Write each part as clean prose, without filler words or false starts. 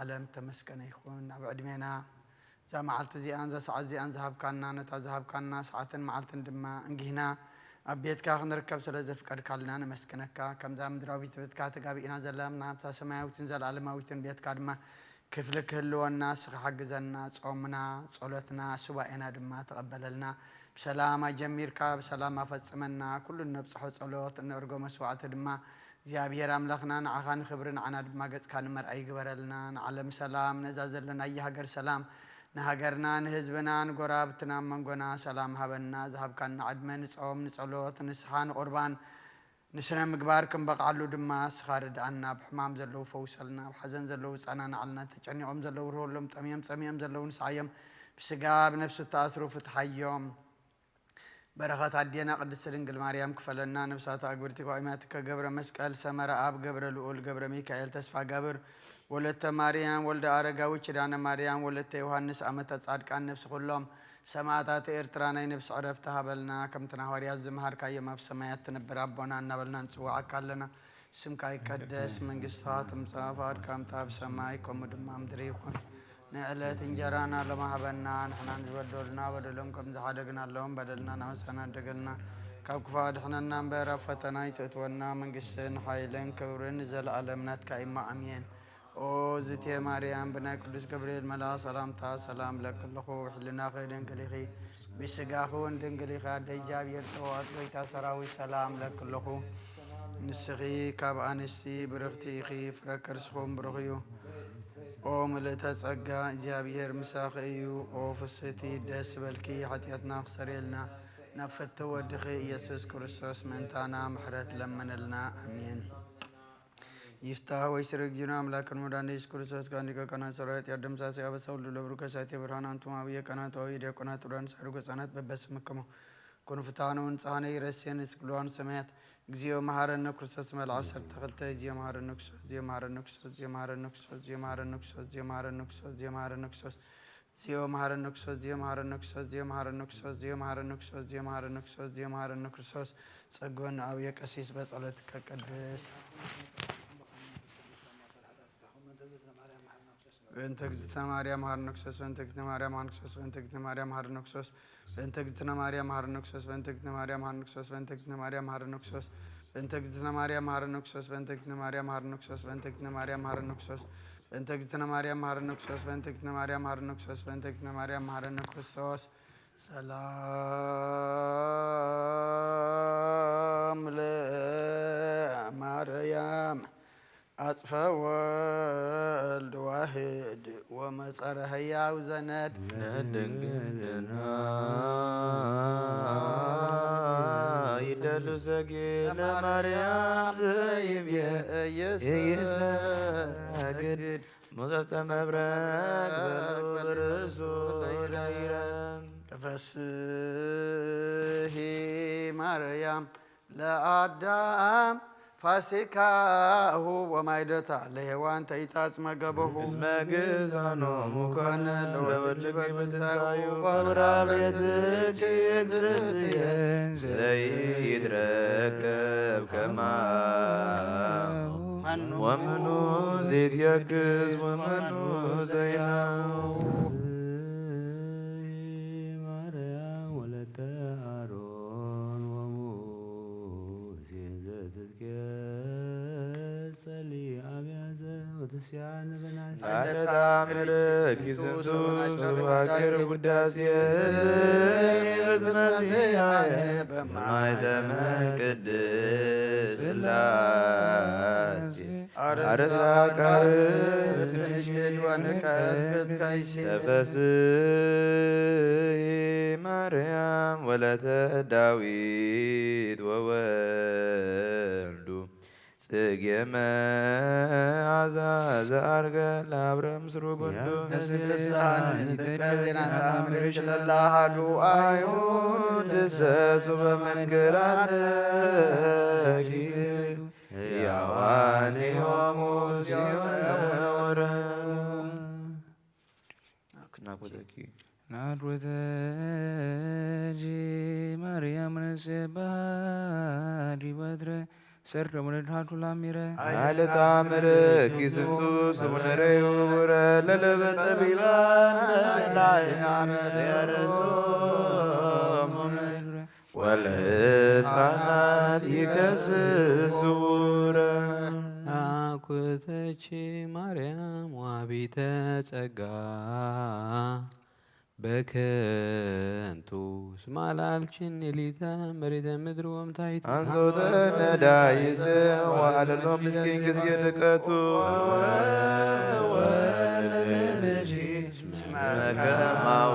ዓለም ተመስገነ ይኹን ኣብ ዕድሜና እዛ መዓልቲ እዚኣን እዛ ሰዓት እዚኣን ዝሃብካና ነታ ዝሃብካና ሰዓትን መዓልትን ድማ እንጊህና ኣብ ቤትካ ክንርከብ ስለ ዘፍቀድካልና ነመስግነካ ከምዛ ምድራዊት ቤትካ ተጋቢእና ዘለና ናብታ ሰማያዊትን ዘለዓለማዊትን ቤትካ ድማ ክፍሊ ክህልወና ስኻ ሓግዘና ጾምና ጸሎትና ሱባኤና ድማ ተቐበለልና ብሰላም ጀሚርካ ብሰላም አፈጽመና ኩሉ ነብጽሖ ጸሎት እንርጎ መስዋዕት ድማ እግዚአብሔር አምላክና ንዓኻን ክብርን ዓና ድማ ገጽካ ንመርአይ ይግበረልና ንዓለም ሰላም ነዛ ዘለና የሀገር ሰላም ንሃገርና ንህዝብና ንጎራብትና መንጎና ሰላም ሃበና ዝሃብካና ዕድመን ጾም ንጸሎት ንስሓን ቁርባን ንስነ ምግባር ክንበቃሉ ድማ ስኻ ርድአና ብሕማም ዘለው ፈውሰልና ብሓዘን ዘለው ጻናና ዓልና ተጨኒቆም ዘለው ሮሎም ጠምየም ጸምየም ዘለው ንስዓዮም ብስጋ ብነፍስ ተአስሩ ፍትሐዮም بركات عدينا قدس الإنجيل مريم كفلنا نفسات أقبرتك وإماتك قبر مسكال سمر أب قبر الأول قبر ميكائيل تسفى قبر ولدت مريم ولد أرجع وشدنا مريم ولدت يوحنس أمتى تصعد كان نفس كلهم سماعات إرترانا نفس عرفتها بلنا كم تنهوري الزمهر كاي ما بسمايات تنبر ربنا نبلنا نسوى عكلنا اسم كاي قدس من قصات مسافر كم تاب سمايكم ودمام دريكم نعلت إنجرانا لما هبنا نحن نزودنا بدلهم كم زحدقنا لهم بدلنا نوسنا دقلنا كوكفاد حنا نمبر فتنا يتوتونا من قسن حيلين كورن زل علمنا كايما أمين او زتي مريم بنا قدس جبريل ملا سلام تا سلام لك لخو حلنا خيرن كليخي بسقاخو اندن كليخا ديجاب يرتوات ويتا سراوي سلام لك لخو نسخي كاب انستي برختي خي فركرسخوم برغيو او ملتا ጸጋ እግዚአብሔር ምሳኺዩ او ፍስቲ ደስ በልኪ ኃጢአትና ክሰሪልና ነፍተ ወድኺ ኢየሱስ ክርስቶስ መንታና ምሕረት ለመነልና አሜን ይፍታህ ወይስር እግዚእነ አምላክን መድኃኒነ ኢየሱስ ክርስቶስ ጋንዲቀ ቀናት ሰራዊት ያደምሳሴ አበሳው ለብሩከ ሳቴ ብርሃን አንቱማዊ የቀናታዊ ዲያቆናት ዱራን ሳርጎ ጻናት በበስምከሙ ኮንፍታኑን ጻኔ ረሴን ስቅሏን ሰማያት እግዚኦ መሐረነ ክርስቶስ መልዓ ሰርተ ኸልተ እግዚኦ መሐረነ ክርስቶስ እግዚኦ መሐረነ ክርስቶስ እግዚኦ መሐረነ ክርስቶስ እግዚኦ መሐረነ ክርስቶስ እግዚኦ መሐረነ ክርስቶስ እግዚኦ መሐረነ ክርስቶስ እግዚኦ መሐረነ ክርስቶስ እግዚኦ መሐረነ ክርስቶስ እግዚኦ መሐረነ ክርስቶስ እግዚኦ መሐረነ ክርስቶስ እግዚኦ መሐረነ ክርስቶስ እግዚኦ መሐረነ ክርስቶስ ጸጎን አብ የቀሲስ በጸሎት ከቅድስ በእንተ እግዝእትነ ማርያም መሐረነ ክርስቶስ በእንተ እግዝእትነ ማርያም መሐረነ ክርስቶስ በእንተ እግዝእትነ ማርያም መሐረነ ክርስቶስ በእንተ እግዝእትነ ማርያም መሐረነ ክርስቶስ በእንተ እግዝእትነ ማርያም መሐረነ ክርስቶስ በእንተ እግዝእትነ ማርያም መሐረነ ክርስቶስ በእንተ እግዝእትነ ማርያም መሐረነ ክርስቶስ በእንተ እግዝእትነ ማርያም መሐረነ ክርስቶስ በእንተ እግዝእትነ ማርያም መሐረነ ክርስቶስ በእንተ እግዝእትነ ማርያም መሐረነ ክርስቶስ በእንተ እግዝእትነ ማርያም መሐረነ ክርስቶስ በእንተ እግዝእትነ ማርያም መሐረነ ክርስቶስ ሰላም ለማርያም أطفى والد واحد ومصر هيا وزند ندنقلنا يدلو سقيل مريم زيب يسجد مضفت مبرك بالرسول ليران فسهي مريم لآدم فاسكاه ومايدتا لهوان تيتاس مقبه اسم قزانو مكان لوجك بتسايو ورابيتك يزرتين زيد ركب كما ومنو زيد يكز ومنو زيناو أنا تعمرك يزندوس وفاكر قداسي المسيح ما يتمك الدس اللاسي أرزاك عرف نشكد ونكبت كيسي تفسي مريم ولد داويد وولدو سجما عزاز أرجل أبرم سرقندو نسفسان تكذنا تأمرش لله دو عيون دسس ومن قراتك يا واني وموسي ونورم ناكودكي ناروتاجي مريم نسبا دي بدر سر ونرهات لاميرة على تامر كيسنتو سمنريو ورا للبت بيبان لا يا رسول والهتانات يكسسورا አኩተች ማርያም ዋቢተ ጸጋ በከንቱ ስማላልችን ሊተ መሬተ ምድር ወምታይት አንሶተ ነዳይዘ ዋለሎ ምስኪን ጊዜ ድቀቱ ወለልምጂ ስመከማው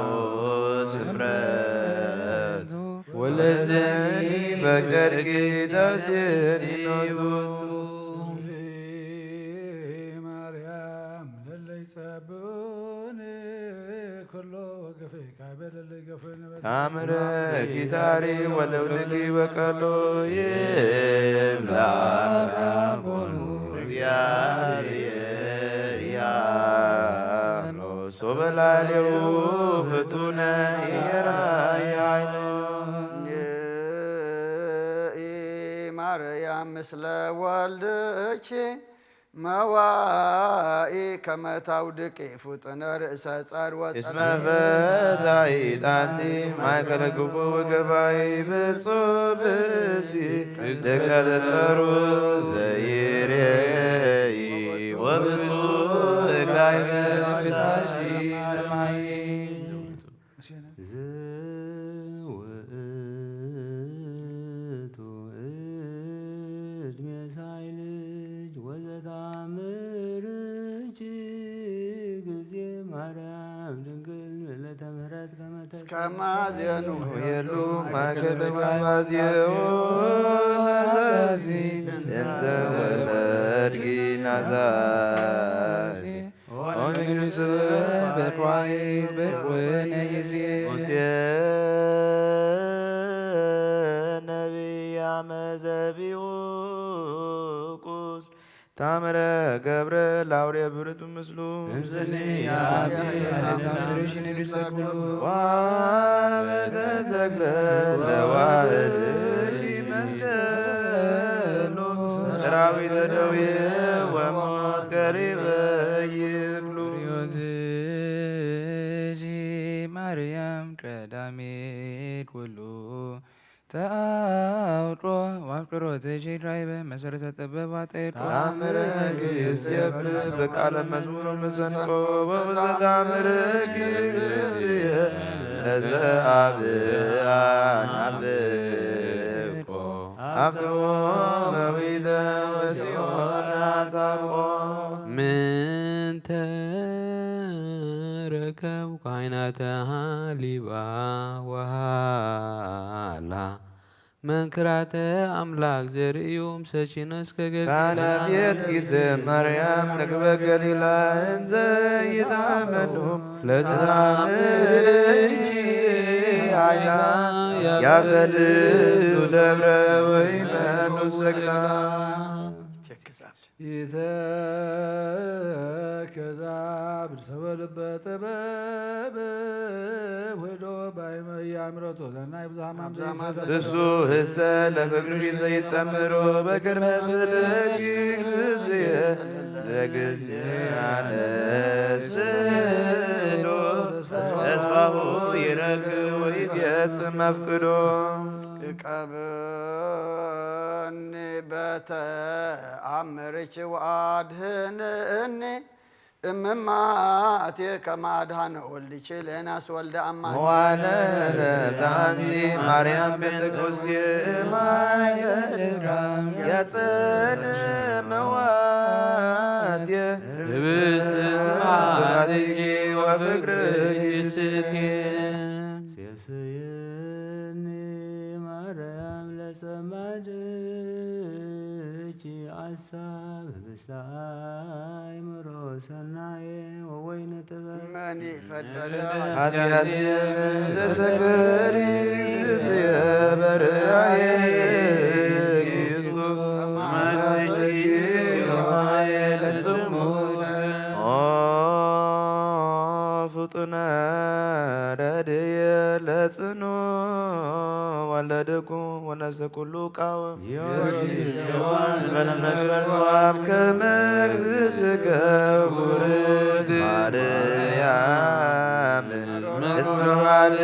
ስፍረቱ ወለዘኒ በቀርቂ ተስኒኖቱ ታምረ ኪታሪ ወለውልቂ በቀሎ ይምላኮኑ እግዚአብሔር ያሎ ሶበላሌው ፍቱነ የራይ አይኖ ማርያም ምስለ ወልድች መዋኢ ከመታውድቂ ፍጡነ ርእሰ ጸር እስመ ፈታይ ጣንቲ ማእከለ ግፉ ወገባይ ብፁዕ ብእሲ ደቀተጠሩ ዘይሬይ ወብፁዕ ጋይነ ፍታሺ ሰማይ እስከማዜኑ የሉ ማእከለ ማዝየው እንተ ወለድኪ ናዛዚ ኦንግስ በቅዋይት በቅወነ ይዜ ሙሴ ነቢያ መዘቢው ቁስ ታምረ ገብረ ላውሬ ብርቱ ምስሉ እምዝንያ ታምርሽን እንዲሰግሉ ዋበተተክለ ለዋህድ መስቀሉ ሰራዊተ ደዌ ወሞት ቀሪበ ይክሉ ዮዝጂ ማርያም ቀዳሜት ወሉ ተአውጦ ዋፍቅሮ ተሽራይበ መሰረተ ጥበብ አጠይጦ ታምረ ጊዜብ በቃለ መዝሙር መሰንቆ በውዘታምረ ጊዜ ለዘአብአን አብቆ አብትዎ መዊተ ወሲሆን አሳቆ ምንተ ረከብ ካይናተ ሃሊባ ወሃላ መንክራተ አምላክ ዘርእዮም ሰቺነ እስከ ካነ ቤት ጊዜ ማርያም ንግበ ገሊላ እንዘ ይታመኑ ለተአምርኪ አይላ ያፈልሱ ደብረ ወይመኑ ሰግላ ይተከዛብ ሰበልበ ጥበብ ወዶ ባይመያምረቶ ዘናይ ብዙሃማምዛማት እሱ ህሰ ለፍቅርሽ ዘይጸምሮ በቅድመ ስልኪ ጊዜ ዘግዜ አነስዶ ተስፋሁ ይረክብ ወይቤጽም መፍቅዶ እቀብኒ በተአምርች ወአድህንኒ እምማቴ ከማድሃነ ወልድች ለናስ ወልደ አማ መዋለ ረብዳንቲ ማርያም ጴንጤቆስቴ ማየልራም ያጸን መዋቴ ብስማትኪ ወፍቅርኪ ስልኪ ሴስየኒ ማርያም ለጸማድኪ አሳብ ብስታይ ምሮ ሰናየ ወወይነ ጥበብ መኒ ፈደለ ኃጢአት ተሰክሪ ስትየ በርአየ ጊዙ ማለኪ ወማየ ለጽሙነ ፍጡነ ረድየ ለጽኑ ለድቁ ወነፍሰ ኩሉ ቃወም በለመስበርዋም ከመግዝእትከ ውርድ ማርያም እስመ ባልዕ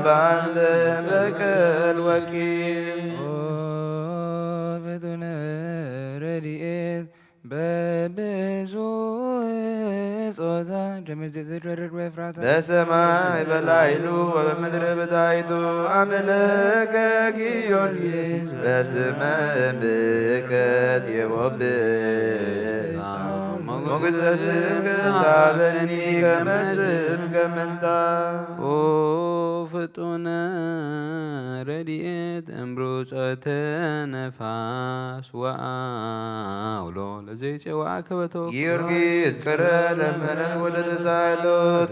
በአንተ በቀል ወኪል ፍጡነ ረድኤት በብዙ ጾታ በፍራታ በሰማይ በላይሉ ወበምድር በታይቱ አምለከ ጊዮርጊስ በስመ ብከት የወብ ሞገሰ ስምከ ታበኒ ከመስም ከምንታ ኦ ፍጡነ ረድኤት እምሩፀተ ነፋስ ወአውሎ ለዘይፄዋዕከ በተወክሎ ጊዮርጊስ ጸረ ለመነን ወደ ተሳይሎ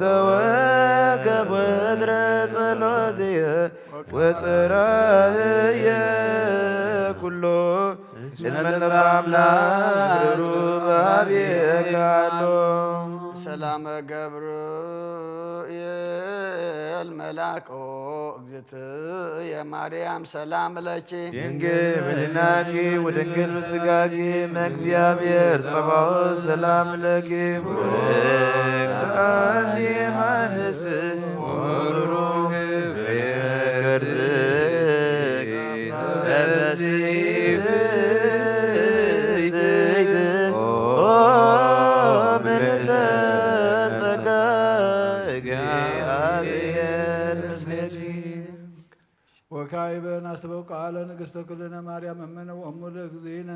ተወከብ ወትረ ጸሎትየ ወጽራህየ ኩሎ እስመ ለአምላክ ሩባቤካሎ ሰላመ ገብርኤል መልአኮ እግዝእትየ ማርያም ሰላም ለኪ ድንግል በድናኪ ወድንግል ምስጋኪ መእግዚአብሔር ጸባኦት ሰላም ለኪ ወአንቲ ዮሐንስ ወብሩክ ፍሬ ከርሥኪ ተፈሥሒ ፍሥሕት ኦ ምልዕተ ጸጋ እግዚአብሔር ምስሌኪ ወካዕበ አስተበው ቃለ ንግሥተ ኩልነ ማርያም እምነ ወእሙ ለእግዚእነ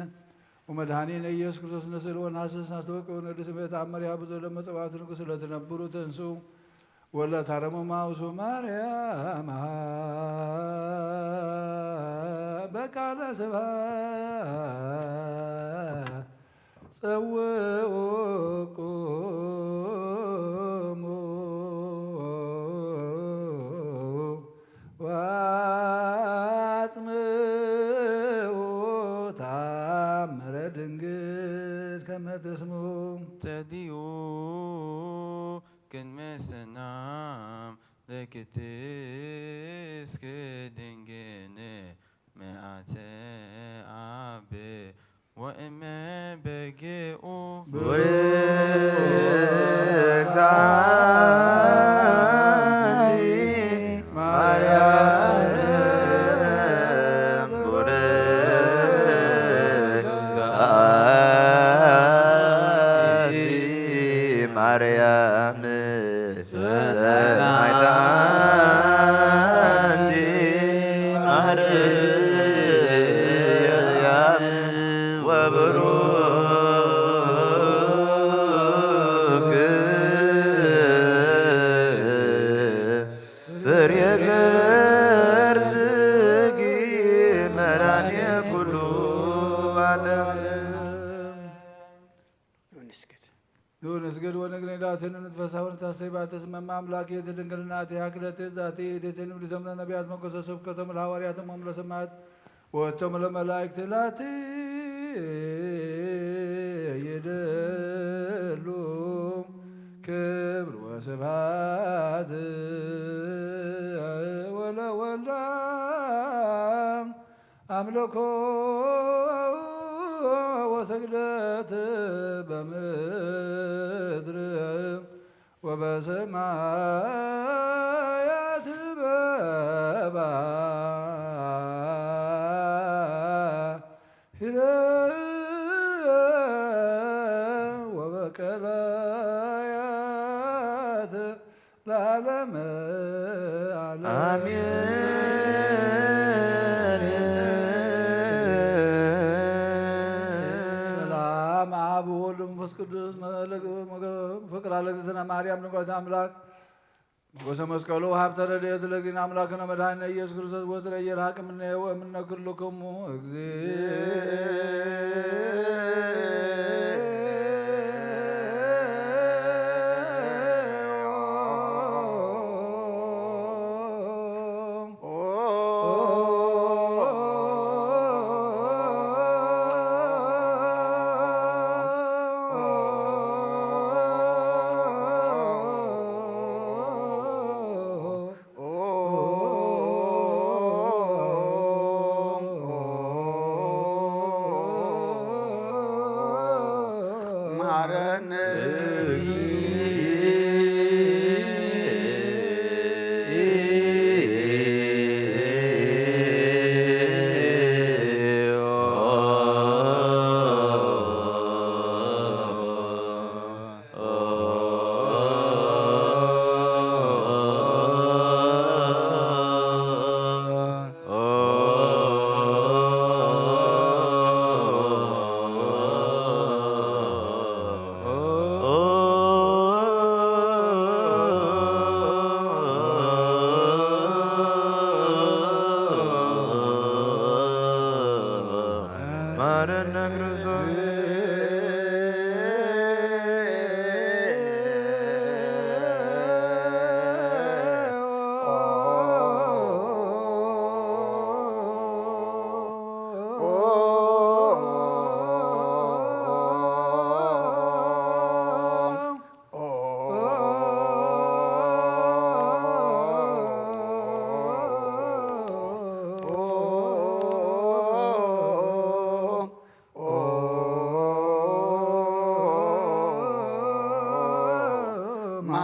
ወመድኃኒነ ኢየሱስ ክርስቶስ ንስእል ወናስስ አስተበቅ ወነድስ በተአምሪሃ ብዙ ለመጽዋዕት ንጉሥ ለተነብሩ ተንሱ ወለታረሙ ማውሱ ማርያም በቃለ ስብሐት ጸውዖሙ ወአጽምዑ ተአምረ ድንግል ከመ ትስሙ ጸልዩ ቅድመ ሰናም ለቅድስት ድንግል መዓተ አብ ወእመ በግዑ ቡርክት አንቲ ማርያም ቡርክት አንቲ ማርያም ሰናይተ አንቲ ማርያም ወብሩክ ፍሬ ከርሥኪ መድኃኒየ ኩሉ ዓለም ይሁን እስግድ ወነግነ ዳትን ንትፈሳውን ታሰይባት እስመ አምላክ የትድንግልናት ያክለት ዛቲ የትንም ለዘመነ ነቢያት መቆሰ ስብከቶም ለሐዋርያት ሞም ለሰማዕት ወቶም ለመላእክት ላት ይደሉ ክብር ወስብሐት ወለወልድ አምልኮ ወሰግደት በምድር ወበሰማያት በባሕር ወበቀላያት ለዓለመ ዓለም ሰላም አብ ወወልድ ወመንፈስ ቅዱስ ፍቅር ለእግዝእትነ ማርያም ንጉሠ አምላክ ሞገሰ መስቀሉ ሀብተ ረድኤት ለእግዚእነ አምላክነ መድኃኒነ ኢየሱስ ክርስቶስ ወትረ ኢይርሐቅ እምኔ ወእምነ ኩልክሙ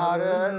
ማረን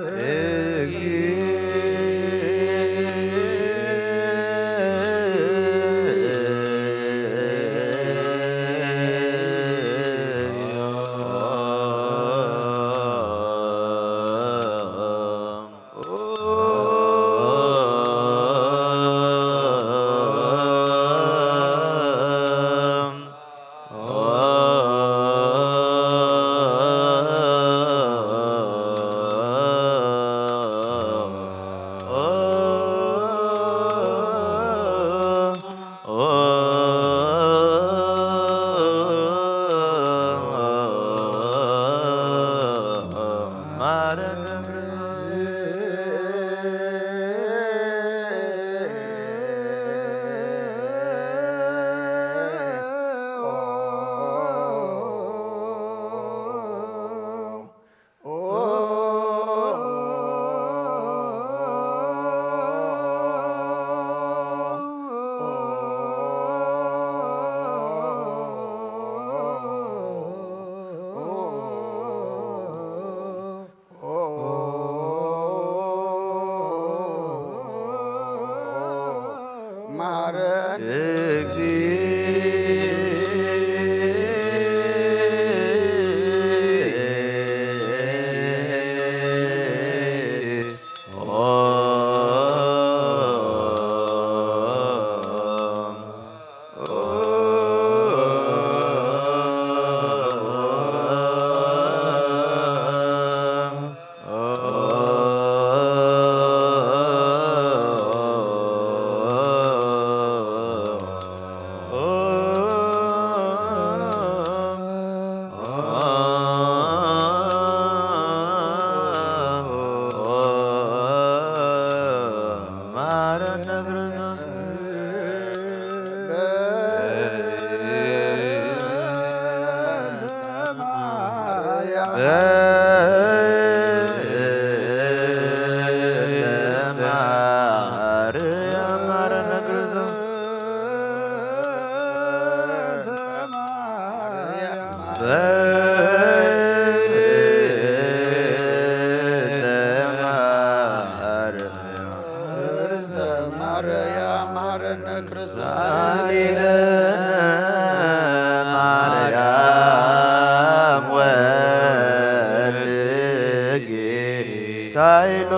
ሳይሎ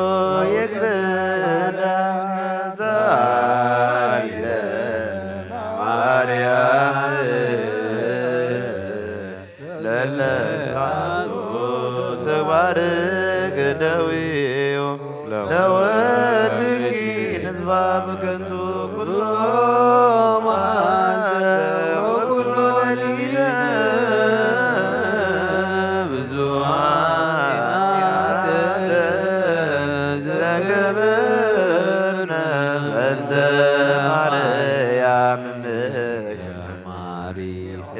ይክብዳ ሳይለ ማርያም ለለሳሉ ተባረክ ደዊዮ ለወልኪ ንዝባ በከንቱ ኩሎ ማንተ ወኩሎ ለሊነ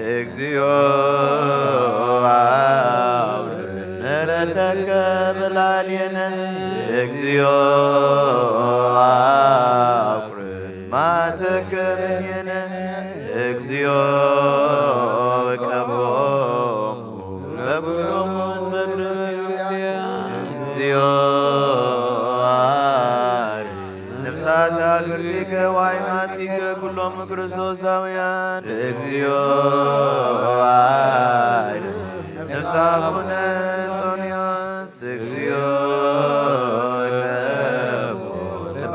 እግዚኦ ምሕረተከ በላዕሌነ እግዚኦ ማተከ እምኔነ እግዚኦ ቀቦሙ ለኩሎሙ እግዚኦ ነፍሳት አግብርቲከ ወአይማቲከ ኩሎም ክርስቶሳውያን እግዚኦ ነፍሳቡነ አንጦንዮስ እግዚኦ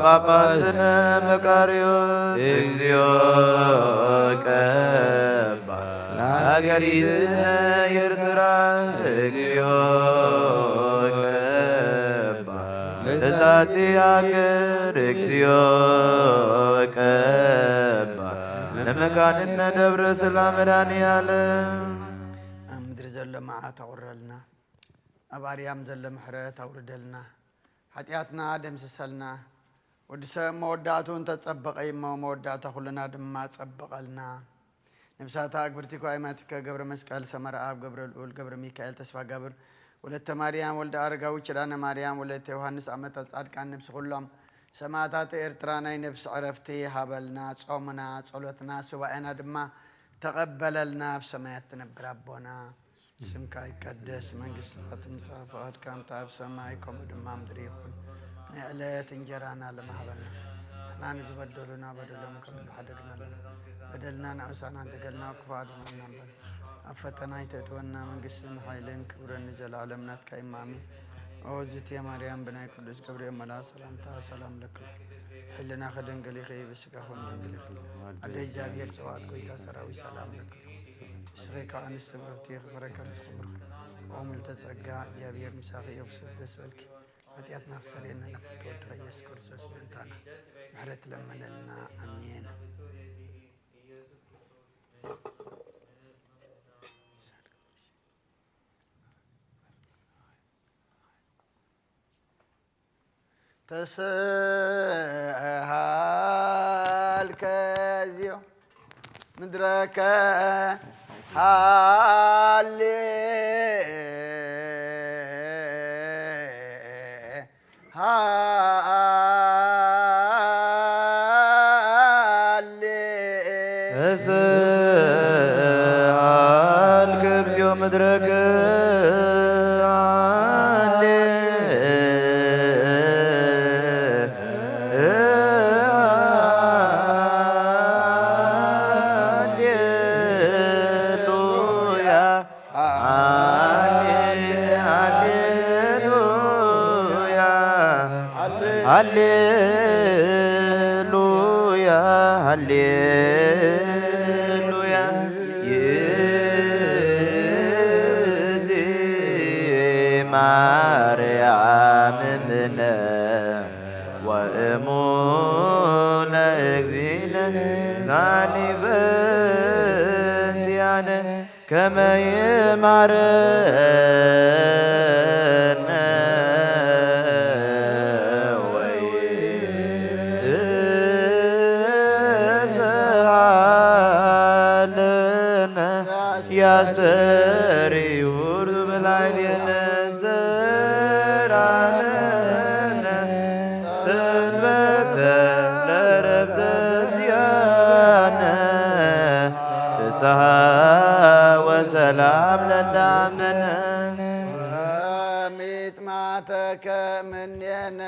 ጳጳስነ መቃርዮስ እግዚኦ ቀባ ለአገሪትነ ኤርትራ እግዚኦ ቀባ ለዛቲ አገር እግዚኦ ቀባ ለመካንነ ደብረ ሰላም መድኃኔዓለም ምድሪ ዘሎ መዓት አውረልና ኣብ ኣርያም ዘሎ ምሕረት አውርደልና ኃጢአትና ደምስሰልና ወዲ ሰብ መወዳእቱ እንተጸበቀ እሞ መወዳእታ ኩልና ድማ ጸበቀልና ነብሳታ አግብርቲከ ወአይማቲከ ገብረ መስቀል ሰመረ አብ ገብረ ልዑል ገብረ ሚካኤል ተስፋ ገብር ወለተ ማርያም ወልደ አረጋዊ ኪዳነ ማርያም ወለተ ዮሐንስ ዓመተ ጻድቃን ነብስ ኩሎም ሰማዕታት ኤርትራ ናይ ነብስ ዕረፍቲ ሃበልና ጾምና ጸሎትና ሱባኤና ድማ ተቀበለልና በሰማያት ትነብር አቦና ስምካ ይቀደስ መንግሥትከ ትምጻእ ፈቃድከ በአብ ሰማይ ከምኡ ድማ ምድሪ ይኩን ንዕለት እንጀራና ለማህበልና ናን ዝበደሉና በደሎም ከም ዝሓደግና በደልና ናውሳና እንደገልና ክፋድና ነበር አፈተና ይተጥወና መንግሥትን ኃይልን ክብርን ዘላለም ናትካ ኢማሚ ኦዚት የማርያም ብናይ ቅዱስ ገብርኤል መልአክ ሰላምታ ሰላም ለክ ሕልና ከደንገል ይኸ በስጋሁን ደንገል ይኸ አደ እግዚአብሔር ጸዋት ጎይታ ሰራዊት ሰላም ለክ ስሬካ አንስት በፍቲ ክፍረከር ስኹብር ኦምል ተጸጋ እግዚአብሔር ምሳኺ የፍስብ ደስ በልኪ ኃጢአትና ክሰሬና ነፍት ወድኸ ኢየሱስ ክርስቶስ መንታና ምሕረት ለመነልና አሜን። ተስሃል ከዚዮ ምድረከ ሃሌ ተስሃልከ እግዚኦ ምድረከ ሃሌሉያ ሃሌሉያ ይእቲ ማርያም እምነ ወእሙነ እግዚእነ ናሊበንቲያነ ከመ ይማረነ ያስተሪውር በላዕሌነ ዘራነ ሰንበተ ለዕረፍተ ዚአነ ፍስሐ ወሰላም ለዳመነ ሚጥማተከ እምኔነ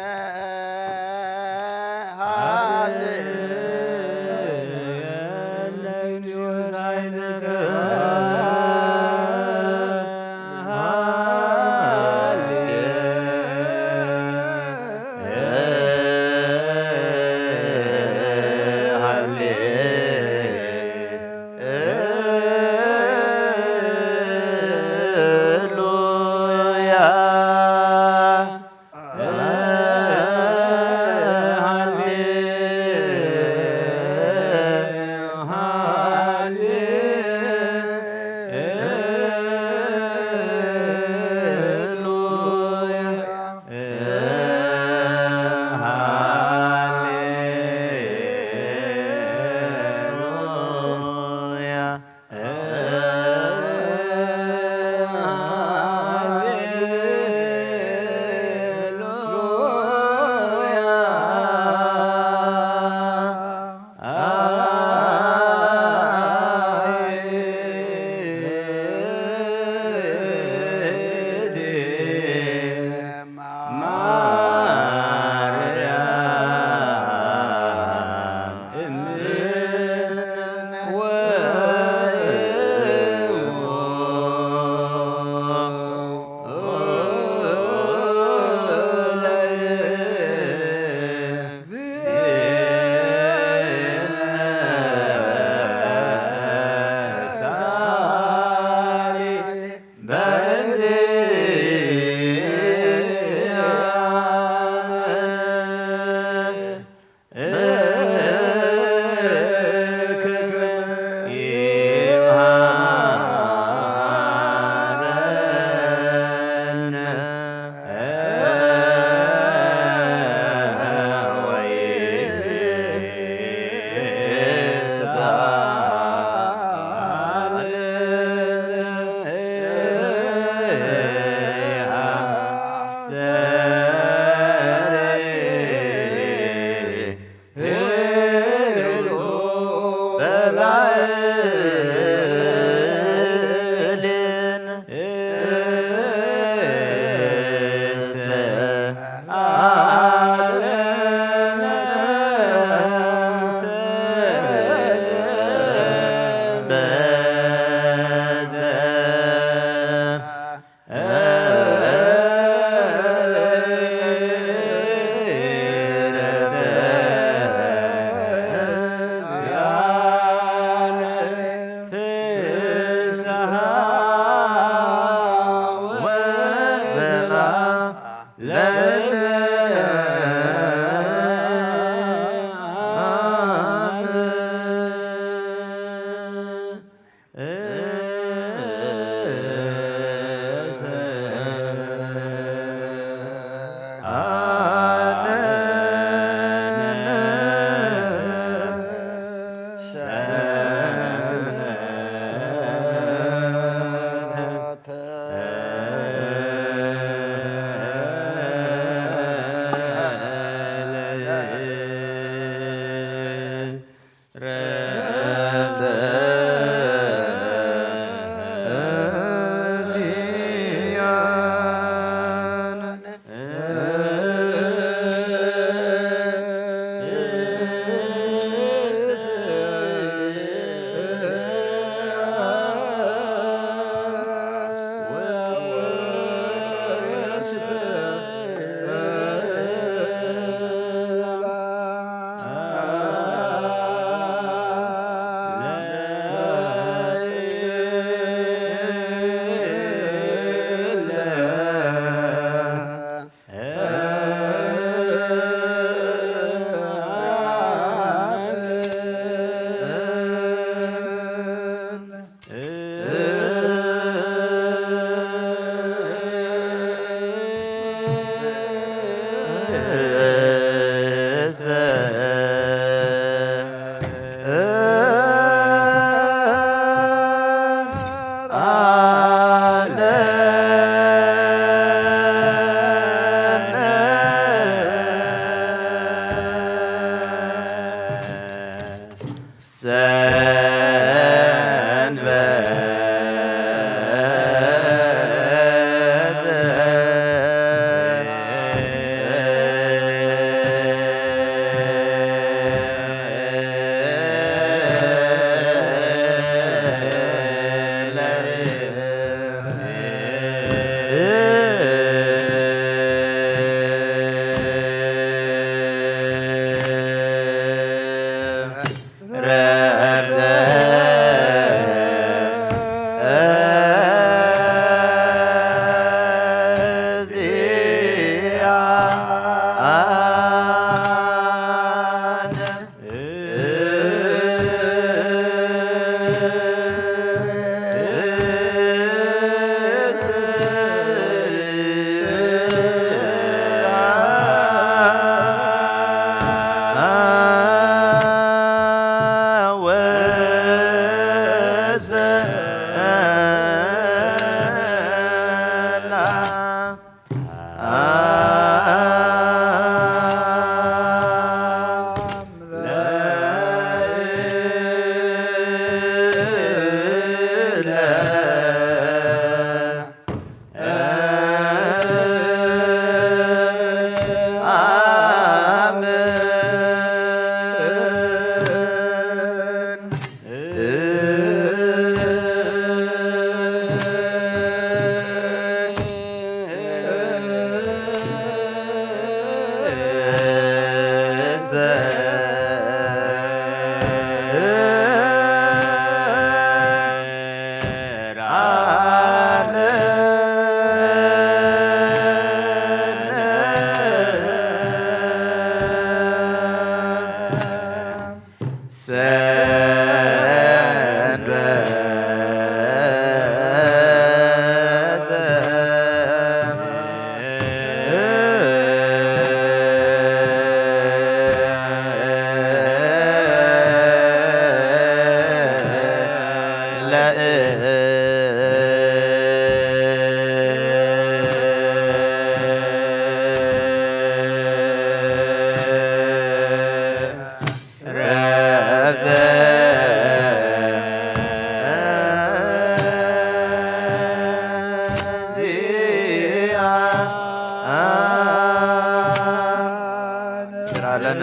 ስራለነ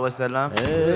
والسلام في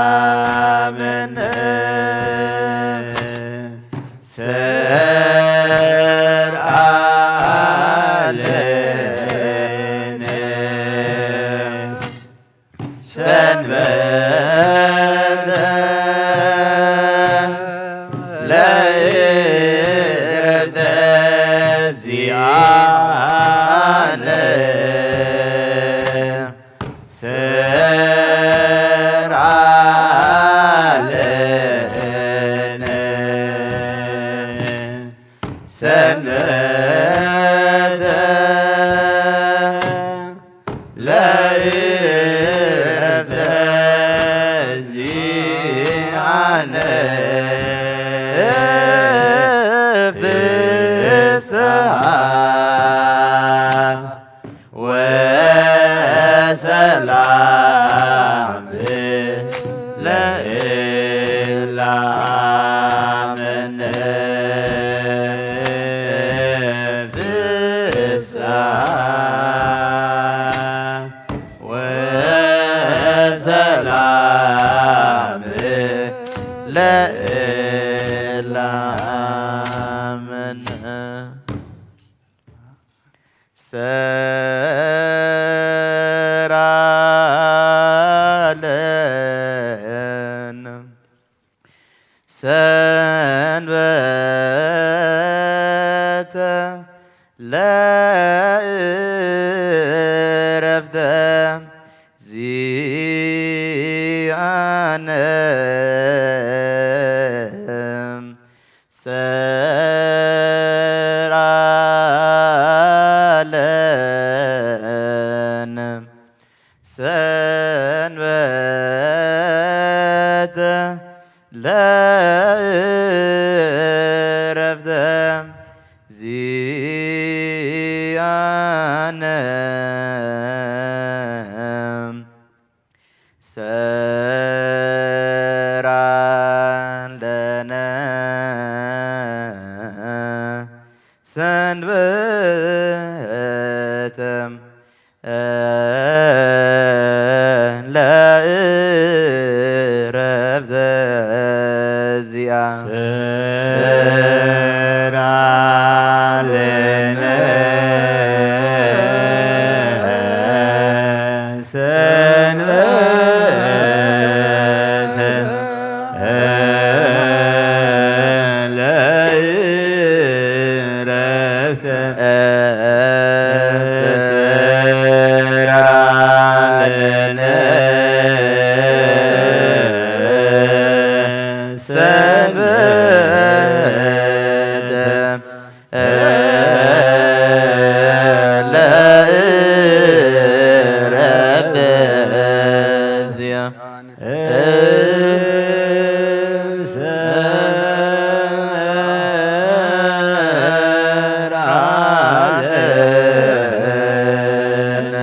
ለኢላምን ሰርአልን ሰንበተ ለዕረፍተ ዚአነ ሰርአልን ሰንበተ ለዕረፍተ ዚአነ ፍስሐ ወሰላም ለኢላምን ፍስሐ ወሰላም ለኢላምን ሰርአልን ሰንበተ ለዕረፍተ ዚአነ ሰርአልን ሰንበተ ለዕረፍተ ዚአነ ሰርአለነ ሰንበተ ለዕረፍተ ዚአነ ሰርአለነ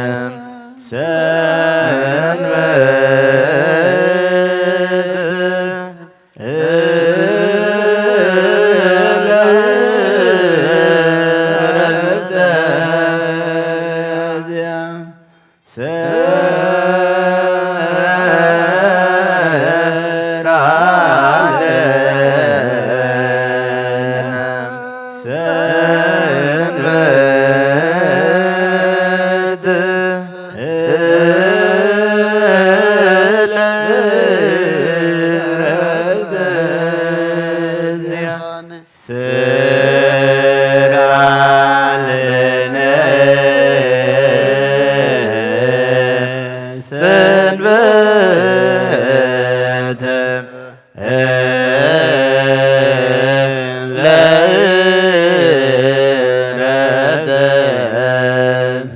ሰንበተ ለዕረፍተ ሰርአለነ ሰንበተ ለዕረፍተ ዚአነ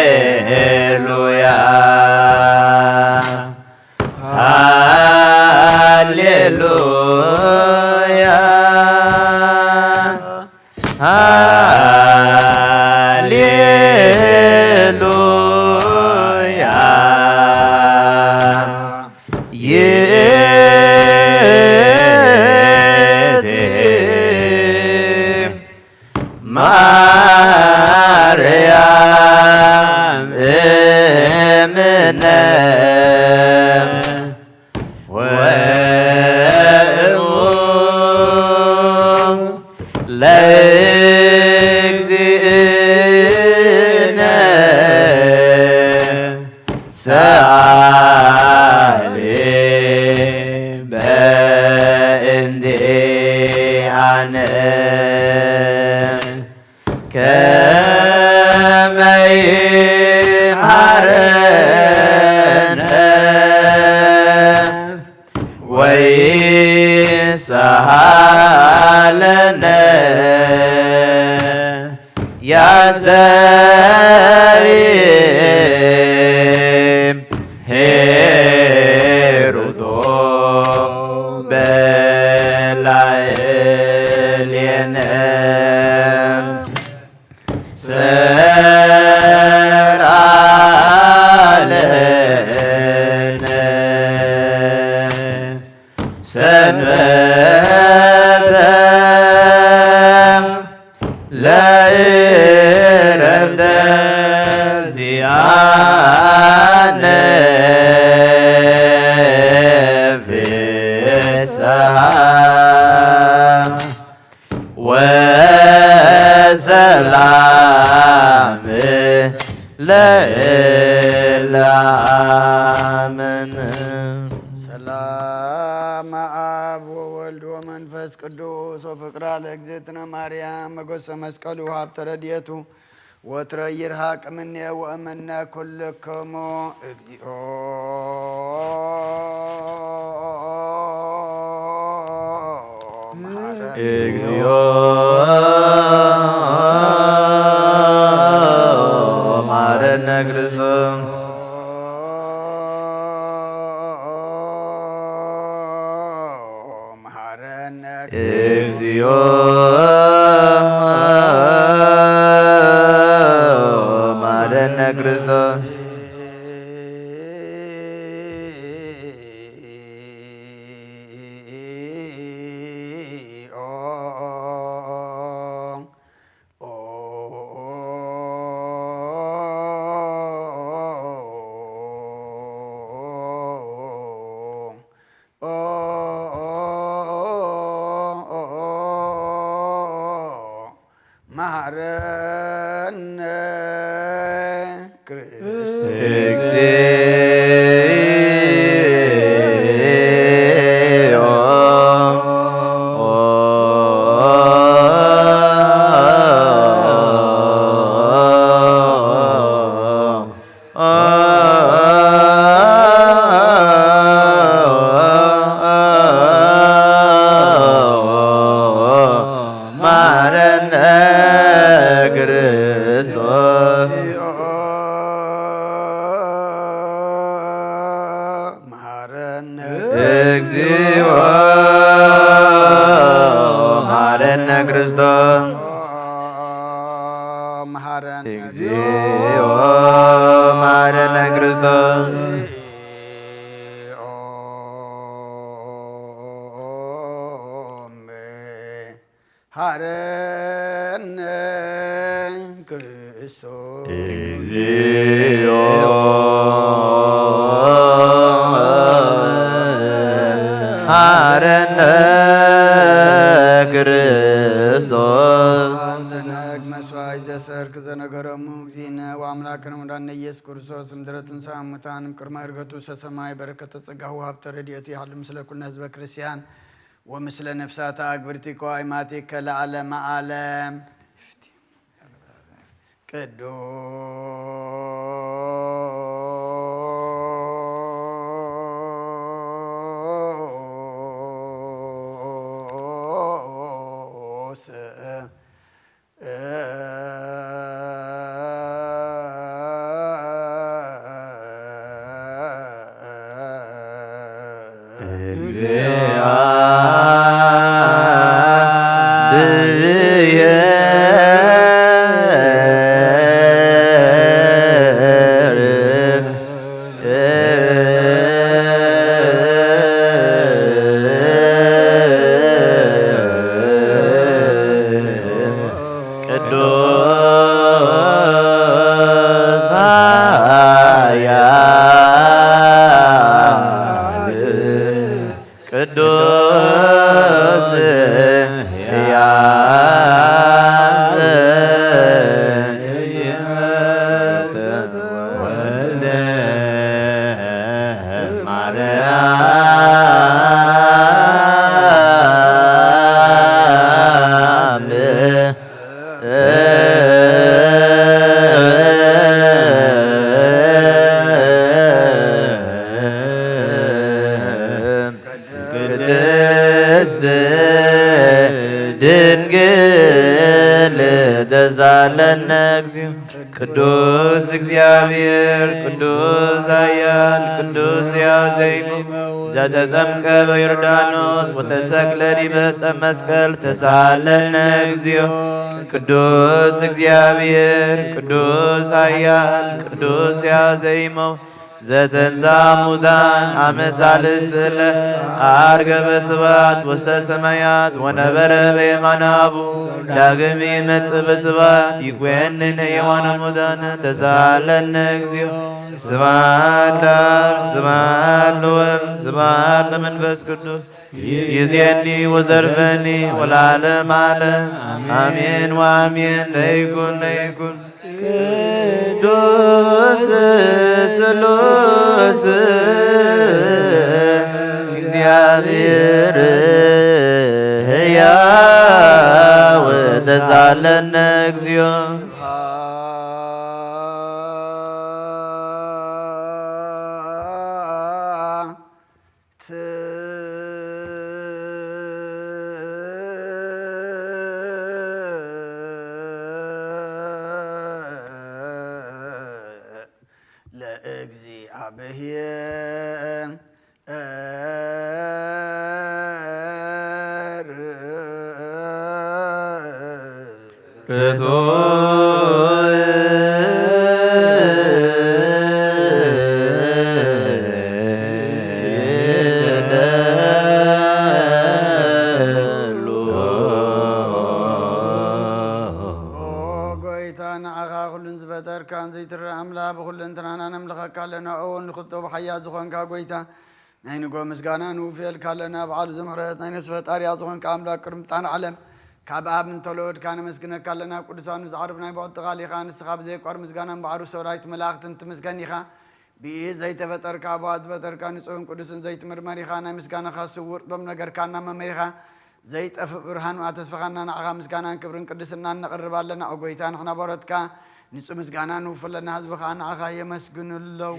ሃሌሉያ ሃሌሉያ ማርያም እምነ ወእሙ ለእግዚእነ ሰአሊ በእንቲአነ ከመ ይምሃረነ ወይሳሃለነ ያዘሪም ሄሩቶ በላዕሌነ ሰራለነ ሰንበተ ለዕረፍተ ዚአነ ፍስሐ ወሰላም ለእላምን ሰላም አብ ወወልድ ወመንፈስ ቅዱስ ወፍቅራ ለእግዝእትነ ማርያም መጎሰ መስቀሉ ሀብተ ረድኤቱ ወትረ ይርሐቅ እምኔ ወእምነ ኩልክሙ እግዚኦ እግዚኦ መሐረነ ክርስቶስ መሐረነ እግዚኦ መሐረነ ክርስቶስ መሐረነ ክርስቶስ እግዚኦ መሐረነ ክርስቶስ መሐረነ እግዚኦ መሐረነ ክርስቶስ መሐረነ እግዚኦ መሐረነ ክርስቶስ መሐረነ ክርስቶስ እግዚኦ መሐረነ ክርስቶስ ዘነግ መስዋዕት ዘሰርክ ዘነገረሙ እግዚእነ ወአምላክነ ወመድኃኒነ ኢየሱስ ክርስቶስ እምድኅረ ትንሣኤ እሙታን እምቅድመ ዕርገቱ ሰሰማይ በረከተ ጸጋሁ ሀብተ ረድኤቱ ይሃሉ ምስለ ኩልነ ህዝበ ክርስቲያን ወምስለ ነፍሳተ አግብርቲከ ወአእማቲከ ለዓለመ ዓለም ቅዱስ እግዚአብሔር ቅዱስ እግዚአብሔር ቅዱስ ኃያል ቅዱስ ያዘይመው ዘተጠምቀ በዮርዳኖስ ወተሰቅለ ዲበ ዕፀ መስቀል ተሳለነ እግዚኦ ቅዱስ እግዚአብሔር ቅዱስ ኃያል ቅዱስ ያዘይመው ዘተንሳ ሙታን አመሳልስ አርገ በስባት ውስተ ሰማያት ወነበረ በየማነ አቡሁ ዳግም ይመጽእ በስባት ይኰንን ሕያዋነ ሙታነ ተሳሃለነ እግዚኦ ስብሐት ለአብ ስብሐት ለወልድ ስብሐት ለመንፈስ ቅዱስ ይእዜኒ ወዘልፈኒ ወለዓለመ ዓለም አሜን ወአሜን። ለይኩን ለይኩን ቅዱስ ስሉስ እግዚአብሔር ሕያው ተሳሃለነ እግዚኦ نينغو مسغانا نوفيل كالنا بعال زمرت نينس فتاريا زخون كاملا كرمتان علم كاباب من تولود كان مسغنا كالنا قدسان زعربنا بعد غالي خان سخاب زي قر مسغانا بعرو سورايت ملاقت انت مسغني خا بي زيت فتر كابات فتر كان سون قدسن زيت مرمري خان مسغانا خاص ور دم نغر كان ممري خا زيت اف برهان واتسفخنا نعا مسغانا كبرن قدسنا نقربالنا اوغيتان خنا بورتكا نسو مسغانا نوفلنا حزب خان اخا يمسغن الله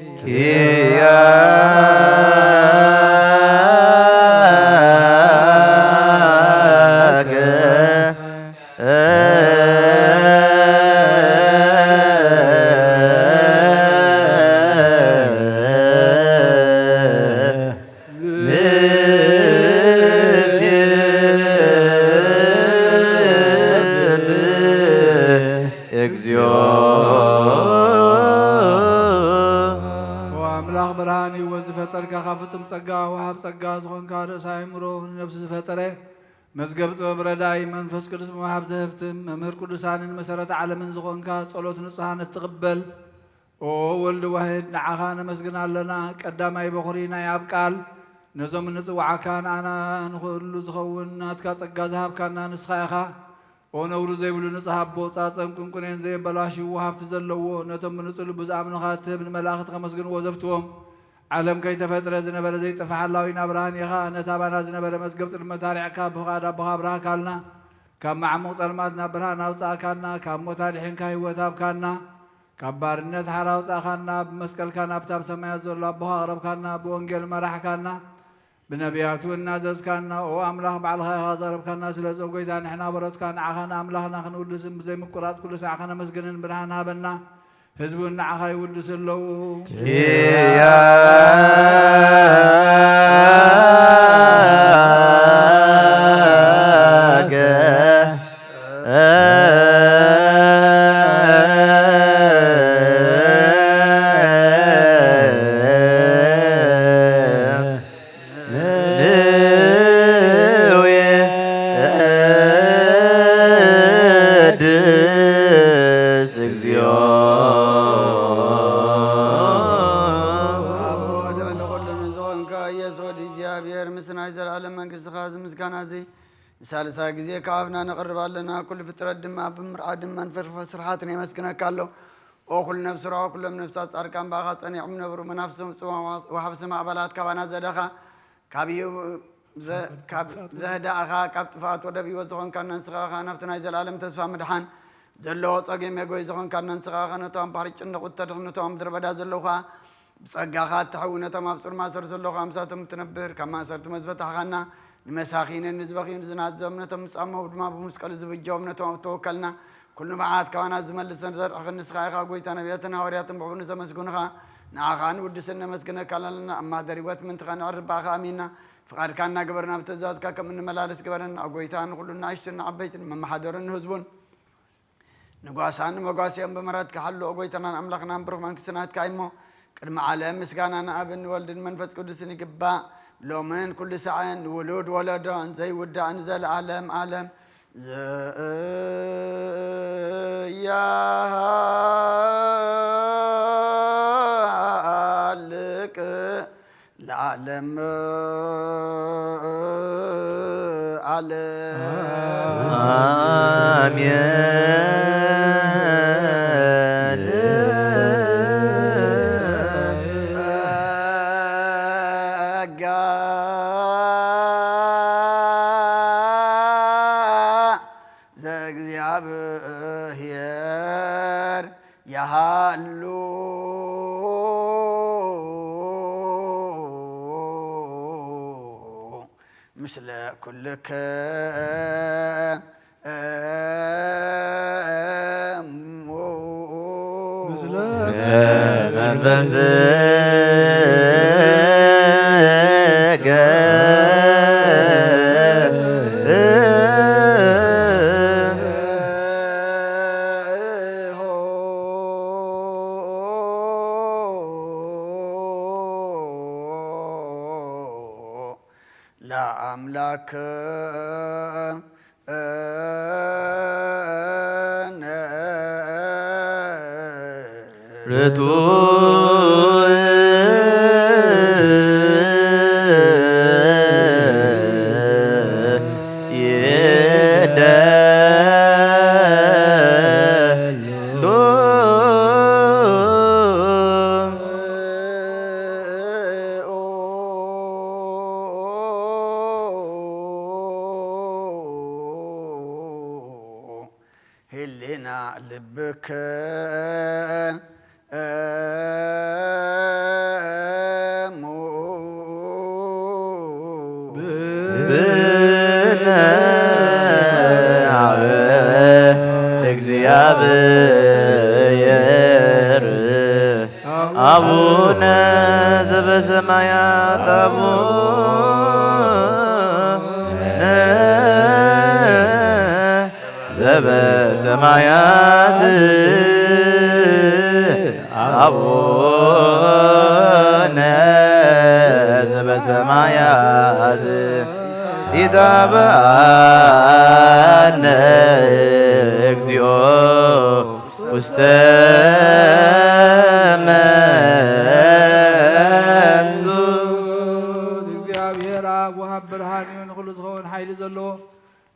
مزجب برداي منفس قدس موهب ذهبتم ممر قدسان مسرة علم زخونكا صلوت نصحان تقبل او ولد واحد نعخان مسجنا لنا قدامي بخورينا يابقال نزوم نصوع كان انا نخل زخون ناتكا صقا ذهب كان نسخاخا او نور زي بلو نصحاب بوطا صمكن كنين زي بلاشي وهب تزلو نتم نصل بزعم نخاتب ملاخت خمسجن وزفتهم عالم كي تفتر زنبر زي تفعل الله ينبران يخا نتابنا زنبر مسقبت المتارع كاب بغادا بغابرها كالنا كم معموط المات نبرها نوطا كالنا كم متارحين كاي وتاب كالنا كبارنت حراوطا كالنا بمسكل كالنا بتاب سمايا زور لابها غرب كالنا بونجل مرح كالنا بنبياتو النازز كالنا او املاح بعلها غازرب كالنا سلزو قيتا نحنا برد كان عخانا املاحنا خنود لسم زي مقرات كل ساعة خانا مسقنن برهانا بنا حزبنا عخاي ولس اللو سالسا جزية كافنا نقرب لنا كل فترة دم بمر عدم من فرحاتنا يمسكنا كله وكل نفس روح كل من نفسات أركان باغات أن يعمل نبر من نفسهم وحبس مع بلاد كوانا زدخا كابيو زهدا أخا كاب فات ودبي وزخون كان نسخا نفتنا إذا العالم تسفى مدحان زلوت أجي ميقوي زخون كان نسخا نتوام بحرج نقطة نتوام دربدا زلوخا بسقاخات تحونا تمام بصر ما صار زلوخا أمساتهم تنبر كما صرت مزبط أخانا المساخين النزبخين زنات زمنا تمسامه ودما بمسكال زبجوبنا توكلنا كل معات كوانا زمل سنزر أخن سخايخا قويتا نبيتنا ورياتن بحبون سمسكونخا نعخان ودسنا مسكنا كالنا أما دريوات منتخان أربع خامينا فقار كاننا قبرنا بتزاد كاكا من ملالس قبرنا أقويتان كلنا عشتنا عبيتنا مما حضرن هزبون نقواسان مقواسيان بمرات كحلو أقويتنا أملقنا نبرغ من كسنات كايمو كرم عالم مسكانا أبن والد منفس قدسني قبا لو من كل ساعة ولود ولدان زي ودا أنزل عالم يا لك العالم مثل كلك لا أملك هلنا لبك እግዚአብሔር አቡነ ዘበሰማያት አቡነ ዘበሰማያት አቡነ ዘበሰማያት ይትባአነ እግዚኦ ውስተ መንሱት እግዚአብሔር አብ ወሃብ ብርሃን ይሁን ኩሉ ዝኸውን ሓይሊ ዘለዎ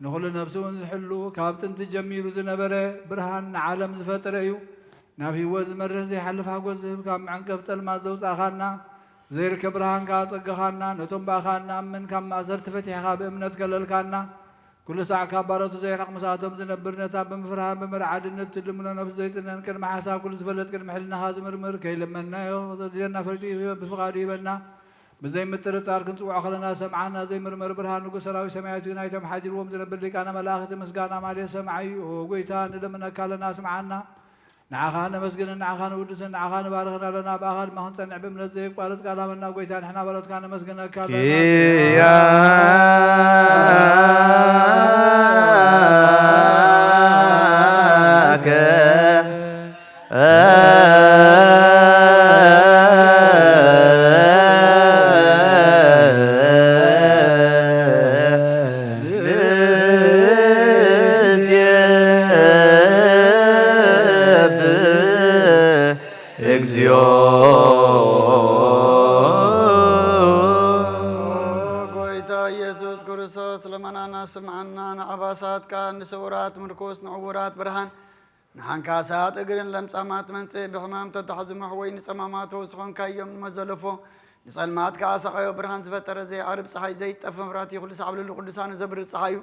ንኹሉ ነፍሲ እውን ዝሕሉ ካብ ጥንቲ ጀሚሩ ዝነበረ ብርሃን ንዓለም ዝፈጠረ እዩ ናብ ህይወት ዝመርህ ዘይሓልፍ ሓጎስ ዝህብ ካብ መዐንቀፍ ፀልማት ዘውፃእኻና ዘይርከብ ብርሃንካ ፀጋኻና ነቶም ባእኻ ንኣምን ካብ ማእሰርቲ ፈቲሕኻ ብእምነት ከለልካና ኩሉ ሳዕ ካብ ባሮቱ ዘይራቕ መሳቶም ዝነብር ነታ ብምፍርሃን ብምርዓድነት ትልምኖ ነፍሲ ዘይፅነን ቅድሚ ሓሳብ ኩሉ ዝፈለጥ ቅድሚ ሕልናኻ ዝምርምር ከይለመናዮ ዘድልየና ፈርጩ ብፍቓዱ ይበና بزي مترتار كنت وعخلنا سمعنا زي مرمر برهان نقول سراوي سمعت ينايتم حاجر وهم زنبر لك أنا ملاخت مسقانا مالي سمعي وقويتان لمن كالنا سمعنا نعخانا مسقنا نعخانا ودسنا نعخانا بارغنا لنا بآخر ما هنسى نعب من الزيق بارد قالها منا قويتان حنا بارد كان مسقنا كالنا سورات مركوس نعورات برهان نحن كاسات اقرن لمسامات منسي بحمام تتحزم حوين سمامات وسخون كايوم مزلفو نسلمات كاسقايو برهان زفتر زي عرب صحي زي تفمراتي كل سعب له كل لسان زبر صحيو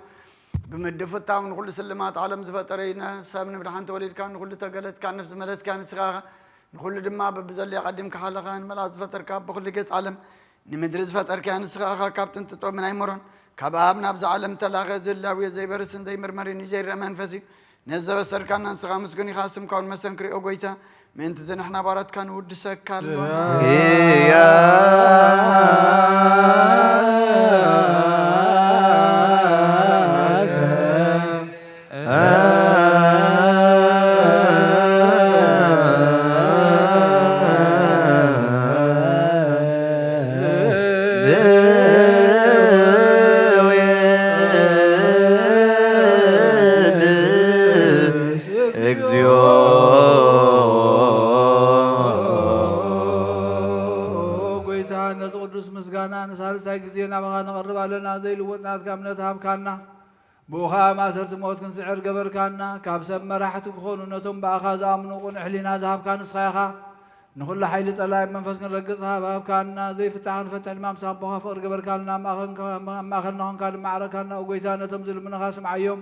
بمدفتا من كل سلمات عالم زفترينا سامن برهان توليد كان كل تقلت كان نفس ملس كان سغاغا كل دما ببزل يقدم كحلقان ملاز فتر كاب بكل قص عالم نمدرز فتر كان سغاغا كابتن تطو من ايمرون كبابنا بز عالم تلاغ زلاوي زي برسن زي مرمرين زي رمان فسي نزب السركان نسخة مسكوني خاسم كون مسنكري أقويتا من تزن إحنا بارات كان ود سكال زي لوطنات كامنات هاب كانا بوخا ما صرت موت كن سعر قبر كانا كابسب مراحت كخونو نتم باخا زامنو قن احلينا ذهب كان صخاخا نخل حيل طلاي منفس كن رقصها باب كانا زي فتحن فتح الامام صاحب بوخا فور قبر كانا ما خلنا كان معركنا وقيتا نتمزل من خاص معيوم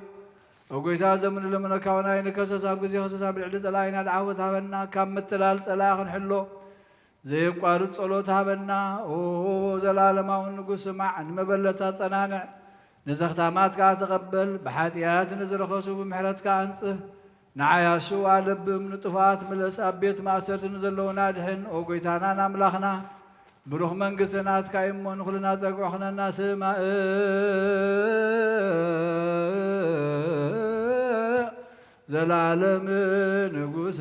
وقيتا زمن لمن كاونا ينكسس اب غزي خصص بالعد طلاينا دعوت هبنا كم متلال صلاح حلو زي قارط صلوت هبنا او زلالماو نغس مع مبلتا صنانع نزختامات كا تقبل بحاتيات نزرخصو بمحرتك انصه نعياشو علب من طفات ملس ابيت ماسرت نزلونا دحن او قيتانا نملخنا بروح منقسنات كايمون خلنا زقوخنا الناس ما زلالم نغس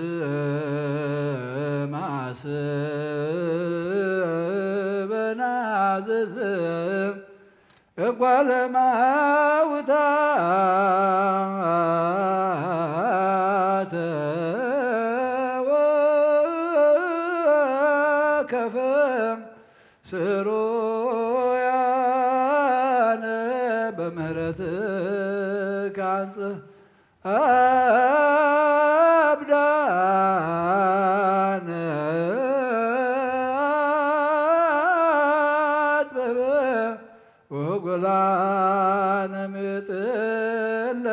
ماس بنازز اقبل موتات وكفم سرويان بمهرتك عنصه أبدان أطبب وقلان مثل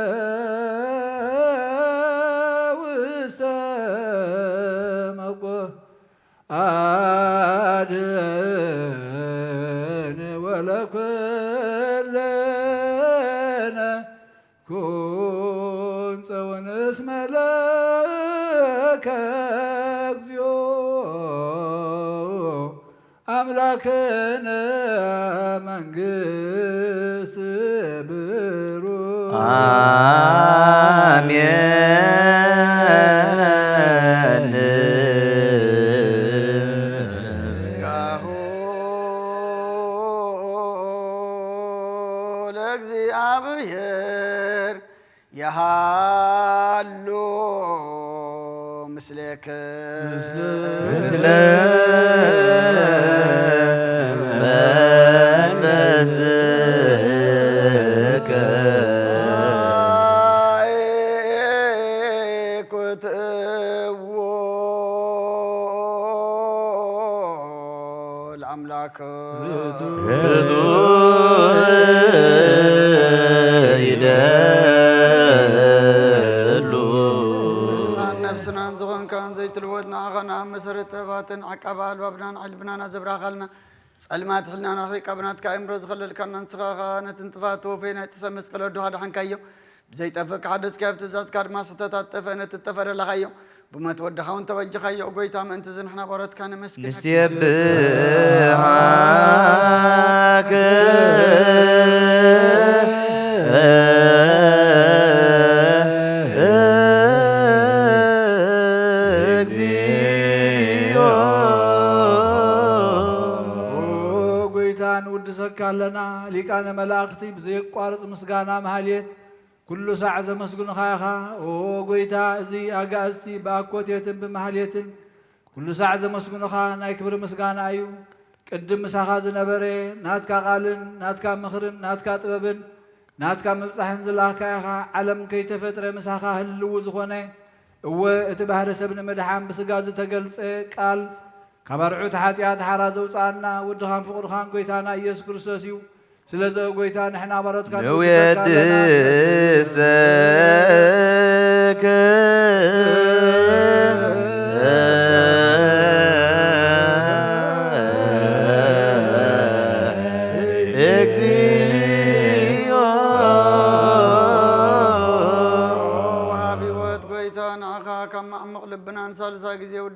وستمق أدن ولا كلنا كنت ونسم لك اكذيو أملاكنا منقس برو آمين ياهو لكزي أبير يهالو مثلك الأملاك نفسنا نزغن كان زي تلودنا أغنى مسرت باتن عقبال وابنان علبنا زبراغلنا سلمات حلنا نحري قبنات كايم روز خلل كان نسخا نتنطفات وفينا تسمس قلدو هذا حنكايو زي تفك حدث كيف تزاز كار ما ستتفن تتفر لغايو بما تودخا وانت وجخايو قويتا ما انت زين احنا بارت كان مسكين نسيبحاك سكالنا ليكان ملاختي بزي قارص مسغانا مهاليت كل ساعة مسغون خاخا او غويتا زي اغاستي باكوتيتن بمهاليتن كل ساعة مسغون خا ناي كبر مسغانا ايو قدم مساخا زنبري ناتكا قالن ناتكا مخرن ناتكا طببن ناتكا مبصحن زلاكاخا علم كي تفطر مساخا هلو زخونه هو اتبهر سبن مدحام بسغاز تገልጸ ቃል كبرعوت حاتيات حرازو صانا ودخان فقر خان قويتانا يسوع كريستوس يو سلازو قويتانا احنا برات كان ويدسك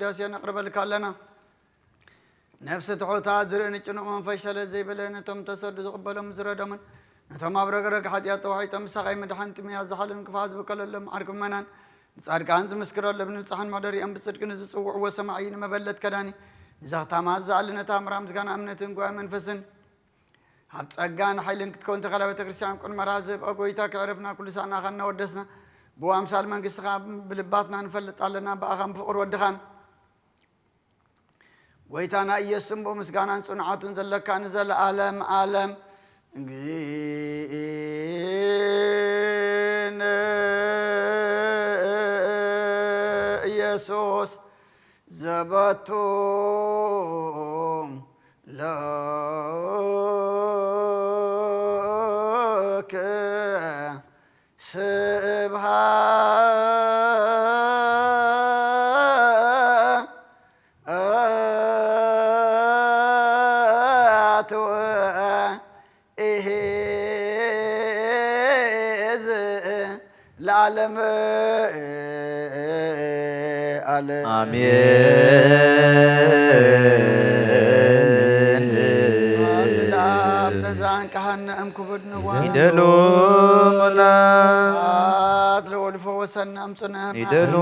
ውዳሴ ነቅርበልካ ኣለና ነፍሲ ትሑታት ዝርእን ጭኑቕ መንፈስ ሰለዝ ዘይበለን ነቶም ተሰዱ ዝቕበሎም ዝረዶምን ነቶም ኣብ ረግረግ ሓጢኣት ተዋሒጦም ሳኻይ መድሓንቲ ምያዝ ዝሓልን ክፋት ዝበቀለሎም ዓርክም መናን ንጻድቃን ዝምስክረሎም ንብፅሓን ማደሪኦም ብጽድቅን ዝጽውዕዎ ሰማዒ ንመበለት ከዳኒ ንዛኽታማ ዝኣሊ ነታ ምራ ምስጋና እምነትን ጓይ መንፈስን ኣብ ጸጋን ሓይልን ክትከውን ተኸላ ቤተ ክርስቲያን ቁን መራዝብ ኣጎይታ ክዕረፍና ኩሉ ሳዕና ኸ እናወደስና ብኡ ኣምሳል መንግስትኻ ብልባትና ንፈልጥ ኣለና ብኣኻን ብፍቕሪ ወድኻን ጎይታና ኢየሱስ እምቦ ምስጋናን ጽኑዓቱን ዘለካ ንዘለዓለም ዓለም ግን ኢየሱስ ዘበቱ ለከ ስብሃት ወኢሕዝ ለዓለም ዓለም አሜን። ነዛን ካህነ እምክቡድ ንዋን ይደሉ ሙላት ለወልፎ ወሰና እምጽነ ይደሉ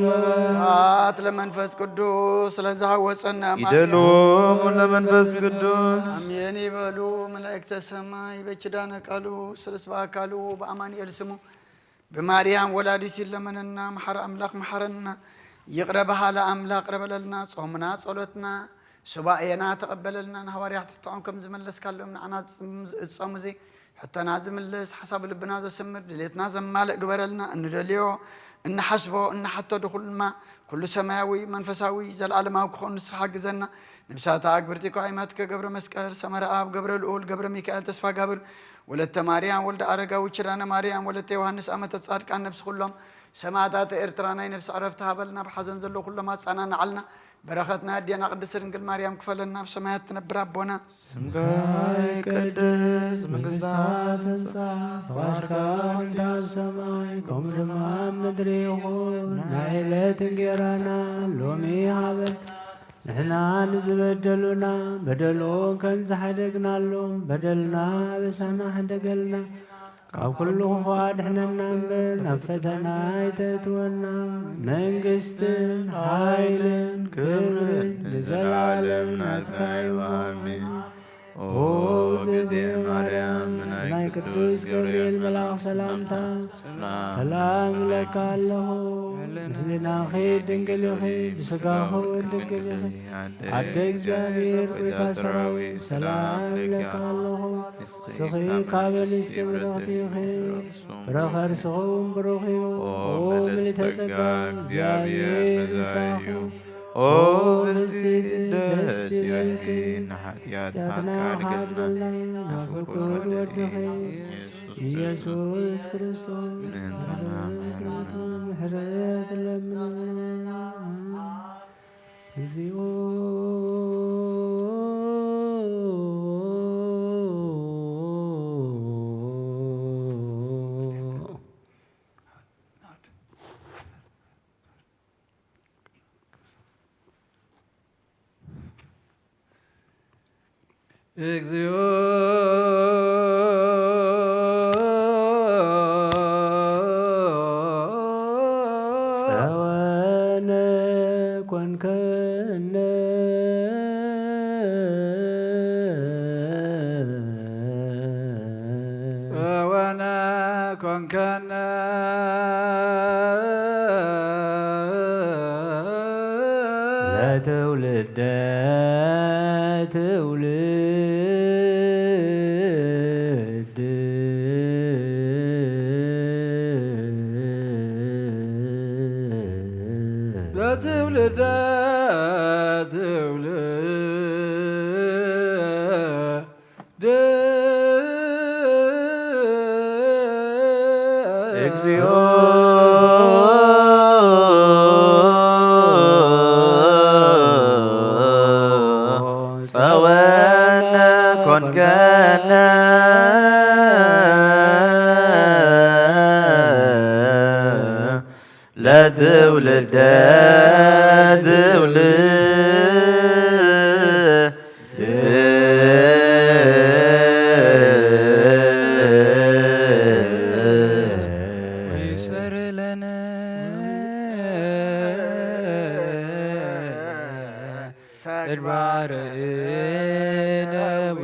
ሙላት ለመንፈስ ቅዱስ ስለዝሃወፀና ይደሉ ለመንፈስ ቅዱስ አሜን ይበሉ መላእክተ ሰማይ በኪዳነ ቃሉ ስልስ በአካሉ በአማኑኤል ስሙ በማርያም ወላዲት ለመነና መሐረ አምላክ መሐረና ይቅረበሃ ለአምላክ ረበለልና ጾምና ጸሎትና ሱባኤና ተቀበለልና ሐዋርያት ተጣም ከም ዝመለስ ካለም ንዓና ጾም እዚ حتى نازم اللس حسب لبنا ذا سمر دليت نازم مالك قبرلنا إنه دليو إن حسبه إن حتى دخول ما كل سماوي منفساوي زل العالم أو كون نسحق زنا نبسات أكبرتك عيماتك قبر مسكر سمر آب قبر الأول قبر ميكائيل تسفى قبر ولدت مريم ولد أرجع وشرانا مريم ولدت يوحنس أمة تصار كان نفس كلهم سماعات إرترانا نفس عرفتها بلنا بحزن زلوا كلهم أصلا نعلنا برختنا دينا قدس رنجل مريم كفلنا بسماعات نبرابونا سمكاي قدس مقصدات واشكار دار سماي كم رمام مدريخون نايلة تنقرانا لومي هابل نحنا نزبدلونا بدلون كان زحدقنا لهم بدلنا بسنا حدقلنا كاب كله فؤاد احنا ننبل نفتنا يتتونا منقستن هايلن كبرن لزلالم نتكاي وامين وفي مريم ناي قدوس قبيل ملاك سلامتا سلام لك الله لنا خير دنقل خير بسقاه دنقل خير عدك زبير بتسراوي سلام لك الله سخي قابل استمراتي خير برخر سخوم بروخي ومن تسقى زبير مزايو وفسد دس يلقين حتيات مكارقنا نفكر ودخي يسوس كريستوس مهرات لمنا እግዚኦ ጸወነ ኮንከነ ጸወነ ኮንከነ ለትውልደ ትውልድ ለትውልደ ትውልድ እግዚኦ ጸወነ ኮንከነ ለትውልደ እድባረ እደዊ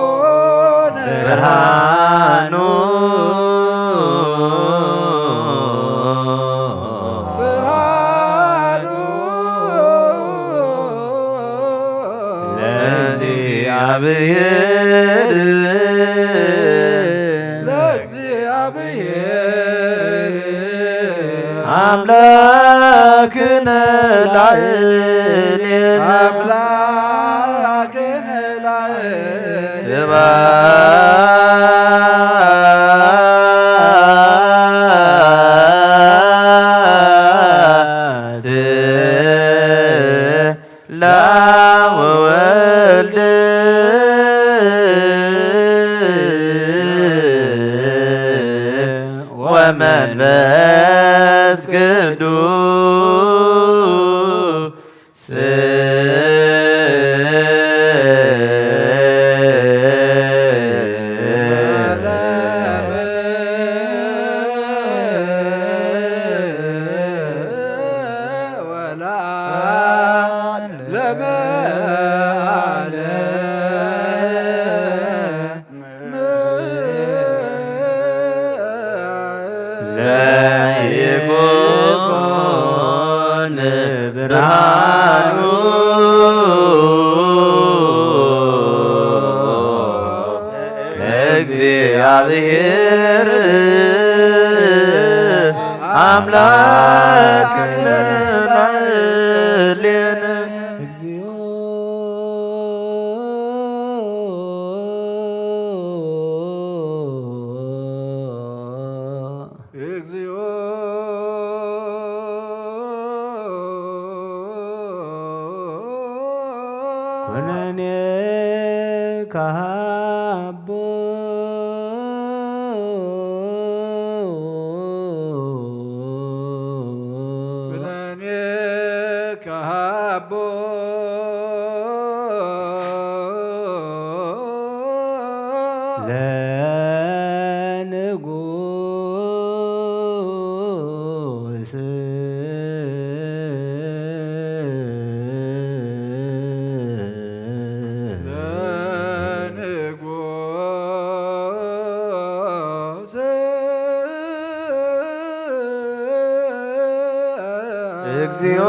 ለይኩን ብርሃኑ ለእግዚአብሔር አምላክነ ላዕሌነ ስብሐት ለአብ ወወልድ ወመንፈስ ቅዱስ ለይኩን ብርሃኑ ለእግዚአብሔር አምላክነ ላዕሌነ እግዚኦ ኩነኔ ከሃቦ ኩነኔ ከሃቦ ለንጉሥ ለንጉሥ እግዚኦ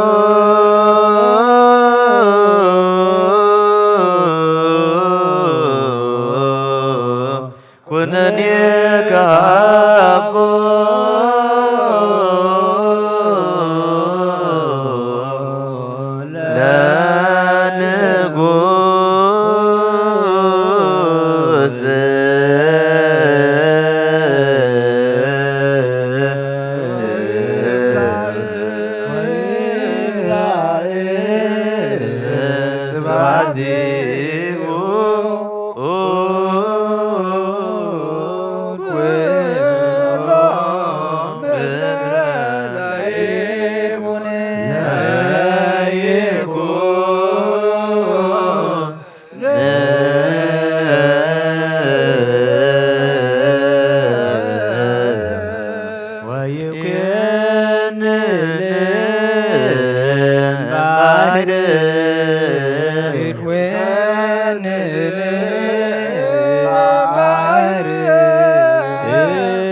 ኩነኔ ከሃቦ ለንጉሥ ስብሐቲሁ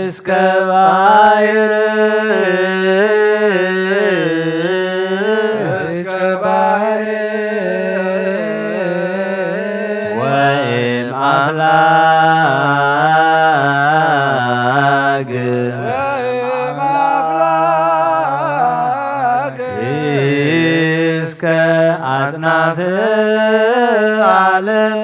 እስከ ባሕር ወይም አፍላግ እስከ አጽናፈ ዓለም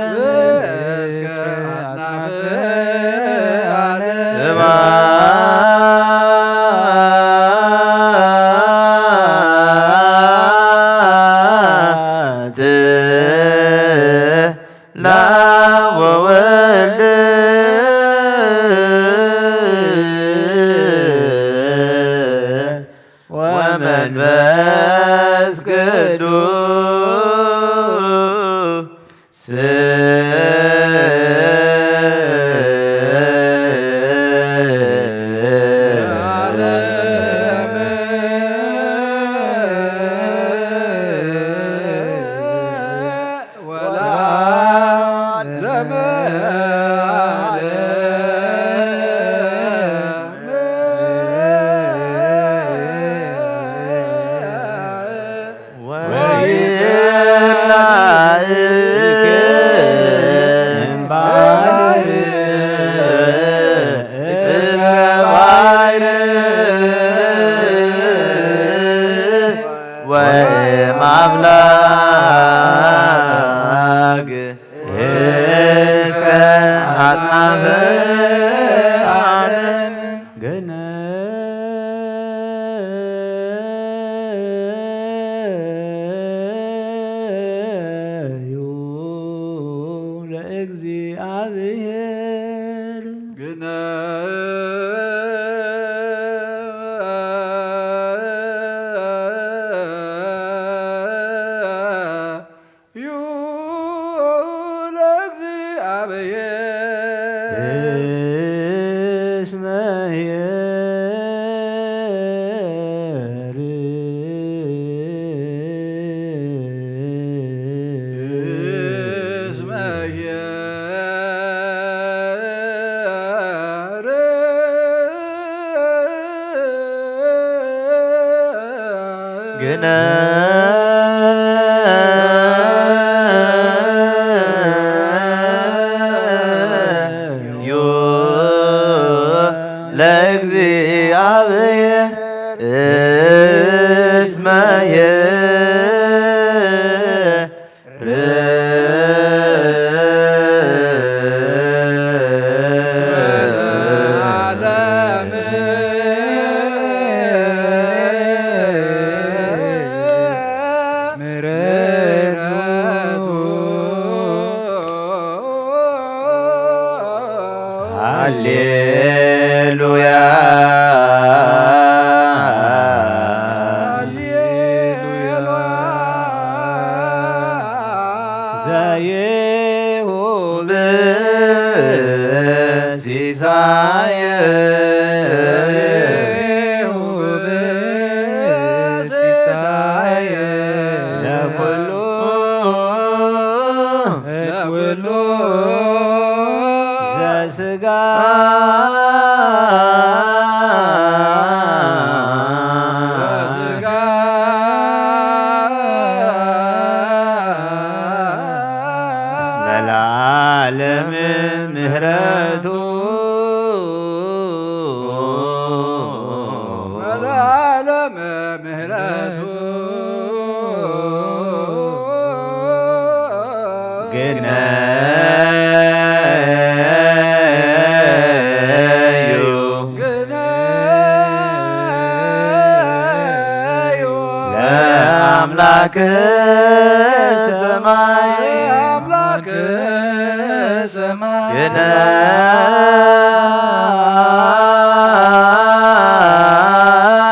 ስብሐት ለአብ ወወልድ ወመንፈስ ቅዱስ ማምላግ እስከ አጽናፈ ዓለም ገነዩ ለእግዚአብሔር ገነዩ ለእግዚአብሔር እስመ ሃሌሉያ ዘየሁብ ሲሳየ ለኩሉ ዘሥጋ እስመ ለዓለም ምሕረቱ ለአምላከ ሰማይ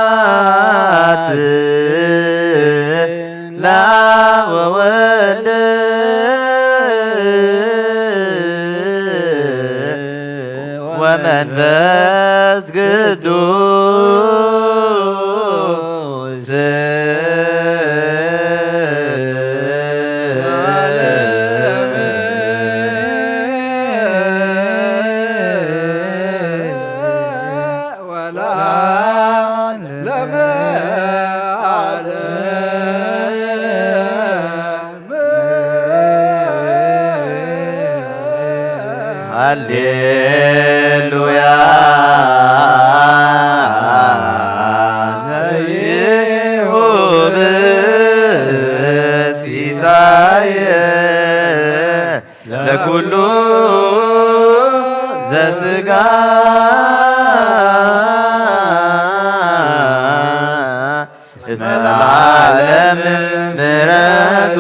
ገናት ለአብ ወወልድ ወመንፈስ ቅዱስ ሃሌሉያ ዘይሁብ ሲሳየ ለኩሉ ዘሥጋ እስመ ለዓለም ምሕረቱ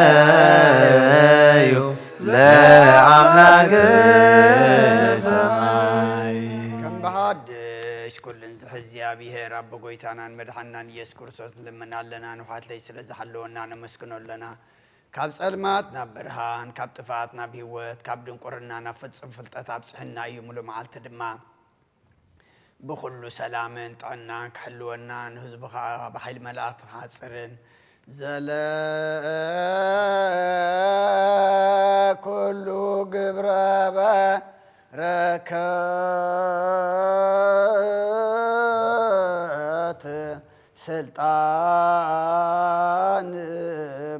ገነዩ ለአምላከ ሰማይ ከም በሃድይ قدش كل زحزيا بيه رب قويتانا مدحنا يسكر صوت لمنا لنا نحات لي سلز حلونا نمسكنو لنا كاب سلماتنا برهان كاب طفاتنا بهوت كاب دنقرنا نفتصم فلطات ابصحنا يملو معلت دما بكل سلام طعنا كحلونا نهزبخا بحيل ملاك حاصرن زلا كل قبرابا ركات سلطان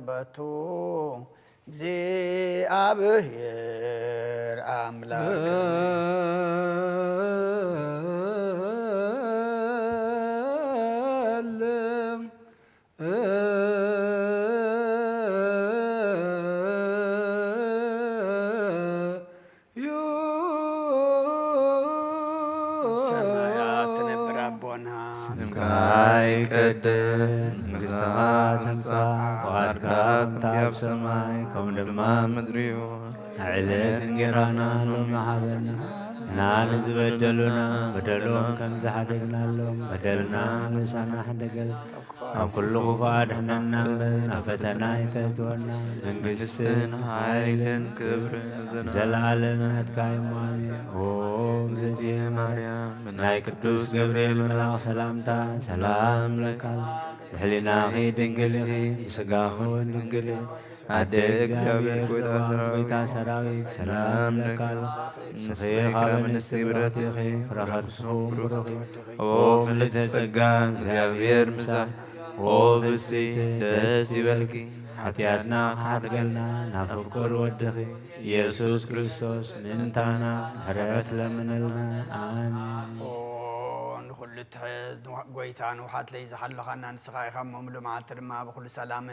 بتو زي أبهر أملاك سماي كم دما مدريو علت انجرانا لهم حبنا نال زبدلنا بدلهم كم زحدقنا لهم بدلنا لسانا حدقل أو كل غفاد حننا نفتنا يتجونا منقستنا عائلن كبر زلالن هتكاي مالي أوه زجي مريم ناي قدوس جبريل ملاك سلامتا سلام لك بحلنا غي دنقلي بسقاهو دنقلي عدك زابير قويتا سراويت سلام لك سخي قام نستبرتي خي فرحت سخوم برخي وفلت سقان زابير مساح وفسي دسي بلكي حتياتنا حرقلنا نفكر ودخي يسوس كريستوس منتانا حرقت لمنلنا آمين كل تحز قويتان وحات لي زحل خنا نسخاي خمم له مع ترما بكل سلام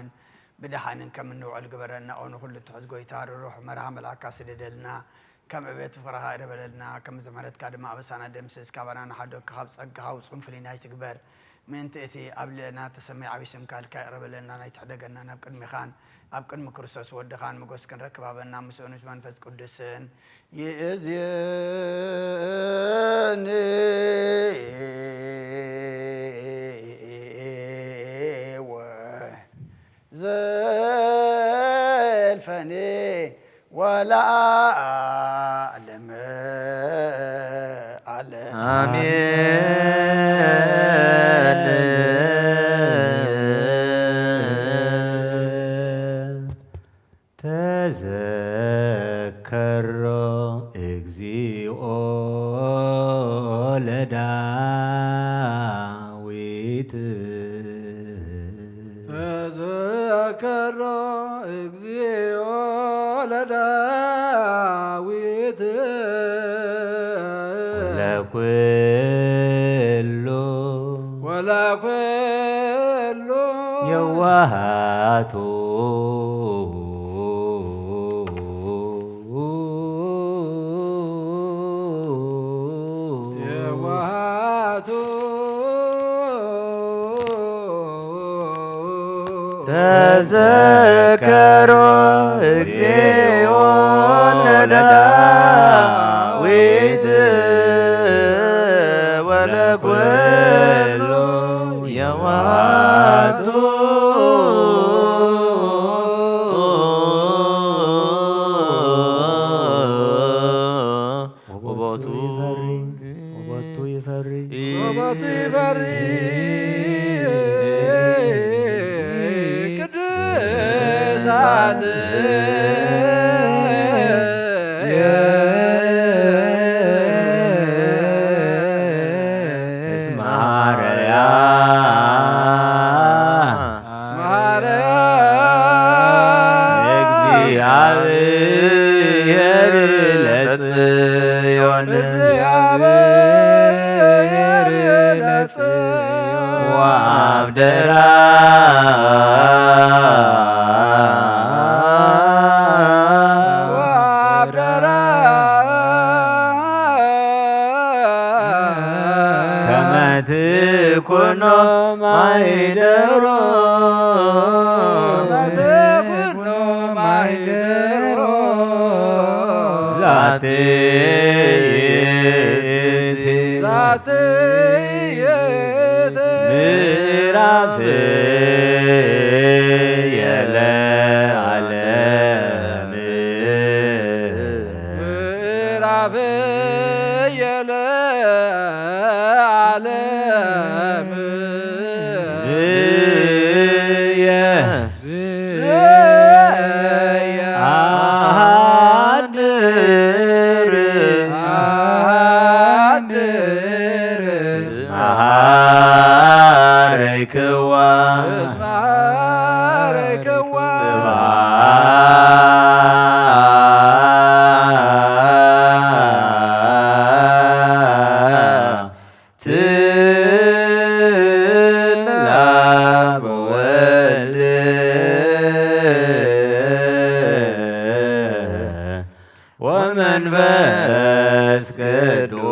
بدحان كم نوع القبرنا او كل تحز قويتار الروح مرها ملاكا سددلنا كم عبيت فرها ربلنا كم زمرت كادما بسانا دمسس كابانا حدو كخب صقها وصم فينا تكبر من تاتي قبلنا تسمع عبيسم قال كاي ربلنا نيتحدقنا نبقد مخان أبكر مكرسوس ودخان مقص كن ركبابنا مسؤولش منفذ قدسن يأذيني وزلفني ولا أعلم آمين تذكروا እግዚኦ ለዳዊት تذكروا እግዚኦ ለዳዊት ወለኩሉ የዋሃቱ تذكروا እግዚኦ ለዳዊት ወለኩሉ የዋሃቱ ወበቱ ይፈሪ ቅዱሳት እግዚአብሔር ለጽዮን ወአብደራ ከመ ትኩኖ ማኅደሮ ዛቲ ዛትየተ ምዕራፍ የለዓለም ምዕራፍ የለዓለም ዝየ አድር ስማረይክዋ እስማረይክዋ ወመንፈስ ቅዱስ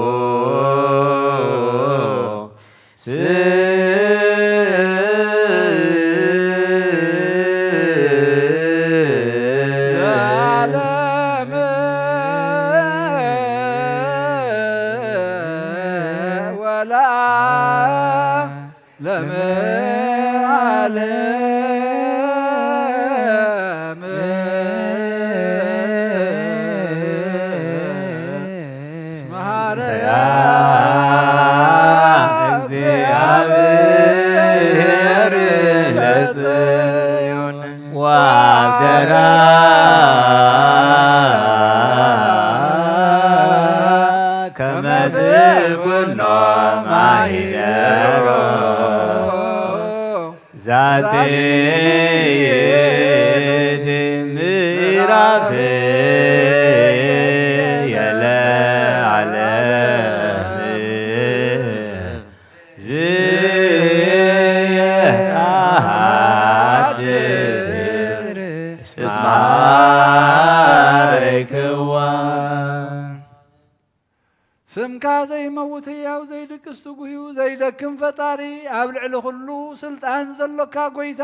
ለዓለመ ወለዓለመ ዓለም እግዚአብሔር ለጽዮን ወአብደራ ከመ ትኩኖ ማሂደሮ ዛቲ ምዕራፍ የለዓለም ዝየ አሐድር እስማረይክዋ ስምካ ዘይመውት ሕያው ዘይድቅስ ትጉሂ ዘይደክም ፈጣሪ ኣብ ልዕሊ ኩሉ ስልጣን ዘሎካ ጎይታ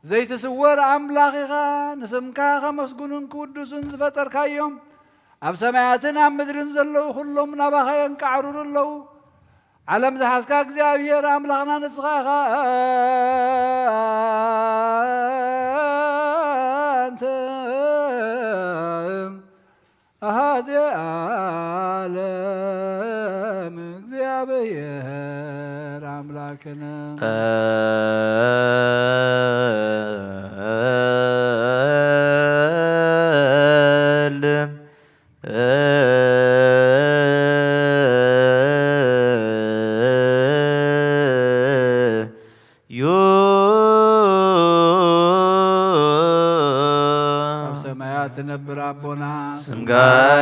ዘይትስወር ኣምላኽ ኢኻ ንስምካ ከመስጉኑን ክውድሱን ዝፈጠርካዮም ኣብ ሰማያትን ኣብ ምድርን ዘለዉ ኩሎም ናባኻ የንቃዕሩሩ ኣለዉ ዓለም ዝሓዝካ እግዚኣብሔር ኣምላኽና ንስኻ ኢኻ አንተ አሃዜ ዓለም እግዚአብሔር አምላክነ ጸልም ትነብር አቦና ስምካ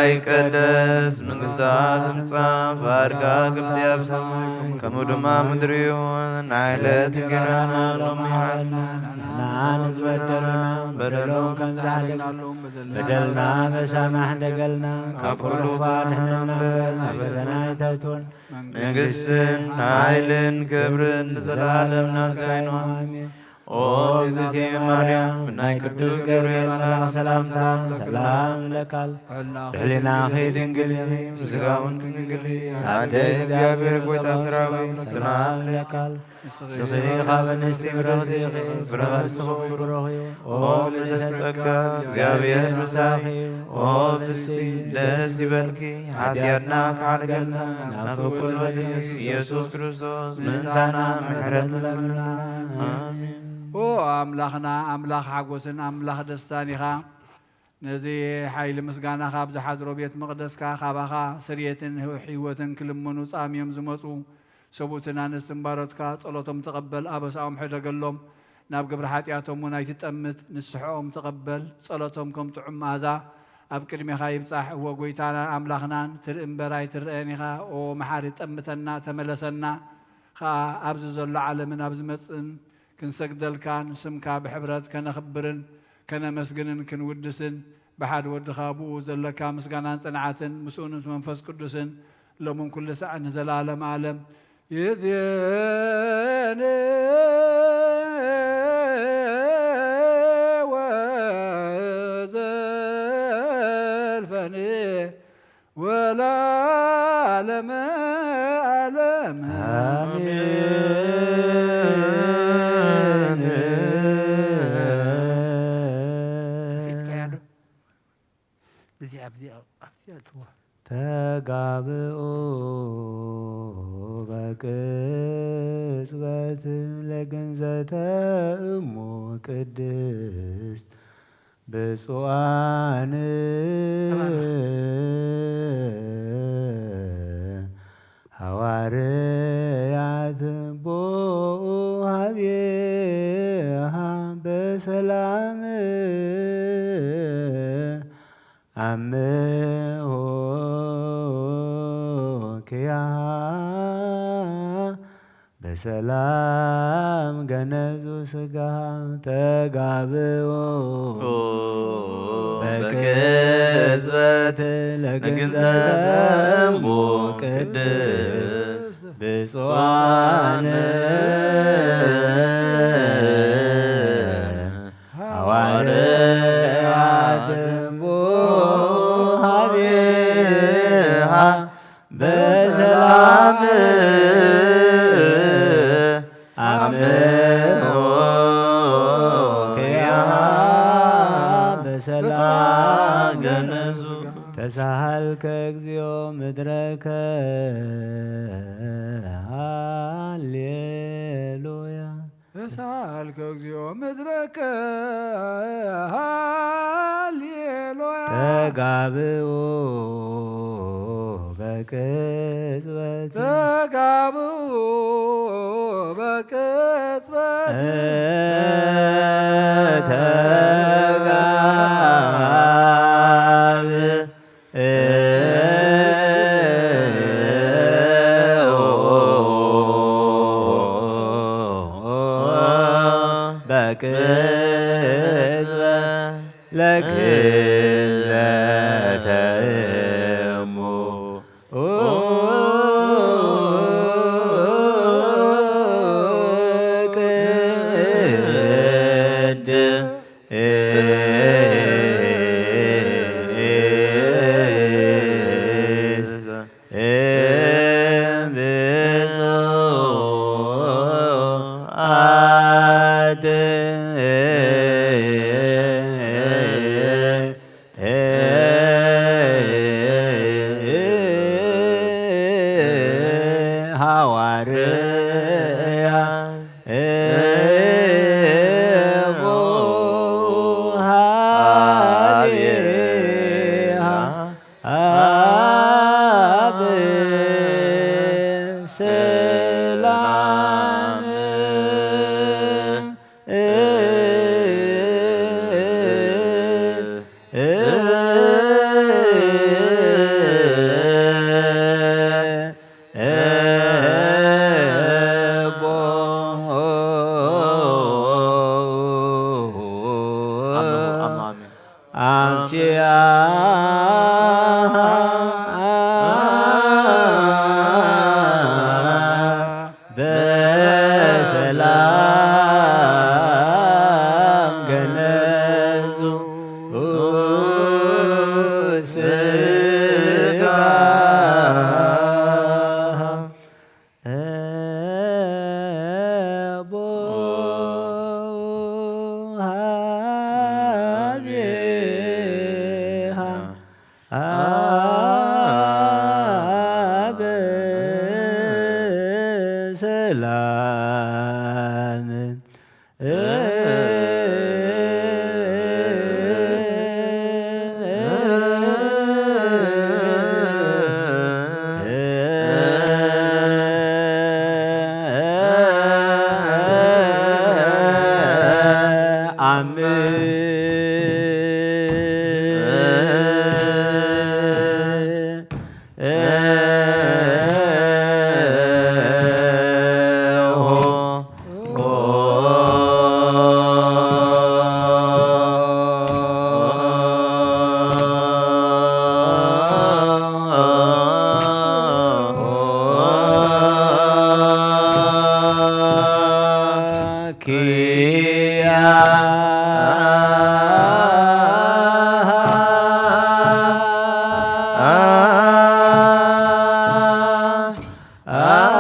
ይቀደስ መንግሥትካ ትምጻእ ፈቃድካ ከምቲ ኣብ ሰማይ ከምኡ ድማ ምድሪ ይሁን ዕለት እንጀራና ሎሚ ሃበና ንዝበደለና በደሎ ከምዝዓለናሎም በደልና በሳማሕ እንደገልና ካብ ኩሉ ንሕነና ናብ ፈተና ኣይተእትወን መንግሥትን ሓይልን ክብርን ንዘለዓለም ናትካ ኢኑ ኣሜን። ኦ እግዝእትየ ማርያም ናይ ቅዱስ ገብርኤል መልአክ ሰላምታ ሰላም ለካል ሕሊናኺ ድንግል ስጋውን ድንግል ኣደ እግዚአብሔር ጎይታ ሰራዊት ሰላም ለካል ስኺ ካብ እንስቲ ብረኽቲ ኢኺ ብረኸርስትኹ ብሩኽ እዩ ኦ ልዕለ ጸጋ እግዚአብሔር ምሳኺ ኦ ፍስቲ ደስ ይበልኪ ሓጢኣትና ካሓልገልና ናብ ኩሉ ቅዱስ ኢየሱስ ክርስቶስ ምንታና ምሕረት ለምና አሜን። ኦ ኣምላኽና ኣምላኽ ሓጎስን ኣምላኽ ደስታን ኢኻ ነዚ ሓይሊ ምስጋና ካብ ዝሓዝሮ ቤት መቕደስካ ካባኻ ስርየትን ህይወትን ክልመኑ ጻምዮም ዝመፁ ሰቡእትን ኣንስትን ባሮትካ ጸሎቶም ተቐበል ኣበሳኦም ሕደገሎም ናብ ግብሪ ሓጢኣቶም እውን ኣይትጠምት ንስሕኦም ተቐበል ጸሎቶም ከም ጥዑም መዓዛ ኣብ ቅድሜኻ ይብጻሕ እወ ጐይታና ኣምላኽናን ትርኢ እምበር ኣይትርአን ኢኻ ኦ መሓሪ ጠምተና ተመለሰና ከዓ ኣብዚ ዘሎ ዓለምን ኣብ ዝመፅን ክንሰግደልካን ስምካ ብሕብረት ከነኽብርን ከነመስግንን ክንውድስን ብሓደ ወድኻ ብኡ ዘለካ ምስጋናን ጽንዓትን ምስኡን መንፈስ ቅዱስን ሎምን ኩሉ ሰዕ ንዘላለም ዓለም ይእዜን ወዘልፈን ወለዓለመ ተጋብኦ በቅጽበት ለግንዘተ እሙ ቅድስት ብፁዓን ሐዋርያት ቦሃቤሃ በሰላም አምሆ ክያሃ በሰላም ገነዙ ሥጋ ተጋብኦ በቅጽበት ለግንዘተ እሙ ቅድስት ብፁዓን ሐዋርያት ቦሃቤሃ በሰላም አምሆ ክያሃ በሰላም ገነዙ ተሳሃልከ እግዚኦ ምድረከ ሃሌሉያ ተሳሃልከ እግዚኦ ምድረከ ሃሌሉያ ተጋብኦ በቅጽበት ተጋብኦ በቅጽበት በቅጽበት ለግንዘተ እሙ Ah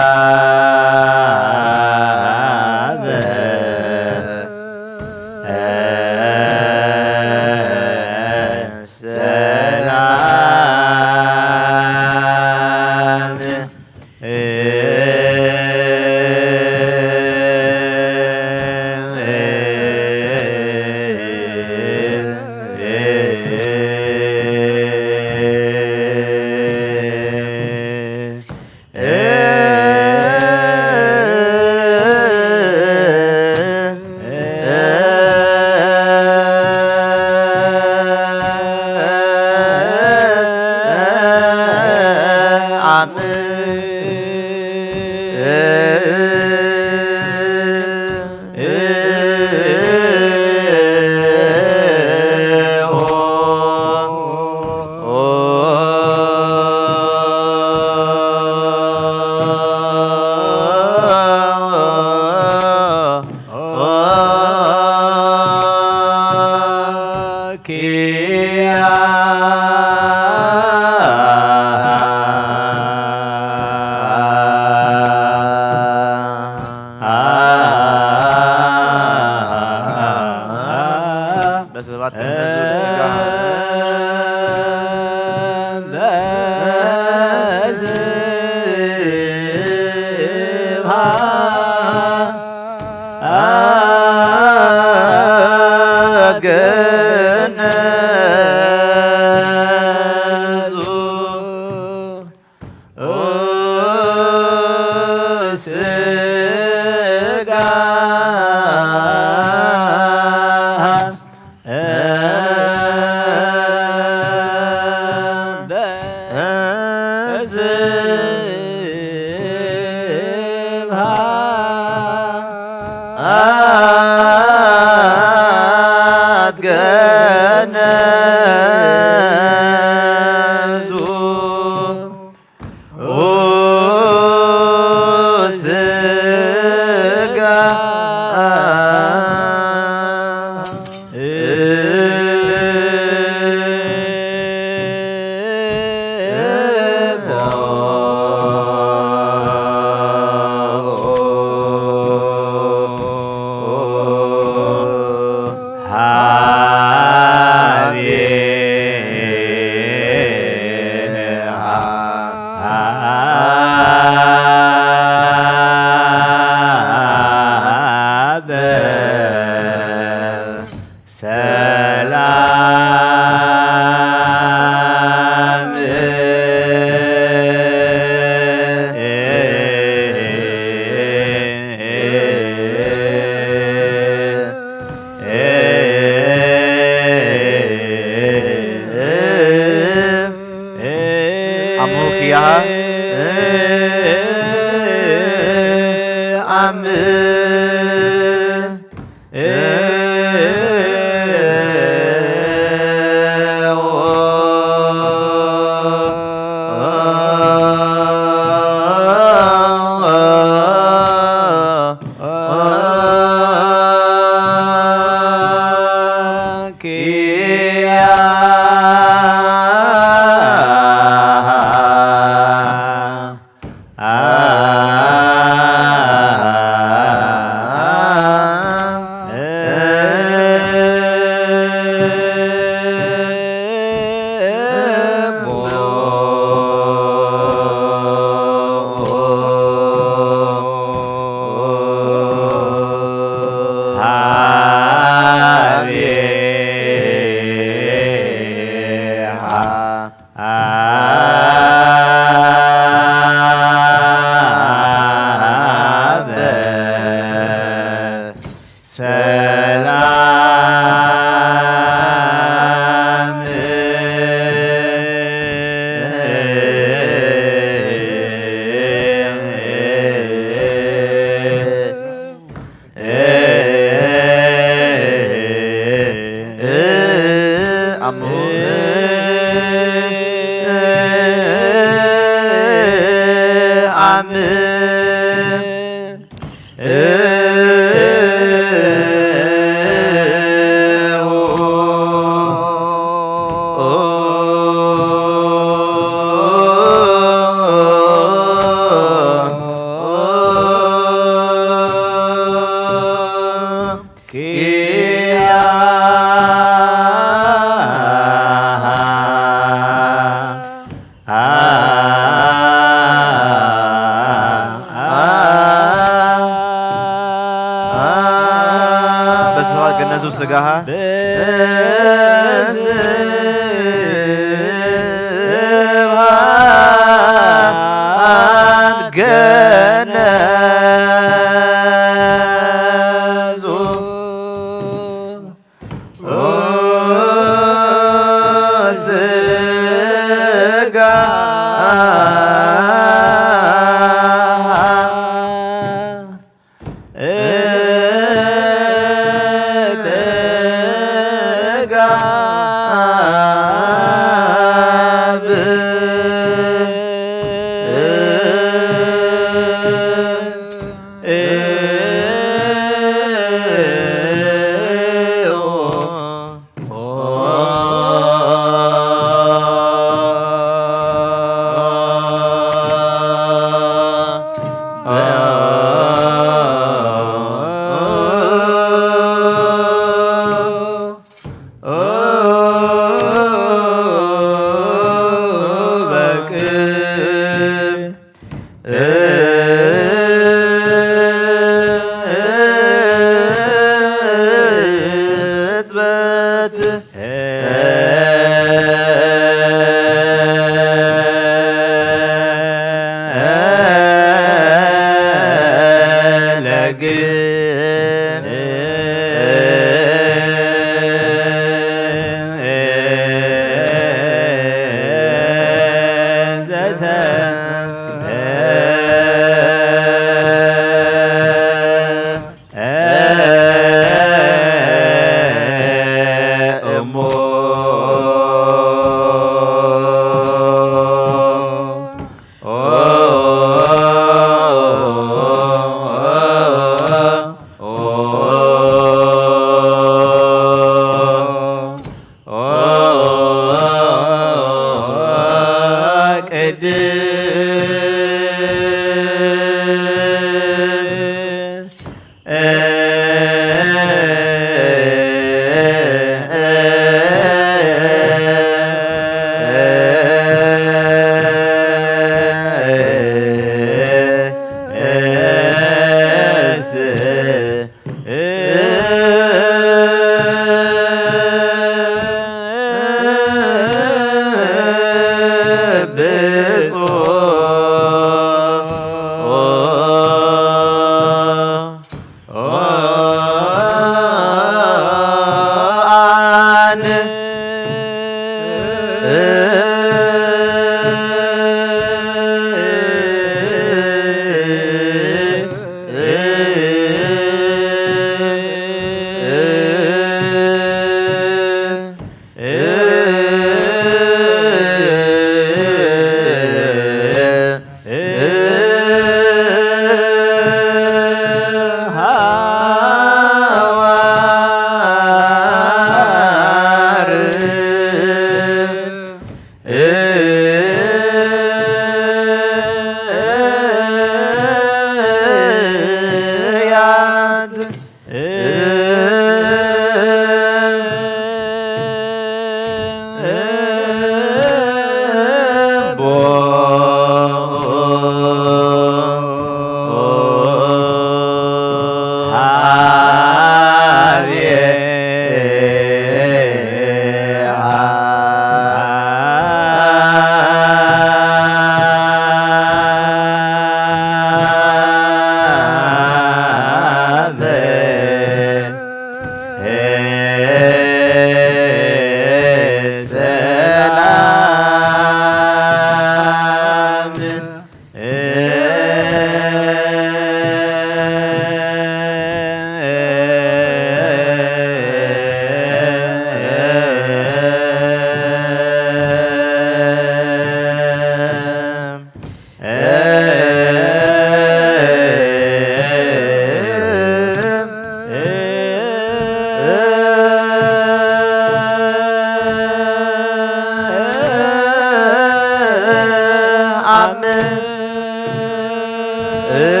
ቅድም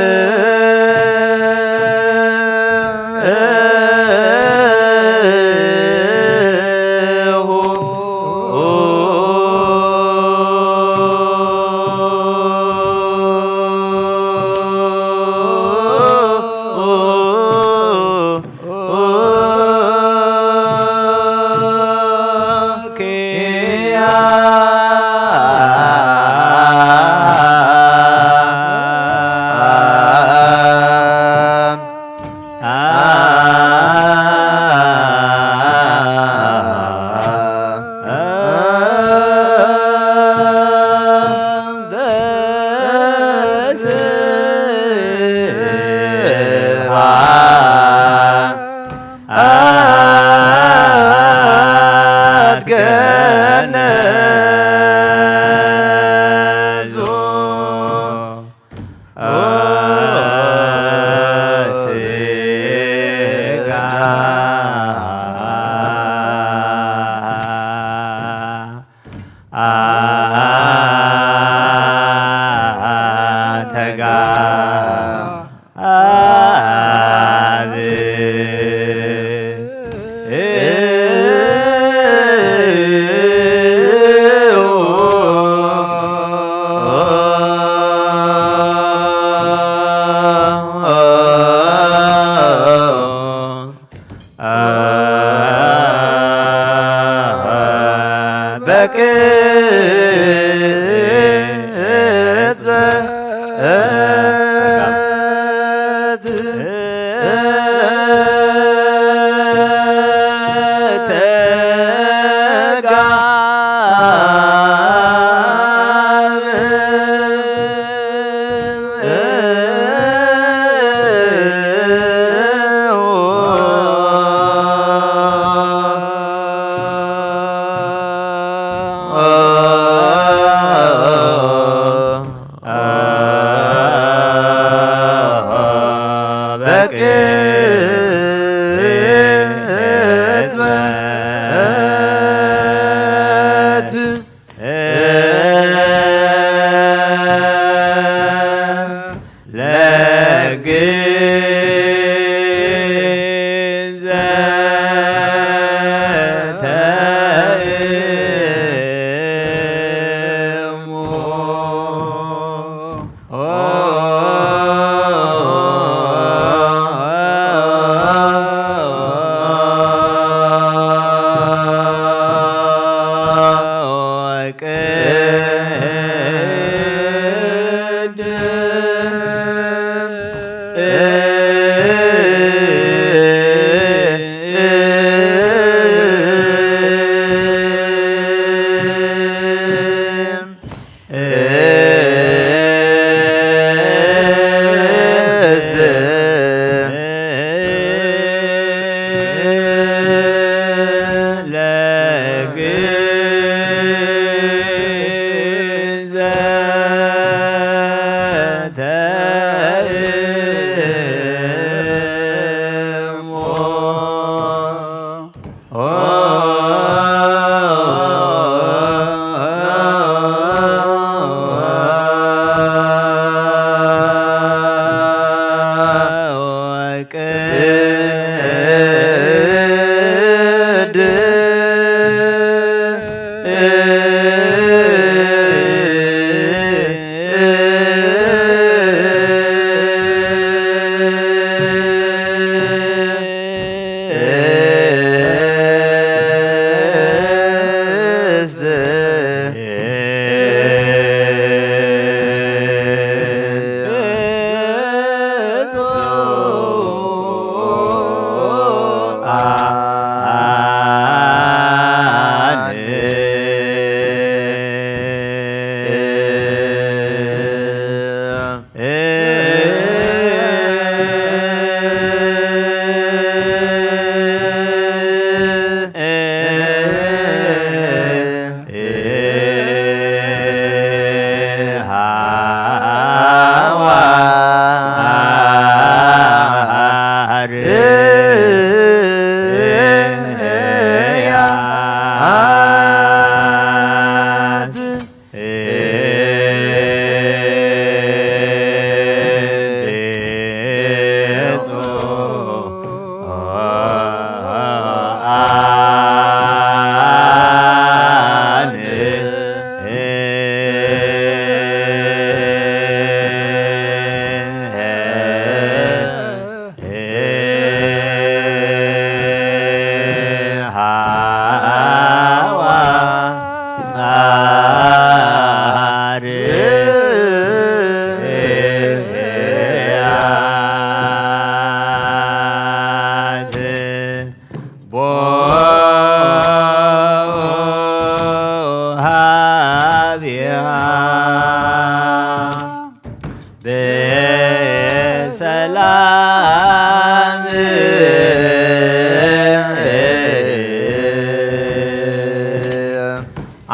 ሰላም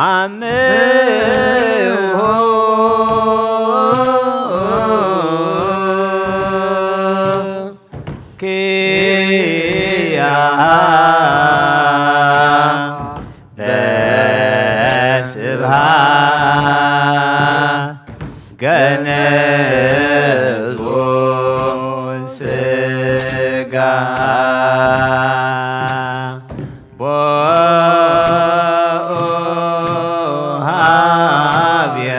አምሆ ኪያሃ በስብሐት ገነዞ ሥጋ ቦሃብያ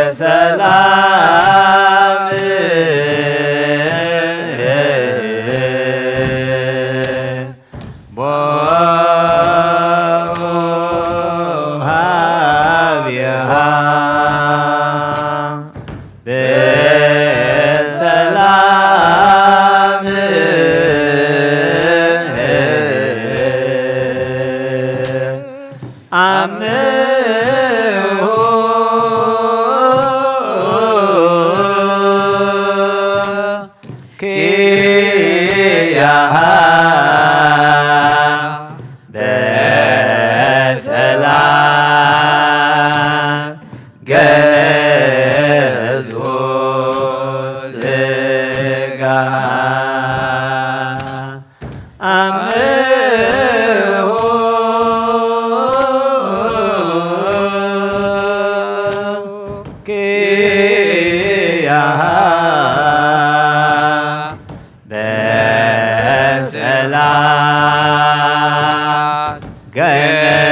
በሰላም በሰላም ገነዞ ሥጋ አምሆ ኪያሃ በሰላም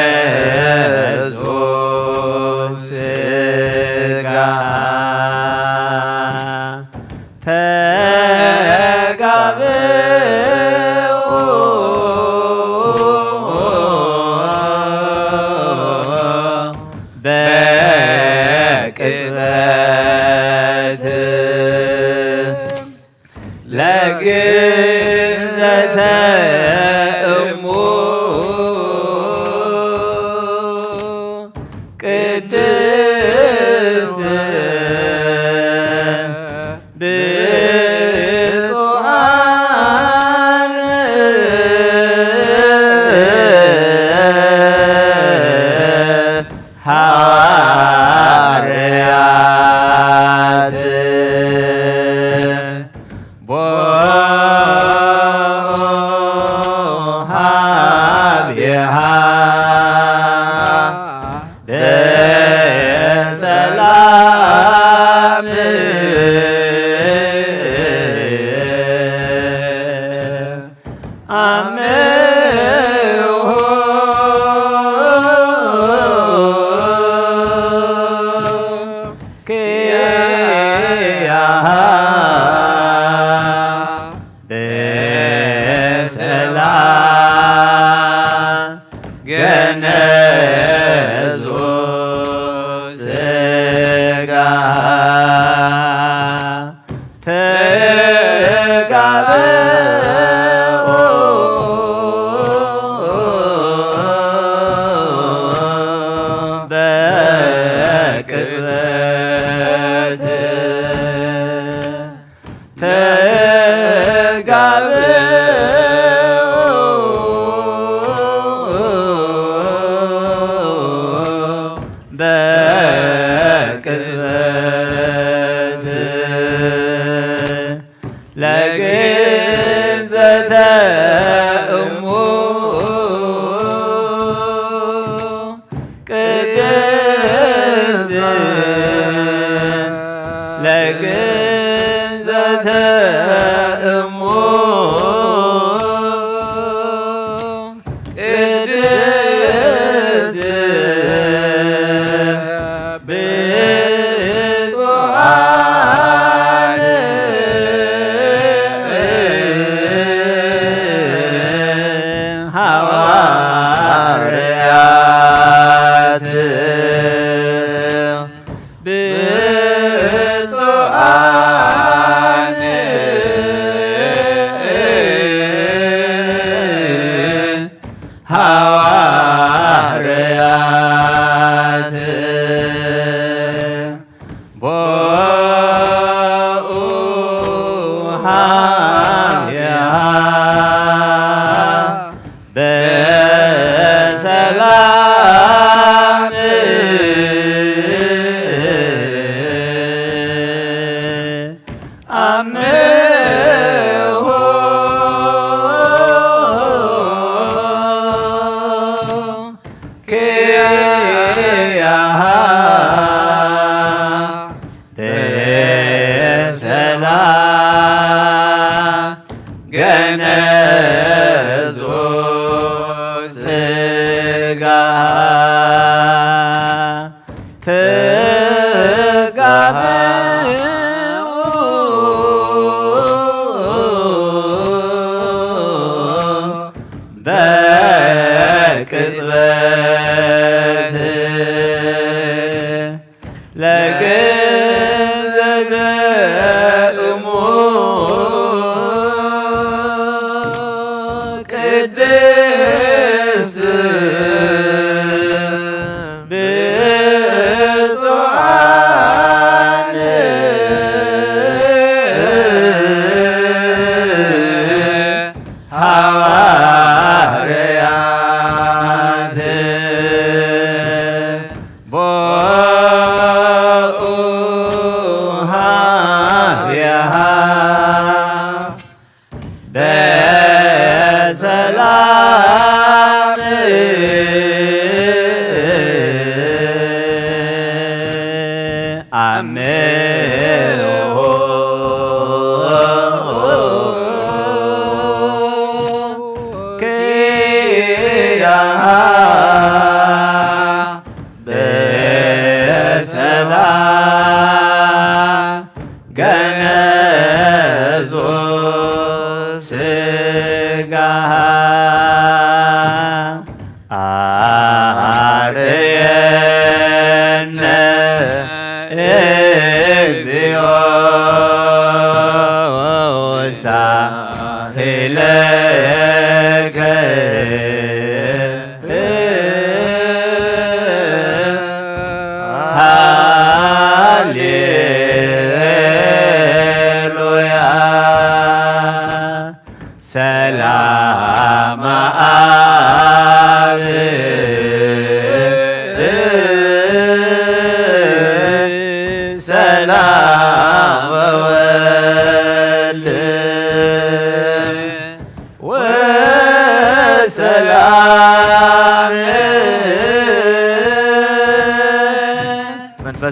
ገነዞ ሥጋ ተጋብኦ በቅጽበት ለግንዘተ እሙ ቅድስት ብፁዓን ሐዋርያት ቦሃብያ በሰላም አምሆ ኪያሃ በሰላም ገነዞ ሥጋ ተጋብኦ በቅጽበት በቅጽበት ለግንዘተ እሙ ቅድስት ለግንዘተ እሙ ቅድስት ብፁዓን ሐዋርያት ብፁዓን ሐዋርያት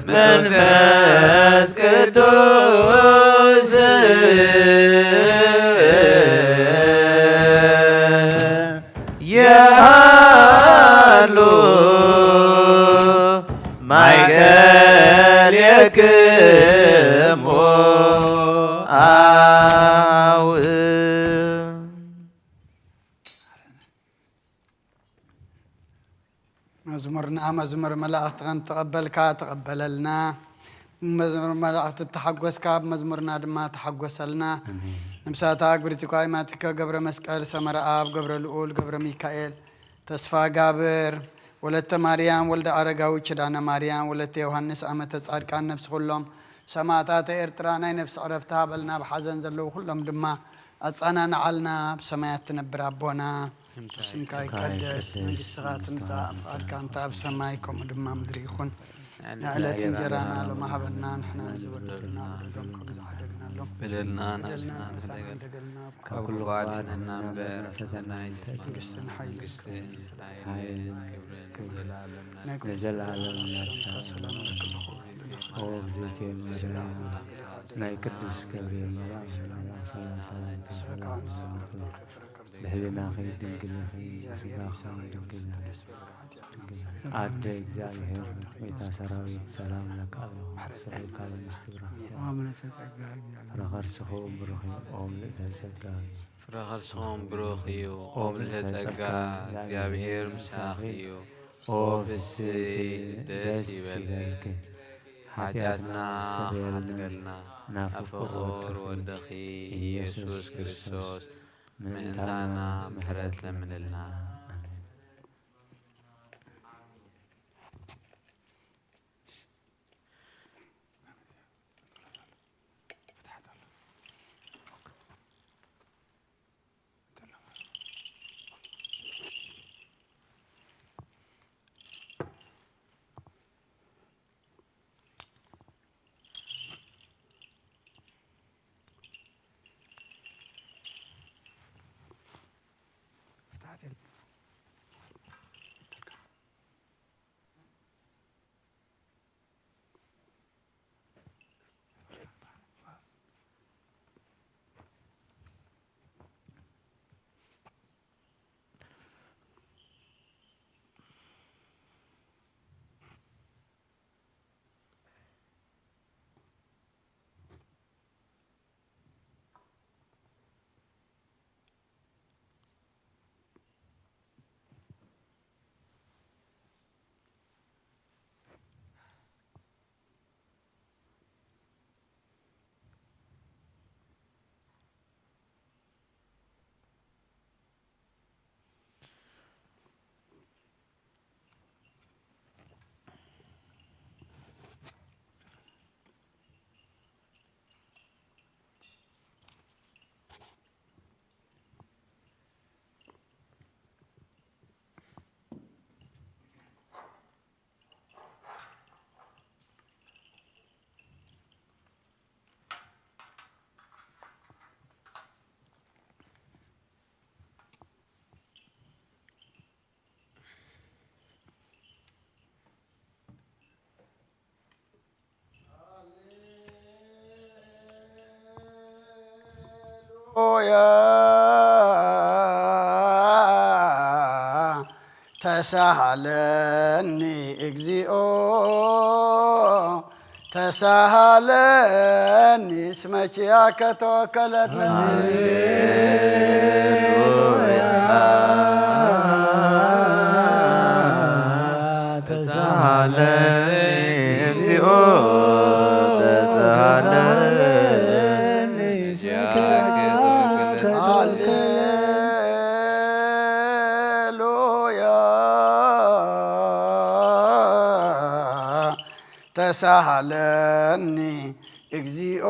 መንፈስ ቅዱስ ያሉ ማይከል የክሙ አው መዝሙር መላእክት ተቀበልካ ተቀበለልና መዝሙር መላእክት ተሐጎስካ መዝሙርና ድማ ተሐጎሰልና ንምሳታ ግብሪቲ ቋይማቲከ ገብረ መስቀል ሰመረ አብ ገብረ ልዑል ገብረ ሚካኤል ተስፋ ጋብር ወለተ ማርያም ወልደ አረጋዊ ኪዳነ ማርያም ወለተ ዮሐንስ አመተ ጻድቃን ነፍስ ሁሎም ሰማዕታተ ኤርትራ ናይ ነፍስ ዕረፍታ በልና በሐዘን ዘለው ሁሎም ድማ አጻናናዓልና በሰማያት ትነብር አቦና ስምካ ይቀደስ መንግሥትኻ ትምጻእ ፈቃድካ እንተ ኣብ ሰማይ ከምኡ ድማ ምድሪ ይኹን ንዕለት እንጀራና ሎሚ ሃበና ንሕና ንዝበደሉና በደሎም ከም ዝሓደግናሎም በደልና ንስና ካብ ኩሉ ባድነና እምበር ፈተና መንግሥትን ሓይልን ክብርን ለዘለዓለም ሰላም ለክልኹ ናይ ቅዱስ ገብርኤል ለህሊና ድንግል ስጋ ድንግል አደ እግዚአብሔር ቤታ ሰራዊት ሰላም ለቃል ስራይ ካለ ምስትብራ ረኸርስኹም ብሩኽ ኦም ልተጸጋ ፍረኸርስኹም ብሩኽ እዩ ኦም ልተጸጋ እግዚአብሔር ምሳኺ እዩ ኦ ፍስሕት ደስ ይበልክ ኃጢአትና ሓትገልና ናብ ፍቁር ወልደኺ ኢየሱስ ክርስቶስ ምእንታና ምሕረት ለምንልና ተሳሃለኒ እግዚኦ ተሳሃለኒ እስመ ኪያከ ተወከለት ተሳሃለኒ እግዚኦ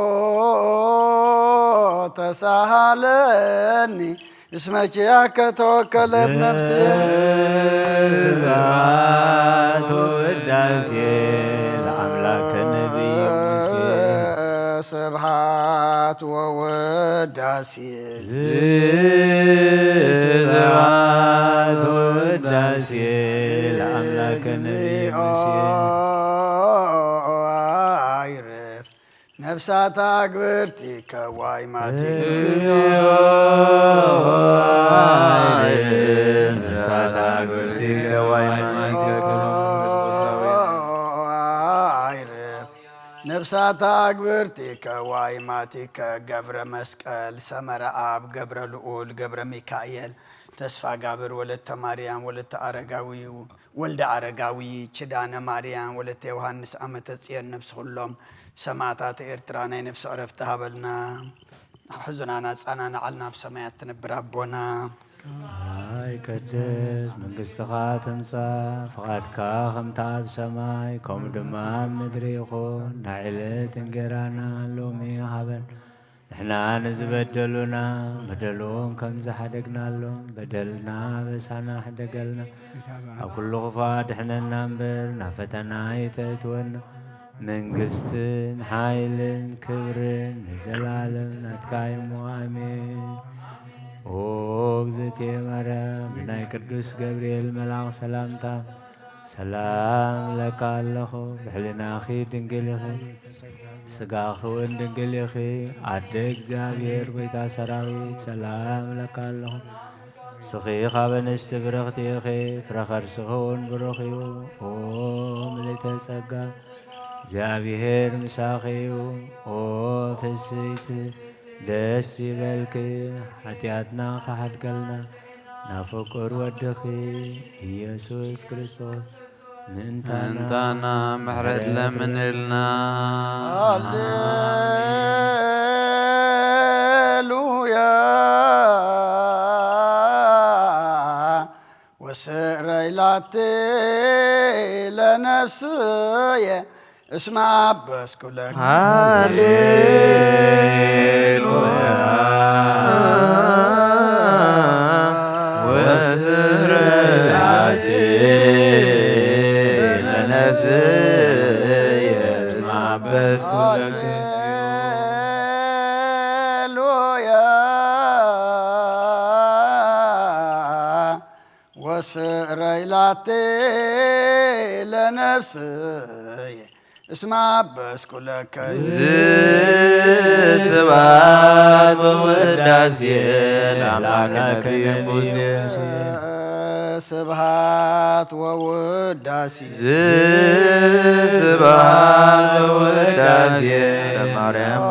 ተሳሃለኒ እስመ ኪያከ ተወከለት ነፍሴ ስብሐት ወውዳሴ ለአምላከ ነቢይ ሙሴ ስብሐት ወውዳሴ ስብሐት ወውዳሴ ለአምላከ ነቢይ ሙሴ ነፍሳት አግብርቲከ ዋይማቲከ ነፍሳት አግብርቲከ ዋይማቲከ ገብረ መስቀል ሰመረ አብ ገብረ ልዑል ገብረ ሚካኤል ተስፋ ጋብር ወለተ ማርያም ወለተ አረጋዊ ወልደ አረጋዊ ኪዳነ ማርያም ወለተ ዮሐንስ ዓመተ ጽዮን ነፍስ ሁሎም ሰማዕታት ኤርትራ ናይ ነፍሲ ዕረፍቲ ሃበልና ሕዙናና ጻናና ዓልና ብሰማያት ትነብር ኣቦና ይቀድስ መንግሥትኻ ትምጻእ ፍቓድካ ከምቲ ኣብ ሰማይ ከምኡ ድማ ኣብ ምድሪ ይኹን ናይ ዕለት እንጀራና ሎሚ ሃበና ንሕና ንዝበደሉና በደሎም ከም ዝሓደግናሎም በደልና በሳና ሕደገልና ኣብ ኩሉ ክፋት ድሕነና እምበር ናብ ፈተና ይተእትወና መንግሥትን ሓይልን ክብርን ንዘላለም ናትካ እሞ ኣሜን። ኦ እግዝእትየ ማርያም ብናይ ቅዱስ ገብርኤል መልኣኽ ሰላምታ ሰላም ለካ ኣለኹ ብሕሊናኺ ድንግል ኢኺ ስጋኺ እውን ድንግል ኢኺ ኣደ እግዚኣብሔር ጐይታ ሰራዊት ሰላም ለካ ኣለኹ ስኺ ካብ ኣንስቲ ብርኽቲ ኢኺ ፍረ ከርስኺ እውን ብሩኽ እዩ ኦ ምልዕተ ጸጋ እግዚአብሔር ምሳኺ እዩ ኦ ፍስሕቲ ደስ ይበልኪ ኃጢአትና ካሓድገልና ናብ ፍቁር ወድኺ ኢየሱስ ክርስቶስ ምእንታና ምሕረት ለምንልና ሃሌሉያ ወስረይላቴ ለነፍስየ እስመ አበስኩ ለከ ሃሌሉያ ወስረይላቴ ለነፍስየ እስመ አበስኩ ለከ ሃሌሉያ ወስረይላቴ ለነፍስየ እስመ አበስኩ ለከ ስብሐት ወውዳሴ ለአምላከ ሙሴ ስብሐት ወውዳሴ ስብሐት ወውዳሴ ለማርያም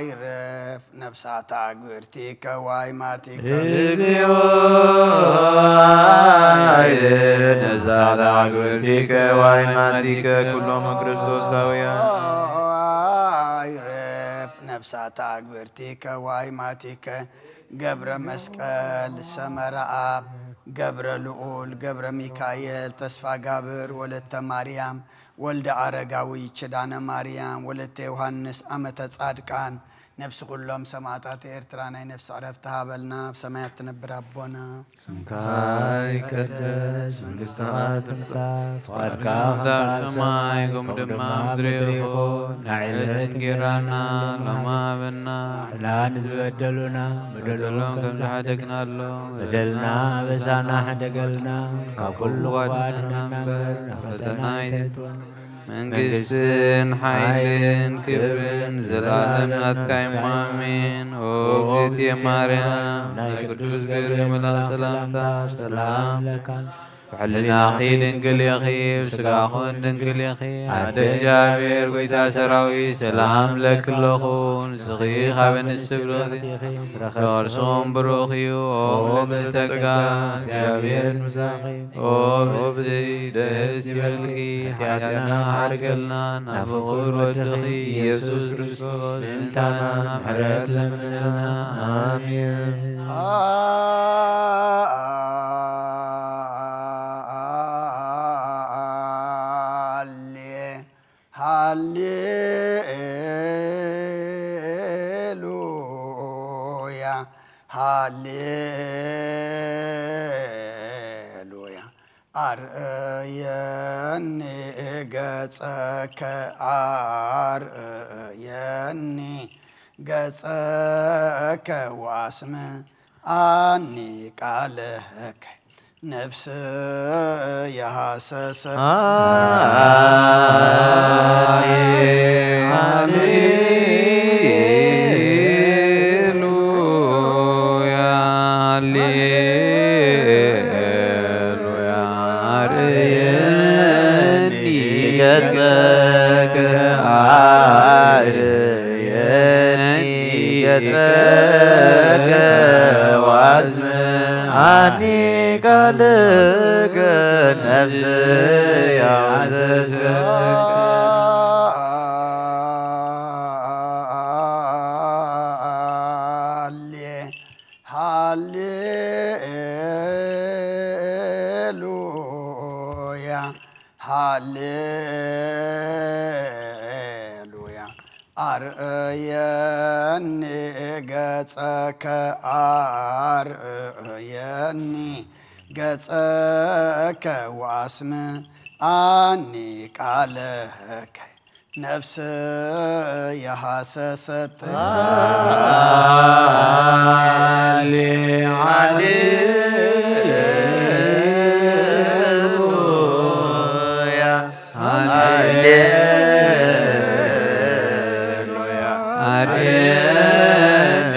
ይረፍ ነፍሳት አግብርቲከ ዋይማቲከ እግዚኦ አይደ ነፍሳት አግብርቲከ ዋይማቲከ ኩሎሙ ክርስቶሳውያን ይረፍ ነፍሳት አግብርቲከ ዋይማቲከ ገብረ መስቀል ሰመረ አብ ገብረ ልዑል ገብረ ሚካኤል ተስፋ ጋብር ወለተ ማርያም ወልደ አረጋዊ ኪዳነ ማርያም ወለተ ዮሐንስ ዓመተ ጻድቃን ነፍስ ኩሎም ሰማዕታት ኤርትራ ናይ ነፍሲ ዕረፍቲ ሃበልና ብሰማያት ትነብር ኣቦና ስምካ ይቀደስ መንግሥትኻ ትምጻእ ፍቓድካ ኣብ ሰማይ ከምኡ ድማ ምድሪ ይኹን ናይ ዕለት እንጀራና ሎሚ ሃበና ንሕና ንዝበደሉና በደሎም ከም ዝሓደግናሎ በደልና በሳና ሓደገልና ካብ ኩሉ ዋድና እምበር ናብ ፈተና ኣይተእትወና መንግስትን ኃይልን ክብርን ዘላለም አትካይሙ አሜን። ኦ እግዝእትየ ማርያም ናይ ቅዱስ ገብርኤል መልአክ ሰላምታ ሰላም ውሕልናኺ ድንግል ኢኺ ብስጋኹን ድንግል ኢኺ ኣደ እግዚአብሔር ጐይታ ሰራዊት ሰላም ለክለኹ ንስኺ ካብ እንስት ብርኽቲ ንቕርሶም ብሩኽ እዩ ኦ ምልዕተ ጸጋ እግዚአብሔር ምሳኺ ኦ ብፅይ ደስ ይበልኪ ኃጢአትና ሓርገልና ናብ ፍቑር ወድኺ ኢየሱስ ክርስቶስ እንታና ምሕረት ለምንልና አሜን። ሃሌሉያ ሃሌሉያ አርእየኒ ገጸከ አርእየኒ ገጸከ ወአስምዓኒ ቃለከ ነፍስ ያሰሰ ሃሌሉያ ሃሌሉያ አርእየኒ ገጸከ አርእየኒ ገጸከ ወአስምዓኒ ቃለከ ነፍስ ያሰሰከ ሃሌሉያ ሃሌሉያ አርእየኒ ገጸከ አርእየኒ ገጸከ ወአስምዓኒ ቃለከ ነፍስ የሐሰሰት ሃሌሉያ ሃሌሉያ አርእየኒ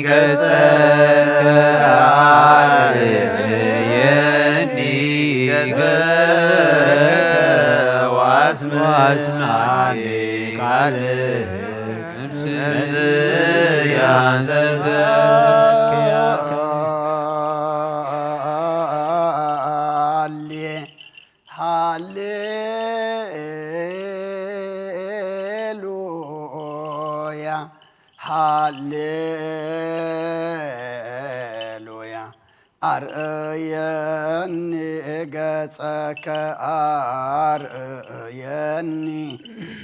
ገጸከ አርእየኒ ገጸከ ወአስምዓኒ ቃለከ ነፍስ ያሰሰከ ሃሌሉያ ሃሌሉያ አርእየኒ ገጸከ አርእየኒ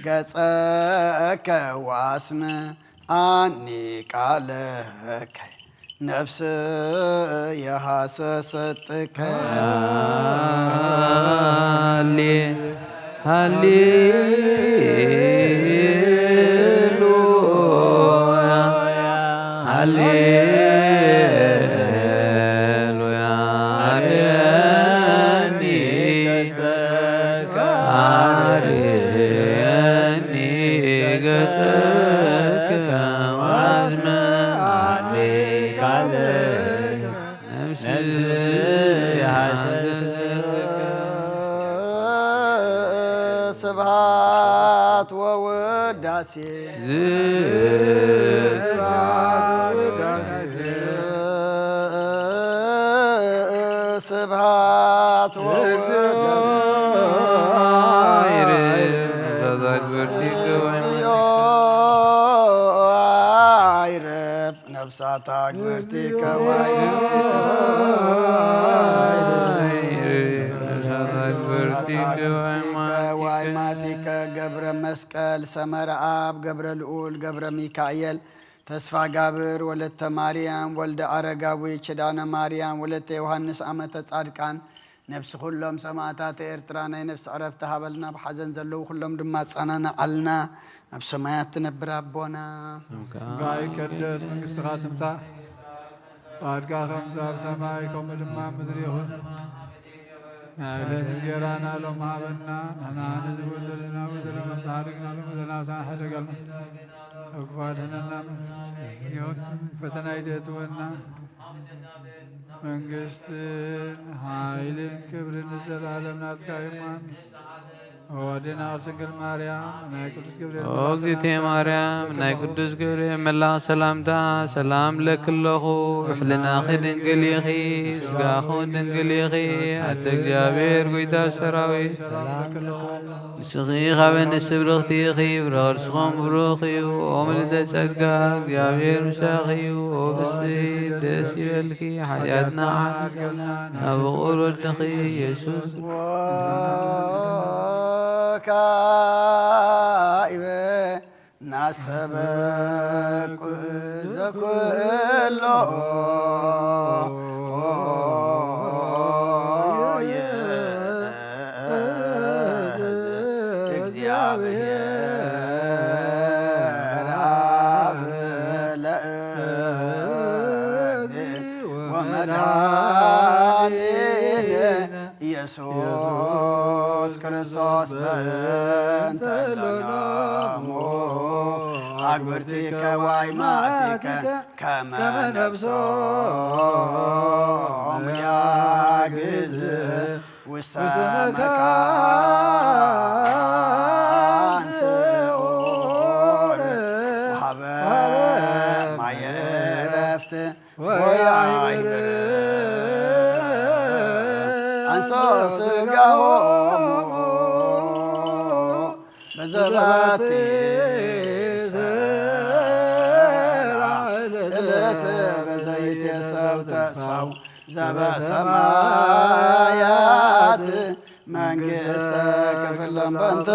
ገጸከ ወአስምዓኒ ቃለከ ነፍስ የሐሰሰትከ ሃሌሉያ ሃሌሉያ አርእየኒ ገጸከ አርእየኒ ገጸከ ወአስምዓኒ ቃለከ ነፍስ ያሰሰከ ስብሐት ወውዳሴ ስብሐት አይረፍ ነፍሳት አግብርቲከ ዋይማቲከ ገብረ መስቀል ሰመረ አብ ገብረ ልዑል ገብረ ሚካኤል ተስፋ ጋብር ወለተ ማርያም ወልደ አረጋዊ ኪዳነ ማርያም ወለተ ዮሐንስ ዓመተ ጻድቃን ነፍሲ ኩሎም ሰማዕታት ኤርትራ ናይ ነፍሲ ዕረፍቲ ሃበልና ብሓዘን ዘለዉ ኩሎም ድማ ጸናንዓልና ኣብ ሰማያት ትነብር ኣቦና ይቀደስ መንግሥትኻ ትምጻእ ፈቃድካ ከምቲ ኣብ ሰማይ ከምኡ ድማ ምድሪ ይኹን ናይለት እንጀራና ሎማ ሀበና ናናን ዝበደልና በደለና ታሪክና ለመዘናሳ ሀደጋል አግባደናና ፈተና ይደትወና መንግስትን ኃይልን ክብርን ዘላለም ናጽካይማን ወደና ስንግል ማርያም ናይ ቅዱስ ገብርኤል ኦግዚቴ ማርያም ናይ ቅዱስ ገብርኤል መላ ሰላምታ ሰላም ለክለኹ ብሕልና ድንግል ኢኺ ስጋኹ ድንግል ኢኺ ኣደ እግዚአብሔር ጎይታ ሰራዊት ንስኺ ኻበ ንስብርኽቲ ኢኺ ብረኸርስኾም ብሩኽ እዩ ኦ ምልዕተ ጸጋ እግዚአብሔር ምሳኺ እዩ ኦ ብፅዕት ደስ ይበልኪ ሓጢኣትና ዓን ናብ ብቑር ወድኺ ኢየሱስ ካኢበ ናሰበኩ ዘኩሎ እግዚአብሔር አብ ለእግዝእ ወመድኃኒነ ኢየሱስ ክርስቶስ በእንተ ለናሙ አግብርቲከ ዋይማቲከ ከመ ነፍሶሙ ያግዝ ውስተ መካን ስዑር ወሀበ ማየ ዕረፍት ወያዕብር አንሶ ስጋሆሙ በዘባቲ ሰራ ዕለት በዘይት የሰው ተስፋው ዘበሰማያት መንግሥተ ክፍለም በእንተ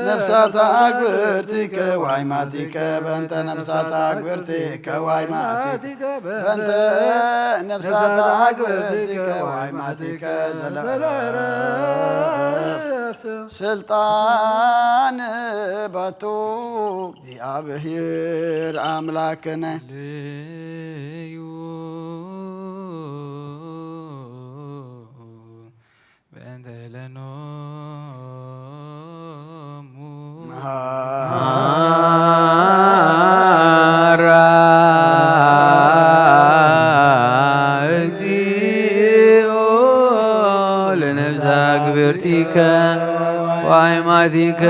ነፍሳተ አግብርቲከ ዋይማቲከ በእንተ ነፍሳተ አግብርቲከ ዋይማቲከ በእንተ ነፍሳተ አግብርቲከ ዋይማቲከ ዘለዕረፍት ስልጣን በቱ እግዚአብሔር አምላክነ ልዩ በእንተ ለኖሙ ማራ እግዚኦ ለነፍሳ ግብርቲከ ዋይማቲከ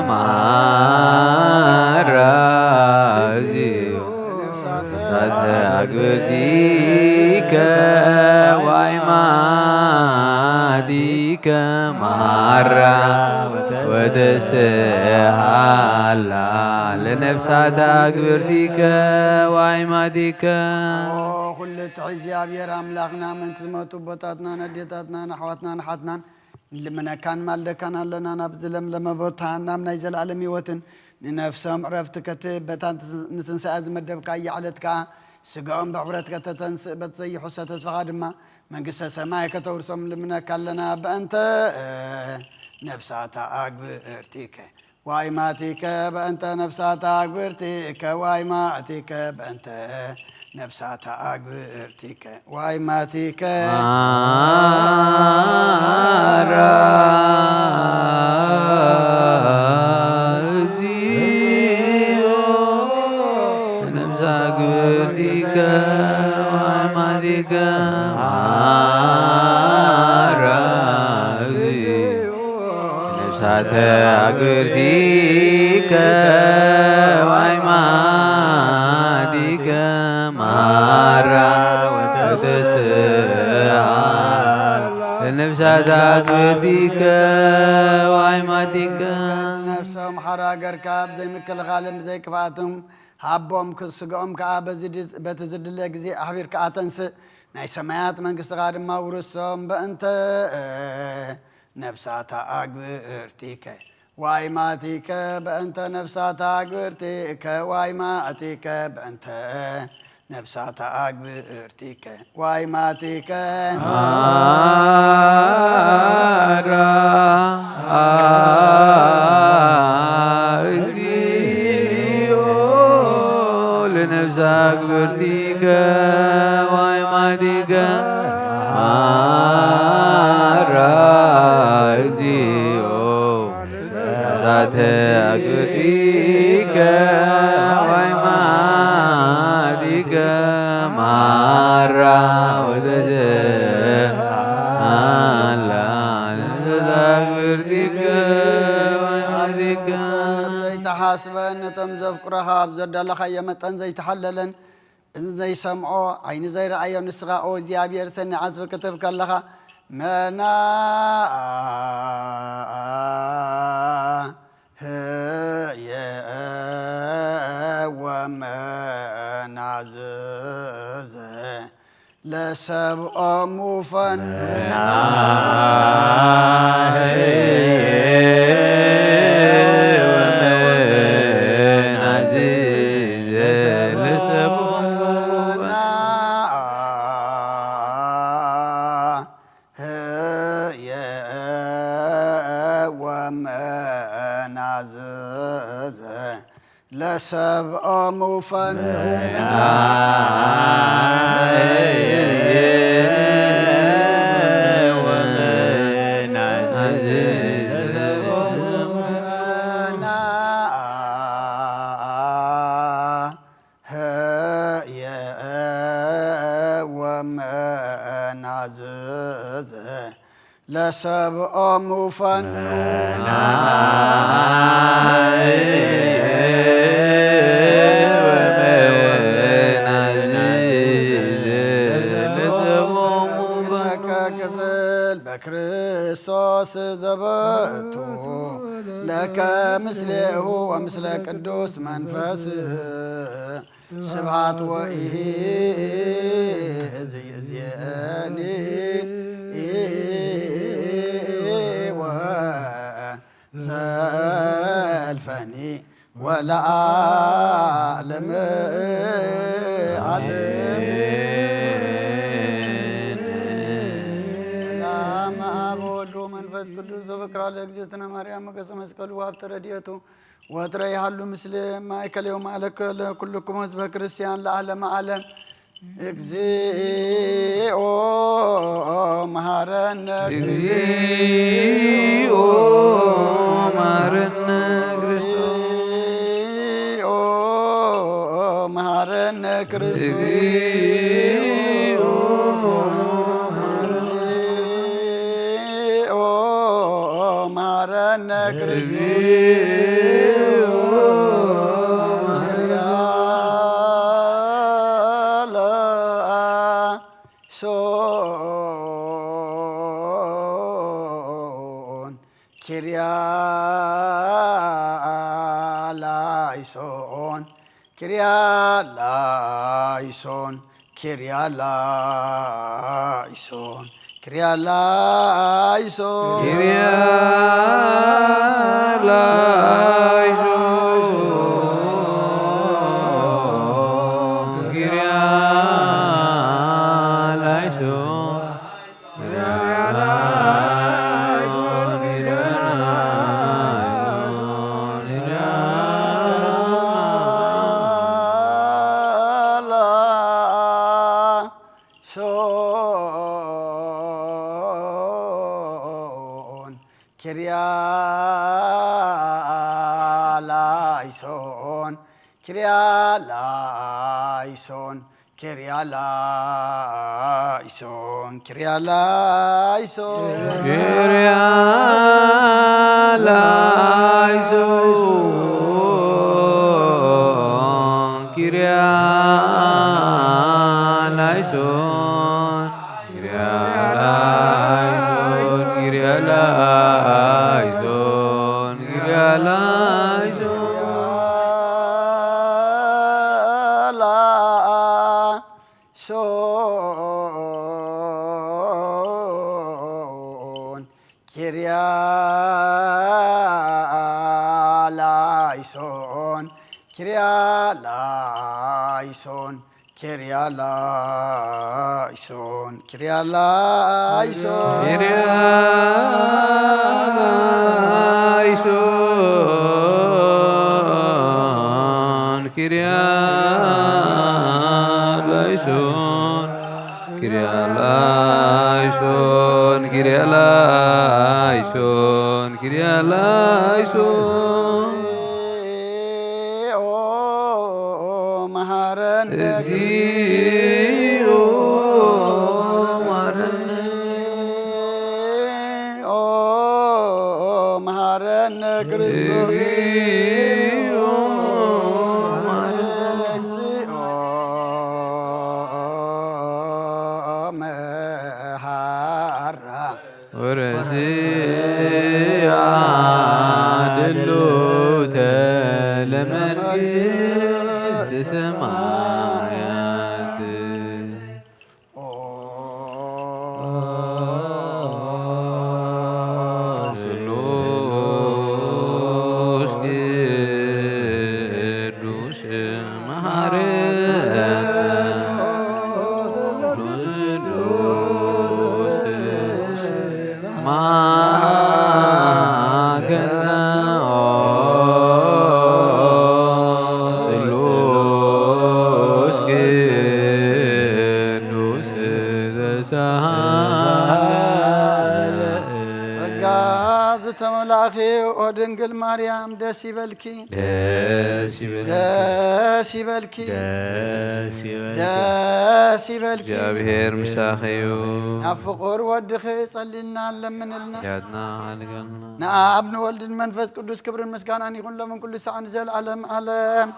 ማራ እግዚኦ ነፍሳተ አግብርቲከ ዋይማቲከ ማራ ወተስሃላ ለነፍሳተ አግብርቲከ ዋይማቲከ ኩልት እግዚአብሔር አምላክና ምን ትመጡ ቦታትና ነዴታትና ናሕዋትና ናሓትናን ልምነካን ማልደካን ኣለና ናብ ዝለምለመ ቦታ ናብ ናይ ዘለኣለም ህይወትን ንነፍሶም ዕረፍቲ ከትበታን ንትንስኣ ዝመደብካ እያዕለት ከዓ ስጋኦም ብሕብረት ከተተንስእ በተዘይሑ ተስፋኻ ድማ መንግሥተ ሰማይ ከተውርሶም ልምነካ ኣለና በእንተ ነፍሳተ አግብርቲከ ዋይማቲከ በእንተ ነፍሳተ አግብርቲከ ዋይማቲከ በእንተ ነፍሳተ አግብርቲከ ዋይማቲከ ማራ እግዚኦ ነፍሳ አግብርቲከ ዋይማቲከ ማራ እግዚኦ ነፍሳተ አግብርቲከ ዋይማቲከ ማራ ወተስሃላ ለነፍሳተ አግብርቲከ ዋይማቲከ ነፍሶም ሓራ ገርካ ብዘይምክልኻልን ብዘይክፍኣቶም ሃቦም ስግኦም ከዓ በቲ ዝድለ ጊዜ ኣሕቢርካ ኣተንስእ ናይ ሰማያት መንግሥትኻ ድማ ውርሶም በእንተ ነፍሳተ አግብርቲከ ዋይማቲከ በእንተ ነፍሳተ አግብርቲከ ዋይማቲከ በእንተ ነፍሳተ አግብርቲከ ዋይማቲከ ማራ እግዚኦ ለነፍሳ አግብርቲከ ዋይማቲከ ማራ ተግሪከ ወይማዲከ ማራ ወደዘ ዘይተሓስበን ነቶም ዘፍቁረኻ ኣብ ዘዳለኻ የመጠን ዘይተሓለለን ዘይሰምዖ ዓይኒ ዘይረኣዮ ንስኻ ኦ እግዚኣብሔር ሰኒ ዓዝቢ ክትብ ከለኻ መና ህየ ወመናዝዘ ለሰብኦም ፈኑ ለሰብኦም ፈኑ ወመናዝዘ ለሰብኦም ፈኑ በክርስቶስ ዘበቱ ለከ ምስሌሁ ወምስለ ቅዱስ መንፈስ ስብሐት ወኢዝየኒ ወዘልፈኒ ወለዓለመ ዓለም መንፈስ ቅዱስ ዘበክራ ለእግዝእትነ ማርያም መገሰ መስቀሉ ወሀብተ ረድኤቱ ወትረ ይሃሉ ምስለ ማእከሌው ማለከ ለኩልክሙ ህዝበ ክርስቲያን ለዓለመ ዓለም እግዚኦ መሐረነ እግዚኦ መሐረነ እግዚኦ መሐረነ ክርስቶስ መሐረነ ኪርያላይሶን ኪርያላይሶን ኪርያላይሶን ኪርያላይሶን ኪርያላይሶን ኪርያላይሶን ኪርያላይሶን ኪርያላይሶን ኪርያላይሶን ኪርያላይሶን ኪርያላይሶን ኪርያላይሶን ኪርያላይሶን ኪርያላይሶን ኪርያላይሶን ኪርያላይሶን ኪርያላይሶን ኪርያላይሶን ኪርያላይሶን ክርያላይሶን መሃረነ እግዚኦ ማረነ መሃረነ ክርስቶስ ወረዚያ ድሎተ ለመንግሥተ ሰማያት ስሉስ ቅዱስ መሐረነ ተመላኺ ኦ ድንግል ማርያም ደስ ይበልኪ ደስ ይበልኪ ደስ ይበልኪ እግዚአብሔር ምሳኺዩ ናብ ፍቁር ወድኺ ጸሊልና ለምንልና ያድና አልገልና ንአብ ንወልድን መንፈስ ቅዱስ ክብርን ምስጋናን ይኹን ሎምን ኩሉ ሰዓት ዘለዓለም ዓለም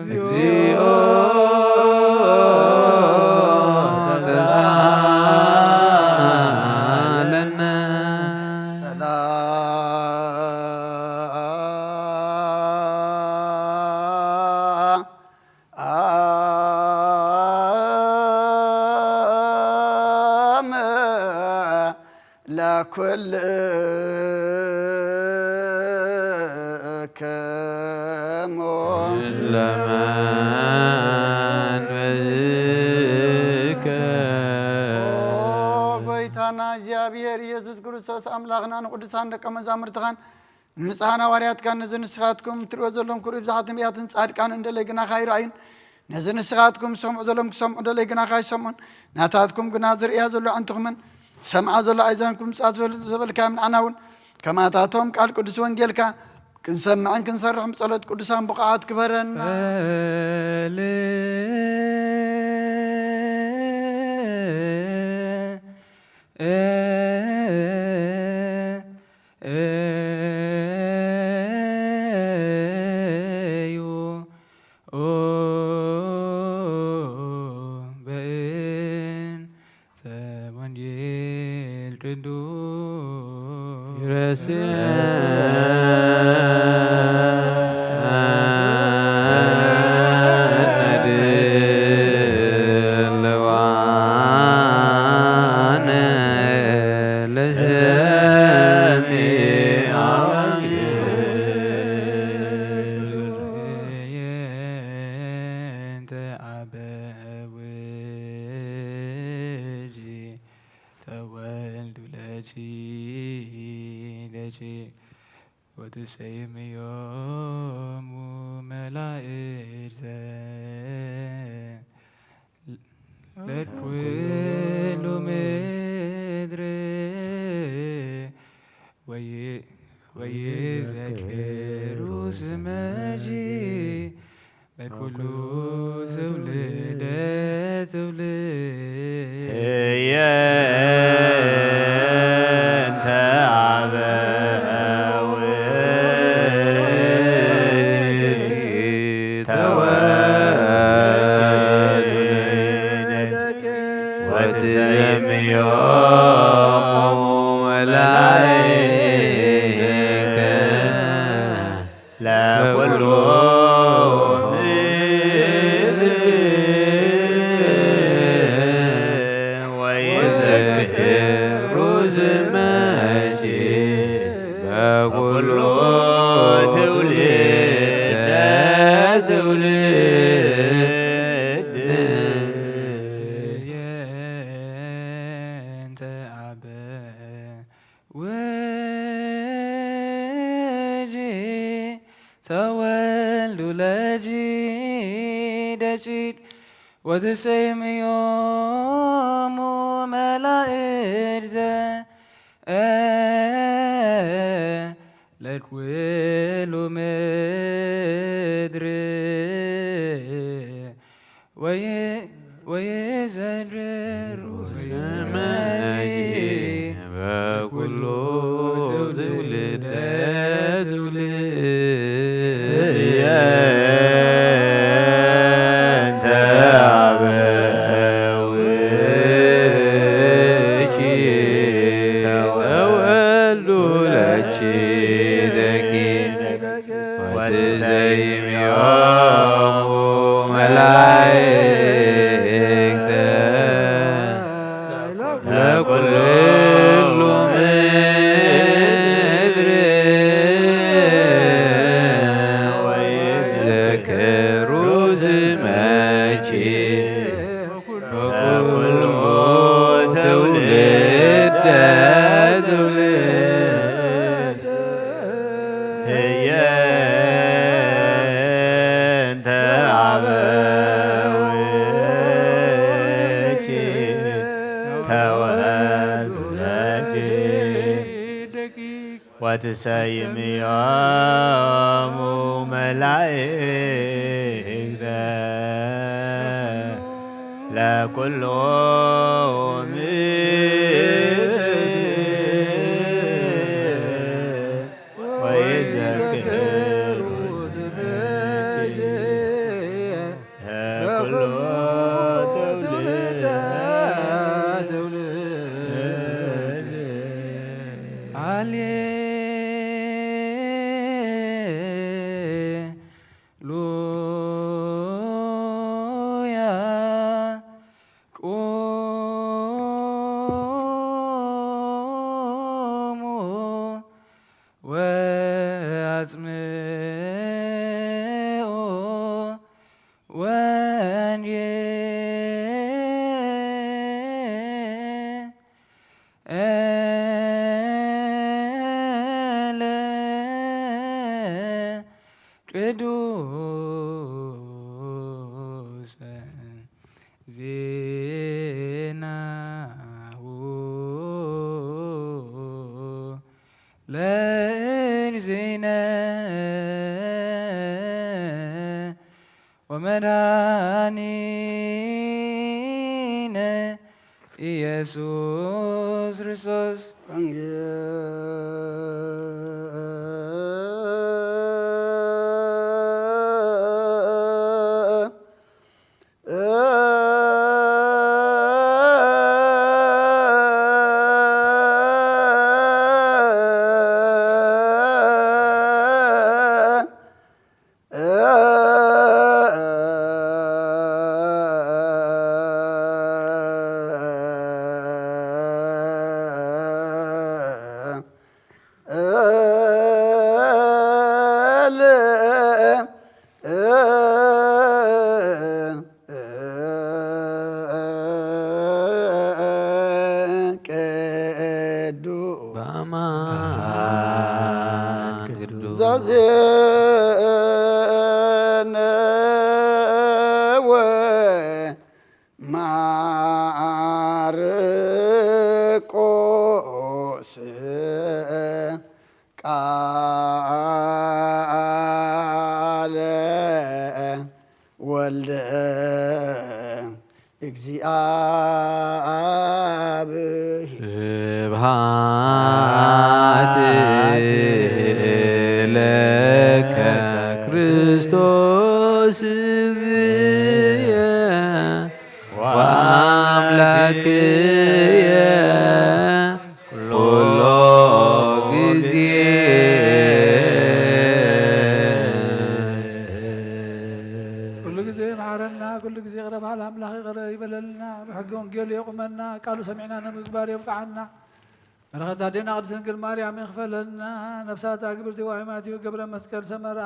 እግዚኦ ተሳሃለነ ሰላም ለኩልክሙ ለመንበርከ ጎይታና እግዚአብሔር ኢየሱስ ክርስቶስ አምላኽና ንቅዱሳን ደቀ መዛሙርትኻን ንጹሓን ሐዋርያትካን ነዚ ንስኻትኩም ትሪኦ ዘሎም ክሪኡ ብዙሓት ነቢያትን ጻድቃን እንደለይ ግና ካይረአዩን ነዚ ንስኻትኩም ሰምዑ ዘሎም ክሰምዑ እንደለይ ግና ካይሰምዑን ናታትኩም ግና ዝርእያ ዘሎ ዓንትኹምን ሰምዓ ዘሎ ኣይዛንኩም ምጽኣት ዝበልካዮም ንዓና እውን ከማታቶም ቃል ቅዱስ ወንጌልካ ክንሰምዕን ክንሰርሕን ብጸሎት ቅዱሳን ብቕዓት ክበረና ወትሰይምዮሙ መላእክተ ለኩሉ ምድር ወይዘክሩ ስመኪ በኩሉ ትውልደ የእንተ አበ ተወልዱ ለጂ ደጪድ ወትሰይምዮሙ መላእክተ ለኩሉ ምድር ወይዘድር በኩሉ ትውልደ ወትሰይምዮሙ መላእክተ ለኩሉ ምድር ወይዘክሩ ስምኪ ለኩሉ ትውልደ ቅዱስ ዜናሁ ለእግዚእነ ወመድኃኒነ ኢየሱስ ክርስቶስ ማርቆስ ቃለ ወልደ እግዚአብሔር ስብሐት ለከ ክርስቶስ እግዚእየ ወአምላክየ ኩሎ ጊዜ ኩሉ ጊዜ መሐረና ኩሉ ጊዜ ቅረብ በዓል አምላኽ ይቅረ ይበለልና ብሕጊ ወንጌል የቁመና ቃሉ ሰሚዕና ንምግባር የብቅዓና በረኸት አዴና ቅድስት ድንግል ማርያም ይክፈለና ነፍሳት ግብርቲ ዋይማትዮ ገብረ መስቀል ሰመራ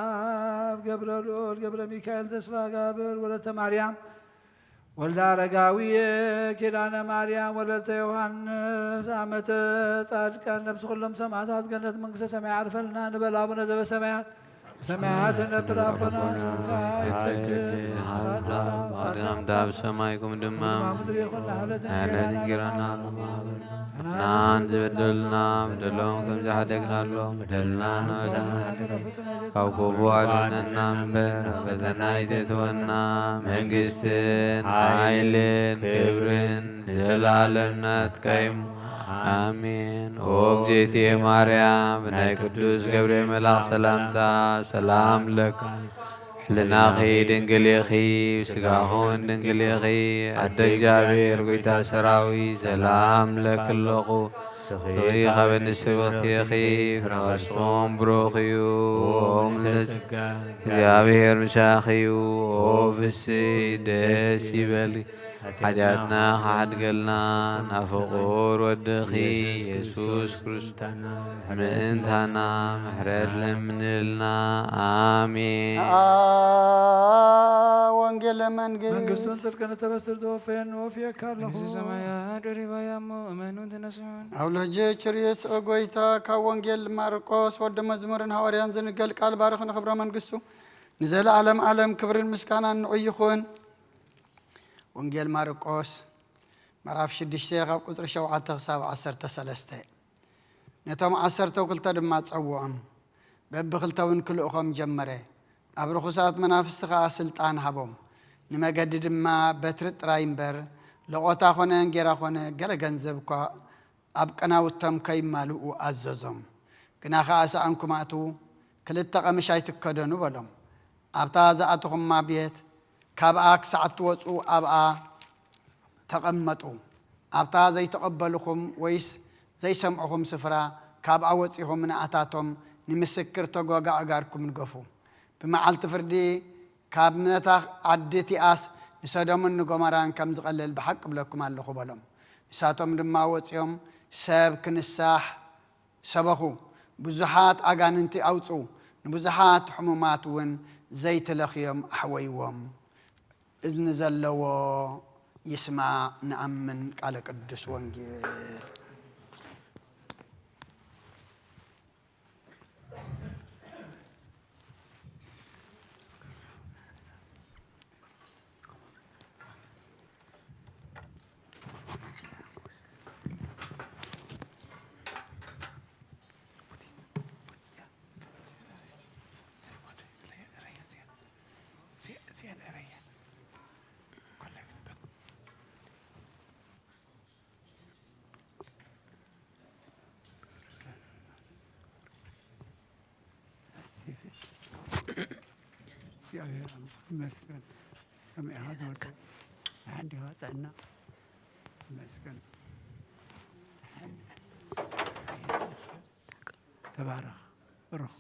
አብ ገብረ ልዑል ገብረ ሚካኤል ተስፋ ጋብር ወለተ ማርያም ወልደ አረጋዊ ኪዳነ ማርያም ወለተ ዮሐንስ አመተ ጻድቃን ነፍስ ኩሎም ሰማዕታት ገነት መንግሥተ ሰማይ አርፈልና ንበል አቡነ ዘበሰማያት ሰማያት ነበር አበና ማርያም ዳብ ሰማይኩም ድማ ምድር የኮነ ሀለት አለን ጊራና ናን ዝበደልና በደሎም ከምዚ ሓደግናሎ በደልና ናወደና ካብ ክፉ አድነና እምበር ፈተና ይተትወና መንግስትን ኃይልን ክብርን ዘለዓለም ናትከይም አሜን። ኦ እግዝእትየ ማርያም ብናይ ቅዱስ ገብርኤል መልአክ ሰላምታ ሰላም ለክ ሕልናኺ ድንግል ኢኺ ስጋኹን ድንግል ኢኺ ኣደ እግዚአብሔር ጐይታ ሰራዊት ሰላም ለክለኹ ስኺ ኸበ ንስብኽቲ ኢኺ ፍረኸርስኩም ብሩኽ እዩ ኦም ለጸጋ እግዚአብሔር ምሳኺ እዩ ኦ ፍስይ ደስ ይበል ሓጢኣትና ካሓድገልና ናብ ፍቑር ወድኺ ኢየሱስ ክርስቶስ ምእንታና ምሕረት ለምንልና አሜን። ወንጌል መንግስት መንግስቱን ጽድቅን ተበስር ተወፈየን ወፍየካ ኣለኹ ሰማያት ደሪባያሞ እመኑን ተነስሑን ኣብ ልሕጂ ችርየስ ጎይታ ካብ ወንጌል ማርቆስ ወደ መዝሙርን ሐዋርያን ዝንገል ቃል ባርኽ ንኽብረ መንግስቱ ንዘለዓለም ዓለም ክብርን ምስጋናን ንዑ ይኹን። ወንጌል ማርቆስ ምዕራፍ 6 ካብ ቁጥሪ 7 ክሳብ 13 ነቶም 12 ድማ ፀውዖም በብኽልተ እውን ክልእኾም ጀመረ። ኣብ ርኩሳት መናፍስቲ ከዓ ስልጣን ሃቦም ንመገዲ ድማ በትሪ ጥራይ እምበር ለቆታ ኮነ እንጌራ ኮነ ገለ ገንዘብ እኳ ኣብ ቀናውቶም ከይማልኡ ኣዘዞም። ግና ከዓ ሰኣንኩም ኣትዉ ክልተ ቀምሽ ኣይትከደኑ በሎም። ኣብታ ዝኣትኹማ ቤት ካብኣ ክሳዕ ትወፁ ኣብኣ ተቐመጡ። ኣብታ ዘይተቐበልኹም ወይስ ዘይሰምዑኹም ስፍራ ካብኣ ወፂኹም ንኣታቶም ንምስክር ተጓጋዕጋርኩም ንገፉ። ብመዓልቲ ፍርዲ ካብ ነታ ዓዲ ቲኣስ ንሰዶምን ንጎመራን ከም ዝቐልል ብሓቂ ብለኩም ኣለኹ በሎም። ንሳቶም ድማ ወፂኦም ሰብ ክንሳሕ ሰበኹ። ብዙሓት ኣጋንንቲ ኣውፁ። ንብዙሓት ሕሙማት እውን ዘይተለኽዮም ኣሕወይዎም። እዝኒ ዘለዎ ይስማዕ ንኣምን ቃለ ቅዱስ ወንጌል። እግዚአብሔር ይመስገን። ከመያዝ ወጡ አንድ ይወጣና ይመስገን። ተባረክ ብሩክ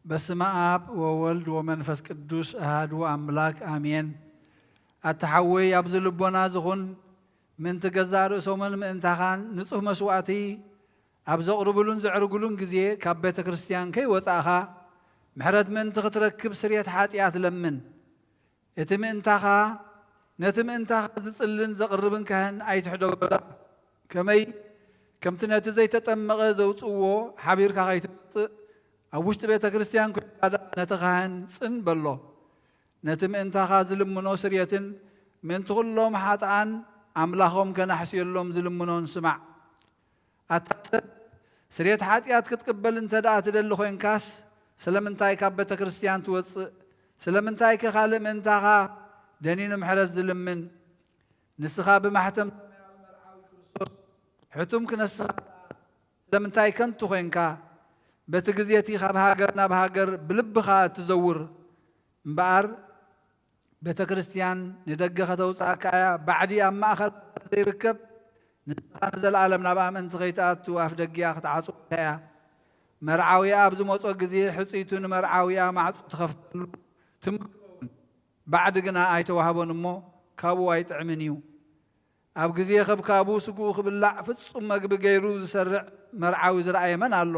በስመ አብ ወወልድ ወመንፈስ ቅዱስ አሐዱ አምላክ አሜን። አተሐወይ ኣብዚ ልቦና ዝኹን ምእንቲ ገዛ ርእሶምን ምእንታኻን ንጹህ መስዋዕቲ ኣብ ዘቕርብሉን ዘዕርግሉን ግዜ ካብ ቤተ ክርስቲያን ከይወፃእኻ ምሕረት ምእንቲ ክትረክብ ስርየት ሓጢኣት ለምን። እቲ ምእንታኻ ነቲ ምእንታኻ ዝጽልን ዘቕርብን ካህን ኣይትሕደጎላ። ከመይ ከምቲ ነቲ ዘይተጠመቐ ዘውፅዎ ሓቢርካ ከይትወፅእ ኣብ ውሽጢ ቤተ ክርስቲያን ኮይንካ ነቲ ካህን ጽን በሎ። ነቲ ምእንታኻ ዝልምኖ ስርየትን ምእንቲ ኩሎም ሓጥኣን ኣምላኾም ከናሕስየሎም ዝልምኖን ስማዕ። ኣታሰብ ስርየት ሓጢኣት ክትቅበል እንተ ደኣ ትደሊ ኮይንካስ ስለምንታይ ካብ ቤተ ክርስቲያን ትወፅእ? ስለምንታይ ከኻልእ ምእንታኻ ደኒኑ ምሕረት ዝልምን? ንስኻ ብማሕተም መርዓዊ ክርስቶስ ሕቱም ክነስኻ ስለምንታይ ከንቱ ኮይንካ? በቲ ግዜ እቲ ካብ ሃገር ናብ ሃገር ብልብኻ እትዘውር እምበኣር ቤተ ክርስቲያን ንደገ ከተውፃእካ እያ። ባዕዲ ኣብ ማእኸል ዘይርከብ ንስኻ ንዘለኣለም ናብ ኣመንቲ ከይትኣቱ ኣፍ ደጊኣ ክትዓፅወካ እያ። መርዓዊያ ኣብ ዝመፆ ግዜ ሕፂቱ ንመርዓዊያ ማዕፁ ትኸፍተሉ ትምግበውን፣ ባዕዲ ግና ኣይተዋህቦን እሞ ካብኡ ኣይጥዕምን እዩ። ኣብ ግዜ ከብካቡ ስጉኡ ክብላዕ ፍጹም መግቢ ገይሩ ዝሰርዕ መርዓዊ ዝረኣየ መን ኣሎ?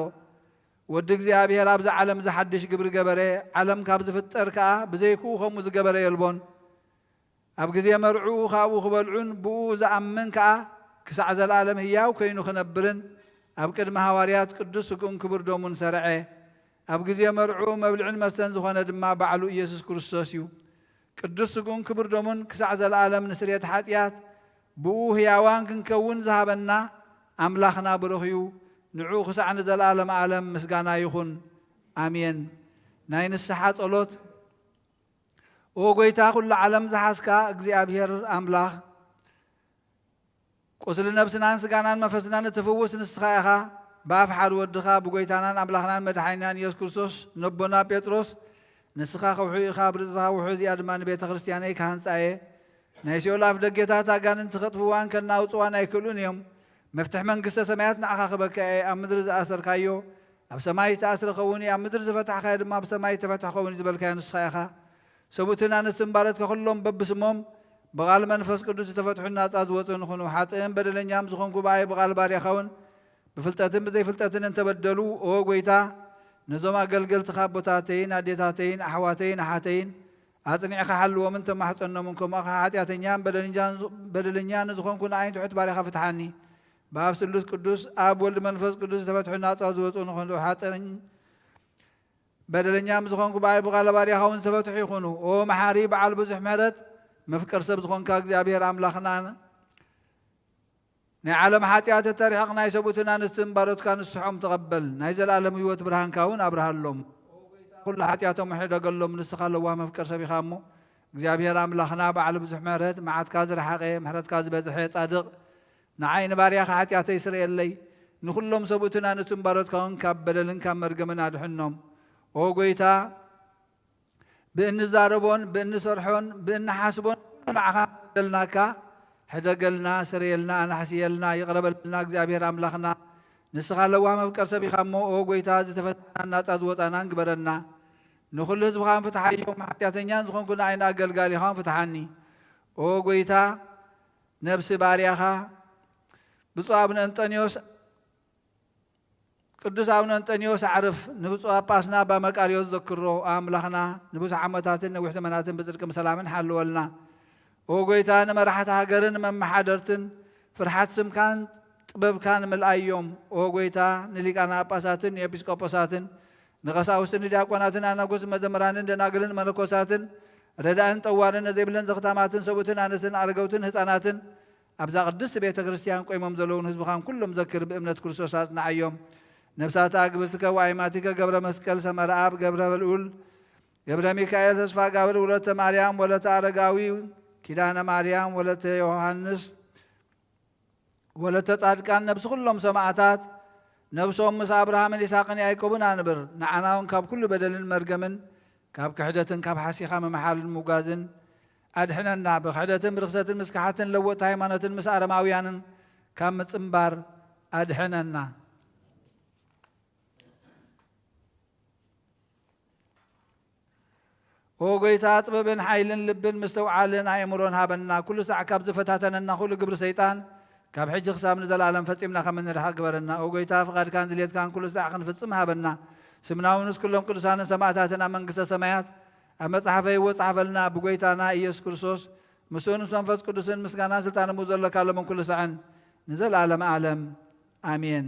ወዲ እግዚኣብሔር ኣብዚ ዓለም ዝሓድሽ ግብሪ ገበረ። ዓለም ካብ ዝፍጠር ከዓ ብዘይክኡ ከምኡ ዝገበረ የልቦን። ኣብ ግዜ መርዑኡ ካብኡ ክበልዑን ብኡ ዝኣምን ከዓ ክሳዕ ዘለኣለም ህያው ኮይኑ ክነብርን ኣብ ቅድሚ ሃዋርያት ቅዱስ ስጉኡን ክቡር ደሙን ሰርዐ። ኣብ ግዜ መርዑኡ መብልዕን መስተን ዝኾነ ድማ ባዕሉ ኢየሱስ ክርስቶስ እዩ። ቅዱስ ስጉኡን ክቡር ደሙን ክሳዕ ዘለኣለም ንስርየት ሓጢኣት ብኡ ህያዋን ክንከውን ዝሃበና ኣምላኽና ብሩኽ እዩ። ንዑ ክሳዕ ንዘለኣለም ዓለም ምስጋና ይኹን ኣሜን። ናይ ንስሓ ጸሎት። ኦ ጐይታ ኩሉ ዓለም ዝሓስካ እግዚኣብሔር ኣምላኽ ቁስሊ ነብስናን ስጋናን መንፈስናን እትፍውስ ንስኻ ኢኻ። ብኣፍ ሓደ ወድኻ ብጐይታናን ኣምላኽናን መድሓኒናን ኢየሱስ ክርስቶስ ነቦና ጴጥሮስ ንስኻ ከውሑ ኢኻ። ብርፅኻ ውሑ እዚኣ ድማ ንቤተ ክርስቲያነይ ካህንፃየ ናይ ሲኦል ኣፍ ደጌታት ኣጋንንቲ ኸጥፍዋን ከናውፅዋን ኣይክእሉን እዮም። መፍትሕ መንግስተ ሰማያት ንዓኻ ክበካ እየ። ኣብ ምድሪ ዝኣሰርካዮ ኣብ ሰማይ ዝተኣስረ ኸውን እዩ። ኣብ ምድሪ ዝፈታሕካዮ ድማ ኣብ ሰማይ ተፈትሐ ኸውን እዩ ዝበልካዮ ንስኻ ኢኻ። ሰብኡትን ኣንስትን ባረትካ ኩሎም በብስሞም ብቓል መንፈስ ቅዱስ ዝተፈትሑ ናፃ ዝወፁን ይኹኑ። ሓጥእን በደለኛም ዝኾንኩ በኣይ ብቓል ባርያኻ እውን ብፍልጠትን ብዘይፍልጠትን እንተበደሉ ኦ ጐይታ ነዞም ኣገልገልትኻ ቦታተይን ኣዴታተይን ኣሕዋተይን ኣሓተይን ኣጽኒዕኻ ሓልዎምን ተማሕፀኖምን ከምኡኻ ሓጢኣተኛን በደለኛን ዝኾንኩ ንኣይን ትሑት ባርያኻ ፍትሓኒ። በኣብ ስሉስ ቅዱስ ኣብ ወልዲ መንፈስ ቅዱስ ዝተፈትሑ ናፃ ዝወፁ ንኹኑ። ሓጥን በደለኛም ዝኾንኩ በኣይ ብቓል ባርያኻ እውን ዝተፈትሑ ይኹኑ። ኦ መሓሪ በዓል ብዙሕ ምሕረት መፍቀር ሰብ ዝኾንካ እግዚኣብሔር ኣምላኽና ናይ ዓለም ሓጢኣት ተሪሕቕ ናይ ሰብኡትን ኣንስትን ባሮትካ ንስሖም ተቐበል። ናይ ዘለኣለም ህይወት ብርሃንካ እውን ኣብርሃሎም። ኩሉ ሓጢኣቶም ሕደገሎም ንስኻ ለዋ መፍቀር ሰብ ኢኻ እሞ እግዚኣብሔር ኣምላኽና በዓል ብዙሕ ምሕረት መዓትካ ዝረሓቐ ምሕረትካ ዝበዝሐ ጻድቕ ንዓይኒ ባርያኻ ሓጢኣተይ ስርየለይ። ንኹሎም ሰብኡትን ኣንስትን ባሮትካ እውን ካብ በደልን ካብ መርገምን ኣድሕኖም። ኦ ጐይታ ብእንዛረቦን ብእንሰርሖን ብእንሓስቦን ንዓኻ በደልናካ ሕደገልና ስርየልና ኣናሕስየልና ይቕረበልና እግዚኣብሔር ኣምላኽና ንስኻ ለዋ መፍቀር ሰብ ኢኻ እሞ ኦ ጐይታ ዝተፈትሐና ናፃ ዝወፃናን ግበረና። ንኹሉ ህዝብኻን ፍትሓዮም ሓጢኣተኛን ዝኾንኩ ንዓይኒ ኣገልጋሊኻን ፍትሓኒ። ኦ ጐይታ ነብሲ ባርያኻ ብፁዕ ኣቡነ እንጠኒዮስ ቅዱስ ኣቡነ እንጠኒዮስ ኣዕርፍ ንብፁዕ ጳጳስና ኣባ መቃርዮስ ዘክሮ ኣምላኽና ንብዙሕ ዓመታትን ነዊሕ ዘመናትን ብጽድቅን ሰላምን ሓልወልና። ኦ ጐይታ ንመራሕቲ ሃገርን መመሓደርትን ፍርሓት ስምካን ጥበብካን ምልኣዮም። ኦ ጐይታ ንሊቃና ጳጳሳትን ንኤጲስቆጶሳትን ንቐሳውስትን ንዲያቆናትን ኣናጉስ መዘምራንን ደናግልን መነኮሳትን ረዳእን ጠዋርን ነዘይብለን ዘኽታማትን ሰብኡትን ኣንስትን ኣረገውትን ህፃናትን ኣብዛ ቅድስቲ ቤተ ክርስቲያን ቆይሞም ዘለውን ህዝብኻን ኩሎም ዘክር ብእምነት ክርስቶስ ኣጽናዓዮም። ነብሳታ ግብርትከ ወኣይማቲከ ገብረ መስቀል ሰመረ ኣብ ገብረ ልዑል ገብረ ሚካኤል ተስፋ ጋብር ወለተ ማርያም ወለተ ኣረጋዊ ኪዳነ ማርያም ወለተ ዮሃንስ ወለተ ጻድቃን ነብሲ ኩሎም ሰማዕታት ነብሶም ምስ ኣብርሃምን ይስሐቅን ያዕቆብን ኣንብር። ንዓናውን ካብ ኩሉ በደልን መርገምን ካብ ክሕደትን ካብ ሓሲኻ መመሓልን ምጓዝን ኣድሕነና። ብክሕደትን ብርክሰትን ምስ ካሓትን ለወጥቲ ሃይማኖትን ምስ ኣረማውያንን ካብ ምጽምባር ኣድሕነና። ጎይታ ጥበብን ሓይልን ልብን ምስተውዓልን ኣእምሮን ሃበና ኩሉ ሰዕ ካብ ዝፈታተነና ኩሉ ግብሪ ሰይጣን ካብ ሕጂ ክሳብ ንዘላለም ፈጺምና ከም እንድሓ ግበረና ጎይታ ፍቓድካን ድሌትካን ኩሉ ሰዕ ክንፍጽም ሃበና ስምናውንስ ኩሎም ቅዱሳንን ሰማዕታትን ኣብ መንግስተ ሰማያት ኣብ መጽሓፈ ሕይወት ጻሕፈልና ብጎይታና ኢየሱስ ክርስቶስ ምስኡን መንፈስ ቅዱስን ምስጋናን ስልጣንን ዘለካሎምን ኩሉ ሰዕን ንዘላለም ዓለም ኣሜን።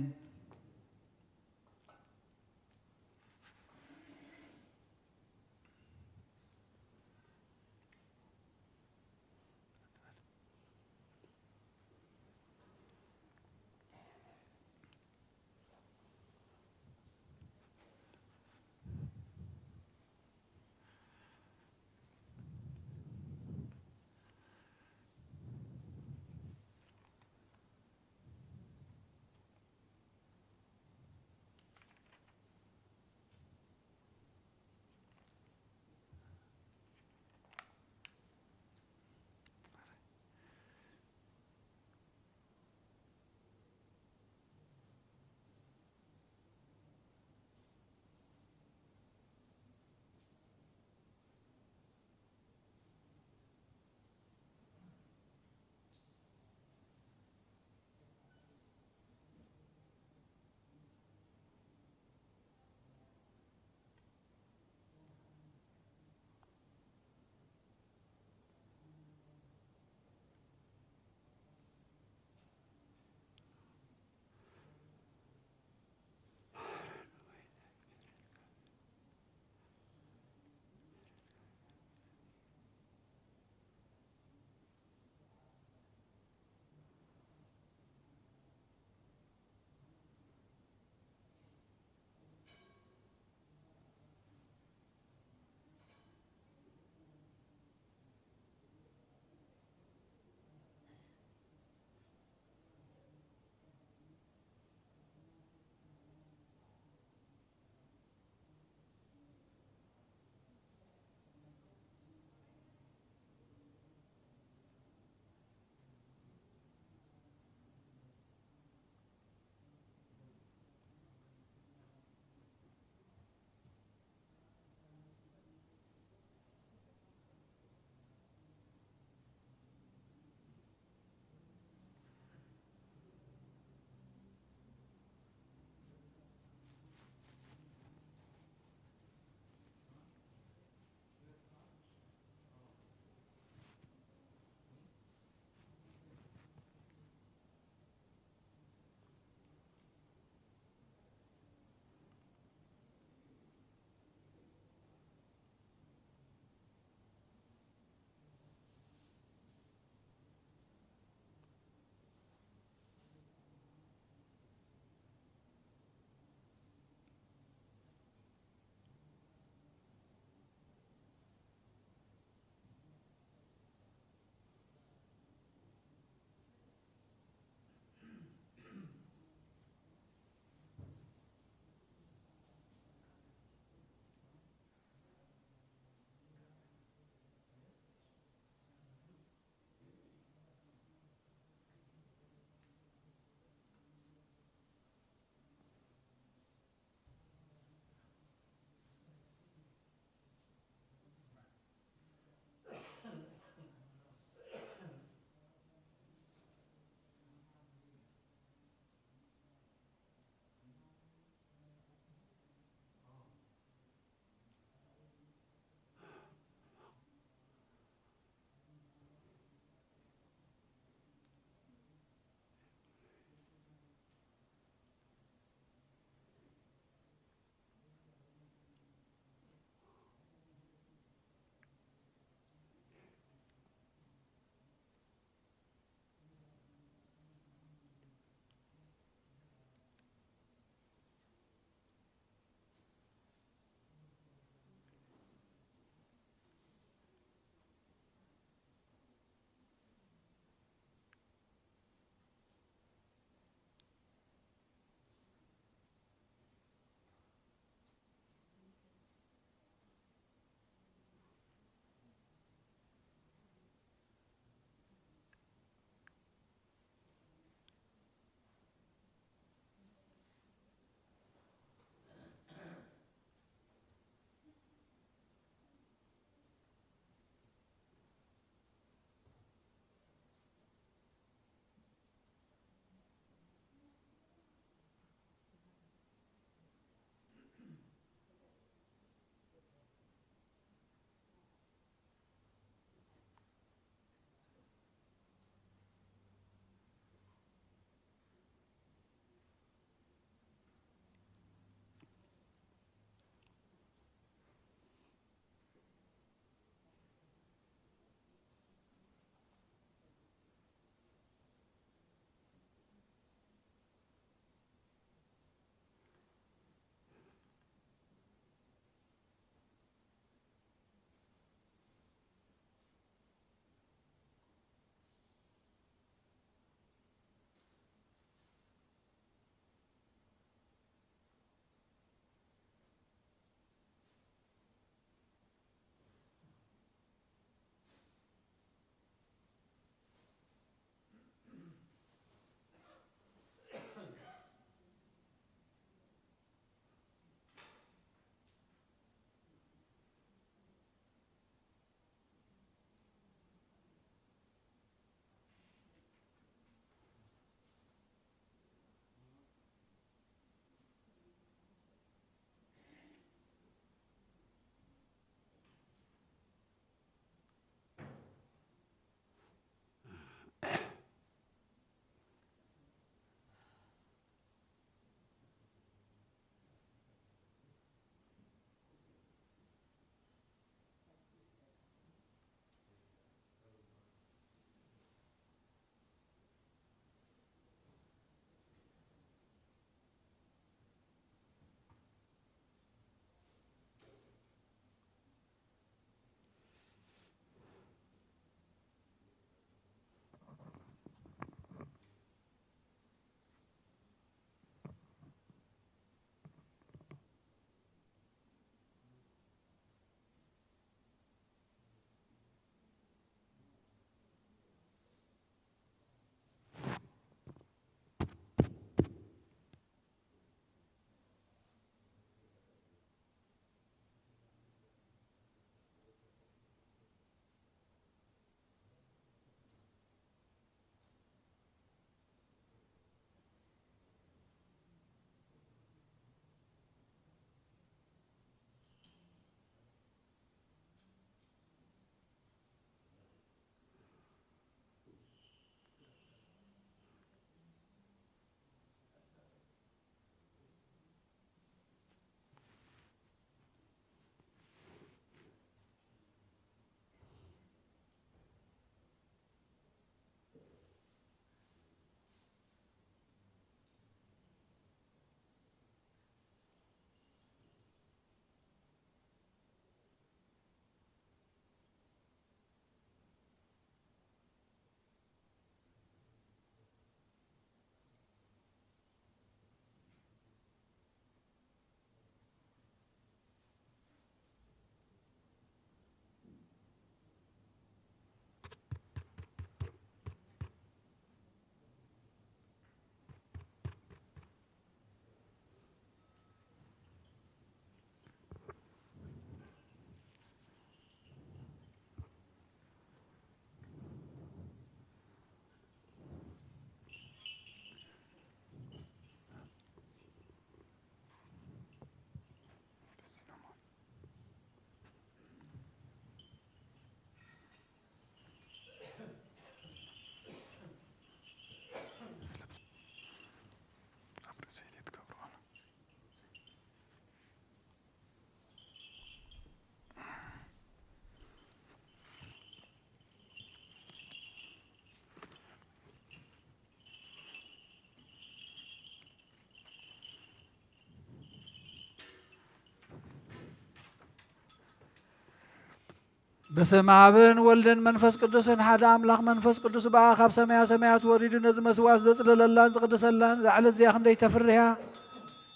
በስመ አብን ወልድን መንፈስ ቅዱስን ሓደ አምላኽ መንፈስ ቅዱስ በአ ካብ ሰማያ ሰማያት ወሪዱ ነዚ መስዋዕት ዘጽለለላን ዝቅድሰላን ዛዕለት እዚኣ ክንደይ ተፍርያ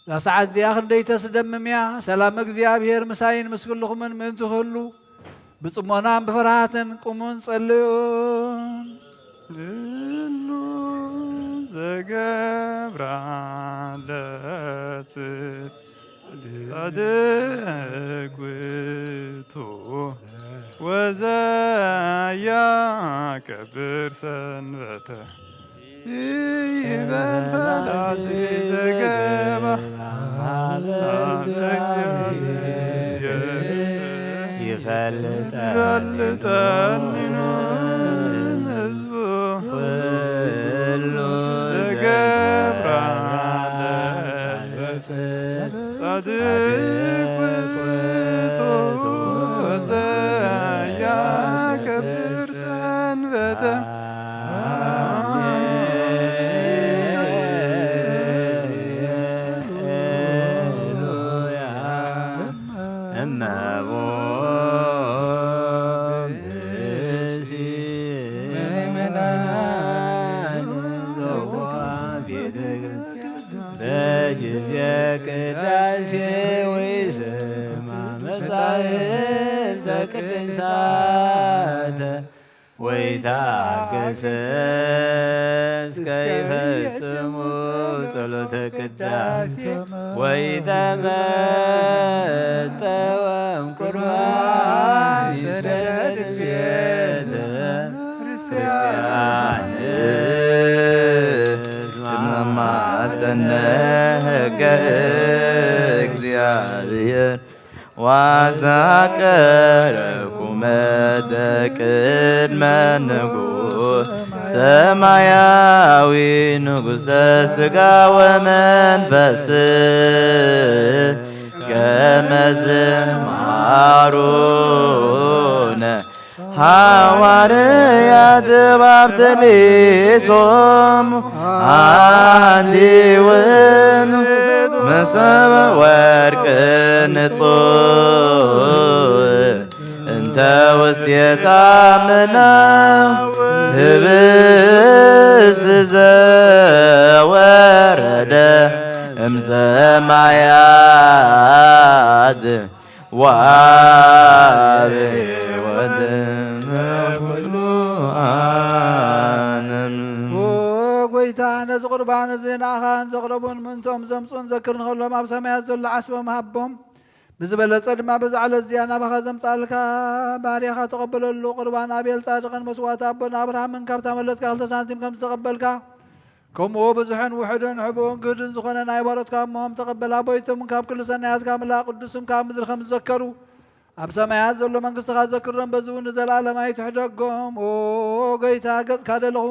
እዛ ሰዓት እዚኣ ክንደይ ተስደምምያ ሰላም እግዚአብሔር ምሳይን ምስ ኩልኹምን ምእንቲ ክህሉ ብጽሞናን ብፍርሃትን ቁሙን ጸልዩን ልሉ ዘገብራ ለጽ ጻድቅ ውእቱ ወዘያከብር ሰንበተ ይበል ፈላሲ ዘገባ ይፈልጠኒ ህዝቡ ሁሉ ዘገብራ ጻድቅ ውእቱ ወዘያከብር ሰንበተ ቅዳሴ ወይዘማ መጻሕፍተ ቅድሳተ ወይታገሰ እስከ ይፈጽሙ ጸሎተ ቅዳሴ ወይተመጠወም ቁርባን ይሰደድ ቤተ ክርስቲያን ማሰነገ እግዚአብሔር ዋዛቀረኩመ ቅድመ ንጉሥ ሰማያዊ ንጉሠ ሥጋ ወመንፈስ ከመ ዝማሩነ ሐዋርያት ባብተሊሶም አንዲውን መሰበ ወርቅ ንጹሕ እንተ ውስቴታ ምናው ህብስት ዘወረደ እምሰማያት ወአብ ወደመ ጎይታ ነዚ ቁርባን እዚ ንኣኻን ዘቕረቡን ምንቶም ዘምፁን ዘክር ንኸሎም ኣብ ሰማያት ዘሎ ዓስቦም ሃቦም ብዝበለፀ ድማ በዚ ዓለት እዚኣ ናባኻ ዘምፃልካ ባርያኻ ተቐበለሉ ቁርባን ኣቤል ጻድቕን መስዋዕቲ ኣቦን ኣብርሃምን ካብታ መለጥካ 2 ሳንቲም ከም ዝተቐበልካ ከምኡ ብዙሕን ውሕድን ሕቡእን ግህድን ዝኾነ ናይ ባሮትካ እሞም ተቐበላ ቦይቶም ካብ ኩሉ ሰናያትካ ምላእ ቅዱስም ካብ ምድሪ ከም ዝዘከሩ ኣብ ሰማያት ዘሎ መንግስትኻ ዘክሮም በዚ እውን ንዘላለም ኣይትሕደጎም ጎይታ ገጽካ ደለኹ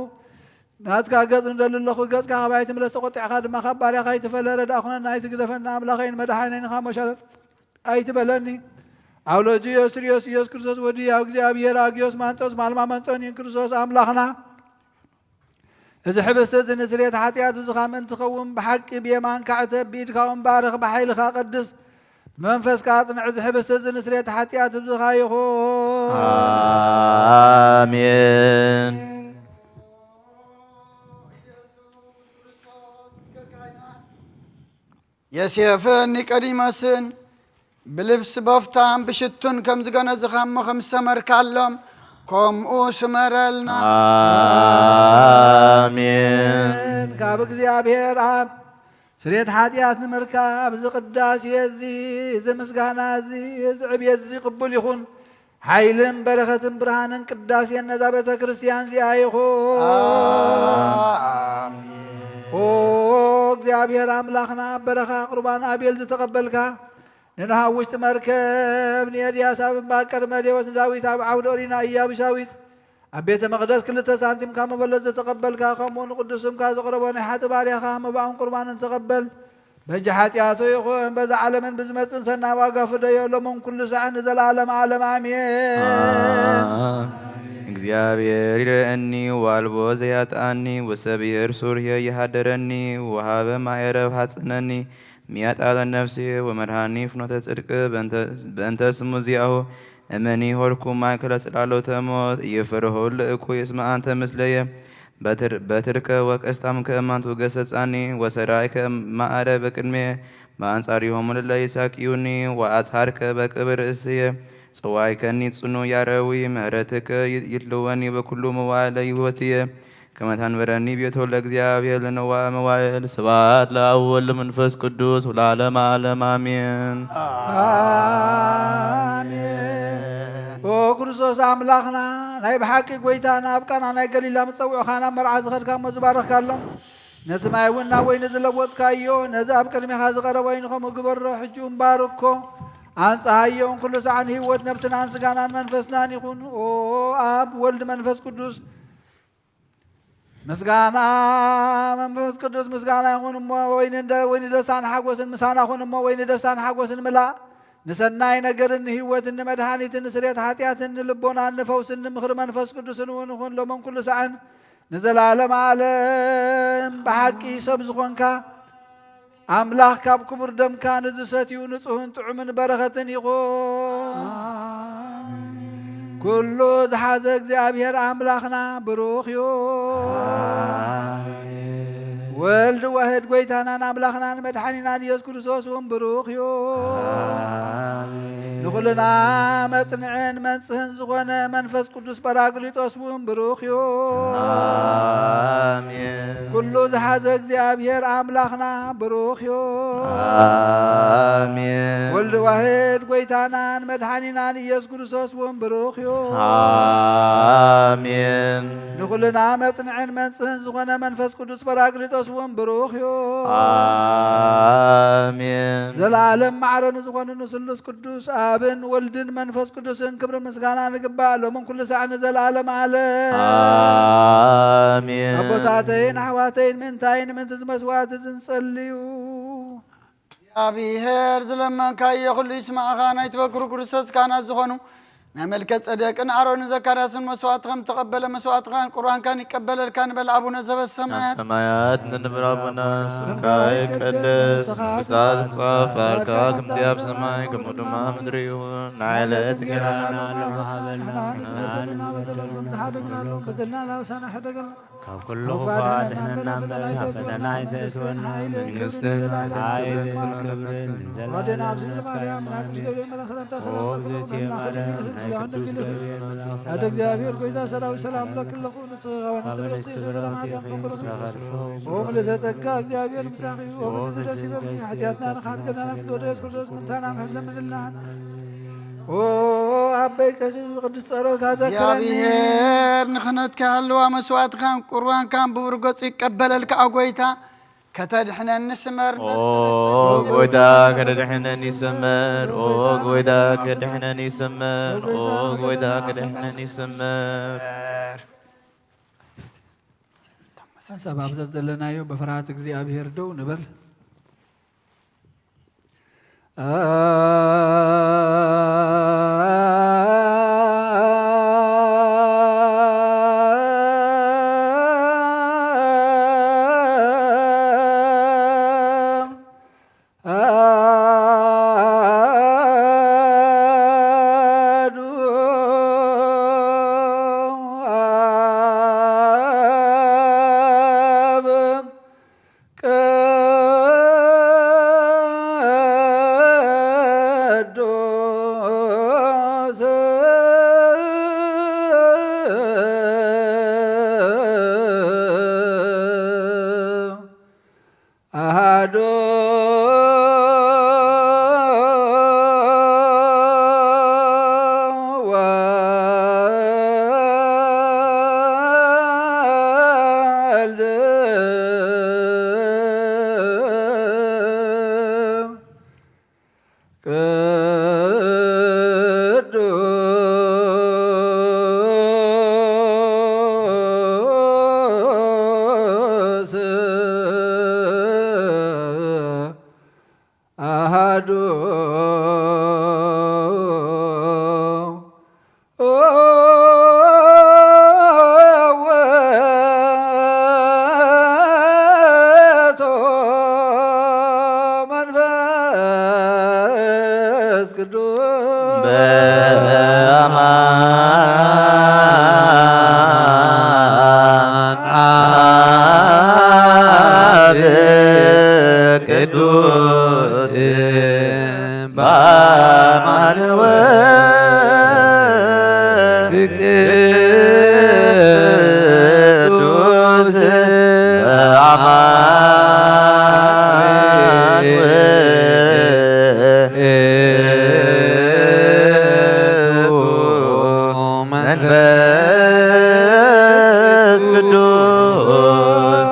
ናትካ ገጽ እንደሊ ኣለኹ ገጽካ ካብ ኣይትምለስ ተቆጢዕካ ድማ ካብ ባርያኻ ኣይትፈለረ ዳእኹነና ኣይትግደፈና ኣምላኸይን መድሓነይን ኻ መሻለል ኣይትበለኒ ኣውሎጂዮስ ትሪዮስ ኢየሱስ ክርስቶስ ወዲ ኣብ እግዚኣብሔር ኣግዮስ ማንጦስ ማልማ መንጦኒን ክርስቶስ ኣምላኽና እዚ ሕብስቲ እዚ ንስርየት ሓጢኣት ብዝኻ ምእንቲ ትኸውን ብሓቂ ብየማን ካዕተብ ብኢድካ እውን ባርኽ ብሓይልኻ ቅድስ መንፈስካ ኣጽንዕ እዚ ሕብስቲ እዚ ንስርየት ሓጢኣት ብዝኻ ይኹን አሜን። የሴፍን ኒቆዲሞስን ብልብስ በፍታን ብሽቱን ከም ዝገነዝኻሞ ከም ዝሰመርካሎም ከምኡ ስመረልና አሜን። ካብ እግዚኣብሔር ኣብ ስርየት ሓጢኣት ንምርካብ እዚ ቅዳሴ እዚ እዚ ምስጋና እዚ እዚ ዕብየት እዚ ቅቡል ይኹን ሓይልን በረኸትን ብርሃንን ቅዳሴን ነዛ ቤተ ክርስቲያን እዚኣ ይኹን እግዚአብሔር አምላኽና በረኻ ቁርባን አቤል ዝተቐበልካ ንንሃ ውሽጢ መርከብ ንኤልያስ ኣብ ቀድመ ሌዎስ ዳዊት ኣብ ዓውደ ኦሪና ኢያቡሳዊት ኣብ ቤተ መቅደስ 2 ሳንቲም ካብ መበለት ዝተቐበልካ ከምኡ ንቅዱስምካ ዘቕረቦ ናይ ሓጢ ባርያኻ መባእን ቁርባንን ተቐበል በጂ ሓጢኣቱ ይኹን በዛ ዓለምን ብዝመፅን ሰናይ ዋጋ ፍደየሎምን ኩሉ ሰዓት ንዘለዓለም ዓለም አሜን። እግዚአብሔር ይርአኒ ዋልቦ ዘያጥአኒ ወሰብ የርሱርየ ይሃደረኒ ወሃበ ማዕረብ ሐጽነኒ ሚያጣለ ነፍሴ ወመድኃኒ ፍኖተ ጽድቅ በእንተ ስሙ ዚአሁ እመኒ ሆርኩ ማእከለ ጽላሎተ ሞት እየፈርሆ ለእኩይ እስመ አንተ ምስለየ በትርከ ወቀስታም ከእማንቱ ገሰጻኒ ወሰራይከ ማዕረ በቅድሜ በአንጻሪሆሙ ለለ ይሳቅዩኒ ወአጽሐርከ በቅብር እስየ ጽዋዕከኒ ጽኑ ያረዊ ምሕረትከ ይትልወኒ በኩሉ መዋዕለ ሕይወትየ ከመ ታንበረኒ ቤቶ ለእግዚአብሔር ለነዋየ መዋዕል። ስብሐት ለአብ ወወልድ ለመንፈስ ቅዱስ ወለዓለመ ዓለም አሜን። ኦ ክርስቶስ አምላኽና ናይ ብሓቂ ጎይታና ኣብ ቃና ናይ ገሊላ መፀውዕኻና መርዓ ዝኸድካ እሞ ዝባረኽካሎም ነቲ ማይ እውን ናብ ወይኒ ዝለወጥካዮ ነዚ ኣብ ቅድሚኻ ዝቐረበ ወይኒ ከምኡ ግበሮ ሕጂ እምባርኮ አንጻሃየውን ኩሉ ሰዓን ህይወት ነፍስናን ስጋናን መንፈስናን ይኹን። ኦ አብ ወልድ መንፈስ ቅዱስ ምስጋና መንፈስ ቅዱስ ምስጋና ይኹን እሞ ወይኒ ደስታን ሓጎስን ምሳና ይኹን እሞ ወይኒ ደስታን ሓጎስን ምላእ ንሰናይ ነገርን ህይወትን ንመድኃኒትን ንስርየት ኃጢአትን ንልቦናን ንፈውስን ንምኽሪ መንፈስ ቅዱስን እውን ይኹን ሎሞን ኩሉ ሰዓን ንዘላለም ዓለም ብሓቂ ሰብ ዝኾንካ አምላኽ ካብ ክቡር ደምካ ንዝሰትዩ ንጹህን ጥዑምን በረኸትን ይኹን። ኩሉ ዝሓዘ እግዚአብሔር አምላኽና ብሩኽ እዩ። ወልድ ዋሕድ ጎይታናን አምላኽናን መድኃኒናን ኢየሱስ ክርስቶስ እውን ብሩኽ እዩ። ንኹልና መጽንዕን መንጽህን ዝኾነ መንፈስ ቅዱስ ጰራቅሊጦስ እውን ብሩኽ እዩ። ኩሉ ዝሓዘ እግዚአብሔር አምላኽና ብሩኽ እዩ። ወልድ ዋሕድ ጎይታናን መድኃኒናን ኢየሱስ ክርስቶስ እውን ብሩኽ እዩ። ንኹልና መጽንዕን መንጽህን ዝኾነ መንፈስ ቅዱስ ጰራቅሊጦስ እውን ብሩኽ እዩ። ዘለዓለም ማዕረኑ ዝኾኑ ንስሉስ ቅዱስ አብን ወልድን መንፈስ ቅዱስን ክብሪ ምስጋና ንግባእ ሎሞን ኩሉ ሰዓት ንዘለዓለም ዓለም አቦታተይን ኣሕዋተይን ምንታይን ምንቲ ዝመስዋዕት ዝንጸልዩ እግዚአብሔር ዝለመንካዮ ኩሉ ይስማዕኻ ናይ ትበክሩ ክርስቶስ ካህናት ዝኾኑ ናይ መልከ ጸደቅን አሮን ዘካርያስን መስዋዕት ከም ተቀበለ መስዋዕትካን ቁርባንካን ይቀበለልካ ንበል አቡነ ዘበሰማያት ሰማያት ንንብር አቡነ ስምካ ይቀደስ ምጽአትከ ትምጻእ ፈቃድከ ከመ ኣብ ሰማይ ከመኡ ድማ ምድሪ ይሁን ንዕለት እንጀራና ሃበና ካብ ኩሉ ክፉኣት ድሕነና እምበል ካብ ፈተና ኣይተእትወና መንግስትን ሓይልን ክብርን አደ እግዚአብሔር ጎይታ ሰራዊት ሰላም ለክለኹ ምልዕተ ጸጋ እግዚአብሔር ምሳኺ ደስ ይበልኒ ሓጢአትና ንኻድገና ፍትወደስ ክርስቶስ ምንታና ምሕለምንልና ኦ አበይ ቀሲስ ቅዱስ ጸሎት እግዚአብሔር ንኽነትካ ሃለዋ መስዋዕትካን ቁርባንካን ብብር ገጹ ይቀበለልካ ጎይታ ከተድሕነኒ ስመር ጎይታ ከተድሕነኒ ስመር ጎይታ ከተድሕነኒ ስመር ጎይታ ከተድሕነኒ ስመር ሰባብዘት ዘለናዮ በፍርሃት እግዚአብሔር ደው ንበል። በ ባማንወ ቅዱስ መንፈስ ቅዱስ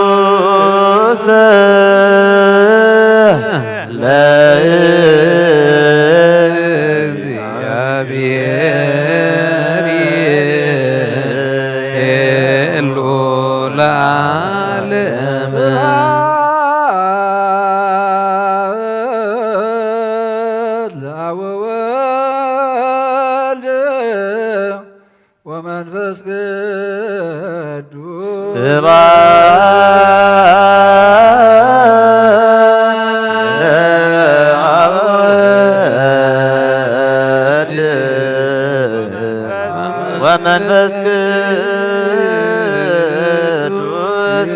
ጽድቁሰ ለእግዚአብሔር የሉ ለዓለም ለወልድ ወመንፈስ ቅዱስ ስብሐት ለወልድ ወመንፈስ ቅዱስ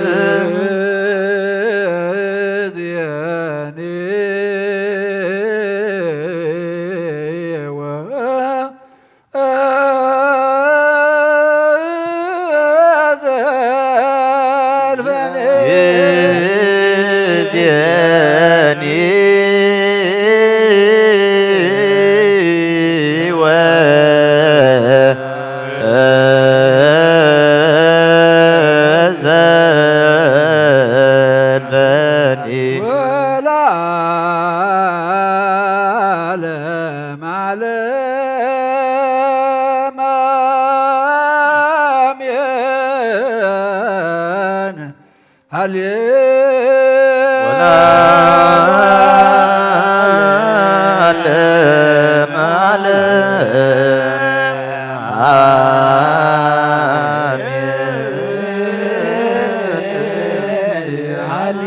ዚአኒ ይእዜኒ ወዘልፈኒ ወለዓለመ ዓለም አሜን። ወለዓለመ ዓለም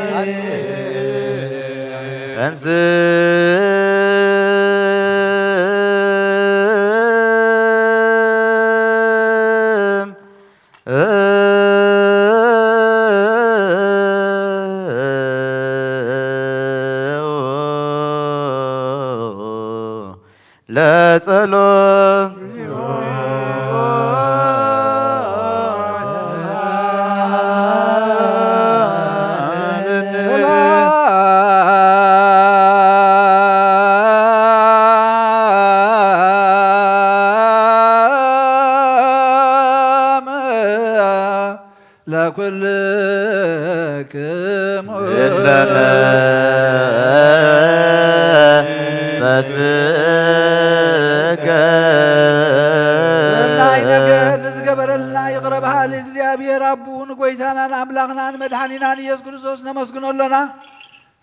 አሜን። ለጸሎት ለኩልክሙ እስለነ በስከ ሰናይ ነገር ንዝገበረልና ይቕረብሃል እግዚአብሔር አቡን ጎይታናን አምላኽናን መድኃኒናን ኢየሱስ ክርስቶስ ነመስግኖለና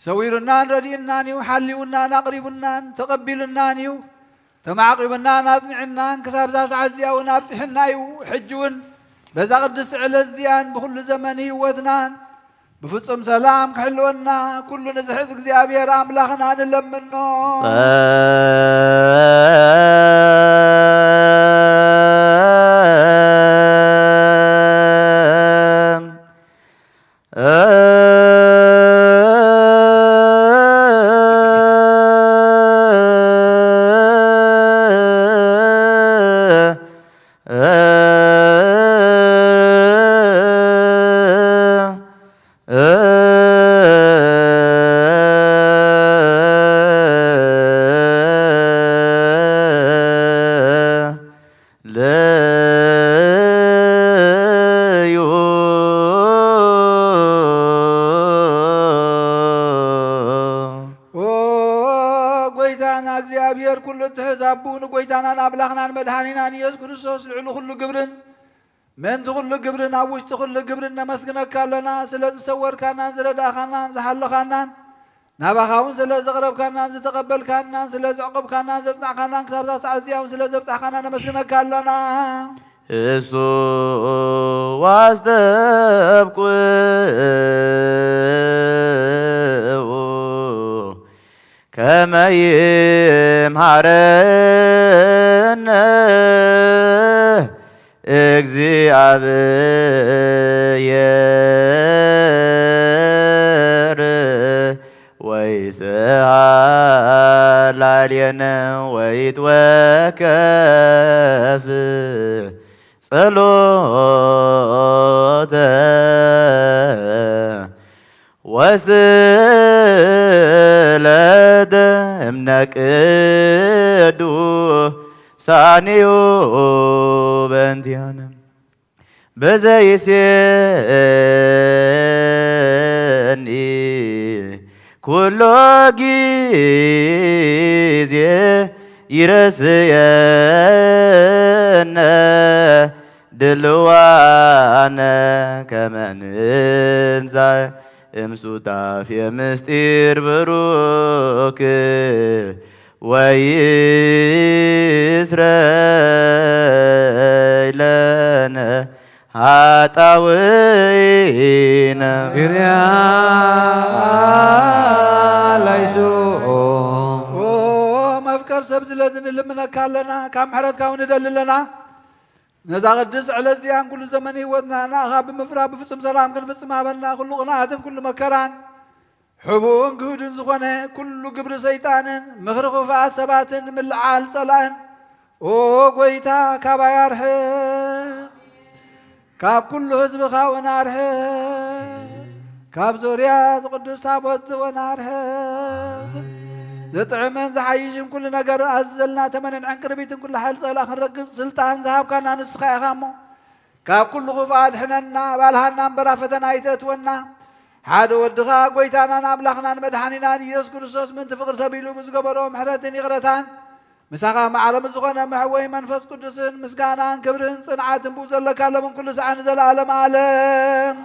ሰዊሩናን ረዲእናን እዩ ሓሊውናን ኣቕሪቡናን ተቐቢሉናን እዩ ተማዕቂቡናን ኣጽኒዕናን ክሳብ ዛ ሰዓት እዚኣ እውን ኣብፅሕና እዩ ሕጂ እውን በዛ ቅድስቲ ዕለት እዚኣን ብኩሉ ዘመን ህይወትናን بفصم سلام كحلونا كل نزحز እግዚአብሔር አምላኽና ንለምኖ كل تحزابون قويتانا نابلغنا مدحانينا يسوع كريستوس لعلو كل قبرن من كل قبرن أوش كل قبرن نمسكنا كلنا سلز سور كنا زردا كنا زحل كنا نبخاون سلز قرب كنا زتقبل كنا سلز عقب كنا زصنع كنا كتاب سعزيا سلز بتاع كنا نمسكنا كلنا እሱ ዋስተብቁ ከመ ይምሃረነ እግዚአብሔር ወይስሐቅ ላዕሌነ ወይትወከፍ ጸሎተ ወስእለተ እምነ ቅዱሳኒሁ በእንቲአነ በዘይሴኒ ኩሎ ጊዜ ይረስየነ ድልዋነ ከመ ንንሣእ እምሱታፌ ምስጢር ብሩክ ወይስረይ ለነ ኃጣውኢነ ግርያ ላይሶ መፍቀር ሰብ ስለዝን ልምነካለና ካብ ምሕረት ካውን ደልለና ነዛ ቅድስ ዕለት እዚያን ኩሉ ዘመን ህይወትና ናኻ ብምፍራህ ብፍጹም ሰላም ክንፍጽም ሃበና ኩሉ ቅንዓትን ኩሉ መከራን ሕቡእን ግህድን ዝኾነ ኩሉ ግብሪ ሰይጣንን ምኽሪ ክፉኣት ሰባትን ምልዓል ጸላእን ኦ ጐይታ ካባይ ኣርሕቕ ካብ ኩሉ ህዝብኻ እውን ኣርሕቕ ካብ ዞርያ ዝቅዱስ ታቦት ዝወን ኣርሕቕ ዘጥዕመን ዝሓይሽን ኩሉ ነገር ኣዘልና ተመንን ዕንቅርቢትን ኩሉ ሓይል ፀላእ ክንረግፅ ስልጣን ዝሃብካና ንስኻ ኢኻ እሞ ካብ ኩሉ ክፉእ ኣድሕነና ባልሃና እምበራ ፈተና ኣይተእትወና ሓደ ወድኻ ጐይታናን ኣምላኽናን መድሓኒናን ኢየሱስ ክርስቶስ ምንቲ ፍቕሪ ሰቢሉ ብዝገበሮ ምሕረትን ይቕረታን ምሳኻ መዓለም ዝኾነ መሕወይ መንፈስ ቅዱስን ምስጋናን ክብርን ጽንዓትን ብኡ ዘለካ ለምን ኩሉ ሰዓን ዘለኣለም ዓለም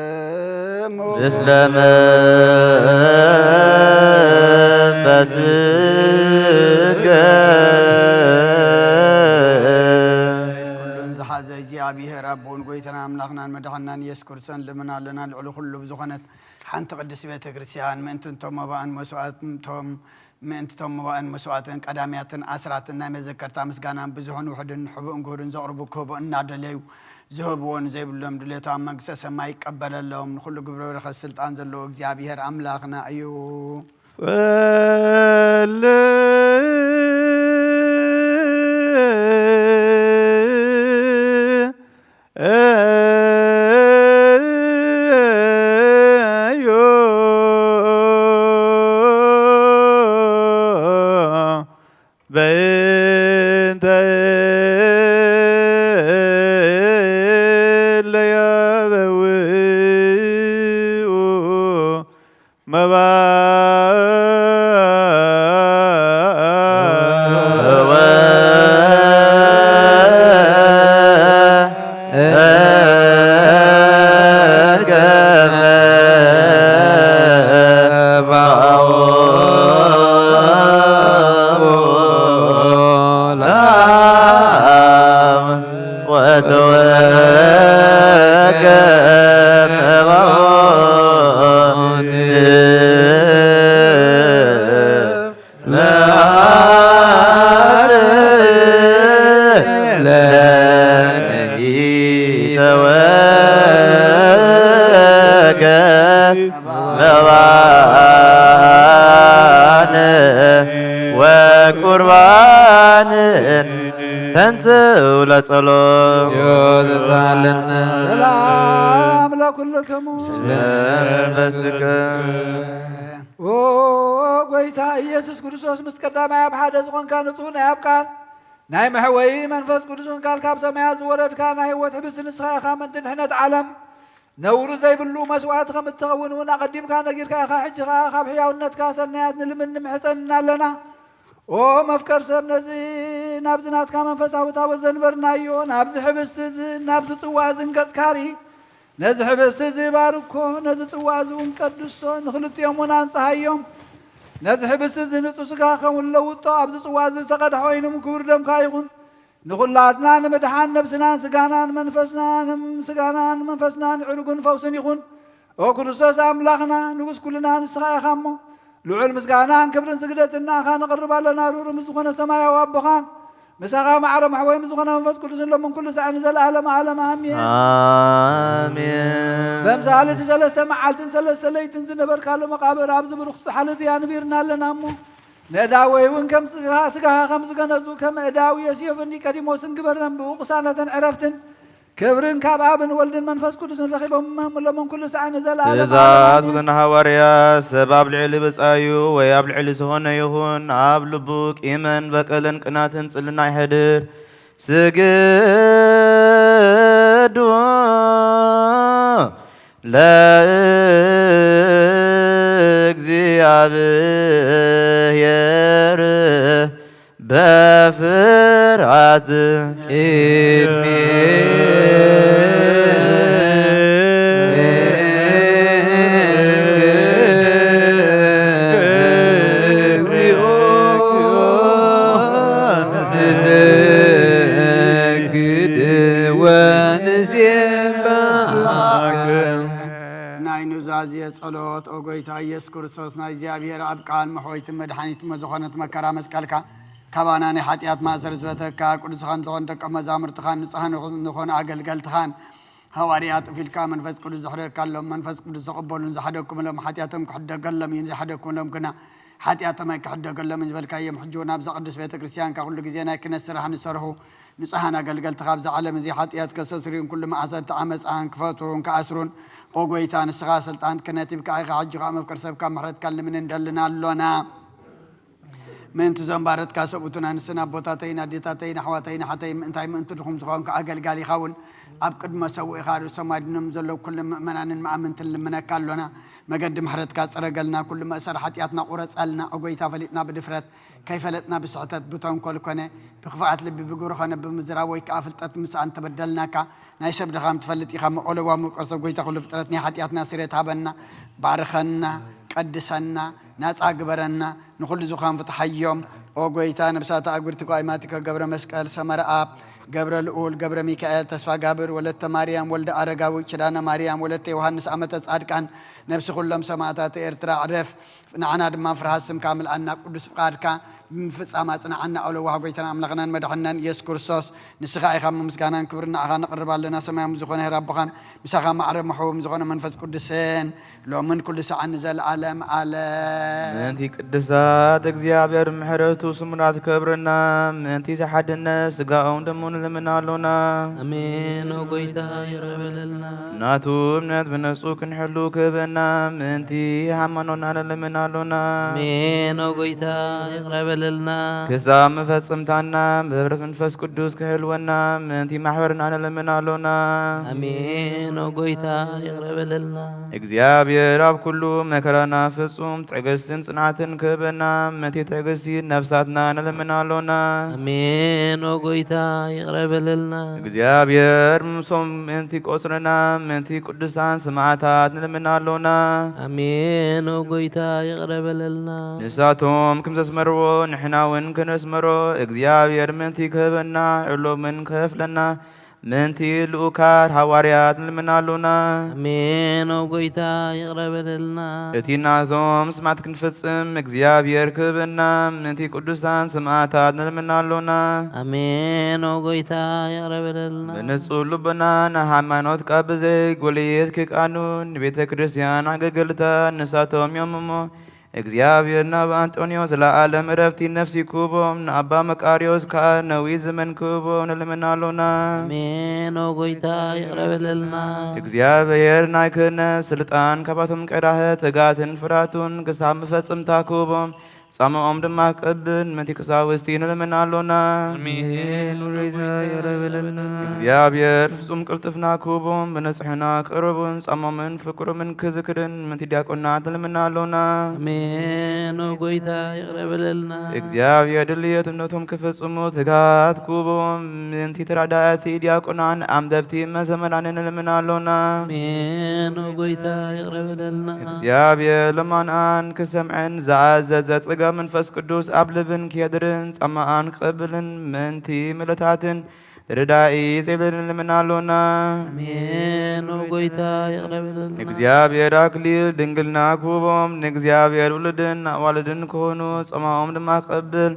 ለኩልክሙ ስለመንፈስከ ኩሉን ዝሓዘ እግዚኣብሔር ኣቦን ጐይታና ኣምላኽናን መድሓኒናን ኢየሱስ ክርስቶስ ልምናለና ልዕሊ ኩሉ ብዝኾነት ሓንቲ ቅድስት ቤተ ክርስቲያን ምእንትቶም መባእን መስዋዕትቶም ምእንትቶም መባእን መስዋዕትን ቀዳምያትን ኣስራትን ናይ መዘከርታ ምስጋናን ብዙሕን ውሕድን ሕቡእን ግብርን ዘቕርቡ ክህቡ እናደለዩ ዝህብዎን ዘይብሎም ድሌቶ ኣብ መንግስተ ሰማይ ይቀበለሎም ንኩሉ ግብረ በረኸት ስልጣን ዘለዎ እግዚኣብሔር ኣምላኽና እዩ ተወገ መባን ወቁርባን ተንሥኡ ለጸሎት ይወዘዛለነ ሰላም ለኩልክሙ በስከ ኦ ጎይታ ኢየሱስ ክርስቶስ ምስ ቀዳማይ ኣብ ሓደ ዝኾንካ ንጹህ ናይ ኣብ ቃል ናይ መሕወይ መንፈስ ቅዱስን ቃል ካብ ሰማያት ዝወረድካ ናይ ህይወት ህብስቲ ንስኻ ኢኻ ምንጪ ድሕነት ዓለም ነውሩ ዘይብሉ መስዋዕቲ ከም እትኸውን እውን ኣቐዲምካ ነጊርካ ኢኻ ሕጂ ኸ ካብ ሕያውነትካ ሰናያት ንልምንም ሕፀንና ኣለና ኦ መፍቀር ሰብ ነዚ ናብዚ ናትካ መንፈሳዊ ታቦት ዘንበርናዮ ናብዚ ሕብስቲ እዚ ናብዚ ጽዋዕ እዚ ንገጽካሪ ነዚ ሕብስቲ እዚ ባርኮ ነዚ ጽዋዕ እዚ እውን ቀድሶ ንኽልቲኦም እውን አንጽሃዮም ነዚ ሕብስቲ እዚ ንጹህ ስጋ ከምኡ ለውጦ ኣብዚ ጽዋዕ እዚ ዝተቐድሐ ኮይኖም ክቡር ደምካ ይኹን ንኹላትና ንምድሓን ነብስናን ስጋናን ስጋናን መንፈስናን ዕሩግን ፈውስን ይኹን ኦ ክርስቶስ ኣምላኽና ንጉስ ኩልና ንስኻ ኢኻ እሞ ልዑል ምስጋናን ክብርን ስግደትን ንኣኻ ነቕርብ ኣለና ርኡር ዝኾነ ሰማያዊ ኣቦኻን ምሳኻ ማዕረ ማሕወይ ዝኾነ መንፈስ ቅዱስን ሎምን ኩሉ ሰዓን ዘለዓለም ዓለም ኣሜን አሜን። በምሳሌ እቲ ሰለስተ መዓልትን ሰለስተ ለይትን ዝነበርካሉ መቃብር ኣብዚ ብሩኽ ሓልት እያ ንቢርና ኣለና እሞ ንእዳወይ እውን ከም ስጋኻ ከም ዝገነዙ ከም እዳዊ ዮሴፍን ኒቆዲሞስን ግበረን ብቕሳነትን ዕረፍትን ክብርን ካብ ኣብን ወልድን መንፈስ ቅዱስን ረኺቦም ሎምን ኩሉ ሰዓን ዘለዓለም ትእዛዝ ብዘና ሃዋርያት ሰብ ኣብ ልዕሊ በጻዩ ወይ ኣብ ልዕሊ ዝኾነ ይኹን ኣብ ልቡ ቂመን በቀልን ቅናትን ጽልና ይሕድር ስግዱ ለእግዚአብሔር በፍርሃት ጸሎት ኦ ጎይታ ኢየሱስ ክርስቶስ ናይ እግዚኣብሔር ኣብ ቃል መሕወይትን መድሓኒትን ዝኾነት መከራ መስቀልካ ካባና ናይ ሓጢኣት ማእሰር ዝበተካ ቅዱስኻን ዝኾኑ ደቀ መዛሙርትኻን ንጹሃን ዝኾኑ ኣገልገልትኻን ሃዋርያት ጥፊልካ መንፈስ ቅዱስ ዘሕደርካሎም መንፈስ ቅዱስ ዘቕበሉን ዝሓደኩምሎም ሓጢኣቶም ክሕደገሎም እዩን ዘይሓደኩምሎም ግና ሓጢኣቶም ኣይክሕደገሎምን ዝበልካዮም ሕጂ እውን ኣብዛ ቅዱስ ቤተ ክርስቲያንካ ኩሉ ግዜ ናይ ክነት ስራሕ ንሰርሑ ንጹሃን ኣገልገልትኻ ኣብዚ ዓለም እዚ ሓጢኣት ከሰስርዩን ኩሉ ማእሰርቲ ዓመፃን ክፈትውን ክኣስሩን ኦ ጎይታ ንስኻ ስልጣን ክነት ይብካ ኢኻ ሕጂ ኸ መፍቀር ሰብካ ምሕረትካ ልምን እንደልና ኣሎና ምእንቲ ዘንባረትካ ሰብኡቱና ንስና ቦታተይና ዴታተይና ኣሕዋተይና ሓተይ ምእንታይ ምእንቲ ድኹም ዝኾንካ ኣገልጋሊ ኢኻ እውን ኣብ ቅድመ ሰውኡ ኢኻ ሰማይ ድኖም ዘለዉ ኩሉ ምእመናንን መኣምንትን ልምነካ ኣሎና መገዲ ምሕረትካ ፀረገልና ኩሉ መእሰር ሓጢኣትና ቁረፀልና ኦ ጎይታ ፈሊጥና ብድፍረት ከይፈለጥና ብስሕተት ብተንኮል ኮነ ብኽፍኣት ልቢ ብግብሪ ኾነ ብምዝራብ ወይ ከዓ ፍልጠት ምስኣን ተበደልናካ ናይ ሰብ ድኻም ትፈልጥ ኢኻ መቆለዋ ምቁር ሰብ ጎይታ ኩሉ ፍጥረት ናይ ሓጢኣትና ስርየት ሃበና ባርኸና ቀድሰና ናፃ ግበረና ንኩሉ ዝኾን ፍትሓዮም ኦ ጎይታ ነብሳተ ኣጉርቲ ቋይማቲከ ገብረ መስቀል ሰመረኣ ገብረ ልኡል ገብረ ሚካኤል ተስፋ ጋብር ወለተ ማርያም ወልደ ኣረጋዊ ኪዳነ ማርያም ወለተ ዮሃንስ ኣመተ ጻድቃን ነብሲ ኩሎም ሰማዕታት ኤርትራ ዕረፍ ንዓና ድማ ፍርሃት ስምካ ምልኣና ቅዱስ ፍቃድካ ብምፍጻም ኣጽናዓና ኣውለዋህ ጎይታና ኣምላኽናን መድሕናን ኢየሱስ ክርስቶስ ንስኻ ኢኻ ምስጋናን ክብርና ኣኻ ነቕርብ ኣለና ሰማያዊ ዝኾነ ሄራቦኻን ምሳኻ ማዕረ መሕቡም ዝኾነ መንፈስ ቅዱስን ሎምን ኩሉ ሰዓን ዘለዓለም ዓለም ምእንቲ ቅድሳት እግዚአብሔር ምሕረቱ ስሙናት ክብርና ምእንቲ ዝሓድነት ስጋኦም ደሙ ንልምና ኣሎና አሜን ኦ ጎይታ ይረበለልና ናቱ እምነት ብነጹ ክንሕሉ ክህበና ምእንቲ ሃይማኖትና ንልምና ኣሎና አሜን ኦ ጎይታ ይረበለልና ክሳብ መፈጽምታና ብህብረት መንፈስ ቅዱስ ክህልወና ምእንቲ ማሕበርና ንልምና ኣሎና አሜን ኦ ጎይታ ይረበለልና እግዚአብሔር ኣብ ኩሉ መከራና ፍጹም ትዕግስትን ጽንዓትን ክህበና ምእንቲ ትዕግስቲ ነፍሳትና ንልምና ኣሎና አሜን ኦ ጎይታ ይረበለልና እግዚአብሔር ምሶም ምእንቲ ቆጽርና ምእንቲ ቅዱሳን ሰማዕታት ንልምና ኣሎና አሜን ኦ ጎይታ ይረበለልና ንሳቶም ከም ዘስመርዎ ንሕና እውን ክነስመሮ እግዚአብሔር ምእንቲ ክህበና ዕሎምን ክህፍለና ምንቲ ልኡካት ሐዋርያት ንልምናሉና አሜን። ጌታ ይቅረበልና እቲ ናቶም ስማዕት ክንፍጽም እግዚአብሔር ክብና ምንቲ ቅዱሳን ሰማዕታት ንልምናሉና አሜን። ጌታ ይቅረበልና ብንጹህ ልቦና ንሃይማኖት ቃል ብዘይ ጐልየት ክቃኑን ንቤተ ክርስቲያን አገልገልታት ንሳቶም እዮም እሞ እግዚአብሔር ናብ አንጦንዮስ ለዓለም ዕረፍቲ ነፍሲ ክቦም ንአባ መቃርዮስ ከዓ ነዊሕ ዘመን ክቦም ንልምናሉና አሜን። ጌታ ይቅረበልና እግዚአብሔር ናይ ክህነት ስልጣን ካባቶም ቀዳህ ትጋትን ፍራቱን ክሳብ መፈጽምታ ክቦም ጻምኦም ድማ ቅብን ምንቲ ቀሳውስቲ ንልምናሉና አሜን። ጌታ ይቅረበልና እግዚአብሔር ፍጹም ቅልጥፍና ክቦም ብንጽሕና ቅርቡን ጻምኦምን ፍቅሮምን ክዝክርን ምንቲ ዲያቆናት ንልምናሉና አሜን። ጌታ ይቅረበልና እግዚአብሔር ድልየት እምነቶም ክፍጽሙ ትጋት ክቦም ምንቲ ተራዳእቲ ዲያቆናን አምደብቲ መዘመራንን ንልምናሉና አሜን። ጌታ ይቅረበልና እግዚአብሔር ለማንአን ክሰምዐን ዝኣዘዘ ጽጋ መንፈስ ቅዱስ ኣብ ልብን ክየድርን ጸማኣን ክቕብልን ምእንቲ ምልታትን ርዳኢ ዘይብልን ንልምናሉና አሜን። ጌታ ይቅረበልና እግዚአብሔር አክሊል ድንግልና ክቦም ንእግዚአብሔር ውልድን ኣዋልድን ክኾኑ ጸማኦም ድማ ክቕብል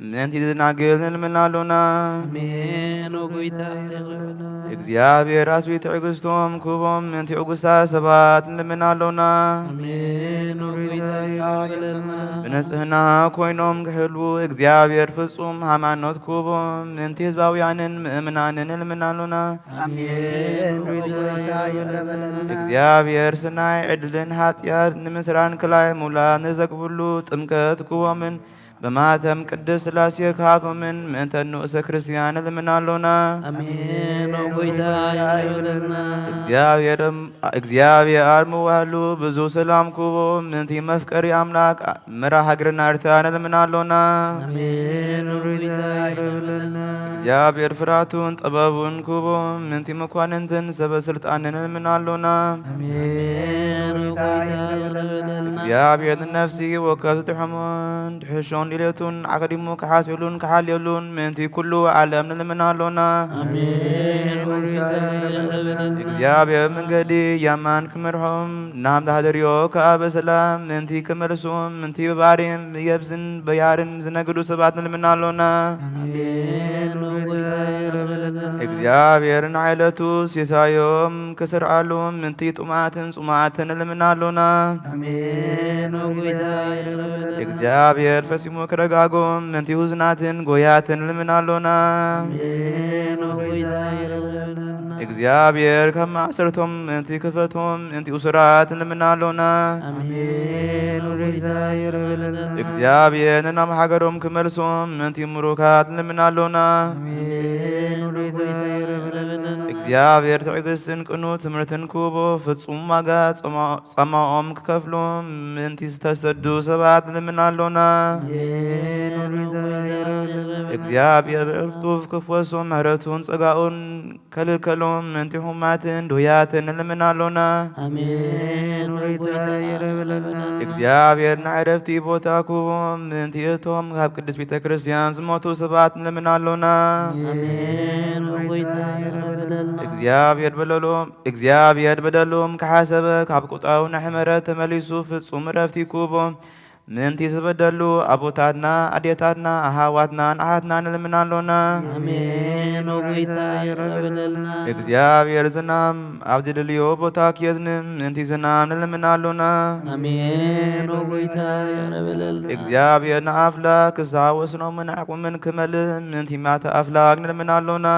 ምእንቲ ዝናግል ንልምናሉና አሜን። ጌታ ይቅረበልና እግዚአብሔር አስቢ ትዕግስቶም ክቦም ምእንቲ ዕጉሳት ሰባት ንልምናሉና አሜን። ጌታ ይቅረበልና ብንጽህና ኮይኖም ክሕልው እግዚአብሔር ፍጹም ሃይማኖት ክቦም ምእንቲ ህዝባውያንን ምእምናንን ንልምናሉና አሜን። ጌታ ይቅረበልና እግዚአብሔር ስናይ ዕድልን ኃጢአት ንምስራን ክላይ ሙላት ንዘግብሉ ጥምቀት ክቦምን በማተም ቅድስት ሥላሴ ካቶምን ምእንተ ንኡሰ ክርስቲያን ንልምናሉና አሜን። ጌታ ይቅረበልና እግዚአብሔር ምዋህሉ ብዙ ሰላም ክቦ ምንቲ መፍቀሪ አምላክ ምራ ሃገርና ኤርትራ ንልምናሉና አሜን። ጌታ ይቅረበልና እግዚአብሔር ፍርሃቱን ጥበቡን ክቦ ምንቲ መኳንንትን ሰበስልጣንን ንልምናሉና አሜን። ጌታ ይቅረበልና እግዚአብሔር ነፍሲ ወከፍ ትሕሙን ትሕሾን ዲሌቱን አቀዲሙ ከሓስሉን ከሓልየሉን ምንቲ ኩሉ ዓለም ንልምናሉና አሜን። ጌታ ይቅረበልና እግዚአብሔር መንገዲ ያማን ክምርሖም ናብ ዳህደርዮ ከዓ በሰላም ምንቲ ክመልሱም ምንቲ በባህሪን የብስን በያርን ዝነግዱ ሰባት ንልምናሉና አሜን። ጌታ ይቅረበልና እግዚአብሔር ንዓይለቱ ሲሳዮም ክስርዓሉ ምንቲ ጡማትን ጹማትን ንልምናሉና አሜን። ጌታ ይቅረበልና እግዚአብሔር ፈሲሙ ክረጋጎም ምንቲ ውዝናትን ጎያትን ንልምናሉና አሜን። ጌታ ይቅረበልና እግዚአብሔር ከማእሰርቶም ምንቲ ክፈቶም ምንቲ ውሱራት ንልምናሉና አሜን። ጌታ ይቅረበልና እግዚአብሔር ንናም ሃገሮም ክመልሶም ምንቲ ምሩካት ንልምናሉና አሜን። ጌታ ይቅረበልና እግዚአብሔር ትዕግስትን ቅኑ ትምህርትን ክቦ ፍጹም ዋጋ ጸማኦም ክከፍሎም ምንቲ ዝተሰዱ ሰባት ንልምናሉና አሜን። ጌታ ይቅረበልና እግዚአብሔር ብዕርፍቱፍ ክፍወሶም ምሕረቱን ጸጋኡን ከልከሎም ምንቲ ሕማትን ድውያትን ንልምናሉና አሜን። ጌታ ይቅረበልና እግዚአብሔር ንዕረፍቲ ቦታ ክቦም ምንቲ እቶም ካብ ቅድስት ቤተ ክርስቲያን ዝሞቱ ሰባት ንልምናሉና አሜን። ጌታ ይቅረበልና እግዚአብሔር በደሎም ከሓሰበ ካብ ቁጣው ንሕመረት ተመሊሱ ፍጹም ዕረፍቲ ክቦም ምንቲ ዝበደሉ አቦታትና አዴታትና አሃዋትና አሃትና ንልምናሉና አሜን። ጌታ ይቅረበልና እግዚአብሔር ዝናም ኣብ ዝደልዮ ቦታ ክየዝንም ምንቲ ዝናም ንልምናሉና አሜን። ጌታ ይቅረበልና እግዚአብሔር ንኣፍላክ ክሳብ ወስኖምን ኣቁምን ክመልእ ምንቲ ማተ ኣፍላክ ንልምናሉና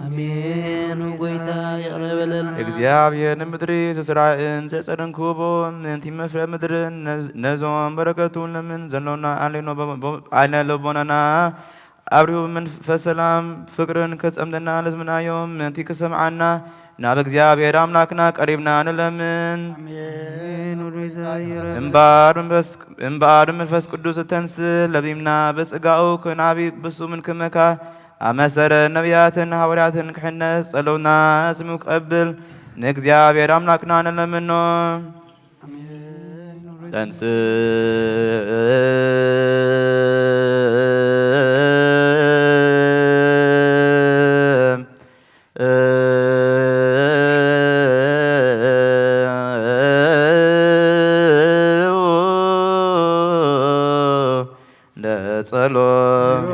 አሜን። ጌታ ይቅረበልና እግዚአብሔር ንምድሪ ዝስራእን ዘጸርን ክቦ ምንቲ መፍረ ምድርን ነዞም በረከቱ ለምን ዘሎና አይነ ልቦናና አብሪሁ መንፈስ ሰላም ፍቅርን ከጸምደና ለዝምናዮም ምንቲ ክሰምዓና ናብ እግዚአብሔር አምላክና ቀሪብና ንለምን እምባር መንፈስ ቅዱስ ተንስ ለቢምና በጽጋኡ ክናቢ ብሱምን ክመካ አመሰረ ነቢያትን ሐዋርያትን ክሕነስ ጸለውና ስሙ ቀብል ንእግዚአብሔር አምላክና ንለምን ነው ተንስ በጸሎት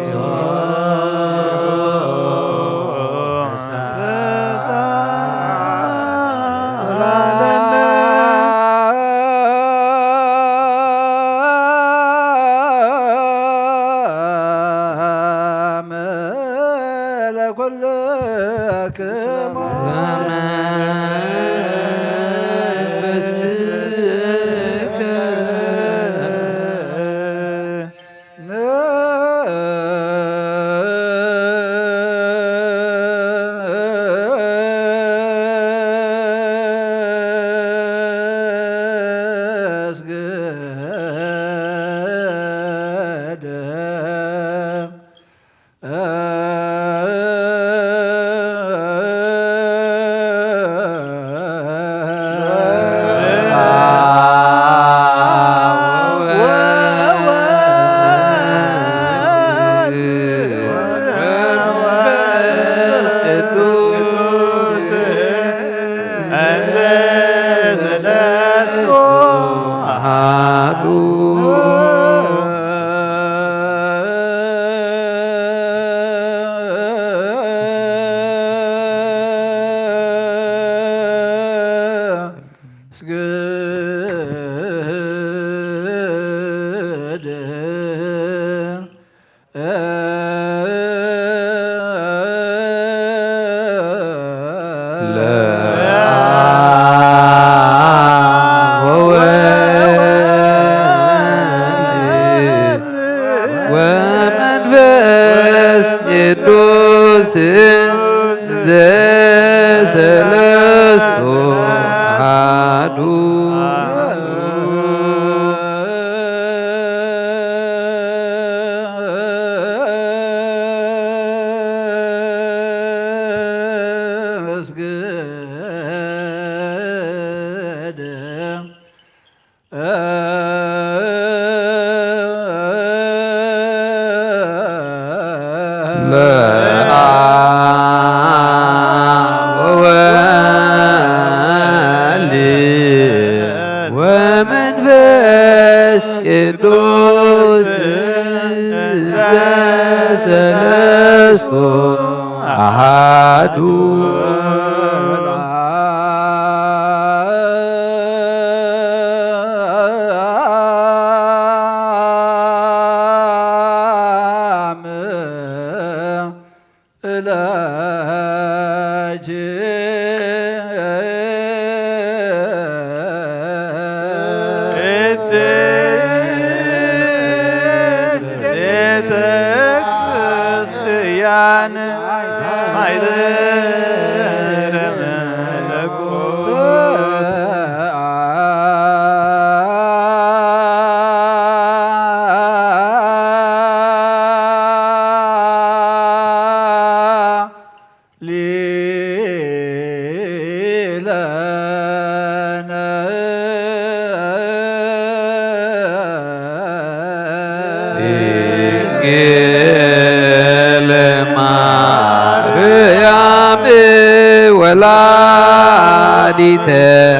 ወላዲተ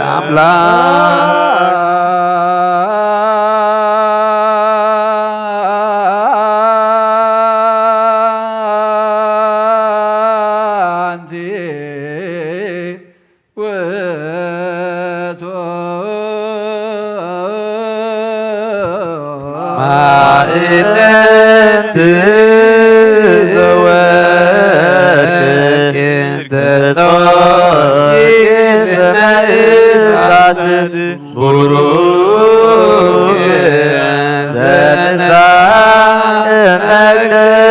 አምላክ ማእነት ቡሩክ ዘነሣ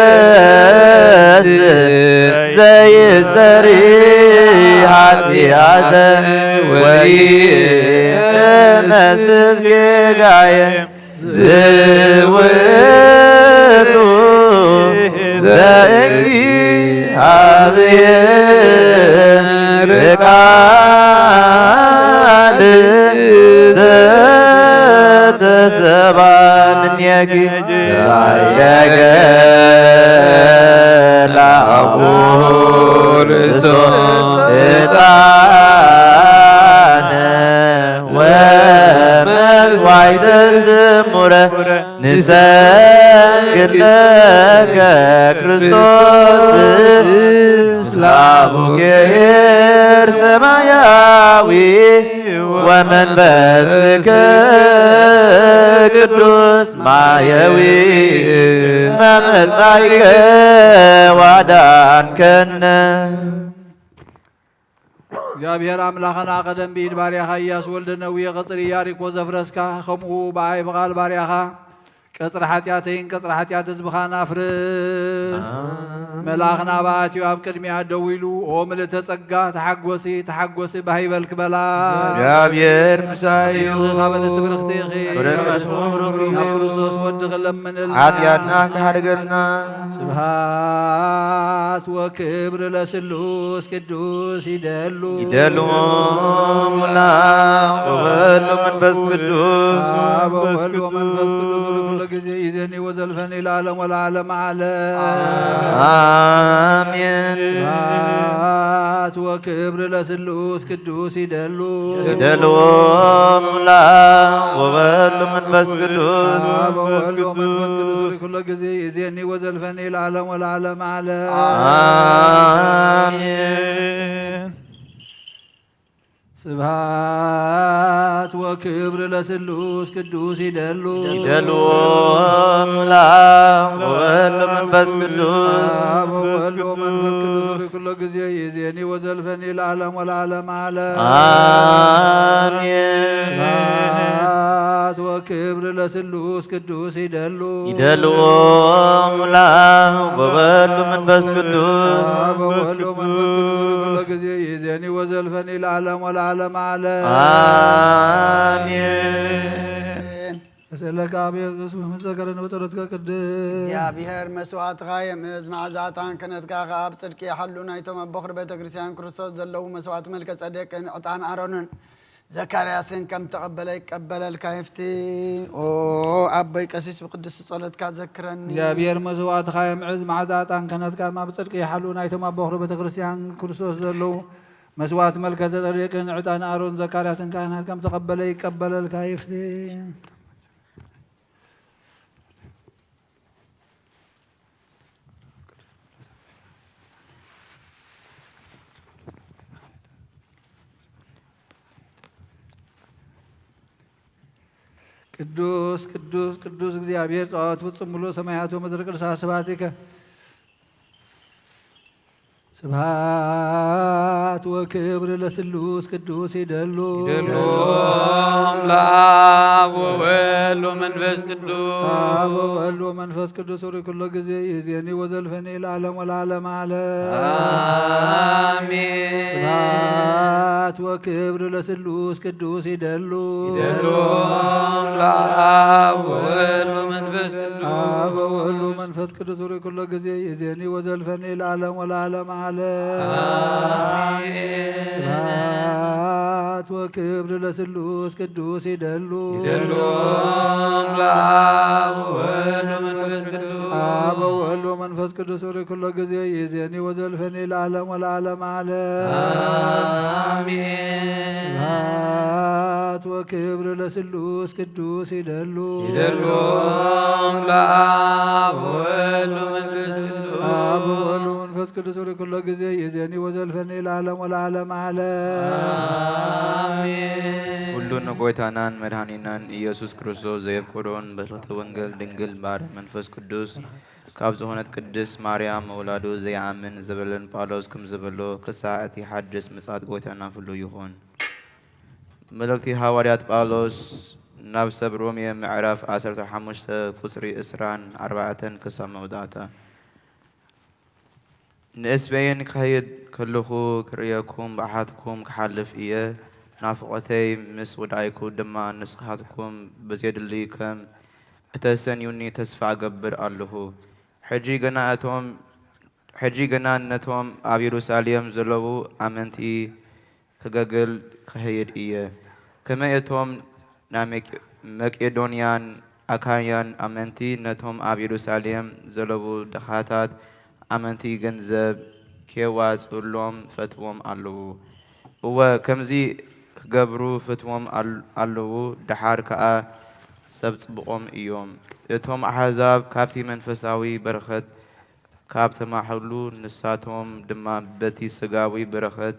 መቅደስ ዘይሰሪ ኃጢአተ ወይደመስስ ጌጋየ ዝውእቱ ዘእግዚአብሔር ቃል ዘተሰብአ እምኔኪ ዛየገላሁ ርእሶ ዕጣነ ወመሥዋዕተ ዝሙረ ንሰግድ ለከ ክርስቶስ ምስላቡጌር ሰማያዊ ወመንፈስከ ቅዱስ ማየዊ መመጻእከ ዋዳንከነ እግዚአብሔር አምላኽና ቀደም ብኢድ ባርያኻ ኢያሱ ወልደ ነዌ ቅጽሪ ኢያሪኮ ዘፍረስካ ከምኡ በአይ በቓል ባርያኻ ቀጽሪ ኃጢአተይን ቀጽሪ ኃጢአት ህዝብኻ ናፍርስ መልአኽና በኣትዩ ኣብ ቅድሚያ ደው ኢሉ ኦ ምልዕተ ጸጋ ተሓጐሲ ተሓጐሲ ባሂበልክ በላ እግዚአብሔር ምሳዩ ካብ ንስቲ ብርኽቲ ኢኺ ናብ ክርስቶስ ወዲ ክለምንልና ኃጢአትና ካሕድገልና ስብሃት ወክብር ለስሉስ ቅዱስ ይደሉ ይደልዎ ሙላክ ወወልድ ወመንፈስ ቅዱስ ወወልድ ወመንፈስ ቅዱስ ኩሉ ጊዜ ይዜኒ ወዘልፈኒ ለዓለም ወለዓለም ዓለም አሜን። ስብሃት ወክብር ለስሉስ ቅዱስ ይደሉ ይደልዎ ሙላክ ወወልድ ወመንፈስ ቅዱስ ወወልድ ወመንፈስ ቅዱስ ኩሉ ጊዜ ይዜኒ ወዘልፈኒ ለዓለም ወለዓለም ዓለም አሜን። ስብሃት ወክብር ለስሉስ ቅዱስ ይደሉ ይደልዎ ሙላክ ወወልድ ወመንፈስ ቅዱስ ወወልድ ወመንፈስ ቅዱስ ኩሉ ጊዜ ይዜኒ ወዘልፈኒ ለዓለም ወለዓለም ዓለም አሜን። ስብሃት ወክብር ለስሉስ ቅዱስ ይደሉ ይደልዎ ሙላክ ወወልድ ወመንፈስ ቅዱስ ወወልድ ወመንፈስ ቅዱስ ኩሉ ጊዜ ይዜኒ ወዘልፈኒ ለዓለም ወለዓለም ዓለም አሜን። በሰለካ ቤቅሱ መዘከረን በጸሎትከ ቅድስ እግዚአብሔር መስዋዕትኻ የምዝ መዓዛታን ክነትካ ኣብ ጽድቂ ይሓሉ ናይቶም ኣብ በኽሪ ቤተ ክርስቲያን ክርስቶስ ዘለዉ መስዋዕት መልከ ጸዴቅን ዕጣን ኣሮንን ዘካርያስን ከም ተቐበለ ይቀበለልካ ይፍቲ ኦ ኣበይ ቀሲስ ብቅዱስ ጸሎትካ ዘክረኒ እግዚአብሔር መስዋዕትኻ የምዕዝ መዓዛታን ክነትካ ኣብ ጽድቂ ይሓሉ ናይቶም ኣብ በኽሪ ቤተ ክርስቲያን ክርስቶስ ዘለዉ መስዋዕት መልከ ጸዴቅን ዕጣን ኣሮን ዘካርያስን ካህናት ከም ተቐበለ ይቀበለልካ ይፍቲ ቅዱስ ቅዱስ ቅዱስ እግዚአብሔር ጸዋት ፍጹም ብሎ ሰማያት ወምድር ቅዱሳት ስብሐቲከ ስብሐት ወክብር ለስሉስ ቅዱስ ይደሉ ለአብ ወወልድ ወመንፈስ ቅዱስ አብ ወወልድ ወመንፈስ ቅዱስ ሪ ኩሎ ጊዜ ይእዜኒ ወዘልፈኒ ለዓለም ወለዓለም ዓለም አሜን። ስብሐት ወክብር ለስሉስ ቅዱስ ይደሉ ለአብ ወወልድ ወመንፈስ ቅዱስ አብ ወወልድ ወመንፈስ ቅዱስ ሪ ኩሎ ጊዜ ይእዜኒ ወዘልፈኒ ለዓለም ወለዓለም ዓለም ስብሐት ወክብር ለስሉስ ቅዱስ ይደሉ ለአብ ወወልድ ወመንፈስ ቅዱስ አብ ወወልድ ወመንፈስ ቅዱስ ሪ ኩሎ ጊዜ ይእዜኒ ወዘልፈኒ ለዓለም ወለዓለም ዓለም ስብሐት ወክብር ለስሉስ ቅዱስ ይደሉ ለአብ ወወልድ ወመንፈስ ቅዱስ አብ ወወልድ ወመንፈስ ቅዱስ ሪ ኩሎ ጊዜ ይእዜኒ ወዘልፈኒ ለዓለም ወለዓለም ዓለም ሁሉን ጎይታናን መድኃኒናን ኢየሱስ ክርስቶስ ዘየፍቅሮን በትሕተ ወንጌል ድንግል ባርያም መንፈስ ቅዱስ ካብ ዝኾነት ቅድስት ማርያም መውላዱ ዘይኣምን ዘበለን ጳውሎስ ከም ዝበሎ ክሳዕ እቲ ሓድስ ምጽኣት ጎይታና ፍሉ ይኹን። መልእክቲ ሃዋርያት ጳውሎስ ናብ ሰብ ሮሜ ምዕራፍ 15 ቁጽሪ 24 ክሳብ መውዳእታ ንእስበይን ክኸይድ ከለኹ ክርእየኩም ብኣሓትኩም ክሓልፍ እየ ናፍቖተይ ምስ ወዳእኩ ድማ ንስኻትኩም ብዘይድሊ ከም እተሰንዩኒ ተስፋ እገብር ኣለኹ። ሕጂ ገና ነቶም ኣብ ኢየሩሳሌም ዘለዉ ኣመንቲ ክገግል ክኸይድ እየ። ከመይ እቶም ናይ መቄዶንያን ኣካያን ኣመንቲ ነቶም ኣብ ኢየሩሳሌም ዘለዉ ድኻታት ኣመንቲ ገንዘብ ኬዋጽሎም ፈትዎም ኣለዉ። እወ ከምዚ ክገብሩ ፍትዎም ኣለዉ። ድሓር ከዓ ሰብጽብቆም እዮም እቶም አሕዛብ ካብቲ መንፈሳዊ በረኸት ካብ ተማሕሉ ንሳቶም ድማ በቲ ስጋዊ በረኸት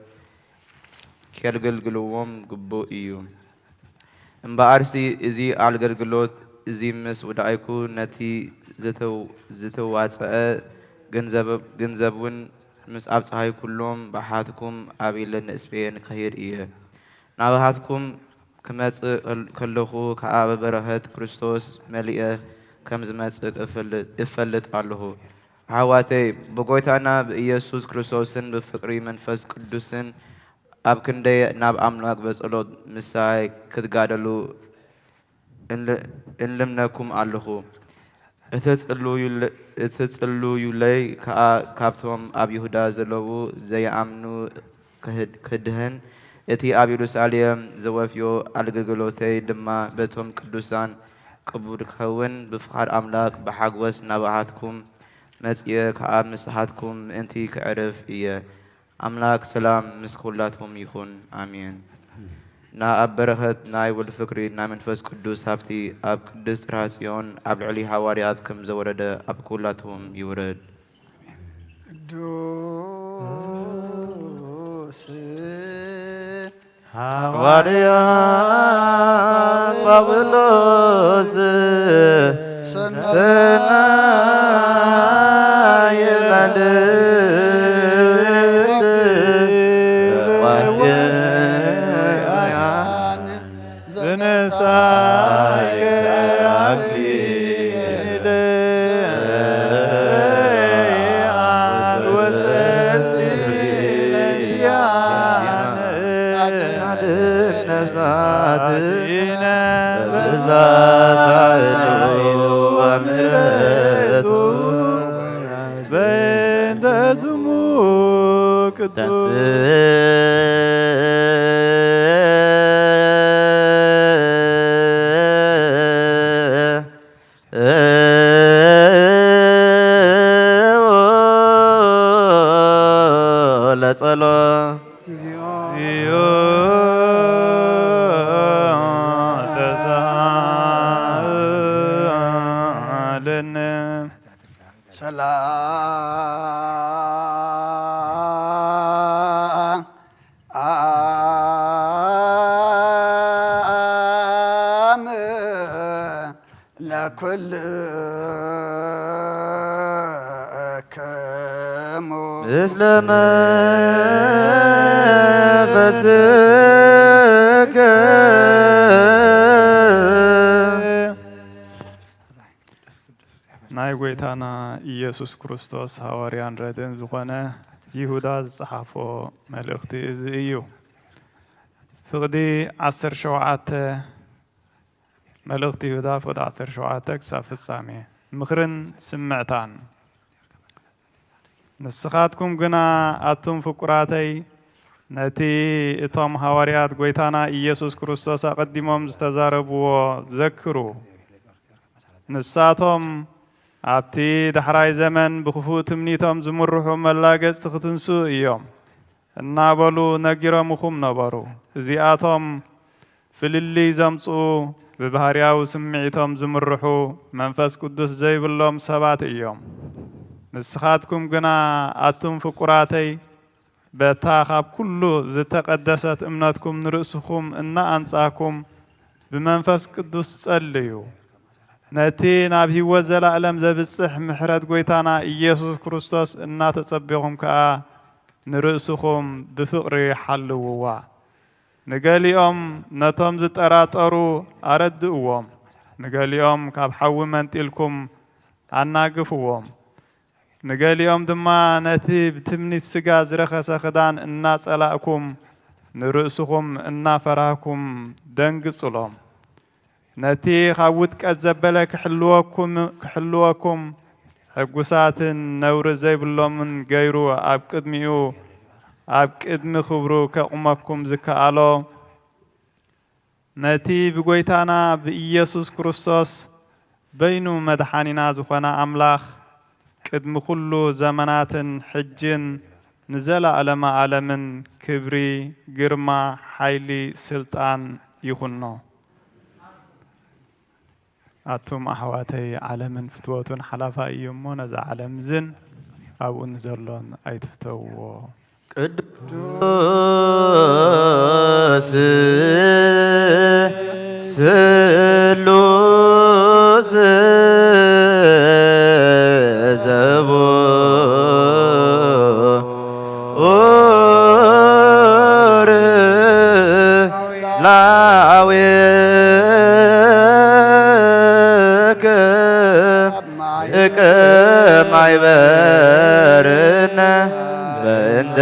ከገልግልዎም ግቡእ እዩ እምበኣርሲ እዚ አገልግሎት እዚ ምስ ወዳእኩ ነቲ ዝተዋፅአ ገንዘብውን ምስ ኣብፀሃይ ኩሎም ባሓትኩም ኣቢለ ንእስፔን ከይድ እየ ናባሃትኩም ክመጽእ ከለኹ ከኣበ በረኸት ክርስቶስ መሊአ ከም ዝመጽእ እፈልጥ ኣለኹ ሓዋተይ ብጎይታና ብኢየሱስ ክርስቶስን ብፍቅሪ መንፈስ ቅዱስን ኣብ ክንደይ ናብ ኣምላክ በጸሎት ምሳይ ክትጋደሉ እንልምነኩም ኣለኹ እትጽልዩለይ ከዓ ካብቶም ኣብ ይሁዳ ዘለዉ ዘይኣምኑ ክድህን እቲ ኣብ ኢየሩሳሌም ዘወፍዮ ኣገልግሎተይ ድማ በቶም ቅዱሳን ቅቡል ክኸውን ብፍቓድ ኣምላክ ብሓጎስ ናባሃትኩም መጽየ ከዓ ምስሓትኩም ምእንቲ ክዕርፍ እየ ኣምላክ ሰላም ምስ ኩላትኩም ይኹን ኣሜን ና ኣብ በረኸት ናይ ወልድ ፍቅሪ ናይ መንፈስ ቅዱስ ሃብቲ ኣብ ቅድስት ጽርሐ ጽዮን ኣብ ልዕሊ ሐዋርያት ከም ዘወረደ ኣብ ኩላትኩም ይውረድ ቅዱስ ሐዋርያት ጳውሎስ ሰናይ መልእክት ዋስያን ዘነሳየ አክሊል ነፍሳትነ በዛሳይሉ ወምሕረቱ በእንተ ስሙ ቅዱስ ለጸሎት ሰላም ለኩልክሙ ምስለ መንፈስከ ናይ ጎይታና ኢየሱስ ክርስቶስ ሐዋርያን ረድን ዝኾነ ይሁዳ ዝጸሓፎ መልእኽቲ እዚ እዩ ፍቕዲ 17 መልእኽቲ ይሁዳ ፍቕዲ 17 ክሳብ ፍጻሜ ምኽርን ስምዕታን ንስኻትኩም ግና ኣቱም ፍቁራተይ ነቲ እቶም ሐዋርያት ጎይታና ኢየሱስ ክርስቶስ ኣቐዲሞም ዝተዛረብዎ ዘክሩ ንሳቶም ኣብቲ ዳሕራይ ዘመን ብኽፉእ ትምኒቶም ዝምርሑ መላገጽቲ ክትንሱ እዮም እናበሉ ነጊሮምኹም ነበሩ እዚኣቶም ፍልልይ ዘምጽኡ ብባህርያዊ ስምዒቶም ዝምርሑ መንፈስ ቅዱስ ዘይብሎም ሰባት እዮም ንስኻትኩም ግና ኣቱም ፍቁራተይ በታ ካብ ኩሉ ዝተቐደሰት እምነትኩም ንርእስኹም እናኣንጻኩም ብመንፈስ ቅዱስ ጸልዩ ነቲ ናብ ህይወት ዘለዓለም ዘብጽሕ ምሕረት ጎይታና ኢየሱስ ክርስቶስ እናተጸቢኹም ከዓ ንርእስኹም ብፍቕሪ ሓልውዋ ንገሊኦም ነቶም ዝጠራጠሩ ኣረድእዎም ንገሊኦም ካብ ሓዊ መንጢልኩም ኣናግፍዎም ንገሊኦም ድማ ነቲ ብትምኒት ስጋ ዝረኸሰ ክዳን እናጸላእኩም ንርእስኹም እናፈራህኩም ደንግጽሎም ነቲ ካብ ውድቀት ዘበለ ክሕልወኩም ሕጉሳትን ነውሪ ዘይብሎምን ገይሩ ኣብ ቅድሚኡ ኣብ ቅድሚ ክብሩ ከቁመኩም ዝከኣሎ ነቲ ብጎይታና ብኢየሱስ ክርስቶስ በይኑ መድሓኒና ዝኾነ ኣምላኽ ቅድሚ ኩሉ ዘመናትን ሕጅን ንዘለዓለመ ዓለምን ክብሪ ግርማ ሓይሊ ስልጣን ይኹኖ أتوم أحواتي عالم فتوتون حلفا يومون ذا عالم زن أو نزلون أي تفتو ቅዱስ ስሉስ ዘቡር ላዊከ እከማይበርነ በእንተ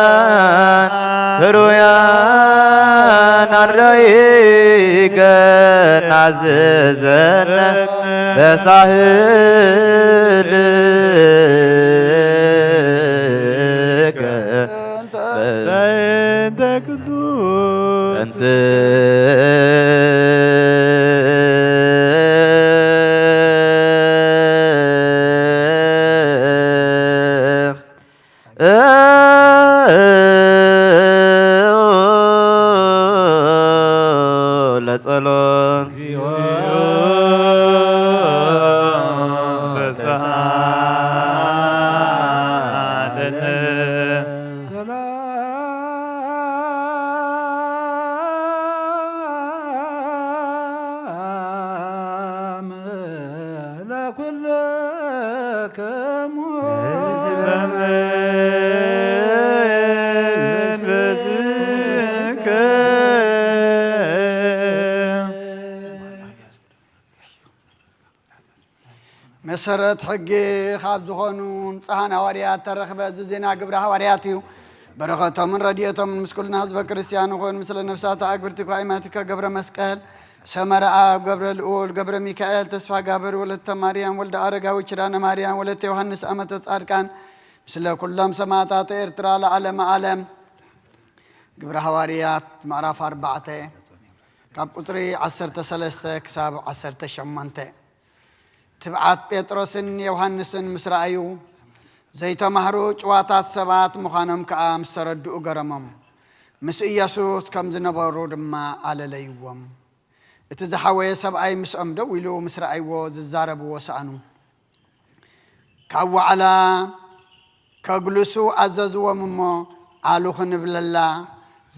ቅዱሳን ህሩያን አድራይከ ናዝዘነ በሳህልከ በእንተ ቅዱስ ለጸሎት ሰላም ለኩልክሙ መሰረት ሕጊ ካብ ዝኾኑ ንጹሃን ሃዋርያት ተረኽበ ዜና ግብረ ሃዋርያት እዩ በረኸቶምን ረድኤቶምን ምስ ኩልና ህዝበ ክርስቲያን ኮይኑ ምስለ ነፍሳት ኣግብርቲ ኳይማቲከ ገብረ መስቀል ሰመረ ኣብ ገብረ ልኡል ገብረ ሚካኤል ተስፋ ጋበር ወለተ ማርያም ወልደ አረጋዊ ኪዳነ ማርያም ወለተ ዮሐንስ ኣመተ ጻድቃን ምስለ ኩሎም ሰማዕታት ኤርትራ ለዓለመ ዓለም ግብረ ሃዋርያት ምዕራፍ 4 ካብ ቁጥሪ 13 ክሳብ 18 ትብዓት ጴጥሮስን ዮሐንስን ምስ ረአዩ ዘይተማህሩ ጭዋታት ሰባት ምዃኖም ከዓ ምስ ተረድኡ ገረሞም ምስ ኢየሱስ ከም ዝነበሩ ድማ ኣለለይዎም እቲ ዝሓወየ ሰብኣይ ምስኦም ደው ኢሉ ምስ ረአይዎ ዝዛረብዎ ሰኣኑ ካብ ዋዕላ ከግልሱ ኣዘዝዎም እሞ ኣሉ ክንብለላ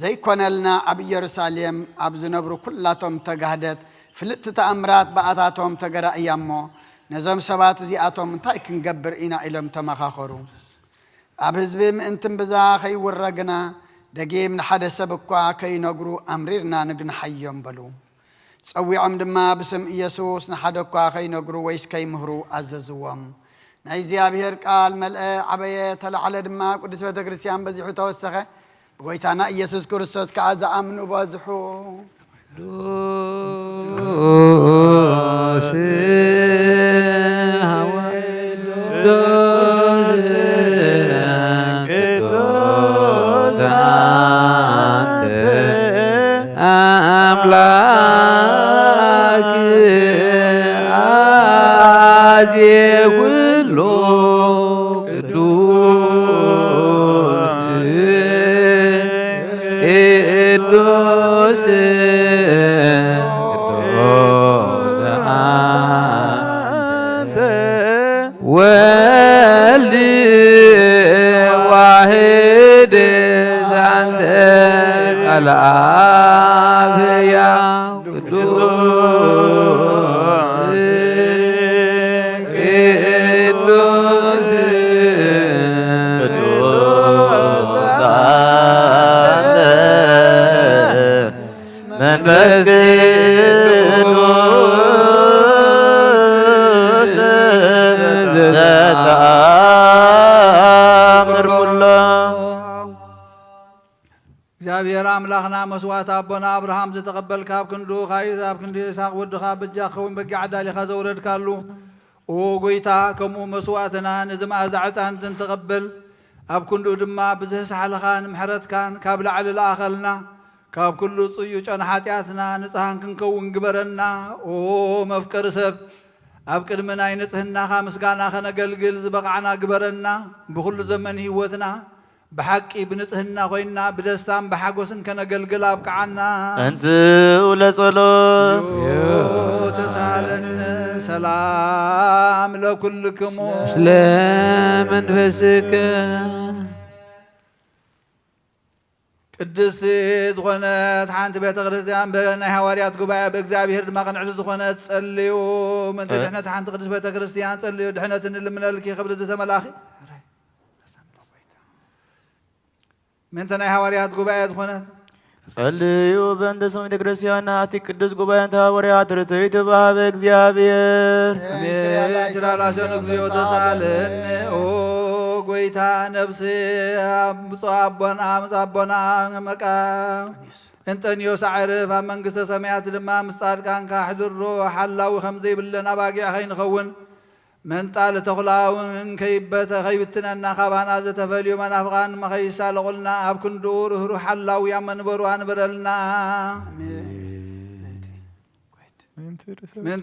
ዘይኮነልና ኣብ ኢየሩሳሌም ኣብ ዝነብሩ ኩላቶም ተጋህደት ፍልጥቲ ተኣምራት በኣታቶም ተገራእያ እሞ ነዞም ሰባት እዚኣቶም እንታይ ክንገብር ኢና ኢሎም ተመኻኸሩ ኣብ ህዝቢ ምእንትን ብዛ ከይውረግና ደጊም ንሓደ ሰብ እኳ ከይነግሩ ኣምሪርና ንግንሓዮም በሉ ፀዊዖም ድማ ብስም ኢየሱስ ንሓደ እኳ ከይነግሩ ወይስ ከይምህሩ ኣዘዝዎም ናይ እግዚኣብሔር ቃል መልአ ዓበየ ተላዕለ ድማ ቅዱስ ቤተ ክርስቲያን በዚሑ ተወሰኸ ብጎይታና ኢየሱስ ክርስቶስ ከዓ ዝኣምኑ በዝሑ እግዚአብሔር አምላኽና መስዋዕት አቦና አብርሃም ዝተቀበልካ ኣብ ክንዱ ኻይዝ ኣብ ክንዲ ይስሐቅ ወድኻ በጃኸውን በጊዕ ዓዳሊኻ ዘውረድካሉ ኦ ጎይታ ከምኡ መስዋዕትና ንዝመኣዛ ዕጣን ዘንተቐበል ኣብ ክንዱ ድማ ብዝህሳሓልኻን ምሕረትካን ካብ ላዕሊ ለኣኸልና ካብ ኩሉ ጽዩ ጨና ኃጢአትና ንጽሃን ክንከውን ግበረና ኦ መፍቀሪ ሰብ ኣብ ቅድሚ ናይ ንጽህናኻ ምስጋና ኸነገልግል ዝበቕዓና ግበረና ብኩሉ ዘመን ህይወትና بحقي بنصهنا خوينا بدستان بحقوسن كنغلغل ابقعنا انزو لصلوت تسالن سلام لكلكم سلام منفسك ቅድስት ዝኾነት ሓንቲ ቤተ ክርስቲያን ብናይ ሃዋርያት ጉባኤ ብእግዚአብሔር ድማ ቅንዕቲ ዝኾነት ጸልዩ ምንተ ድሕነት ሓንቲ ቅድስት ቤተ ክርስቲያን ጸልዩ ድሕነት እንልምነልኪ ክብሪ ዝተመላኺ ምንተ ናይ ሃዋርያት ጉባኤ ዝኾነት ጸልዩ በእንተ ስመ ቤተ ክርስቲያን ናቲ ቅዱስ ጉባኤ እንተ ሃዋርያት ርትዕት ባህበ እግዚአብሔር አሜን ጅራራሰን እግዚኦ ተሳለን ጎይታ ነፍስ አቦና መቃ እንጠንዮስ ዓርፍ ኣብ መንግስተ ሰማያት ድማ ምስ ጻድቃንካ ሕድሮ ሓላዊ ከምዘይብለና ባጊዕ ኸይንኸውን መንጣል ተኹላውን ከይብትነና ካባና ዘተፈልዩ መናፍቃን መኸይሳለቑልና ኣብ ክንድኡ ርህሩህ ሓላዊ ኣብ መንበሩ አንብረልና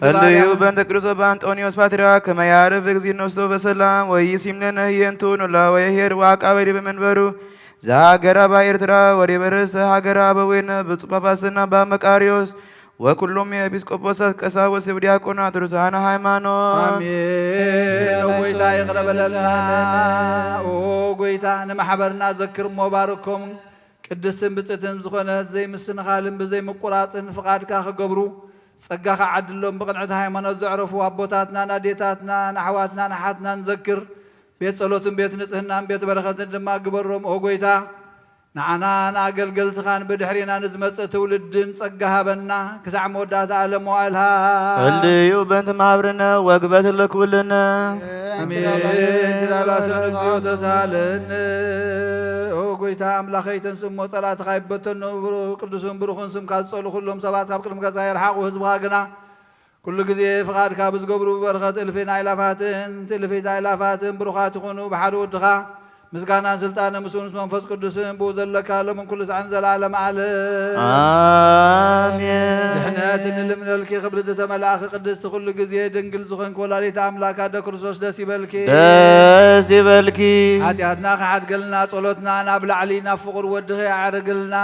ጸልዩ በእንተ ቅዱስ አባ አንጦንዮስ ፓትርያርክ ከመ ያዕርፍ እግዚእ ነፍሶ በሰላም ወይሲምነነ ህየንቱ ኖላዊ ኄር ወአቃቤ በመንበሩ ዘሀገረ በኤርትራ ወዲበ ርእሰ ሀገረ አበዊነ ብፁዕ ጳጳስና አባ መቃርዮስ ወኩሎም የኤጲስቆጶሳት ቀሳውስት ወዲያቆናት ርቱዓነ ሃይማኖት አሜን። ጎይታ ይቅረበለልና ጎይታ ንማሕበርና ዘክርሞ ባርኮም ቅድስትን ብፅትን ዝኾነት ዘይምስንኻልን ብዘይምቁራፅን ፍቓድካ ክገብሩ ጸጋኻ ዓድሎም ብቕንዕቲ ሃይማኖት ዘዕረፉ ኣቦታትና ናዴታትና ንኣሕዋትና ንሓትና ንዘክር ቤት ጸሎትን ቤት ንጽህናን ቤት በረኸትን ድማ ግበሮም ጎይታ ንዓና ንኣገልገልትኻን ብድሕሪና ንዝመጽእ ትውልድን ጸጋ ሃበና ክሳዕ መወዳእታ ዓለም መዋእልሃ ጸልዩ በእንተ ማኅበርነ ወግበት ለክብልነ አሜን። ትላላሰን እግዚኦ ተሳለን ጎይታ ኣምላኸይ ተንስሞ ጸላእትኻ ይበተኖ ቅዱስን ብሩኽን ስምካ ዝጸሉ ኩሎም ሰባት ካብ ቅድሚ ገዛ ይርሓቑ ህዝብኻ ግና ኩሉ ግዜ ፍቓድካ ብዝገብሩ በረኸት እልፊን ኣእላፋትን ትእልፊት ኣእላፋትን ብሩኻት ይኹኑ ብሓደ ወድኻ ምስጋናን ስልጣን ምስኡን መንፈስ ቅዱስን ብኡ ዘለካ ሎምን ኩሉ ሰዓን ዘለዓለም ዓለም አሜን። ድሕነት እንልምነልኪ ክብሪ ዝተመልአኺ ቅድስቲ ኩሉ ግዜ ድንግል ዝኾንክ ወላዲተ ኣምላክ ኣደ ክርስቶስ ደስ ይበልኪ ደስ ይበልኪ ሓጢኣትና ክሓድገልና ጸሎትና ናብ ላዕሊ ናብ ፍቑር ወድኺ ያዕርግልና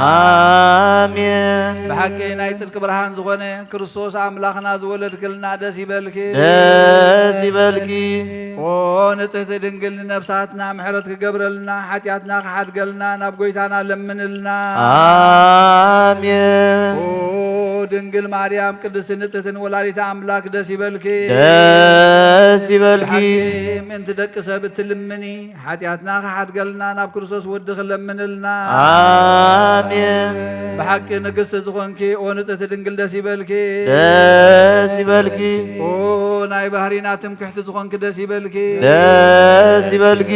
አሜን። ብሓቂ ናይ ጽድቂ ብርሃን ዝኾነ ክርስቶስ ኣምላኽና ዝወለድክልና ደስ ይበልኪ ደስ ይበልኪ ንጽሕቲ ድንግል ንነብሳትና ምሕረት ክገብረልና ሓጢኣትና ክሓድገልና ናብ ጎይታና ለምንልና አሜን። ድንግል ማርያም ቅድስት ንጽሕትን ወላዲተ ኣምላክ ደስ ይበልኪ ደስ ይበልኪ ምእንቲ ደቂ ሰብ እትልምኒ ሓጢኣትና ክሓድገልና ናብ ክርስቶስ ወዲ ክለምንልና አሜን። ብሓቂ ንግስቲ ዝኾንኪ ንጽሕቲ ድንግል ደስ ይበልኪ ደስ ይበልኪ ናይ ባህሪና ትምክሕቲ ዝኾንኪ ደስ ይበልኪ ደስ ይበልኪ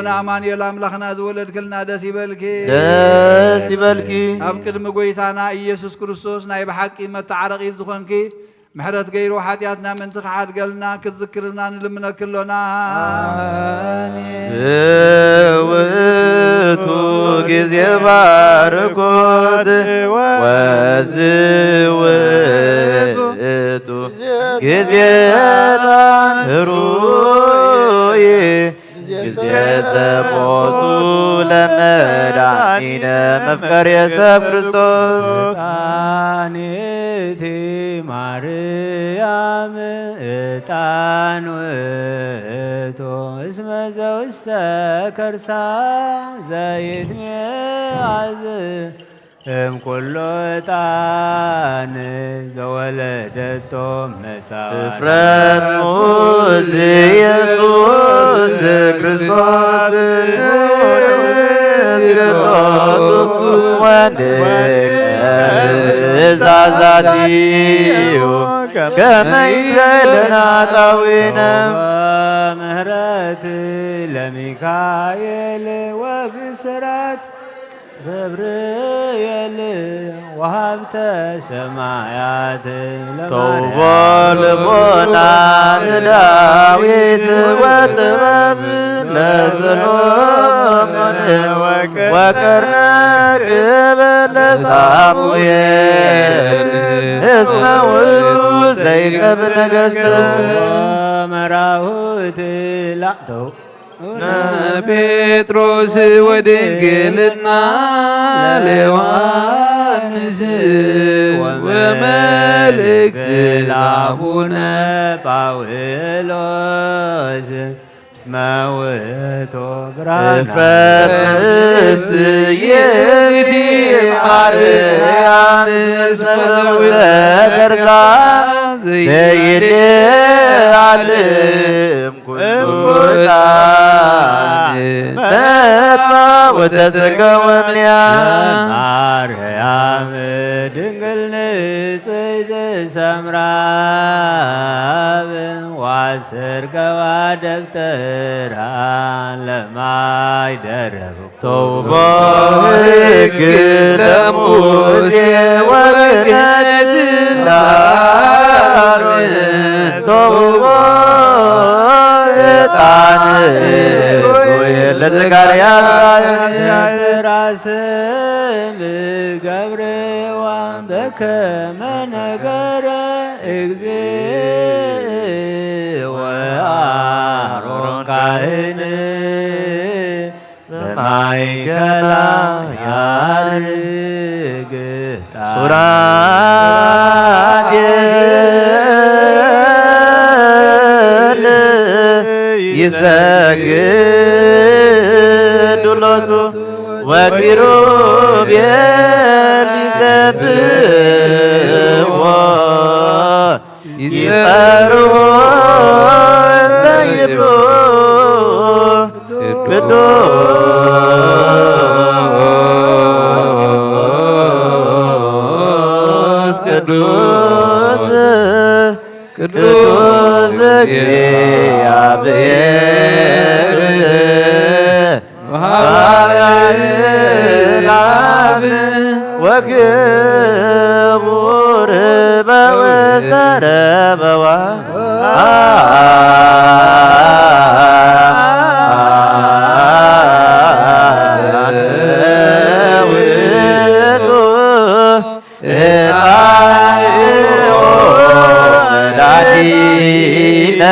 ንኣማኑኤል ኣምላኽና ዝወለድክልና ደስ ይበልኪ ደስ ይበልኪ ኣብ ቅድሚ ጎይታና ኢየሱስ ክርስቶስ ናይ ብሓቂ መተዓረቒት ዝኾንኪ ምሕረት ገይሩ ሓጢኣትና ምንቲ ክሓድገልና ክትዝክርና ንልምነክሎና ውእቱ ጊዜ ባርኮት ወዝውእቱ ጊዜ ሩይ ጊዜ ሰቦቱ ለመድኃኒነ መፍቀሬ ሰብ ክርስቶስ ጣኔቴ ማርያም ዕጣን ውእቱ እስመ ዘውስተ ከርሳ ዘይትሜአዝ እምኩሎ ዕጣን ዘወለደቶ መሳል እፍረት ሙዝ ኢየሱስ ክርስቶስ እስክሎቱ ወንድዛዛቲዩ ከመ ይስለና ጣዊነ ምህረት ለሚካኤል ወብስራት ገብርኤል ወሃብተ ሰማያት ተውቦ ልቦና ለዳዊት ወጥበብ ለሰሎሞን ወቀርነ ቅበል ለሳሙኤል እስመ ውእቱ ዘይቀብ ነገሥተ መራሁት ላዕተው ጴጥሮስ ወድንግልና ለዮሐንስ ወመልእክት ለአቡነ ጳውሎስ እስመ ውእቱ ብርሃነ ፈስት ይእቲ ማርያም እስመ ዘከርሳ ዘይደዓልም ኩሉ መጣ ወተሰገወ እምኔሃ ማርያም ድንግል ንጽሕት ሰምራ ዋስርገዋ ደብተራ ለማይደረ ተውቦ ሕግ ለሙሴ ወበረከት ለአሮን ተውቦ ዕጣን ለዘካርያስ ራስም ገብርዋ በከመ ነገረ እግዚእ ወአሮን ካህን በማእከላ ያርግ ሱራፌል ይሰግዱ ሎቱ ወኪሩቤል ይሰብሕዎ ይጸርዎ እንዘ ይብሉ ቅዱስ እግዚአብሔር ወሃብ ወክቡር በውስተ ረበዋ ውእቱ መድኃኒነ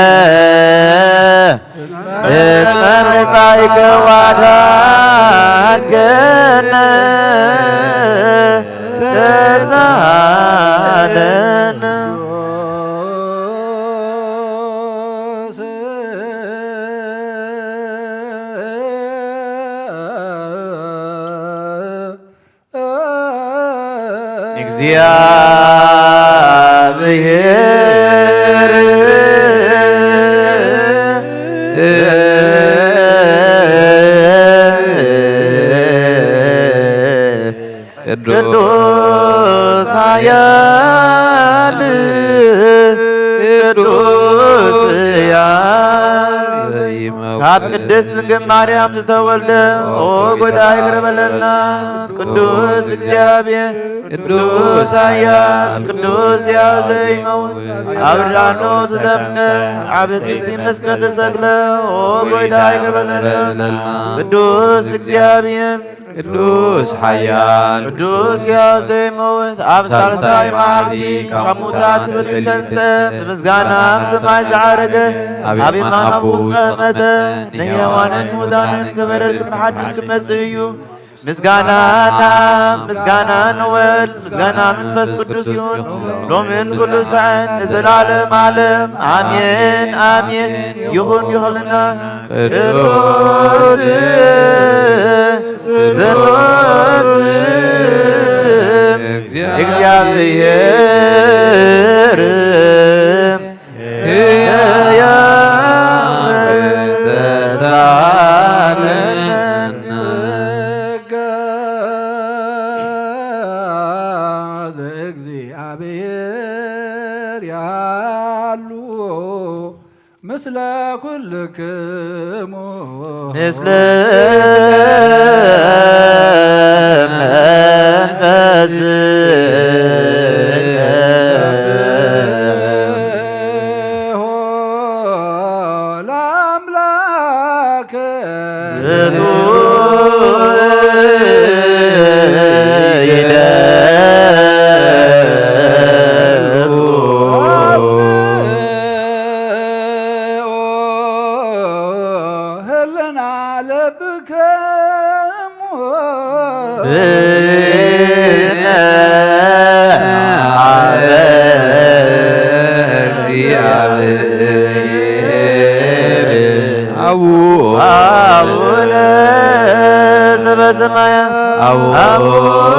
እስመ መጻእከ ወአድኀንከነ ተሳሃለነ እግዚአብሔር ቅዱስ ኃያል ቅዱስ ሕያው ካብ ቅድስት ድንግል ማርያም ዝተወልደ ኦ ጐይታ ይቅር በለና። ቅዱስ እግዚአብሔር ቅዱስ ኃያል ቅዱስ ሕያው ዘይመውት ኣብ ዳኖ ዝተምነ ዓብ ትሕቲ መስቀል ተሰቅለ ኦ ጐይታ ይቅር በለና። ቅዱስ እግዚአብሔር ቅዱስ ኃያል ቅዱስ ሕያው ዘይመውት ኣብ ሳልሳይ መዓልቲ ካብ ሙታን ተንሥአ ብምስጋና ሰማይ ዝዓረገ ኣብ የማነ አቡ ዝተቐመጠ ንሕያዋንን ሙታንን ክበረርክብ ንሓድሽ ክመጽእ እዩ። ምስጋናና ምስጋና ንወልድ ምስጋና መንፈስ ቅዱስ ይሁን ሎምን ኩሉ ሰዓት ንዘላለም ዓለም አሜን አሜን ይሁን ይሁንና። ቅዱስ ቅዱስ እግዚአብሔር ምስለ ኩልክሙ ምስለ መንፈስከ ለአምላከ አቡነ ዘበሰማያት አቡነ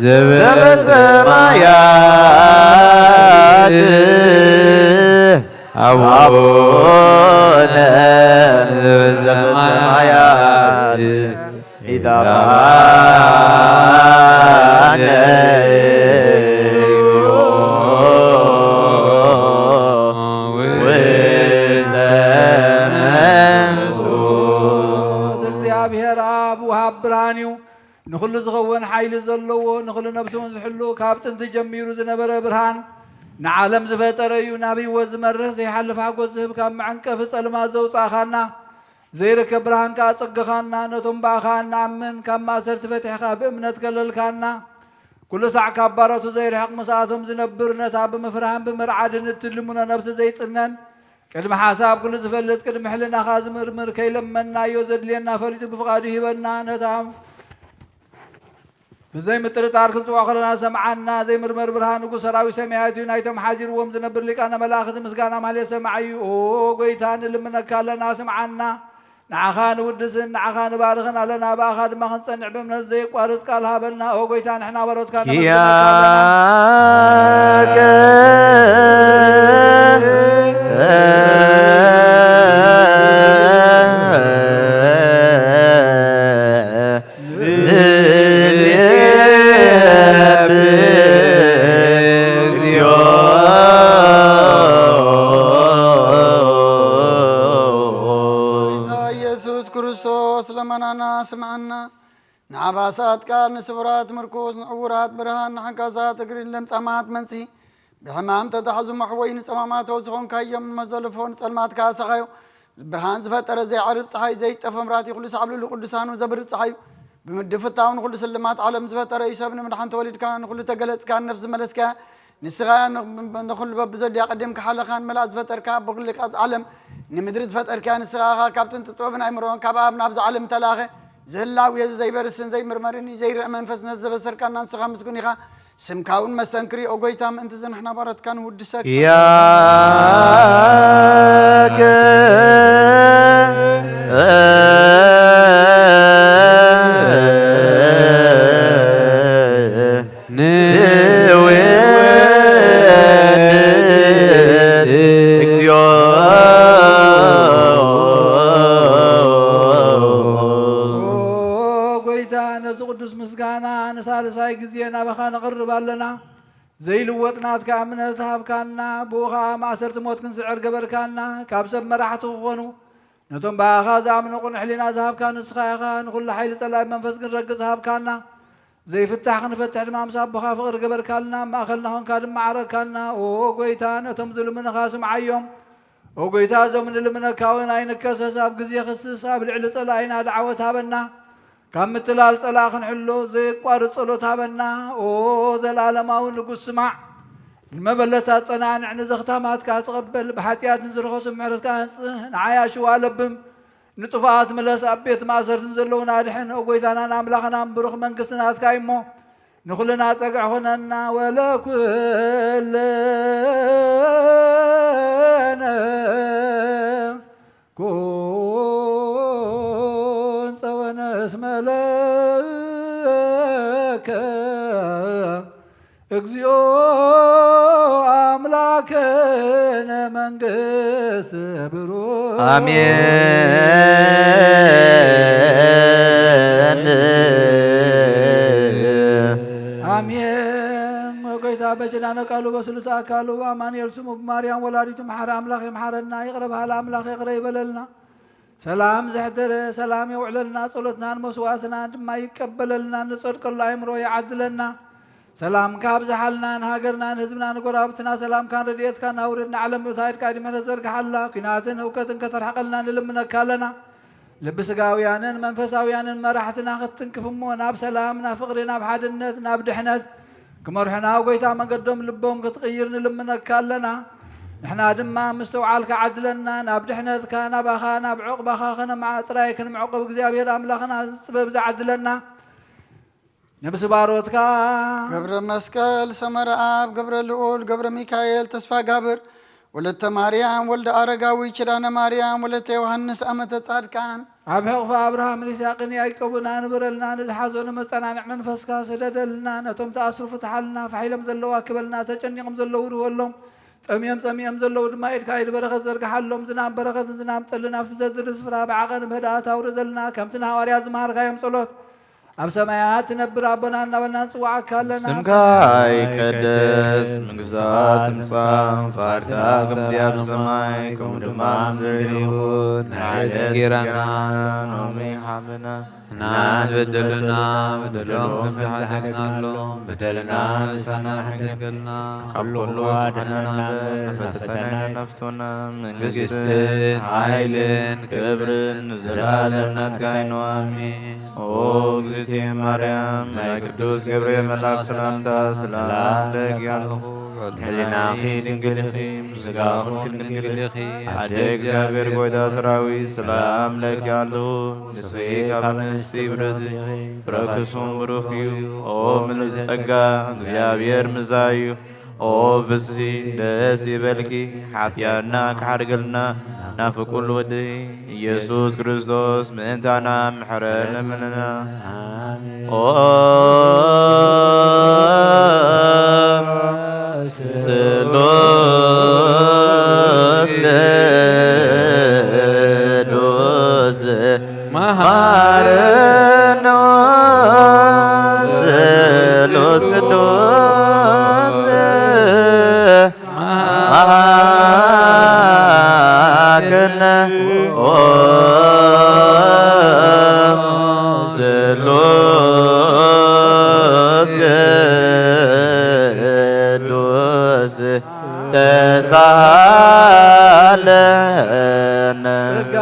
ዘበሰማያት አቡነ ዘበሰማያት ኢታባነ እግዚአብሔር አብ ወሃብ ብርሃኒው ንኹሉ ዝኸውን ሓይሊ ዘለዎ ንኹሉ ነብሱን ዝሕሉ ካብ ጥንቲ ጀሚሩ ዝነበረ ብርሃን ንዓለም ዝፈጠረ እዩ ናብ ህይወት ዝመርህ ዘይሓልፍ ሓጎስ ዝህብ ካብ መዐንቀፊ ጸልማት ዘውፃእኻና ዘይርከብ ብርሃንካ ኣጸግኻና ነቶም ባእኻ ንኣምን ካብ ማእሰርቲ ፈቲሕኻ ብእምነት ከለልካና ኩሉ ሳዕ ካብ ባሮቱ ዘይርሕቕ መሳቶም ዝነብር ነታ ብምፍርሃን ብምርዓድን እትልሙኖ ነብሲ ዘይጽነን ቅድሚ ሓሳብ ኩሉ ዝፈልጥ ቅድሚ ሕልናኻ ዝምርምር ከይለመናዮ ዘድልየና ፈሊጡ ብፍቓዱ ይሂበና ነታ ብዘይ ምጥርጣር ክንፅዋዕ ከለና ሰምዓና ዘይምርመር ብርሃን ንጉሥ ሰራዊት ሰማያት እዩ ናይቶም ሓጂርዎም ዝነብር ሊቃነ መላእኽቲ ምስጋና ማህሌት ሰማዕ እዩ ኦ ጎይታ ንልምነካ ኣለና ስምዓና ንዓኻ ንውድስን ንዓኻ ንባርኽን ኣለና ብኣኻ ድማ ክንፀንዕ ብእምነት ዘይቋርፅ ቃል ሃበና ኦ ጎይታ ንሕና በሮትካ ያከ ስምዓና ንዓባሳት ቃል ንስውራት ምርኮስ ንዕውራት ብርሃን ንሓንካሳት እግሪ ለምጻማት መንሲ ብሕማም ተታሕዙ መሕወይ ንጸማማት ዝኾንካዮም ንመዘልፎ ንጸልማትካ ሰኻዮ ብርሃን ዝፈጠረ ዘይዓርብ ፀሓይ ዘይጠፈ ምራቲ ኩሉ ሳዕብልሉ ቅዱሳኑ ዘብርፅ ፀሓዩ ብምድፍታው ንኩሉ ስልማት ዓለም ዝፈጠረ እዩ ሰብ ንምድሓን ተወሊድካ ንኩሉ ተገለጽካ ነፍሲ መለስካ ንስኻ ንኩሉ በብዘድያ ቀደምካ ሓለኻን መላእ ዝፈጠርካ ብኩልቃት ዓለም ንምድሪ ዝፈጠርካ ንስኻ ካብ ጥንቲ ጥበብን ኣይምሮን ካብ ኣብ ናብዚ ዓለም ተላኸ ዝህላው የዚ ዘይበርስን ዘይምርመርን ዘይርአ መንፈስ ነዘበሰርካና ንስኻ ምስጉን ኢኻ ስምካውን መስተንክሪ ኦ ጎይታ ምእንቲ ዝንሕና ባረትካ ንውድሰካ ያከ ሳልሳይ ጊዜ ናባኻ ነቕርብ ኣለና ዘይልወጥናትካ እምነት ሃብካና ብኡኻ ማእሰርቲ ሞት ክንስዕር ገበርካና ካብ ሰብ መራሕቲ ክኾኑ ነቶም ባእኻ ዝኣምኑ ቁኑዕ ሕሊና ዝሃብካ ንስኻ ኢኻ ንኩሉ ሓይሊ ጸላይ መንፈስ ክንረግጽ ሃብካና ዘይፍታሕ ክንፈትሕ ድማ ምስ ኣቦኻ ፍቕሪ ገበርካልና ማእኸልና ኾንካ ድማ ዓረግካልና ኦ ጎይታ ነቶም ዝልምንኻ ስምዓዮም ኦ ጎይታ እዞም ንልምነካውን ኣይንከሰስ ኣብ ግዜ ክስስ ኣብ ልዕሊ ጸላኢና ደዓወት ሃበና ካብ ምትላል ጸላእ ክንሕሎ ዘይቋርፅ ጸሎት ሃበና ኦ ዘላለማዊ ንጉሥ ስማዕ ንመበለታት ጸናንዕ ንዘኽታማትካ ትቐበል ብሓጢኣት ንዝረኸሱ ምሕረትካ ንጽህ ንዓያሽዋ ለብም ንጥፋኣት መለስ ኣብ ቤት ማእሰርትን ዘለውና ድሕን ኦ ጎይታናን ኣምላኽናን ብሩኽ መንግስትናትካ እሞ ንኹልና ፀግዕ ኾነና ወለኩለነ ኩን ፀወነስ መለከ እግዚኦ አምላከነ መንግስት ብሩክ አሜን አሜን። ወጎይታ በጀናነ ቃሉ በስሉስ አካሉ በአማኑኤል ስሙ በማርያም ወላዲቱ መሐረ አምላክ የመሐረና ይቅረ ባህል አምላክ ይቅረ ይበለልና ሰላም ዘሕደረ ሰላም የውዕለልና ጸሎትናን መስዋዕትናን ድማ ይቀበለልና ንጸድቀሉ አእምሮ ይዓድለና ሰላም ካብ ዝሓልናን ሃገርናን ህዝብናን ጎራብትና ሰላም ካን ረድኤት ካን አውርድና ዓለም ብታይት ቃዲ ምሕረት ዘርግሓላ ኩናትን እውከትን ከተርሐቀልና ንልምነካ ኣለና ልቢ ስጋውያንን መንፈሳውያንን መራሕትና ክትንክፍሞ ናብ ሰላም ናብ ፍቕሪ ናብ ሓድነት ናብ ድሕነት ክመርሑና ጎይታ መንገዶም ልቦም ክትቕይር ንልምነካ ኣለና نحنا دما مستوعالك عدلنا ناب دحنتك ناب أخا ناب عقبخا خنا مع طرايك نمعقب እግዚአብሔር አምላኽና ጽበብ ዘዓድለና نبس باروتك ገብረ መስቀል ሰመረ አብ ገብረ ልዑል ገብረ ሚካኤል ተስፋ ጋብር ወለተ ማርያም ወልደ አረጋዊ ኪዳነ ማርያም ወለተ ዮሐንስ አመተ ጻድቃን ኣብ ሕቕፋ አብርሃም ይስሐቅን ያዕቆብን አንብረልና ንዝሓዞነ መጸናንዕ መንፈስካ ሰደደልና ነቶም ተኣስሩ ፍትሓልና ፈሒሎም ዘለዋ ክበልና ተጨኒቆም ዘለዉ ድወሎም ጠምየም ዘለዉ ድማ ኢድካ ኢድ በረኸት ዘርግሓሎም ዝናብ በረኸትን ዝናብ ጠልን ኣብቲ ዘድሪ ስፍራ ብዓቐን ብህድኣት ኣውርደልና ከምቲ ንሃዋርያ ዝመሃርካዮም ጸሎት ኣብ ሰማያት ትነብር ኣቦና እናበልና ንፅዋዓካ ኣለና ስምካ ይቀደስ መንግሥትካ ትምጻእ ፈቃድካ ከምቲ ኣብ ሰማይ ከምኡ ድማ ምድሪ ይኹን ንዕለት ጌራና ሎሚ ሓመና ናንበደልና በደሎም ከምዝሓደግናሎም በደልና ንሳና ሕደገልና ካብ ኩሉ ኣድነና ፈተና ነፍቶና መንግሥትን ሓይልን ክብርን ዘለዓለም ናትካ ኢኑ ኣሜን። ኦ እግዝእትየ ማርያም ናይ ቅዱስ ገብርኤል መልአክ ሰላምታ ሰላም ለኪያለሁ ሕሊናኺ ድንግል ኢኺ ምስጋኹን ድንግል ኢኺ ሓደ እግዚአብሔር ጐይታ ሰራዊት ሰላም ለኪያለሁ ንስኺ ካብ እንስቲ ብረት ፍረክሱም ብሩኽ እዩ። ኦ ምልዕቲ ጸጋ እግዚአብሔር ምዛዩ ኦ ፍስሒ ደስ ይበልኪ ሓጢኣትና ክሓድገልና ናፍቁል ወዲ ኢየሱስ ክርስቶስ ምእንታና ምሕረነ ምንና ኦ ስሉስ ቅዱስ መሐረነ ስሉስ ቅዱስ መሐረነ ስሉስ ቅዱስ ተሳለነ ጸጋ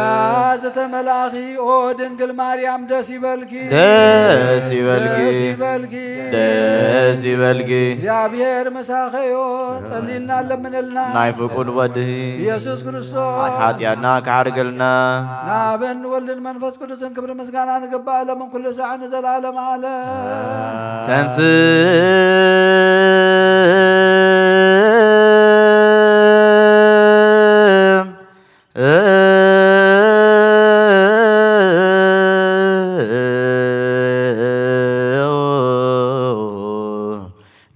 ዘተመላኺ ኦ ድንግል ማርያም ደስ ይበልኪ ደስ ይበልኪ ደስ ይበልኪ እግዚአብሔር መሳኸዮ ጸሊልና ለምንልና ናይ ፍቁድ ወድህ ኢየሱስ ክርስቶስ ሓጢኣትና ክሓድገልና ናብን ወልድን መንፈስ ቅዱስን ክብሪ ምስጋና ንግባእ ለምን ኩሉ ሰዓት ንዘላለም ዓለም ተንስ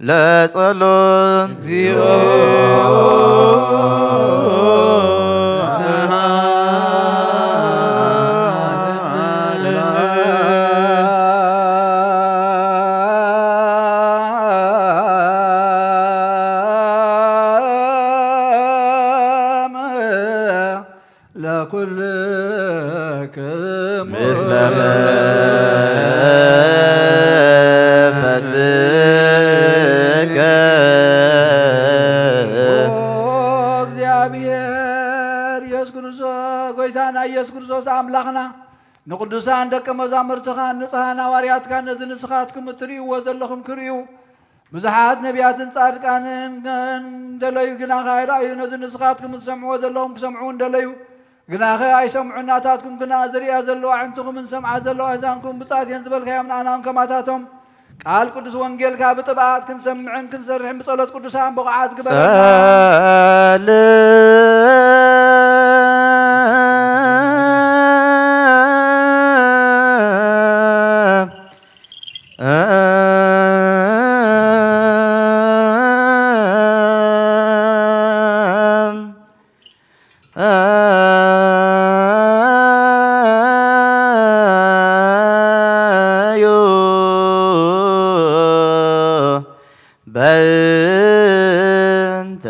ለጸሎት እግዚኦ ለኩልክሙ ምስለ መንፈስከ እግዚአብሔር ኢየሱስ ክርስቶስ ጎይታና ኢየሱስ ክርስቶስ ኣምላኽና ንቅዱሳን ደቀ መዛሙርትኻ ንጽሓን ሃዋርያትካ ነዚ ንስኻትኩም እትርእይዎ ዘለኹም ክርእዩ ብዙሓት ነቢያትን ጻድቃንን እንደለዩ ግናኸ ኣይረኣዩ ነዚ ንስኻትኩም ትሰምዕዎ ዘለኹም ክሰምዑ እንደለዩ ግናኸ ኣይሰምዑ እናታትኩም ግና ዝርያ ዘለዋ ዕንትኹምን ሰምዓ ዘለዋ እዛንኩም ብጻትየን ዝበልካዮም ንኣናም ከማታቶም ቃል ቅዱስ ወንጌልካ ብጥብኣት ክንሰምዕን ክንሰርሕን ብጸሎት ቅዱሳን ብቕዓት ግበረና በእንተ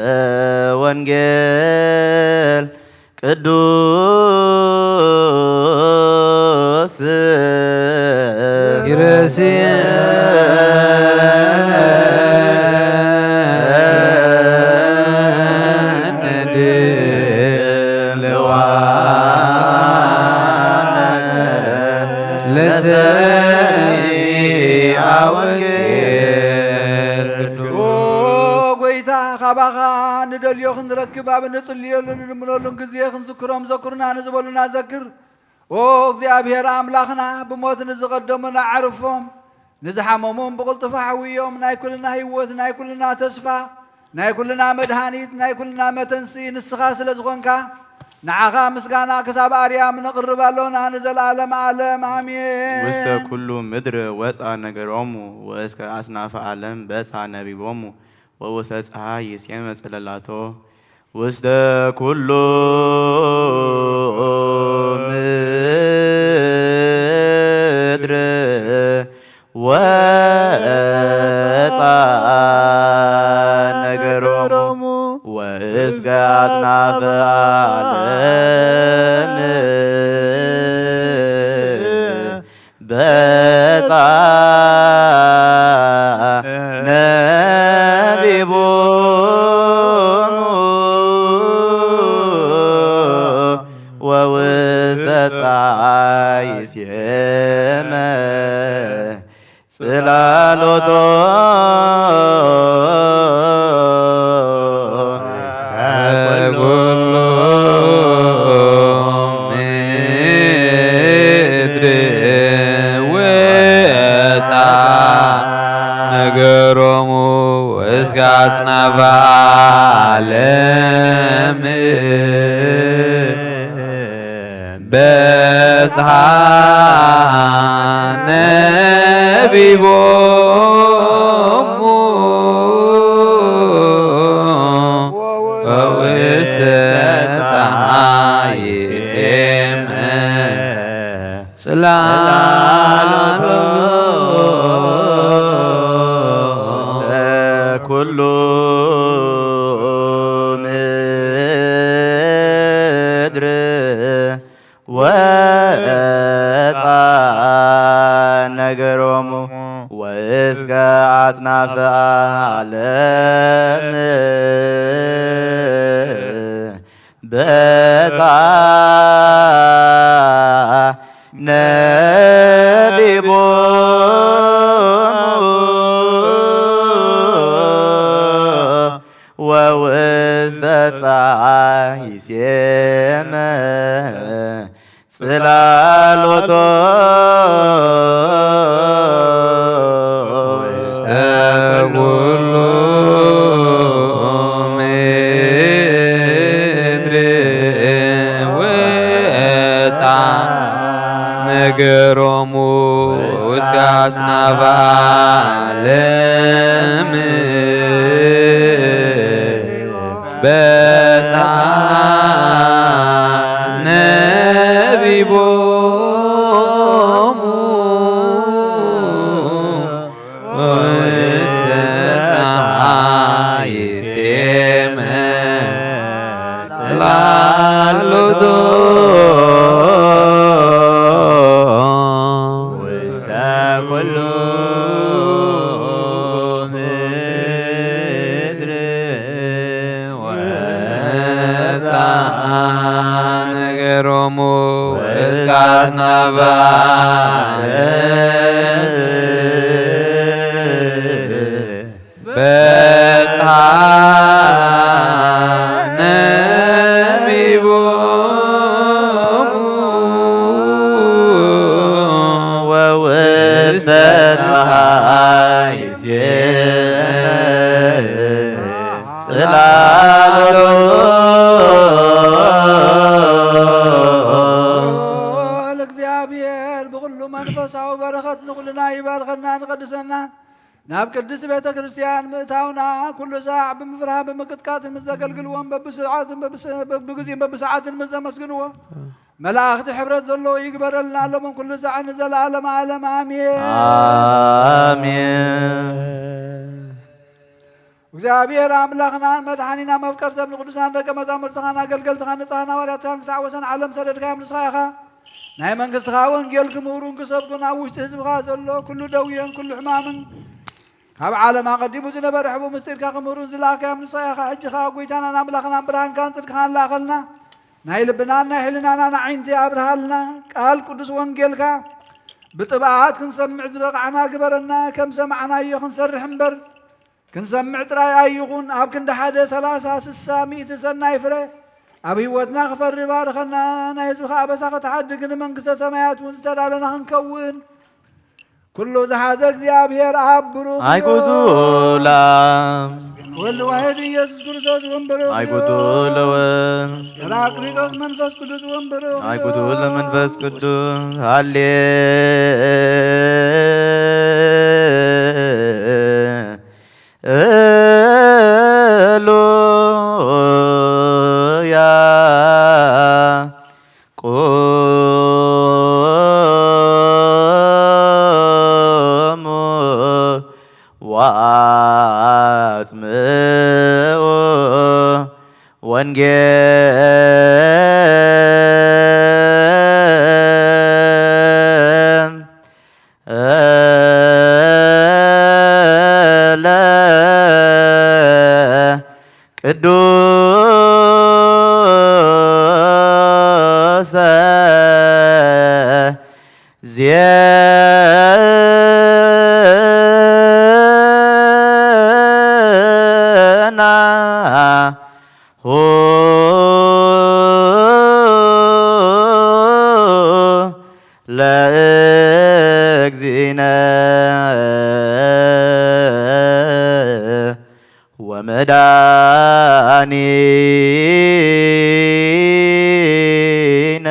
ወንጌል ቅዱስ ይረስየ ጎይታ ካባኻ ንደ ንደልዮ ክንረክብ ኣብ ንጽልየሉን ንምለሉን ግዜ ክንዝክሮም ዘክሩና ንዝበሉና ዘክር ኦ እግዚአብሔር ኣምላኽና ብሞት ንዝቐደሙና ዓርፎም ንዝሓመሞም ብቕልጥፋ ሓዊዮም ናይ ኩልና ህይወት ናይ ኩልና ተስፋ ናይ ኩልና መድሃኒት ናይ ኩልና መተንሲ ንስኻ ስለ ዝኾንካ ንዓኻ ምስጋና ክሳብ ኣርያም ነቕርብ ኣሎና ንዘለዓለም ዓለም ኣሜን። ውስተ ኩሉ ምድር ወፃ ነገሮሙ ወእስከ አጽናፈ ዓለም በፃ ነቢቦሙ ወውስተ ፀሐይ ይሴመ ጽለላቶ ውስተ ኩሉ ምድር ወፃ ነገሮሙ ወእስከ አጽናፈ ዓለም በፃ ነቢቦሙ ወውስተ ፀሐይ ይሴመ ጽላሎቶ ኩሉ ምድር ወፃ ነገሮሙ እስከ አጽናፈ ዓለም በጽሐ ነቢቦሙ ወውስተ ፀሐይ ይሴመ ጽላሎቶ ኩሉ ምድር ወፃ ነገሮሙ ወእስከ አጽናፈ ዓለም በፃ ነቢቦሙ ወውስተ ፀሐይ ይሴመ ጽላሎቶ ውስተ ኩሉ ምድር ወፃ ነገሮሙ እስከ አጽናፈ ዓለም በፃ ነቢቦሙ ወውስተ ፀሐይ ይሴመ ጽላሎቶ ውስተ ኩሉ ምድር ወፃ ነገሮሙ እስከ አጽናፈ ዓለም በፅሐ ነቢቦሙ ወውስተ ፀሐይ ይሴመ ጽላሎቶ ለእግዚአብሔር ብኩሉ መንፈሳዊ በረኸት ንኩልና ይባርከና ንቀድሰና ናብ ቅድስት ቤተ ክርስቲያን ምእታውና ኩሉ ሰዓዕ ብምፍራህ ብምቅጥቃጥን ምዘገልግልዎም በብስዓትን በብግዜን በብሰዓትን ምዘመስግንዎ መላእኽቲ ሕብረት ዘለዎ ይግበረልና ሎምን ኩሉ ሰዓት ንዘለዓለም ዓለም አሜን አሜን። እግዚአብሔር አምላኽና መድኃኒና መፍቀር ሰብ ንቅዱሳን ደቀ መዛሙርትኻን አገልገልትኻ ንጽሕና ዋርያትኻን ክሳዕ ወሰን ዓለም ሰደድካዮም ንስኻ ኢኻ ናይ መንግሥትኻ ወንጌል ክምሁሩን ክሰብኩን ኣብ ውሽጢ ህዝብኻ ዘሎ ኩሉ ደውየን ኩሉ ሕማምን ካብ ዓለም ኣቐዲሙ ዝነበረ ሕቡእ ምስጢርካ ክምሁሩን ዝለኣኽዮም ንስኻ ኢኻ ሕጂኻ ጐይታናን ኣምላኽናን ብርሃንካን ጽድቅኻን ላኸልና ናይ ልብናን ናይ ሕሊናናን ዓይንቲ ኣብርሃልና ቃል ቅዱስ ወንጌልካ ብጥብዓት ክንሰምዕ ዝበቕዓና ግበረና ከም ሰማዕናዮ ክንሰርሕ እምበር ክንሰምዕ ጥራይ ኣይኹን ኣብ ክንዲ 1 30 60 100 ሰናይ ፍረ ኣብ ህይወትና ክፈሪ ባርከና ናይ ህዝብኻ ኣበሳ ከተሓድግ ንመንግስተ ሰማያት እውን ዝተዳለና ክንከውን ኩሉ ዝሓዘ እግዚኣብሔር ኣብ ብሩክ አይቁጡ ላም ወልድ ዋሕድ ኢየሱስ ክርስቶስ ወንበሮ አይቁጡ ለወን ጰራቅሊጦስ መንፈስ ቅዱስ ወንበሮ አይቁጡ ለመንፈስ ቅዱስ ሃሌሉያ ቆሙ ወአጽምዑ ቅዱሰ ዜናሁ ለእግዚእነ ወመድኃኒነ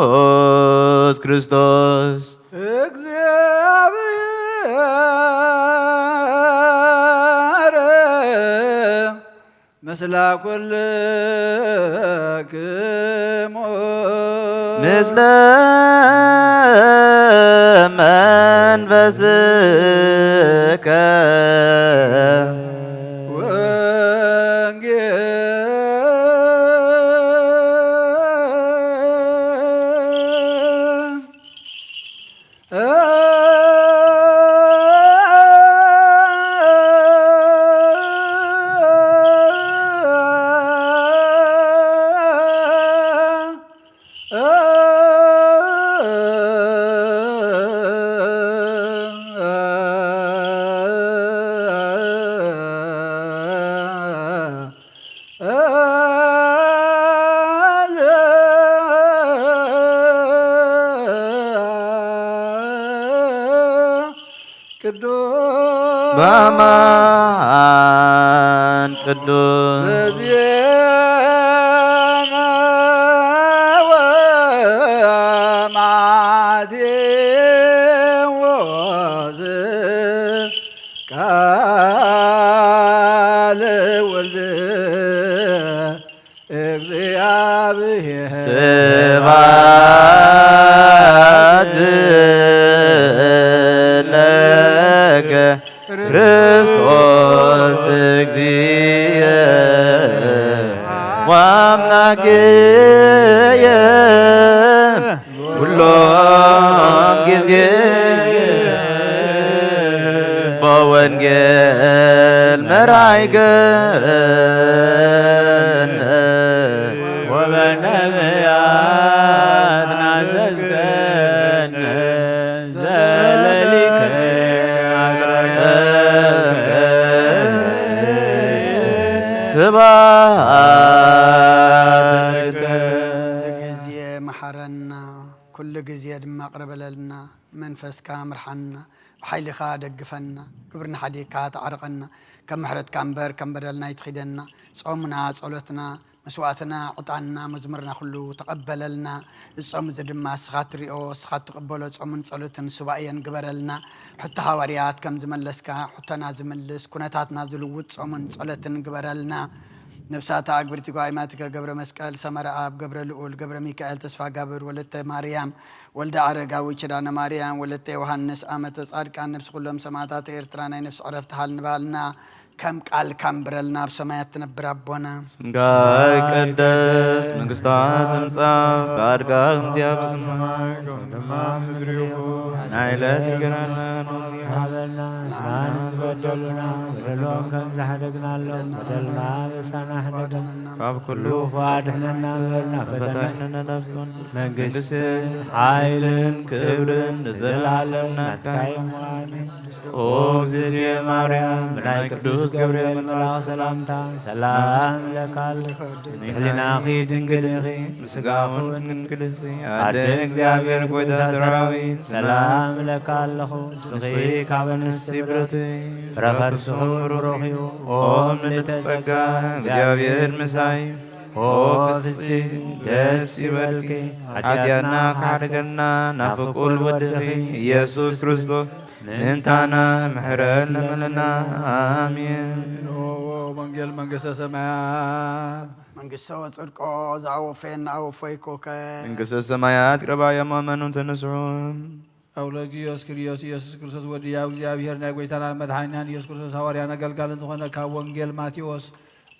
ኢየሱስ ክርስቶስ እግዚአብሔር ምስለ ኩልክሙ ምስለ መንፈስከ በአማን ቅዱስ ዘዜነ ወማቴዎስ ቃለ ወልድ እግዚአብሔር ስብሐት ለከ ክርስቶስ እግዚእ ወአምላክየ ኩሎ ጊዜ በወንጌል መራይከነ ወበነቢያት ናዘዝከነ ዘለሊከ ስብሐት ጊዜ መሐረና ኩሉ ጊዜ ድማ ቅረበለልና መንፈስካ ምርሐና ብሓይልኻ ደግፈና ግብርና ሓዲካ ተዓርቐና ከም ምሕረትካ እምበር ከም በደልና ይትኺደና ጾምና ጸሎትና መስዋዕትና ዕጣንና መዝሙርና ኩሉ ተቐበለልና እጾም እዚ ድማ እስኻ ትሪኦ እስኻ ትቕበሎ ጾምን ጸሎትን ሱባኤን ግበረልና ሕቶ ሃዋርያት ከም ዝመለስካ ሕቶና ዝምልስ ኩነታትና ዝልውጥ ጾምን ጸሎትን ግበረልና ነፍሳታ አግብርቲ ጓይማትከ ገብረ መስቀል ሰመረ አብ ገብረ ልዑል ገብረ ሚካኤል ተስፋ ጋብር ወለተ ማርያም ወልደ አረጋዊ ኪዳነ ማርያም ወለተ ዮሐንስ አመተ ጻድቃን ነፍስ ኩሎም ሰማዕታት ኤርትራ ናይ ነፍስ ዕረፍቲ ሃልንባልና كم قال كم برلنا بسمايات تنبر أبونا سمقاي قدس منقستات تمصاف فارقاك مدياب السماء ونما مدريو نايلات قرانا حالنا ناس بدلنا بدلون كم زحدقنا اللهم بدلنا بسانا حدقنا فاب كله كله فاتحنا بدلنا فتنا فتحنا نفسنا መንግስት ኃይልን ክብርን ዘላለምና ዘላለምና ኦ እግዝእትየ ማርያም ብናይ ቅዱስ ገብርኤል መልአክ ሰላምታ ሰላም ለካልኽ ህሊናኺ ድንግል ኢኺ ምስጋውን ድንግል ኢኺ አደ እግዚአብሔር ጐይታ ሰራዊት ሰላም ለካለኹ ስኺ ካብ እንስቲ ብርቱ ፍረኸርስኹ ሩሩኽ እዩ ኦ ምልዕተ ጸጋ እግዚአብሔር ምሳይ ኦ ፍስሒ ደስ ይበልኪ ኃጢአትና ካሕደገና ናፍቁል ወድኺ ኢየሱስ ክርስቶስ ምንታና ምሕረት ለመለና አሜን። ወንጌል መንግሥተ ሰማያት መንግሥተ ወጽድቆ ዘአወፌን አወፎይኮከ መንግሥተ ሰማያት ቅረባ የማመኑን ተነስዑን አውለጂ ኢየሱስ ክርስቶስ ወዲያው እግዚአብሔር ናይ ጐይታና መድኃኒናን ኢየሱስ ክርስቶስ ሐዋርያን አገልጋልን ዝኾነ ካብ ወንጌል ማቴዎስ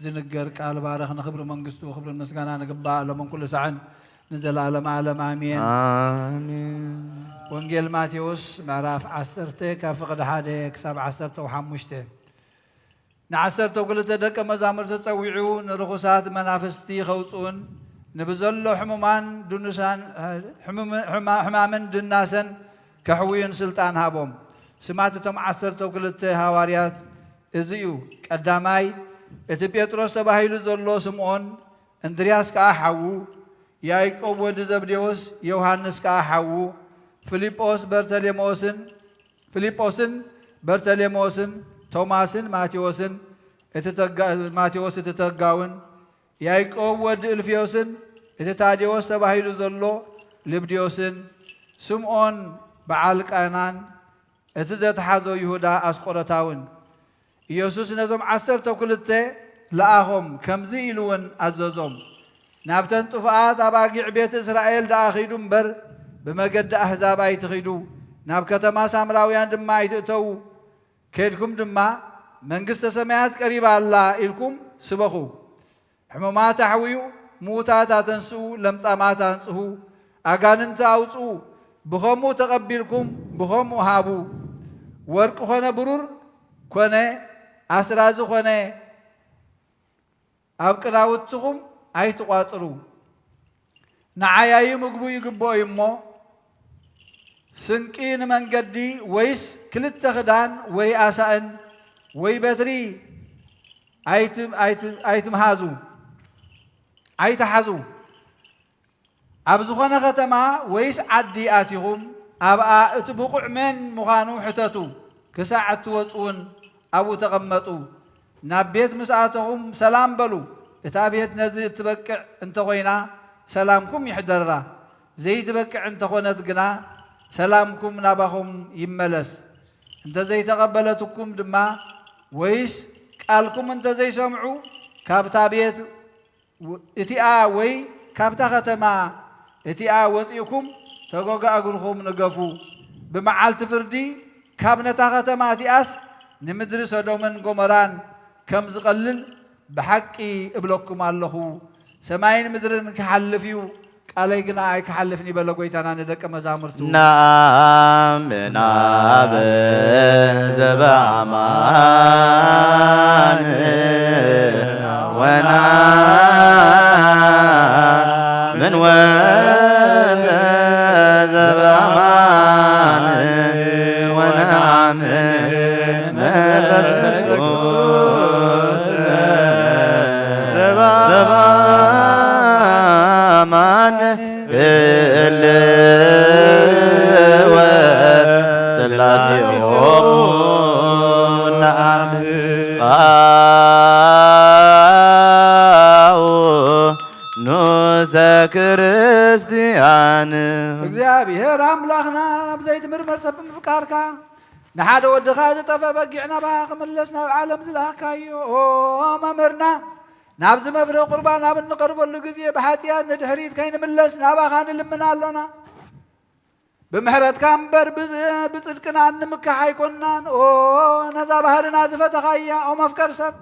ዝንገር ቃል ባረኽ ንኽብሪ መንግሥቱ ክብሪ ምስጋና ንግባእ ሎምን ኩሉ ሰዓን ንዘለዓለም ዓለም አሜን አሜን። ወንጌል ማቴዎስ ምዕራፍ 10 ካብ ፍቕዲ 1 ክሳብ 15 ን12 ደቀ መዛሙርቲ ፀዊዑ ንርኹሳት መናፍስቲ ኸውፅኡን ንብዘሎ ሕሙማን ድኑሳን ሕማምን ድናሰን ከሕውዩን ስልጣን ሃቦም ስማት እቶም 12 ሃዋርያት እዚ እዩ ቀዳማይ እቲ ጴጥሮስ ተባሂሉ ዘሎ ስምዖን እንድርያስ ከዓ ሓዉ ያዕቆብ ወዲ ዘብዴዎስ ዮሃንስ ከዓ ሓዉ ፊልጶስን በርተሌሞስን ቶማስን ማቴዎስ እቲ ተጋውን ያዕቆብ ወዲ እልፍዮስን እቲ ታዴዎስ ተባሂሉ ዘሎ ልብድዮስን ስምዖን በዓል ቃናን እቲ ዘተሓዞ ይሁዳ ኣስቆሮታውን ኢየሱስ ነዞም 12 ለኣኾም ከምዚ ኢሉ እውን ኣዘዞም ናብተን ጥፉኣት ኣባጊዕ ቤተ እስራኤል ደኣኺዱ እምበር ብመገዲ ኣሕዛብ ኣይትኺዱ ናብ ከተማ ሳምራውያን ድማ ኣይትእተዉ ከድኩም ድማ መንግሥተ ሰማያት ቀሪባ ኣላ ኢልኩም ስበኹ ሕሙማት ኣሕውዩ ምዉታት ኣተንስኡ ለምጻማት ኣንጽሁ ኣጋንንቲ ኣውፅኡ ብኸምኡ ተቐቢልኩም ብኸምኡ ሃቡ ወርቂ ኾነ ብሩር ኮነ ኣስራዚ ኾነ ኣብ ቅናውትኹም ኣይትቋጥሩ ንዓያዩ ምግቡ ይግብኦ እዩ እሞ ስንቂ ንመንገዲ ወይስ ክልተ ክዳን ወይ ኣሳእን ወይ በትሪ ኣይትሓዙ ኣብ ዝኾነ ከተማ ወይስ ዓዲ ኣቲኹም ኣብኣ እቲ ብቑዕ መን ምዃኑ ሕተቱ ክሳዕ እትወፅውን ኣብኡ ተቐመጡ ናብ ቤት ምስኣተኹም ሰላም በሉ እታ ቤት ነዚ እትበቅዕ እንተኾይና ሰላምኩም ይሕደራ ዘይትበቅዕ እንተኾነት ግና ሰላምኩም ናባኹም ይመለስ እንተዘይተቐበለትኩም ድማ ወይስ ቃልኩም እንተዘይሰምዑ ካብታ ቤት እቲኣ ወይ ካብታ ከተማ እቲኣ ወፂእኩም ተጎጋ እግርኹም ንገፉ ብመዓልቲ ፍርዲ ካብ ነታ ከተማ እቲኣስ ንምድሪ ሰዶምን ጎሞራን ከም ዝቐልል ብሓቂ እብለኩም ኣለኹ ሰማይን ምድርን ክሓልፍ እዩ ቃለይ ግና ኣይክሓልፍን ይበለ ጐይታና ንደቀ መዛሙርቱ ናምን አብ ዘበአማን ወናምን ወዘ ዘበአማን ወናምን መንፈስ ቅዱስ ዘበአማን እልወ ሥላሴሆሙ ነአምን ኑሰ ክርስቲያን እግዚአብሔር አምላኽና ብዘይትምርመር ሰብ ምፍቃርካ ንሓደ ወድኻ ዝጠፈ በጊዕ ናባኻ ክምለስ ናብ ዓለም ዝለኣካዮ ኦ መምህርና ናብዚ መፍርሒ ቁርባን ናብ እንቐርበሉ ግዜ ብሓጢኣት ንድሕሪት ከይንምለስ ናባኻ ንልምና ኣሎና بمحرتك أمبر بصدقنا نمكح يكونان أو نذا بحرنا زفتخايا أو مفكر سب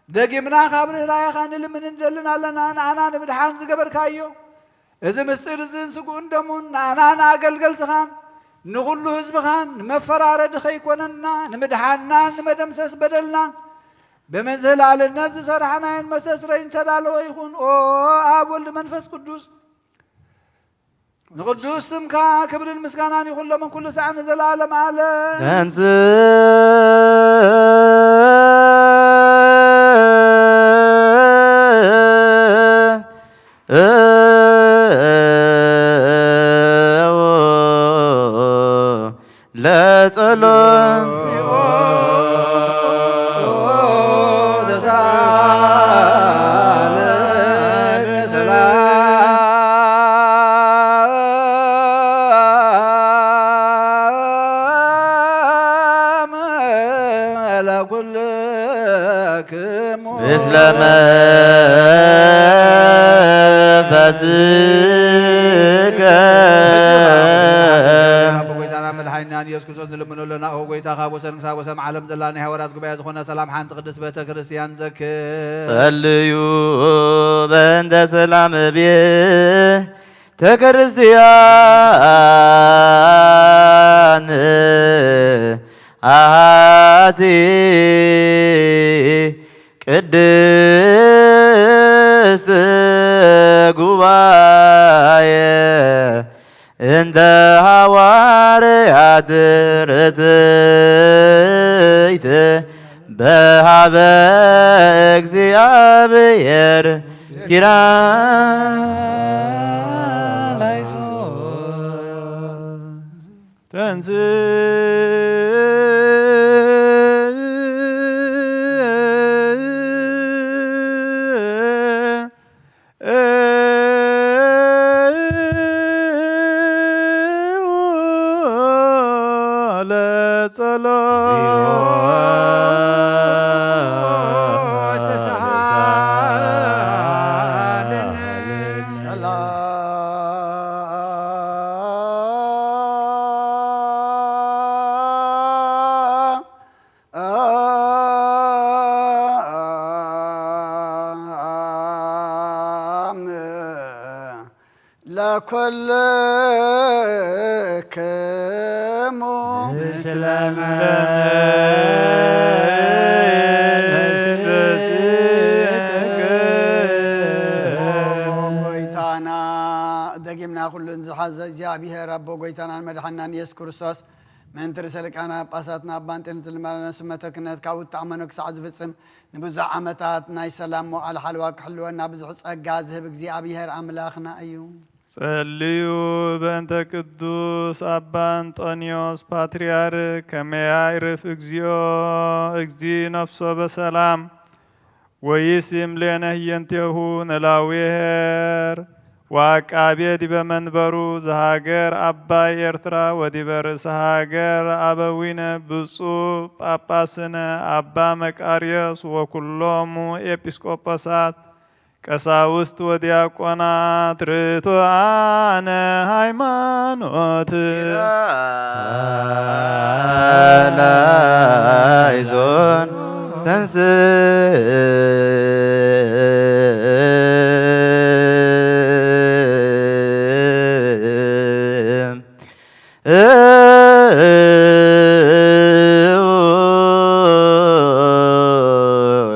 دقيمنا خبر رايا خان اللي من ندلنا لنا أنا نبدحان زقبر كايو إذا مستر زين سكون دمون أنا أقل تخان نقول له حزب خان مفرار خيكوننا نمدحنا نمدمسس بدلنا بمنزل على الناس صرحنا المسس رين سلالو يكون أو أب ولد منفس قدوس نقدوس سمكا كبر المسكانان يقول من كل ساعة نزل عالم عالم لا تلوم إسلام فاسك مدحينا يسكت لمن لنا هو قيتا خابوسن سابوسم عالم زلاني هورات قبيا زخنا سلام حان تقدس بيت كريستيان زك صليوا بند سلام بيه تكريستيان آتي ቅድስት ጉባኤ እንደ ሐዋርያት ርትዕት በሃበ እግዚአብሔር ተንዝ ለኩልክሙ ጎይታና ደጊምና ኩሉን ዝሓዘ እግዚአብሔር አቦ ጎይታናን መድሓናን ኢየሱስ ክርስቶስ ምእንትሪ ሰለቃና ጳጳሳትና አባንጤን ዝልመረነ ስመተ ክህነት ካብኡ ተኣመኖ ክሳዕ ዝፍፅም ንብዙሕ ዓመታት ናይ ሰላም ሞዓል ሓልዋ ክሕልወና ብዙሕ ፀጋ ዝህብ እግዚአብሔር ኣምላኽና እዩ። ጸልዩ በእንተ ቅዱስ አባ አንጦኒዮስ ፓትርያርክ ከመ ያዕርፍ እግዚኦ እግዚ ነፍሶ በሰላም ወይሲም ለነ ህየንቴሁ ነላዊሄር ወአቃቤ ዲበ መንበሩ ዘሀገር አባይ ኤርትራ ወዲበ ርእሰ ሀገር አበዊነ ብፁዕ ጳጳስነ አባ መቃርዮስ ወኩሎሙ ኤጲስቆጶሳት ቀሳውስት ወዲያቆናት ርቱዓነ ሃይማኖት ላይዞን ተንስ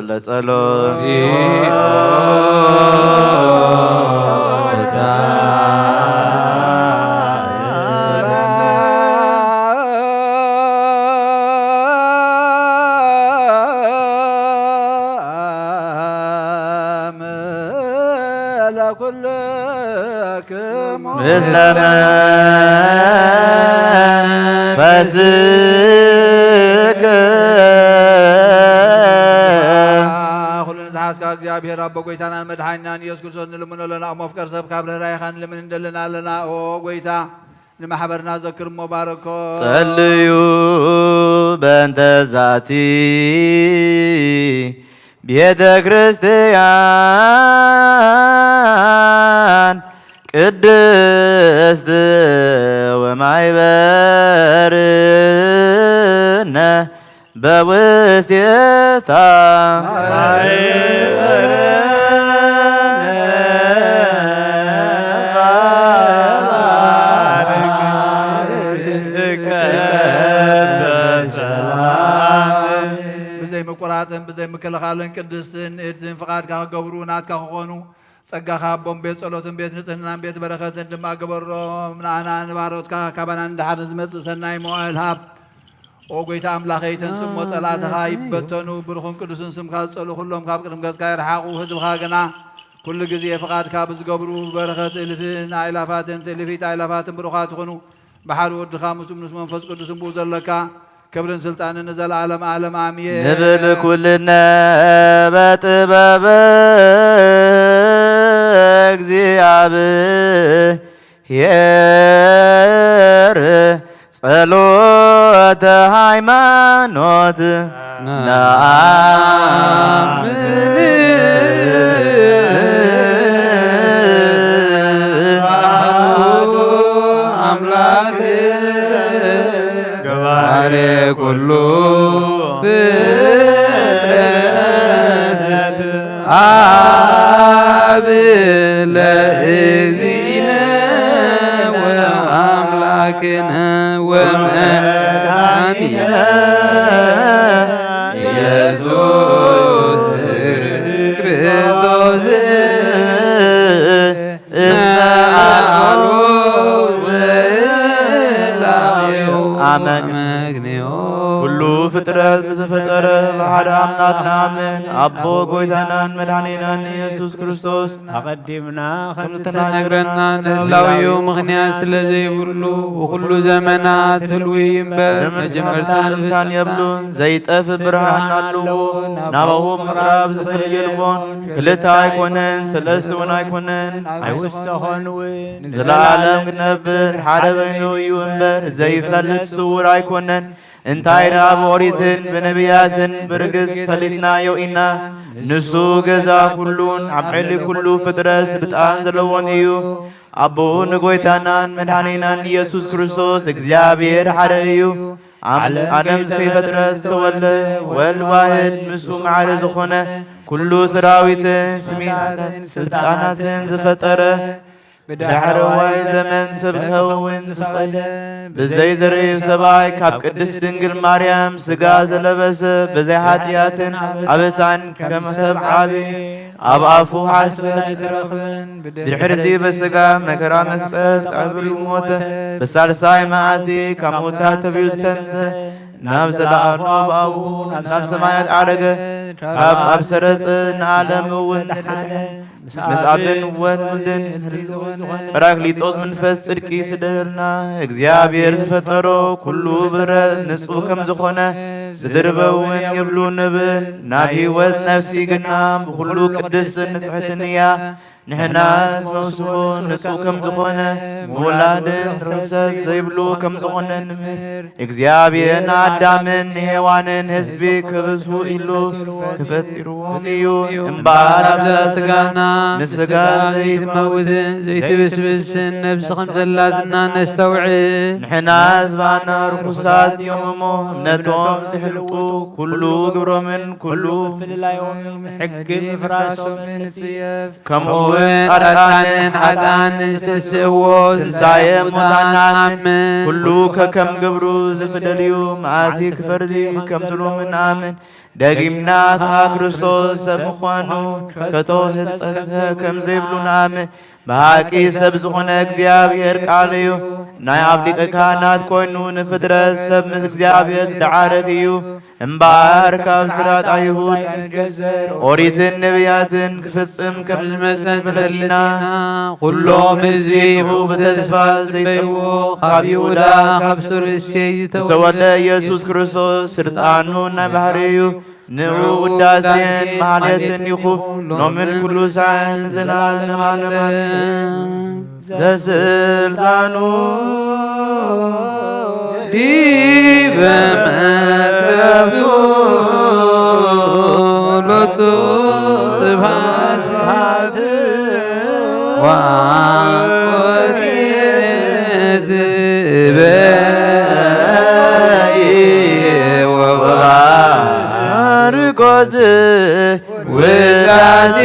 ለጸሎት ምስለ መንፈስከ ሁሉን ዝሓዝካ እግዚአብሔር አቦ ጎይታናን መድሓኒናን ኢየሱስ ክርስቶስ ንልምኖ ለና መፍቀር ሰብ ካብ ርህራይኻን ልምን እንደለና ኣለና ኦ ጎይታ ንማሕበርና ዘክር እሞ ባረኮ ጸልዩ በእንተ ዛቲ ቤተ ክርስቲያን ቅድስት ወማ ማይበርነ በውስቴታ ብዘይ መቆራፅን ብዘይ ምክልኻልን ቅድስትን እድን ፍቓድካ ክገብሩ ናትካ ክኾኑ ጸጋኻ ኣቦም ቤት ጸሎትን ቤት ንጽህናን ቤት በረኸትን ድማ ገበሮም ንኣና ንባሮትካ ካባና እንዳሓደ ዝመጽእ ሰናይ መዋዕል ሃብ ኦ ጐይታ ኣምላኸይ ተንስሞ ጸላእትኻ ይበተኑ ብሩኽን ቅዱስን ስምካ ዝጸሉ ኩሎም ካብ ቅድም ገጽካ ይረሓቑ ህዝብኻ ግና ኩሉ ግዜ ፍቓድካ ብዝገብሩ በረኸት እልፍን ኣእላፋትን ትእልፊት ኣእላፋትን ብሩኻት ይኹኑ ብሓደ ወድኻ ምስኡ ምስ መንፈስ ቅዱስን ብኡ ዘለካ ክብርን ስልጣንን ንዘለዓለም ዓለም ኣሜን ንብል ኩልነ በጥበበ እግዚአብሔር ጸሎተ ሃይማኖት ነአምን አምላክ ገባሬ ኩሉ ፍጥረት አብ ለእግዚእነ ወአምላክነ ወመድኃኒነ ኢየሱስ ክርስቶስ አሜን ሁሉ ፍጥረት ብዝፈጠረ ብሓደ ኣምላክ ንኣምን ኣቦ ጐይታናን መድኃኒናን ኢየሱስ ክርስቶስ ኣቐዲምና ከምዝተናገረና ንህላዊኡ ምኽንያት ስለ ዘይብሉ ብኩሉ ዘመናት ህልዊ እምበር መጀመርታን የብሉን ዘይጠፍ ብርሃን ኣለዎ ናባሁ ምቕራብ ዝኽልየልቦን ክልተ ኣይኮነን ሰለስተ እውን ኣይኮነን ኣይውሰኾን እውን ዘለዓለም ክነብር ሓደ በይኑ እዩ እምበር ዘይፈልጥ ስውር ኣይኮነን እንታይ ደኣ ብኦሪትን ብነቢያትን ብርግጽ ፈሊጥናዮ ኢና ንሱ ገዛ ኩሉን ኣብ ልዕሊ ኩሉ ፍጥረት ስልጣን ዘለዎን እዩ ኣቦ ንጐይታናን መድኃኒናን ኢየሱስ ክርስቶስ እግዚኣብሔር ሓደ እዩ ዓለም ከይፈጥረት ዝተወልደ ወልድ ዋሕድ ምስኡ መዓረ ዝኾነ ኩሉ ሰራዊትን ስሚታትን ስልጣናትን ዝፈጠረ ብድሕሪ ዋይ ዘመን ሰብ ክኸውን ዝፈቐደ ብዘይ ዘርእዩ ሰብኣይ ካብ ቅድስት ድንግል ማርያም ስጋ ዘለበሰ በዘይ ሓጢኣትን ኣበሳን ከም ሰብ ዓብዪ ኣብ ኣፉ ሓሰት ኣይትረኽብን ድሕርዚ በስጋ መከራ መስቀል ተቐቢሉ ሞተ ብሳልሳይ መዓልቲ ካብ ሙታት ተቢሉ ተንሥአ ናብ ዘለኣሉ ብኣቡ ናብ ሰማያት ዓረገ ኣብ ሰረፀ ንዓለም እውን ሓደ ምስ ኣብን ወልድን ጰራክሊጦስ መንፈስ ጽድቂ ስደልና እግዚኣብሔር ዝፈጠሮ ኩሉ ፍጥረት ንጹህ ከም ዝኾነ ዝድርበ እውን የብሉ ንብል ናብ ህይወት ነፍሲ ግና ብኩሉ ቅድስትን ንጽሕትን እያ ንሕናስ መውስቦ ንጹህ ከም ዝኾነ ምውላድን ርክሰት ዘይብሉ ከም ዝኾነ ንምር እግዚኣብሔር ንኣዳምን ንሔዋንን ህዝቢ ክብዝሑ ኢሉ ክፈጢርዎም እዩ እምበኣር ኣብዛ ስጋና ምስ ስጋ ዘይትመውትን ዘይትብስብስን ነብሲ ከም ዘላትና ነስተውዕል ንሕናስ ባና ርኩሳት እዮም እሞ እምነቶም ዝሕልጡ ኩሉ ግብሮምን ኩሉ ፍልላዮምን ሕጊ ምፍራሶምን ንጽየፍ ከምኡ ጻድቃንን ሓጥኣንን ዝተስእዎ ትንሣኤ ሙታን ንኣምን ኩሉ ከከም ግብሩ ዝፍደል እዩ መዓልቲ ክፈርዲ ከም ዝሎምን ንኣምን ደጊምና ከዓ ክርስቶስ ሰብ ምዃኑ ከቶ ህፀተ ከም ዘይብሉ ንኣምን ብሃቂ ሰብ ዝኾነ እግዚኣብሔር ቃል እዩ ናይ ኣብ ሊቀ ካህናት ኮይኑ ንፍጥረት ሰብ ምስ እግዚኣብሔር ዝደዓረግ እዩ እምበኣር ካብ ስራት ኣይሁድ ኦሪትን ነቢያትን ክፍጽም ከም ዝመጸን ፈለጢና ኩሎም ህዝቢ ብተስፋ ዘይጸውዖ ካብ ይሁዳ ካብ ሱርስይ ዝተወልደ ኢየሱስ ክርስቶስ ስልጣኑ ናይ ባሕሪ እዩ ንዑ ውዳሴን ማህሌትን ይኹን ሎምን ኩሉ ሰዓን ዘለዓለም ዓለም ዘስልጣኑ ዲበ መትረፍቱ ሎቱ ስብሐት ወአቆቴት ውዳሴ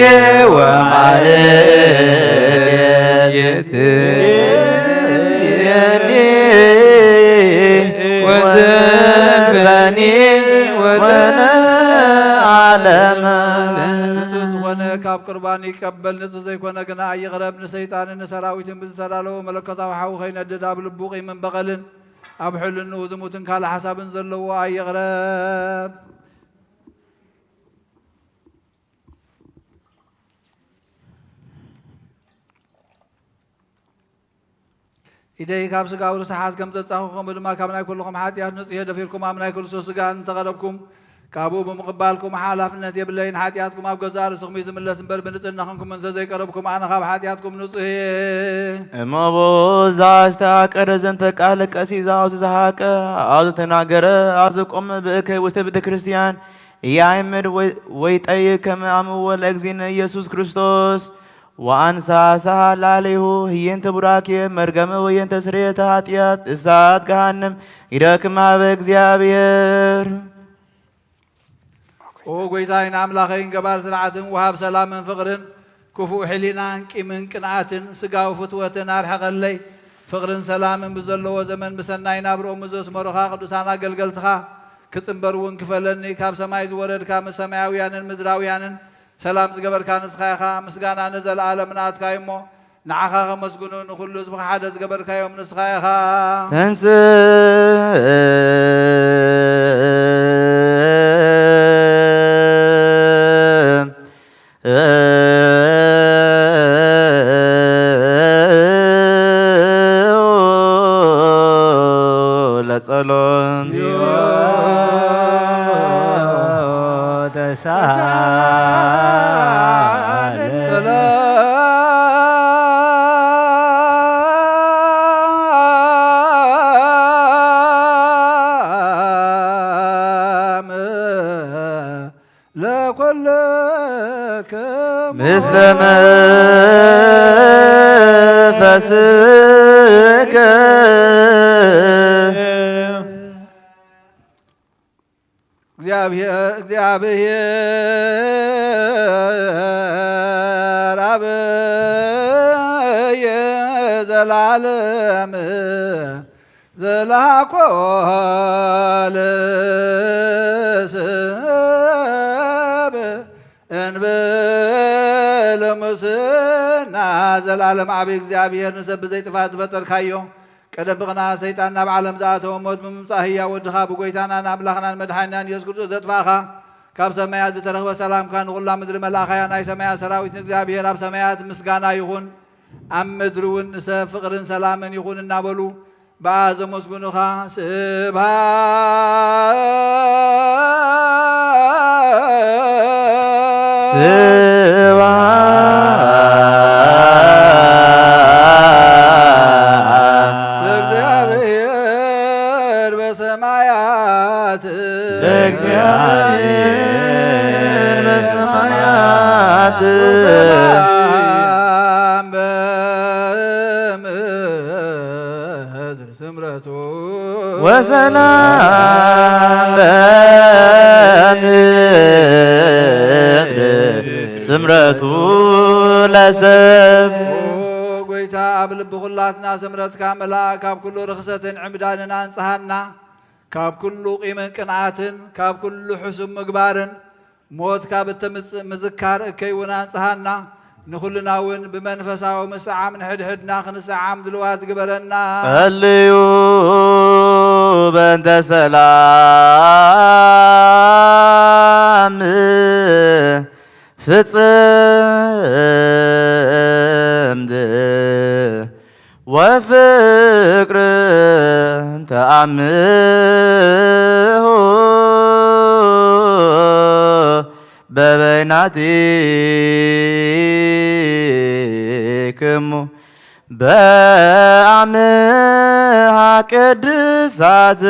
ወማህሌት ወዘበኒ ወነ ዓለመ ንጹሕ ዝኾነ ካብ ቁርባን ይቀበል ንጹሕ ዘይኮነ ግና ኣይቕረብ ንሰይጣንን ንሰራዊትን ብዝተዳለወ መለኮታዊ ሓዊ ከይነድድ ኣብ ልቡ ቂምን በቐልን ኣብ ሕልንኡ ዝሙትን ካልእ ሓሳብን ዘለዎ ኣይቕረብ። ኢደይ ካብ ስጋዊ ርስሓት ከም ዘጻኹ ከምኡ ድማ ካብ ናይ ኩልኹም ሓጢኣት ንጽየ ደፊርኩም ኣብ ናይ ክርስቶስ ስጋ እንተቐረብኩም ካብኡ ብምቕባልኩም ሓላፍነት የብለይን ሓጢኣትኩም ኣብ ገዛ ርእስኹም እዩ ዝምለስ እምበር ብንጽህና ኹንኩም እንተዘይቀረብኩም ኣነ ካብ ሓጢኣትኩም ንጹህ እየ። እመቦ ዝተዓቀረ ዘንተ ቃል ቀሲስ ኣብ ዝሃቀ ኣብ ዝተናገረ ኣብ ዝቆመ ብእከይ ውስተ ቤተ ክርስቲያን እያይምድ ወይጠይ ከመ ኣምዎ ለእግዚእነ ኢየሱስ ክርስቶስ ወአንሳሳ ላሌሁ ህየንተ ቡራኬ መርገመ ወየንተ ስርየተ ኃጢአት እሳት ገሃነም ይረክማ በእግዚአብሔር። ኦ ጎይታይን አምላኸይን ገባር ስርዓትን ወሃብ ሰላምን ፍቅርን ክፉእ ሕሊናን ቂምን ቅንዓትን ስጋዊ ፍትወትን አርሐቀለይ ፍቅርን ሰላምን ብዘለዎ ዘመን ብሰናይ ናብሮም ዘስመሩኻ ቅዱሳን አገልገልትኻ ክጽንበር እውን ክፈለኒ ካብ ሰማይ ዝወረድካ ምስ ሰማያውያንን ምድራውያንን ሰላም ዝገበርካ ንስኻ ኢኻ ምስጋና ንዘለኣለም ናትካ እሞ ንዓኻ ከመስግኑ ንኩሉ ህዝብኻ ሓደ ዝገበርካዮም ንስኻ ኢኻ። ለጸሎት ምስለ መንፈስከ እግዚአብሔር አብየ ዘላለም ዘላኮ ለሰብ እንበለ ሙስና ዘላለም ዓብይ እግዚአብሔር ንሰብ ዘይጥፋት ዝፈጠርካዮ ቀደም ብቕና ሰይጣን ናብ ዓለም ዝኣተወ ሞት ብምምጻእ ህያው ወድኻ ብጎይታናን ኣምላኽናን መድሓኒናን ኢየሱስ ክርስቶስ ዘጥፋእኻ ካብ ሰማያት ዝተረኽበ ሰላምካ ንኹላ ምድሪ መላእኻያ ናይ ሰማያት ሰራዊት ንእግዚአብሔር ኣብ ሰማያት ምስጋና ይኹን ኣብ ምድሪ እውን ንሰብ ፍቕርን ሰላምን ይኹን እናበሉ በኣ ዘመስግኑኻ ለእግዚአብሔር በሰማያት ለእግዚአብሔር በሰማያት ሰላም በምድር ስምረቱ ወሰላም በምድር ስምረቱ ለሰብ ጎይታ ኣብ ልቢ ኩላትና ስምረትካ መላእ ካብ ኩሉ ርክሰትን ዕምዳንን አንጽሃና ካብ ኩሉ ቂምን ቅንዓትን ካብ ኩሉ ሕሱም ምግባርን ሞት ካብ እተምጽእ ምዝካር እከይ እውን አንጽሃና ንኩልና እውን ብመንፈሳዊ ምስዓም ንሕድሕድና ክንሰዓም ድልዋት ግበረና። ጸልዩ በእንተ ሰላም ፍጽምት ወፍቅር ተአምሆ በበይናቲክሙ በአምሃ ቅድሳት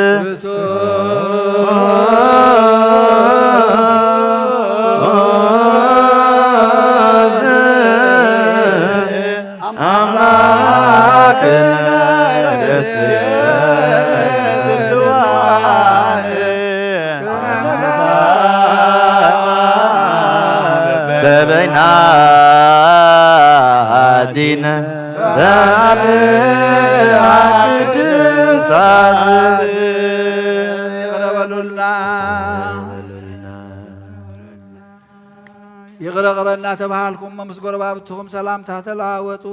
አዲነ ቅዱሳት ይቅረበሉልና ይቅረቅረና ተባሃልኩም ምስ ጎረባብትኩም ሰላምታ ተለዋወጡ።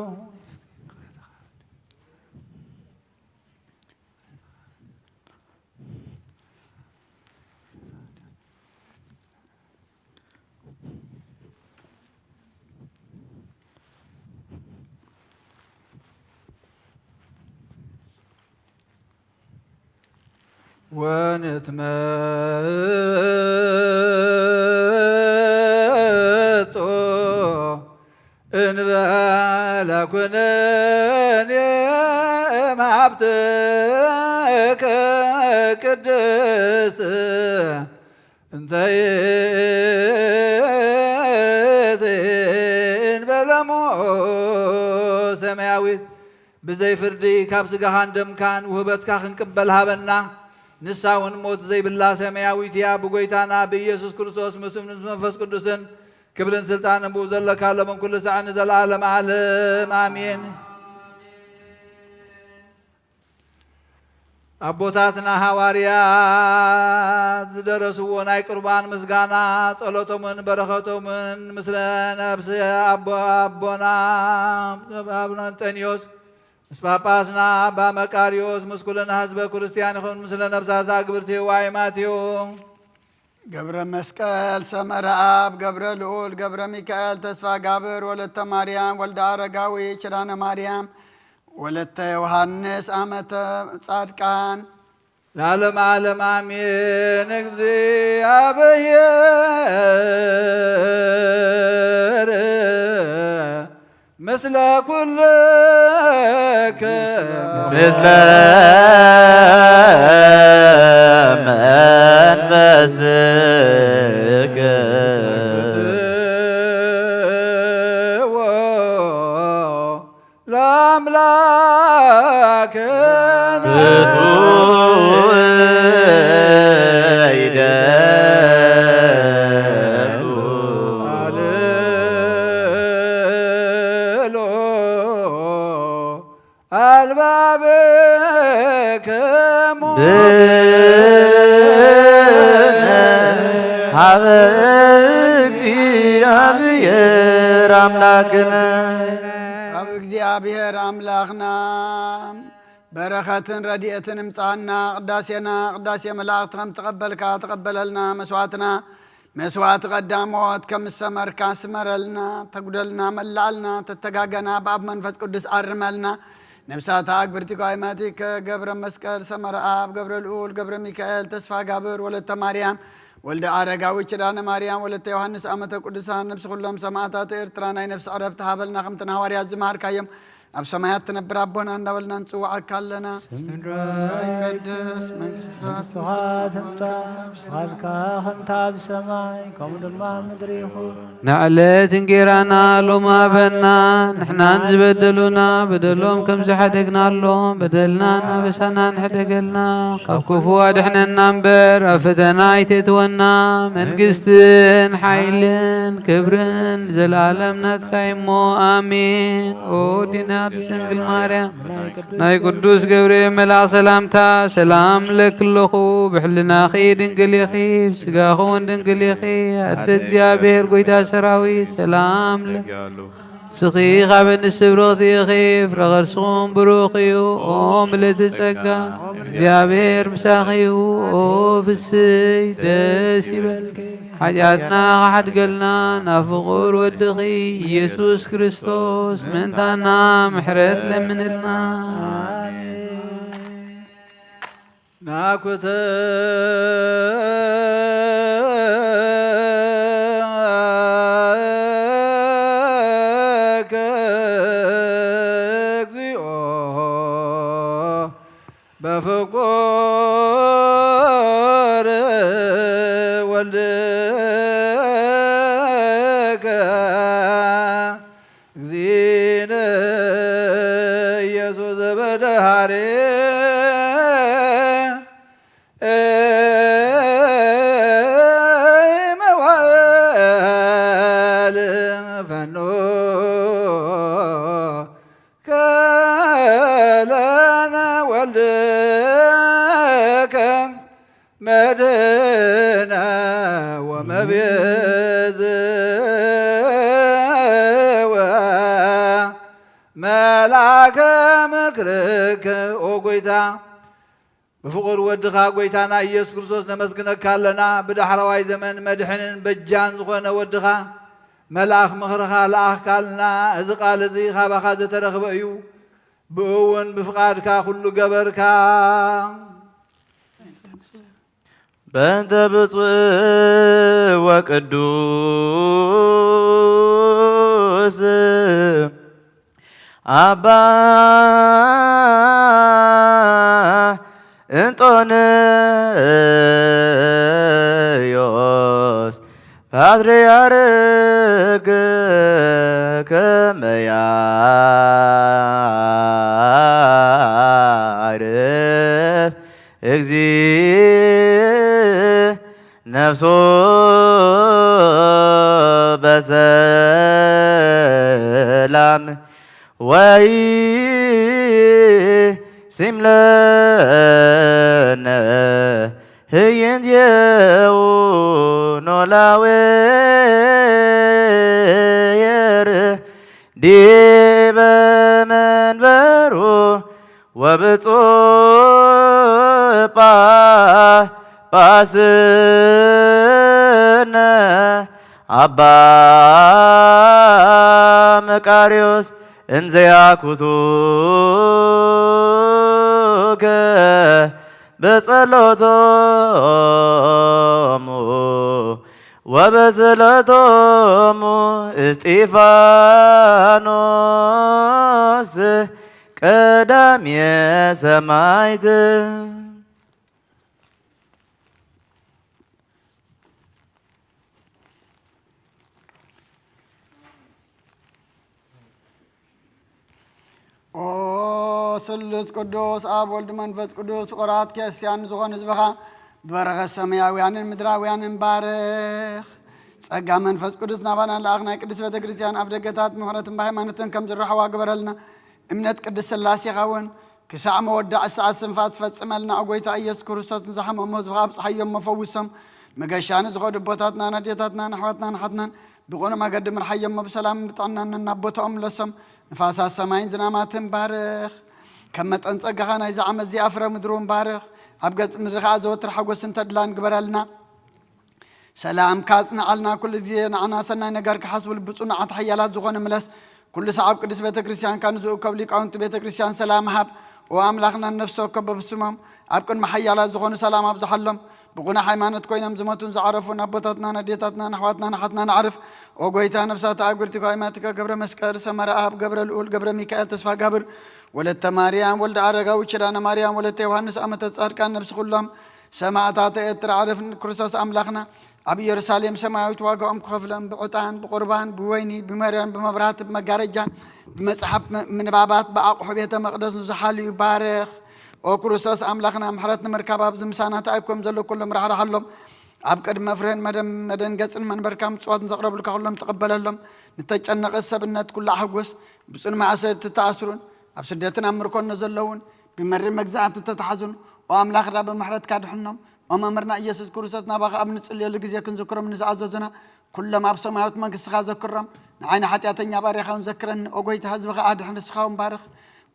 ወንትመጦ እንበለ ኩነኔ እምሃብትከ ቅድስት እንተ እንበለ ሞት ሰማያዊት ብዘይ ፍርዲ ካብ ስጋኻን ደምካን ውህበትካ ክንቅበል ሃበና ንሳውን ሞት ዘይብላ ሰማያዊት እያ ብጎይታና ብኢየሱስ ክርስቶስ ምስ መንፈስ ቅዱስን ክብርን ስልጣንን ብኡ ዘለካ ለመን ኩሉ ሰዓት ንዘለዓለም ዓለም አሜን። አቦታትና ሐዋርያት ዝደረስዎ ናይ ቁርባን ምስጋና ጸሎቶምን በረኸቶምን ምስለ ነብሲ አቦና አቡነ አንጦንዮስ ምስ ጳጳስና አባ መቃርዮስ ምስ ኩልና ህዝበ ክርስቲያን ይኹን ምስለ ነብሳት አግብርቲሁ ዋይማቲሁ ገብረ መስቀል ሰመረ አብ ገብረ ልዑል ገብረ ሚካኤል ተስፋ ጋብር ወለተ ማርያም ወልደ አረጋዊ ኪዳነ ማርያም ወለተ ዮሐንስ አመተ ጻድቃን ለዓለም ዓለም አሜን። እግዚአብሔር ምስለ ኩልከ ምስለ መንፈስከ ለአምላክነ አልባብክሙ ሀበ እግዚአብሔር አምላክነ አብ እግዚአብሔር አምላኽና በረኸትን ረድኤትን እምፃና ቅዳሴና ቅዳሴ መላእክት ከም ተቐበልካ ተቐበለልና መስዋዕትና መስዋዕት ቀዳሞት ከም ሰመርካ ስመረልና ተጉደልና መላእልና ተተጋገና በአብ መንፈስ ቅዱስ አርመልና ነፍሳት አግብርቲ ጓይማቲከ ገብረ መስቀል ሰመረ አብ ገብረ ልዑል ገብረ ሚካኤል ተስፋ ጋብር ወለተ ማርያም ወልደ አረጋዊ ኪዳነ ማርያም ወለተ ዮሐንስ አመተ ቅዱሳን ነፍሲ ኩሎም ሰማዕታት ኤርትራ ናይ ነፍሲ ዕረፍቲ ሃበልና ከምቲ ሐዋርያት ዝማሃርካዮም ኣብ ሰማያት ትነብር አቦና እንዳበልና ንጽዋዕካ ኣለና ይቀደስ መንግሥትካ ቃልካ ከምታ ኣብ ሰማይ ከምኡ ድማ ምድሪ ይኹን ንዕለት እንጌራና ሎማ ሃበና ንሕናን ዝበደሉና በደሎም ከም ዝሓደግናሎም በደልና ናበሳና ንሕደገልና ካብ ክፉ ኣድሕነና እምበር ኣብ ፈተና ኣይተእትወና መንግስትን ሓይልን ክብርን ዘለዓለም ናትካ እሞ አሜን። ኦ ዲና ድንግል ማርያም ናይ ቅዱስ ገብርኤል መልአክ ሰላምታ ሰላም ለክለኹ ብሕልናኺ ድንግል ኢኺ ብስጋኹን ድንግል ኢኺ ኣደ እግዚአብሔር ጎይታ ሰራዊት ሰላም ስኺ ካብ ንስብርኽቲ ኢኺ ፍረ ኸርስኹም ብሩኽ እዩ ኦ ምልእቲ ጸጋ እግዚአብሔር ምሳኺ እዩ ኦ ፍስይ ደስ ይበልኪ ሓጢኣትና ካሓድገልና ናብ ፍቑር ወድኺ ኢየሱስ ክርስቶስ ምእንታና ምሕረት ለምንልና ናኩተ እግዚኦ በፍቁር ወልድከ እግዚእነ ኢየሱስ ዘበደሃሬ መዋዕል ፈኖ መድህነ ወመቤዝወ መላከ ምክርክ ኦ ጎይታ بفقر ودخا قويتانا إيسوس كريستوس نمسكنك لنا بدحرواي زمن مدحنن بجان زخونا ودخا ملاخ مخرخا لاخ كالنا إذ قال زي خابا خازة ترخب أيو بأون بفقادكا كل قبركا بنت بصوء وقدوس أبا انطونيوس باتريارك كما يعرف اكزي نفسه بسلام وي سملنا هين يو نولاوير ديب منبرو وبتصوبا باسنا أبا مكاريوس انزياكوتوك بصلوتومو وبصلوتومو استيفانوس قدام يسمايت ኦ ስሉስ ቅዱስ አብ ወልድ መንፈስ ቅዱስ ፍቁራት ክርስቲያን ዝኾኑ ህዝብኻ ብበረኸ ሰማያውያንን ምድራውያንን ባርኽ ጸጋ መንፈስ ቅዱስ ናባና ለኣኽ ናይ ቅዱስ ቤተ ክርስቲያን ኣብ ደገታት ምሕረትን ብሃይማኖትን ከም ዝረሕዋ ግበረልና እምነት ቅዱስ ስላሴኻ እውን ክሳዕ መወዳዕ ሰዓት ስንፋስ ፈጽመልና ጎይታ ኢየሱስ ክርስቶስ ንዝሓመሙ ህዝብኻ ኣብፅሓዮም መፈውሶም መገሻ ንዝኸዱ ቦታትና ነዴታትና ኣሕዋትና ንሓትናን ብቑኑ መገዲ ምርሓዮም ብሰላም ብጥዕናን እናቦቶኦም ለሶም نفاسا سماين زناماتن بارخ كما تنصقها ناي زعم زي افرا مدرون بارخ ابقى مدرخ ازوتر حقوس انت دلان قبرالنا سلام كاسنا علنا كل زي نعنا سنا نقارك حسب البصون عطحيالات زغون ملس كل سعب قدس بيت كريستيان كانوا زو كبلي قاونت بيت كريستيان سلام هاب واملاخنا النفس وكبب السمام ابكن محيالات زغون سلام ابزحلهم بقونا حيمانت كوينم زمتون زعرفون أبوتاتنا نديتاتنا نحواتنا نحتنا نعرف وقويتا نفسات أقبرتك وإيماتك قبر مسكر سمر آب قبر الأول قبر ميكائيل تسفى قبر ولدت مريم ولد عرقا وشرانا مريم ولدت يوحنس أمت تصار كان نفس كلهم سماعتات اتر عرف كرسوس أملاخنا أبي يرساليم سماويت واقع أم كفلهم بعطان بقربان بويني بمريم بمبرات بمقارجة بمسحب من بابات بأقح بيت مقدس نزحالي يبارخ او كريستوس املاخنا محرتنا مركباب زمسانات ايكم زلو كلهم راح لهم ابقد مفرن مدن قصن منبركم صوت نقرب لك كلهم تقبل لهم نتጨነቀ ሰብነት ኩሉ አህጎስ ብጽን ማዕሰት ተታስሩን አብስደትን አምርኮን ነዘለውን بمر مجزات تتحزن واملاخ رب محرت كادحنم وممرنا ኢየሱስ ክርስቶስ ናባኻ ኣብ ንጽልየሉ ግዜ ክንዝክሮም ንዝኣዘዝና ኩሎም ኣብ ሰማያዊት መንግስቲ ዝክረም ንዓይና ሓጢአተኛ ባሪኻውን ዘክረን ኦጎይታ ህዝብኻ ኣድሕን ስኻውን ባርኽ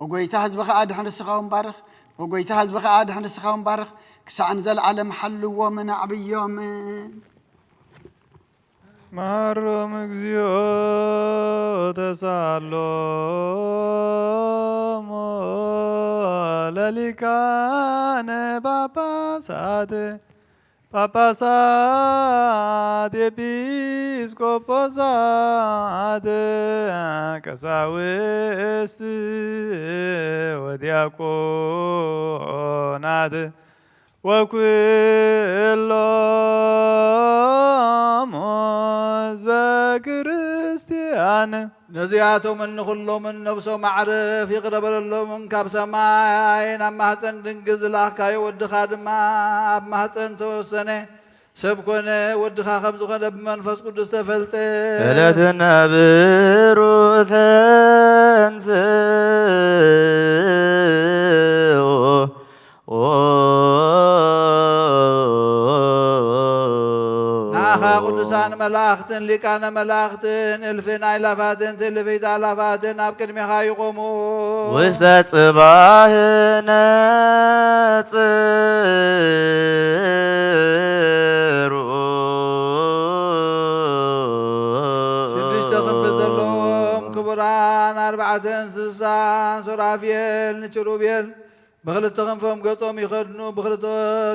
ኦጎይታ ህዝብኻ ኣድሕን ስኻውን ባርኽ وقويت هزبخ عاد حن سخاون بارخ كسعن زل على محل ومن عبيوم مارو مغزيو تسالو للكان بابا ساد ኤጲስቆጶሳት ቀሳውስት ወዲያቆናት ወኩሎም ህዝበ ክርስቲያን ነዚያቶም እንኹሎም ነብሶም ማዕረፍ ይቅረበለሎም ካብ ሰማይ ናብ ማህፀን ድንግል ዝላኽካዮ ወድኻ ድማ ኣብ ማህፀን ተወሰነ ሰብ ኮነ ወድኻ ከም ዝኾነ ብመንፈስ ቅዱስ ተፈልጠ ዕለትና ብሩህ ተንሥኡ ቅዱሳን መላእክትን ሊቃነ መላእክትን እልፍን አእላፋትን ትእልፊት አእላፋትን ኣብ ቅድሜኻ ይቆሙ ውስተ ጽባህ ነጽሩ ሽዱሽተ ክንፊ ዘለዎም ክቡራን ኣርባዕተ እንስሳን ሱራፌል ንኪሩቤል ብክልተ ክንፎም ገጾም ይኸድኑ ብክልተ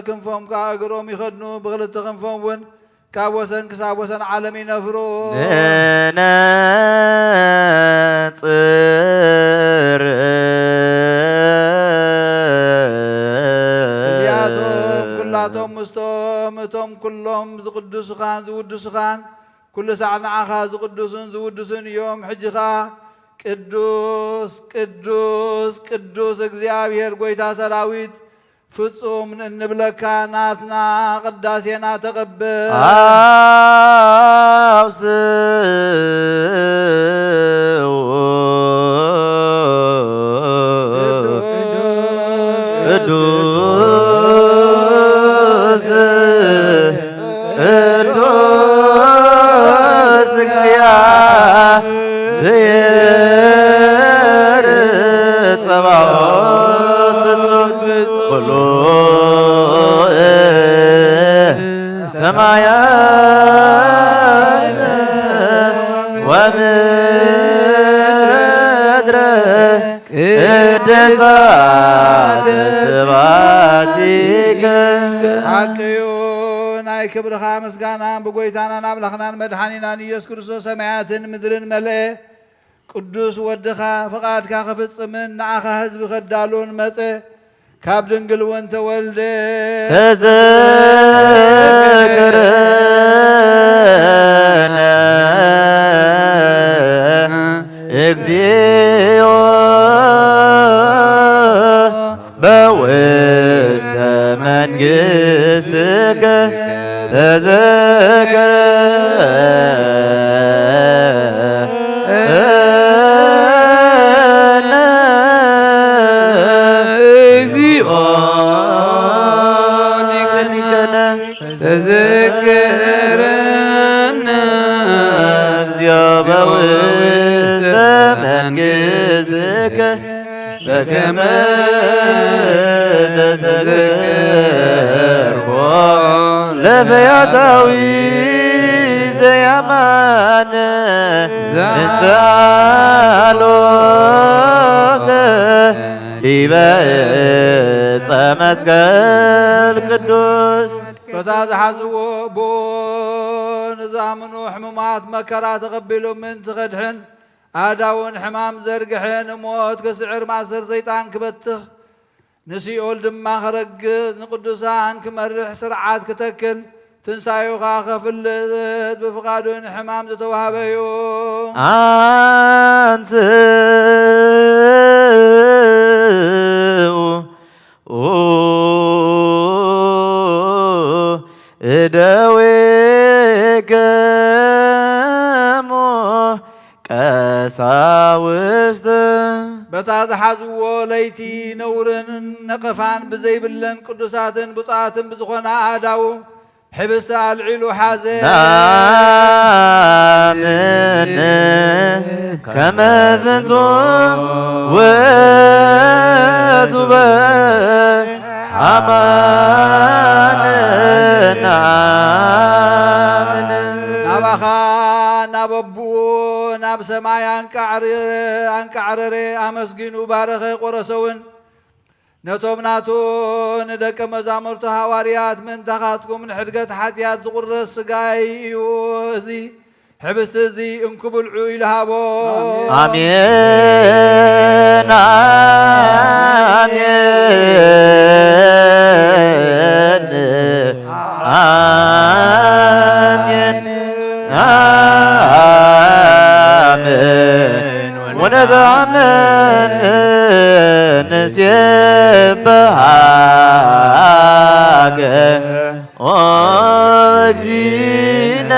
ክንፎም ከዓ እግሮም ይኸድኑ ብክልተ ክንፎም እውን ካብ ወሰን ክሳብ ወሰን ዓለም ይነፍሩ ነጽር እዚኣቶም ኩላቶም ምስቶም እቶም ኩሎም ዝቅዱሱኻን ዝውድሱኻን ኩሉ ሳዕ ንዓኻ ዝቅዱሱን ዝውድሱን እዮም ሕጂኻ ቅዱስ ቅዱስ ቅዱስ እግዚአብሔር ጎይታ ሰራዊት ፍጹም እንብለካ ናትና ቅዳሴና ተቀበል አውስው ቅዱስ ቅዱስ እግዚአብሔር ጸባኦት ኩሉ ሰማያት ወምድረ ቅድሳት ስብሐቲከ ሓቂዩ ናይ ክብርኻ ምስጋናን ብጎይታናን ኣምላኽናን መድሓኒናን ኢየሱስ ክርስቶስ ሰማያትን ምድርን መልአ ቅዱስ ወድኻ ፈቃድካ ክፍጽምን ንዓኻ ህዝቢ ከዳሉን መፀ ካብ ድንግል እውን ተወልደ ተዘክረነ እግዚኦ በውስተ መንግሥትከ ተዘክረነ እግዚኦ በውስተ መንግሥትከ በከመ ተዘከርኮ ለፈያታዊ ዘያማነ እንተአሎከ ዲበ ዕፀ መስቀል ቅዱስ በታ ዝሓዝዎ ብኦ ንዝኣምኑ ሕሙማት መከራ ተቐቢሉ ምን ትኸድሕን ኣዳውን ሕማም ዘርግሕን ሞት ክስዕር ማእሰር ሰይጣን ክበትኽ ንሲኦል ድማ ክረግዝ ንቅዱሳን ክመርሕ ስርዓት ክተክል ትንሳኤኻ ከፍልጥ ብፍቓዱን ሕማም ዝተዋሃበ እዩ አንስኡ እደዊክሙ ቀሳውስት በታ ዝሓዝዎ ለይቲ ነውርን ነቐፋን ብዘይብለን ቅዱሳትን ብፁዓትን ብዝኾነ ኣእዳው ሕብስተ ኣልዒሉ ሓዘ ናምን ከመ ዝንቱ ውእቱ በአማን ናምን ናባኻ ናበብኡ ናብ ሰማይ አንቃዕረረ ኣመስጊኑ ባረኸ ቆረሰውን ነቶም ናቱ ንደቀ መዛሙርቱ ሃዋርያት ምንታኻትኩም ንሕድገት ሓጢኣት ዝቁረስ ስጋይ እዩ እዚ ሕብስቲ እዚ እንክብልዑ ኢልሃቦ አሜን አሜን አሜን ወነዘአምን ንሴብሐከ እግዚእነ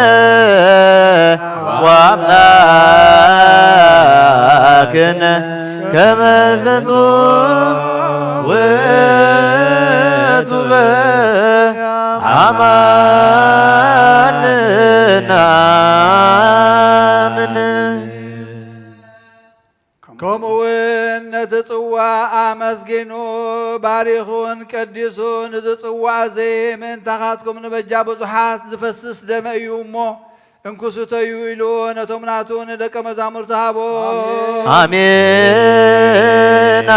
ወአምላክነ ከመ ዝንቱ ውእቱ በአማን ከምኡውን ነቲ ጽዋዕ ኣመስጊኑ ባሪኹን ቀዲሱን እዚ ጽዋዕ እዚ ምእንታኻትኩም ንበጃ ብዙሓት ዝፈስስ ደመ እዩ እሞ እንኩስተዩ ኢሉ ነቶም ናቱ ንደቀ መዛሙርቱ ሃቦ። አሜን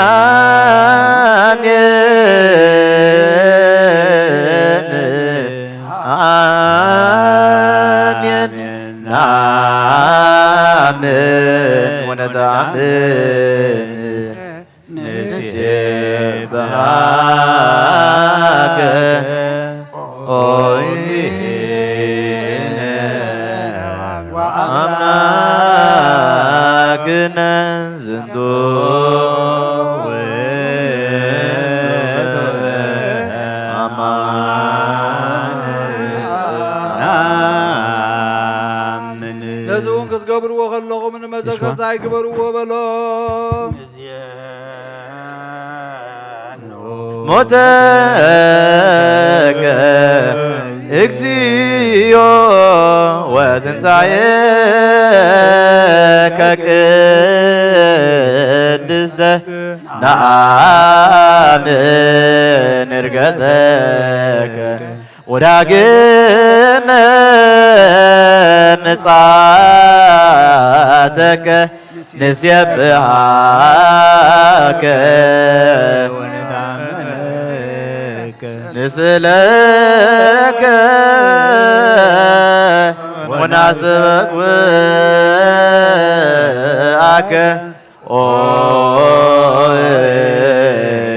አሜን አሜን ወነተአምን ንሴብሃከ አምላክነ ዝንቱ ነዚ እውን ክትገብርዎ ከለኹም ንመዘከርታ ይግበርዎ በሎ። ሞተከ እግዚኦ ወትንሣኤከ ቅድስተ ነአምን ዕርገተከ ወዳግመ ምጽአተከ ንሴብሐከ ንስእለከ ወናስተበቅብአከ ኦ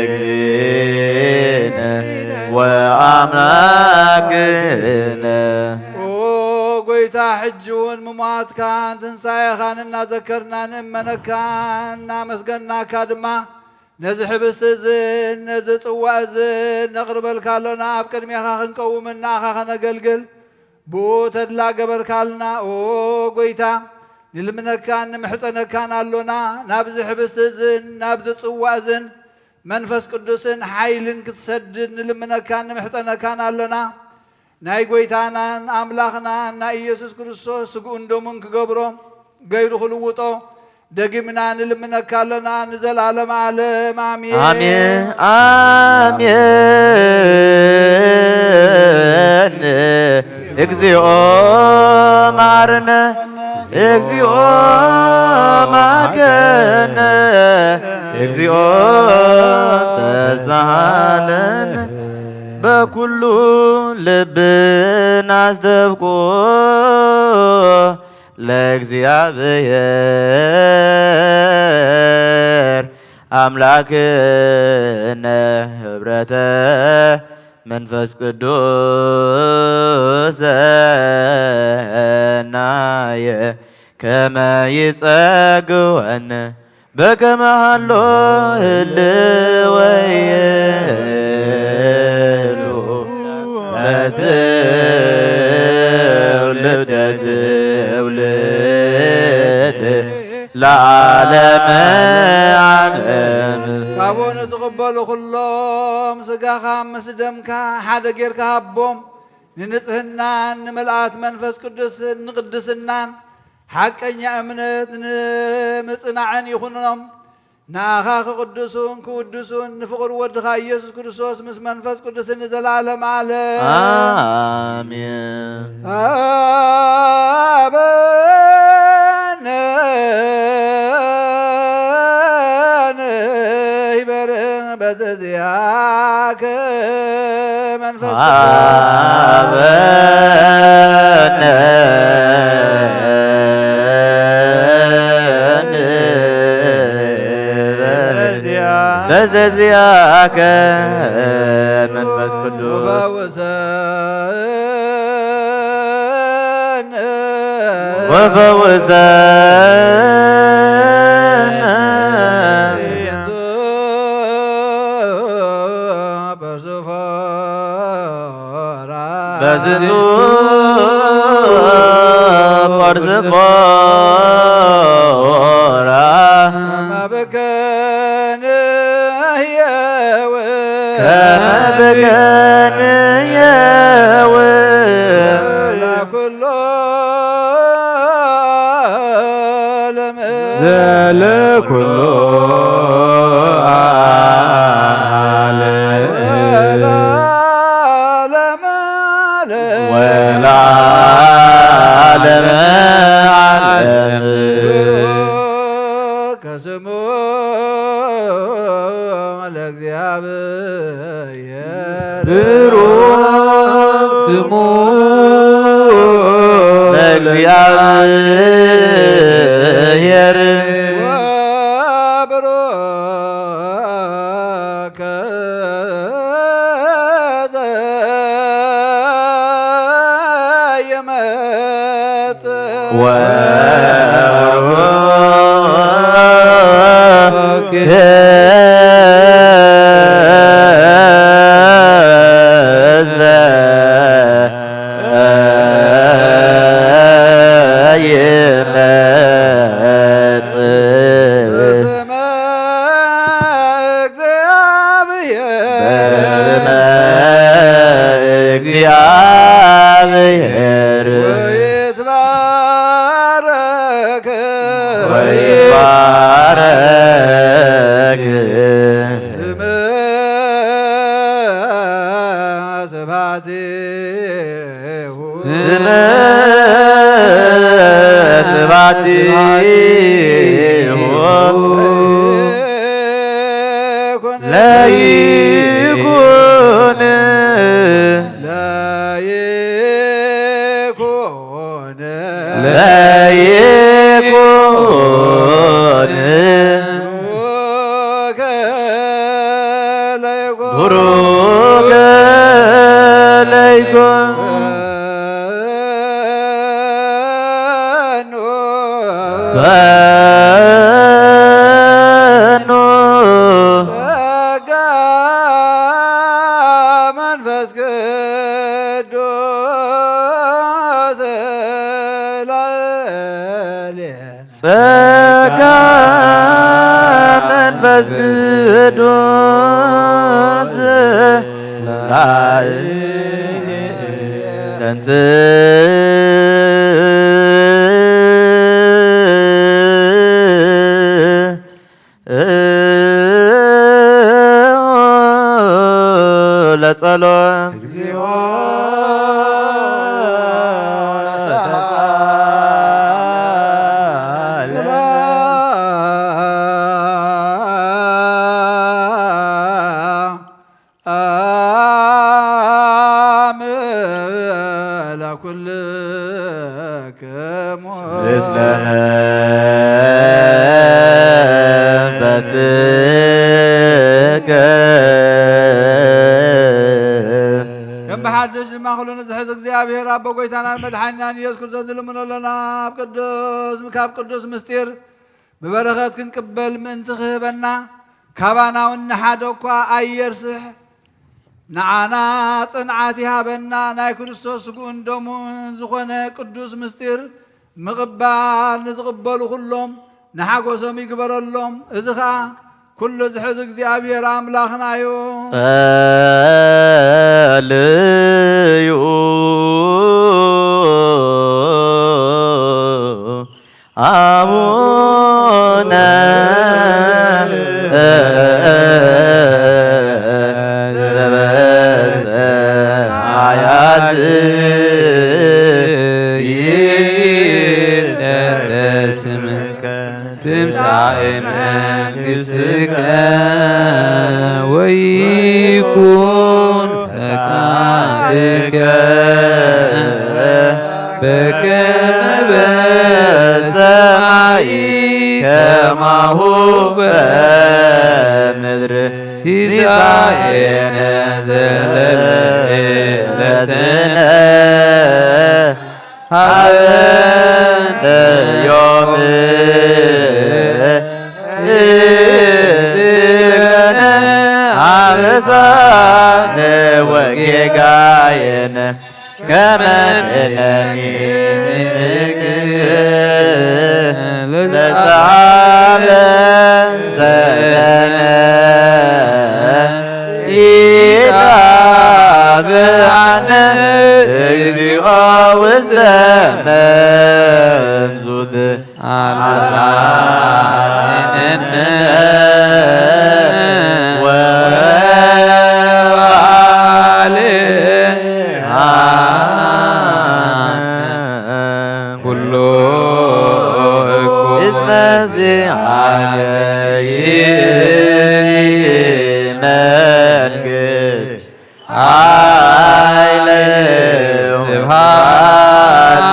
እግዚእነ ወአምላክነ። ጎይታ ሕጂ እውን ምሟትካን ትንሣኤኻን እናዘከርና ንእመነካን እናመስገናካ ድማ ነዚ ሕብስቲ እዝን ነዚ ጽዋዕ እዝን ነቕርበልካ ኣሎና ኣብ ቅድሜኻ ክንቀውም እናኻ ኸነገልግል ብኡ ተድላ ገበርካልና። ኦ ጎይታ ንልምነካን ንምሕፀነካን ኣሎና ናብዚ ሕብስቲ እዝን ናብዚ ጽዋዕ እዝን መንፈስ ቅዱስን ሓይልን ክትሰድድ ንልምነካን ንምሕፀነካን ኣሎና። ናይ ጎይታናን ኣምላኽናን ናይ ኢየሱስ ክርስቶስ ስጉኡን ደሙን ክገብሮ ገይሩ ክልውጦ ደጊምና ንልምነካ ኣሎና ንዘለዓለም ዓለም ኣሜን አሜን። እግዚኦ መሐረነ እግዚኦ መሐረነ እግዚኦ ተሳሃለነ በኩሉ ልብን አስደብቆ ለእግዚአብሔር አምላክነ ኅብረተ መንፈስ ቅዱስ ሰናየ ከመ ይጸግወነ በከመ ሀሎ ህልወየ ትውልደ ትውልድ ለዓለመ ዓለም። ካብኡ ዝቕበሉ ኩሎም ስጋኻ ምስ ደምካ ሓደ ጌርካ ሃቦም ንንጽህናን ንምልኣት መንፈስ ቅዱስን ንቅድስናን ሓቀኛ እምነት ንምጽናዕን ይኹኖም። ንኣኻ ክቅድሱን ክውድሱን ንፍቕር ወድኻ ኢየሱስ ክርስቶስ ምስ መንፈስ ቅዱስን ንዘላለም ዓለም አሜን። አበነ ይበር በዘዚአከ መንፈስ አበነ በዘዚአከ መንፈስ ቅዱስ ወፈውሰነ በዝንቱ ጶርዝፎራ ከመበገንየው ዘለኩሎ ለእግዚአብሔር ብሩክ ስሙ ለእግዚአብሔር ወብሩክ እግዚአብሔር ወይትባረክ ወይባረክ ስብሐቲሁ ስመ ስብሐቲሁ ለይኩን ለይኩን ቡሩከ ለይኩን ፈኑ ጸጋ መንፈስ ቅዱስ ላዕሌነ ጸጋ መንፈስ ቅዱስ ለጸሎት እግዚኦ ለኩልክሙ እስመ መንፈስከ ከመሓድሽ ድማ ኩሉን ዝሕዝ እግዚአብሔር አቦ ጎይታናን መድሓኒናን ኢየሱስ ክርስቶስ ዝልምነለና ካብ ቅዱስ ምስጢር ብበረኸት ክንቅበል ምእንቲ ክህበና ካባና እውን ንሓደ እኳ ኣየርስሕ ንዓና ፅንዓት ይሃበና ናይ ክርስቶስ ስጉኡን ደሙን ዝኾነ ቅዱስ ምስጢር ምቕባል ንዝቕበሉ ኩሎም ንሓጎሶም ይግበረሎም። እዚ ከዓ ኩሉ ዝሕዝ እግዚአብሔር ኣምላኽና እዩ። ጸልዩ አቡነ ዘበሰማያት ይትቀደስ ስምከ ትምጻእ መንግሥትከ ወይኩን ፈቃድከ በከመ በሰማይ ከማሁ በምድር ሲሳየነ ዘለለዕለትነ ሀበነ ዮም አበሳነ ወጌጋየነ ከመ ንሕነኒ ለዘአበሰለነ ኢታብአነ እግዚኦ ውስተ መንዙት አድኅነነ ኩሎ እስመ ዚአከ መንግሥት ኃይለ ስብሐት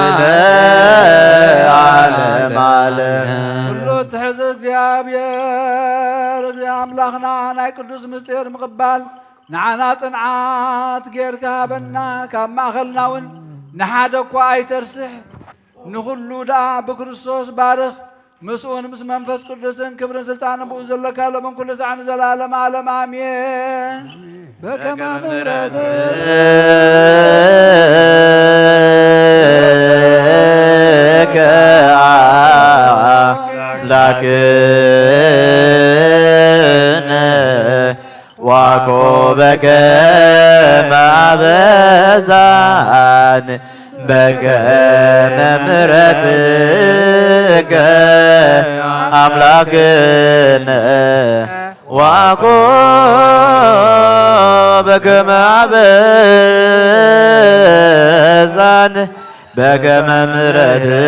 ለዓለመ ዓለም ኩሉ ትሕዝ እግዚአብሔር አምላኽና ናይ ቅዱስ ምስጢር ምቕባል ንዓና ጽንዓት ጌርካ ሃበና ካብ ማእኸልና እውን ንሓደ እኳ ኣይተርስሕ ንኹሉ ደኣ ብክርስቶስ ባርኽ ምስኡን ምስ መንፈስ ቅዱስን ክብርን ስልጣንን ብኡ ዘለካ ሎምን ኩሉ ሰዓን ዘላለም ዓለም ኣሜን በከመ ምሕረትከ አምላክነ ዋኮበከ ማበዛን በከመ ምሕረትከ አምላክነ ዋኮበከ ማበዛን በከመ ምሕረትከ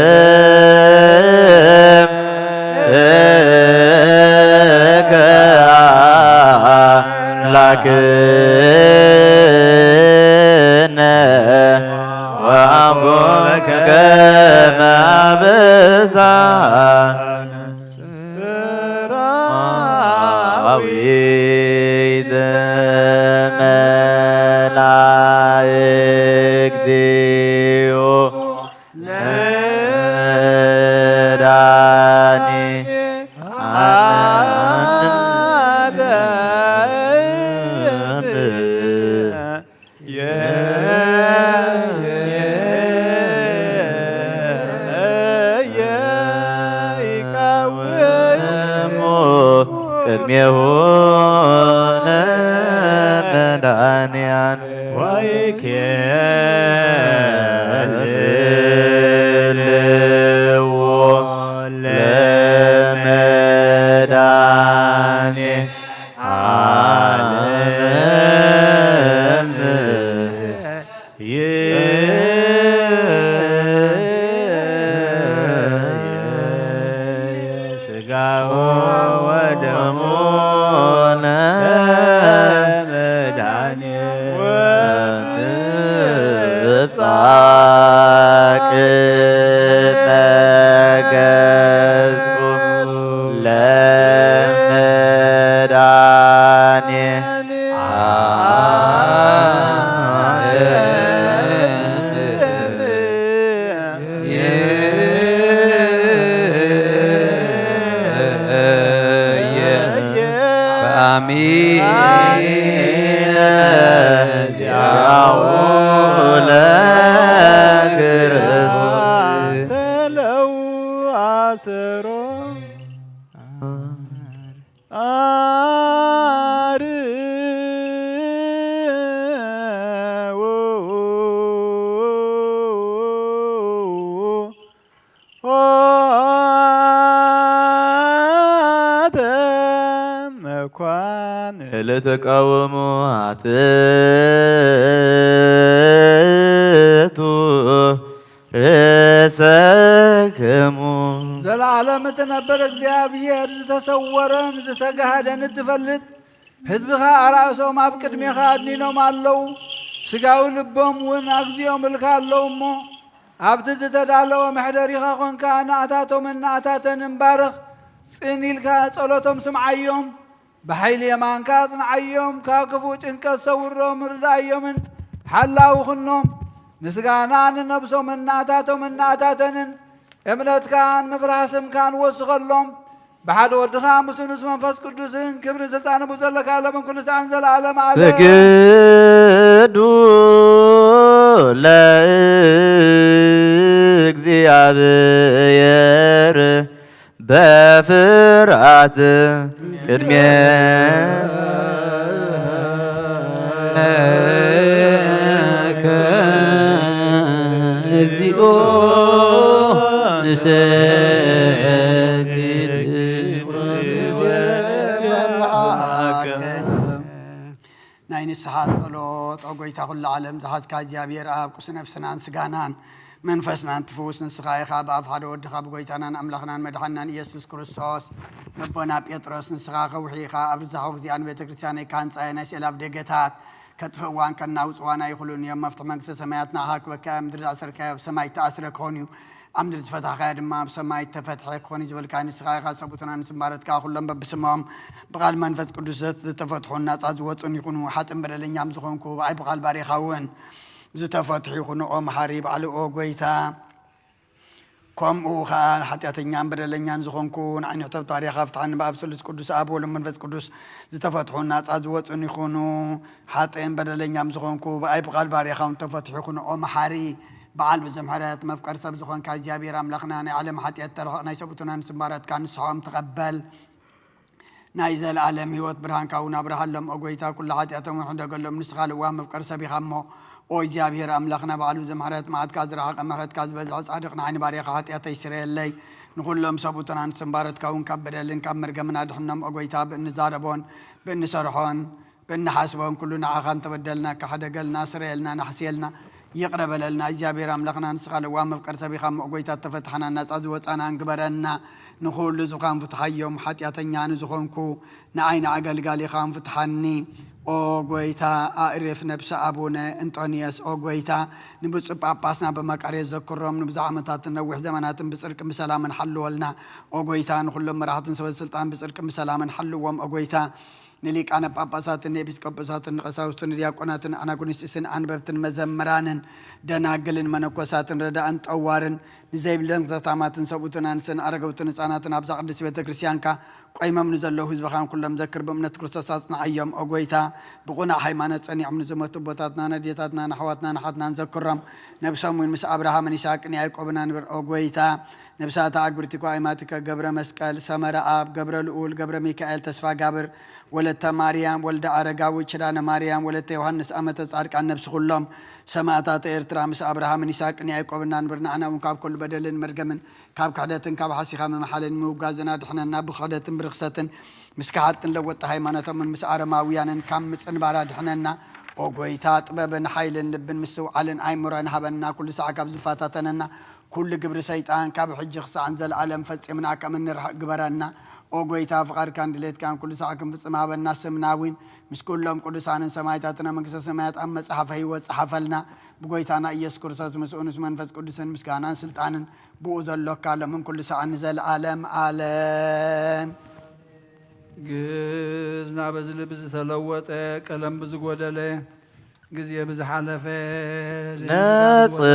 አምላክነ ዋኮበከ ማበዛን ሰራዊተ መላእክቲዮ ለዳኒ ቅድሜሁነ መድኃኒያን ወይኬልዎ ለመድኃኒ ዓለም ስጋው ወደሙ ሳቅነ ገጹ ለመድኃኒ በአሚነ ያውለ አሰሮ መኳን ለተቃወሙ አትቱ ርእሰክሙ ዘላለም እትነበር እግዚአብሔር ዝተሰወረን ዝተጋሃደን እትፈልጥ ህዝብኻ ኣራእሶም ኣብ ቅድሜኻ ኣድኒኖም ኣለው ስጋዊ ልቦም እውን ኣግዚኦም እልካ ኣለው እሞ ኣብቲ ዝተዳለወ መሕደሪኻ ኮንካ ንኣታቶምን ንኣታተንን ባርኽ ጽን ኢልካ ጸሎቶም ስምዓዮም ብሓይሊ የማንካ ጽንዓዮም ካብ ክፉእ ጭንቀት ሰውሮም ርዳእዮምን ሓላዊ ኽኖም ንስጋና ንነብሶምን ንኣታቶምን ንኣታተንን እምነትካን ምፍራሕ ስምካን ወስኸሎም بحد وردخا مسونس منفس قدوسن كبر سلطان ابو زلك عالم كل سعن زل عالم عالم سجدوا لእግዚአብሔር በፍርሃት ቅድሜከ እግዚኦ ናይ ንስሓት ጸሎት ኦጎይታ ኩሉ ዓለም ዝሓዝካ እግዚኣብሔር ኣብ ቅዱስ ነፍስናን ስጋናን منفسنا نتفوس نسخاي خاب أفحد ود خاب قويتنا أملخنا مدحنا يسوع كريستوس نبنا بيتروس نسخا خوحي خا أبرزها وزيان بيت كريستياني كان ساينس إلى بدقتات كتفوان كنا وصوانا يخلون يوم مفتح منكس سماياتنا هاك وكام درز أسر كاب سماي تأسر كونيو أمدر تفتح خير ما بسماي تفتح كوني زبل كان نسخاي خا سبوتنا نسمارت كاخلهم ببسمام بقال منفس قدوسات تفتحوا الناس عزوتون يكونوا حاتم بدلين يمزخونكو أي بقال باري خاون زتفتح يكونوا أم حريب على أوجيتا كم أوخال حتى أتنيام بدلين ينزخونكون عن يعتبر تاريخ فتحن بأبسلس قدوس أبو لمن منفس قدوس زتفتحوا الناس عزوتون يكونوا حاتم بدلين يمزخونكو أي بقال باري خاون تفتح يكونوا أم حريب بعال بزمحرات مفكر سبزخون كجابير أملخنا علم حتى يترخ نيسبتنا نسمارات كان صحام تقبل نايزل العالم هيوت برهان كونا برهان لهم أقويتا كل حتى يتمون حدا قال لهم نسخال وام مفكر سبي خمو أو جابير أملخنا بعال بزمحرات معاد كازر حق أمهرات كاز بزعص عرقنا عين باريخ حتى يتيسري اللي نقول لهم سبتنا نسمارات كون كبر اللي نكمر قمنا دحنم أقويتا بنزاربون بنسرحون بنحاسبون كلنا عخان تبدلنا كحدا قالنا سريلنا نحسيلنا يقرب لنا جابير أملخنا نسخال وام مفكر سبي خمو أقويتا تفتحنا الناس عزوت أنا انقبرنا نقول لزخان فتحيهم حتى يتنيان زخونكو نعين عقل قالي خان فتحني أوغويتا أعرف نبس أبونا أنطونيوس أوغويتا نبص باباسنا بمكاري ذكرهم نبزع عمتات نوح زمانات بسرك بسلام حلو لنا أوغويتا نقول لهم راحة سوى السلطان بسرك بسلام حلوهم أوغويتا نليك أنا باباسات النبيسكوبسات القساوست الدياقونات أنا كنيسين أنببت مزمران دناقلن منكوسات ردا أنت أوارن نزيب لنك زتامات سبوتنا نسن أرجوتنا ساناتنا أبزع قدس بيت كريستيانكا قيمة من زلوا حزب خان كلهم ذكر بمنة كريستوساتنا أيام أقويتا بقونا حيمانة أني عمل زمت بوتاتنا نديتاتنا نحواتنا نحاتنا نذكرهم نبسم من مس أبراهام نيساك نياك أبنا نبر أقويتا نبسات أكبرتكوا أيماتك جبر مسكال سمر آب جبر الأول جبر ميكائيل تسفى جبر ولدت مريم ولد أرجاوي شلنا مريم ولدت يوحنس أمة تسارك عن نفس كلهم سماعات إرترا مس أبراهام نيساك نياك أبنا نبرنا أنا وكاب كل بدل مرجمن كاب كحدة كاب حسيخة من محل موجازنا دحنا ناب خدة برخصة مسكحات لوت هيمانة من مس أرماويان كم مس انبارد حنا أوجيتات ببن حيل لبن مسو علن أي مران هبنا كل ساعة كاب زفاتاتنا كل جبر سيطان كاب حج خص عن زل عالم فس منا كمن نرح جبرنا أوجيتا فقر كان دليت كان كل ساعة كم فس ما بالناس مناوين مس كلهم كل ساعة سمايتاتنا مقص سمايت أما صحفه وصحفلنا بقيتنا يسكر ساس مسؤول من فس كل سن مسكانا سلطان بوز الله كلام من كل ساعة نزل عالم عالم جزنا بزل بز تلوت كلام بز قدله جزية بز حلفة نصر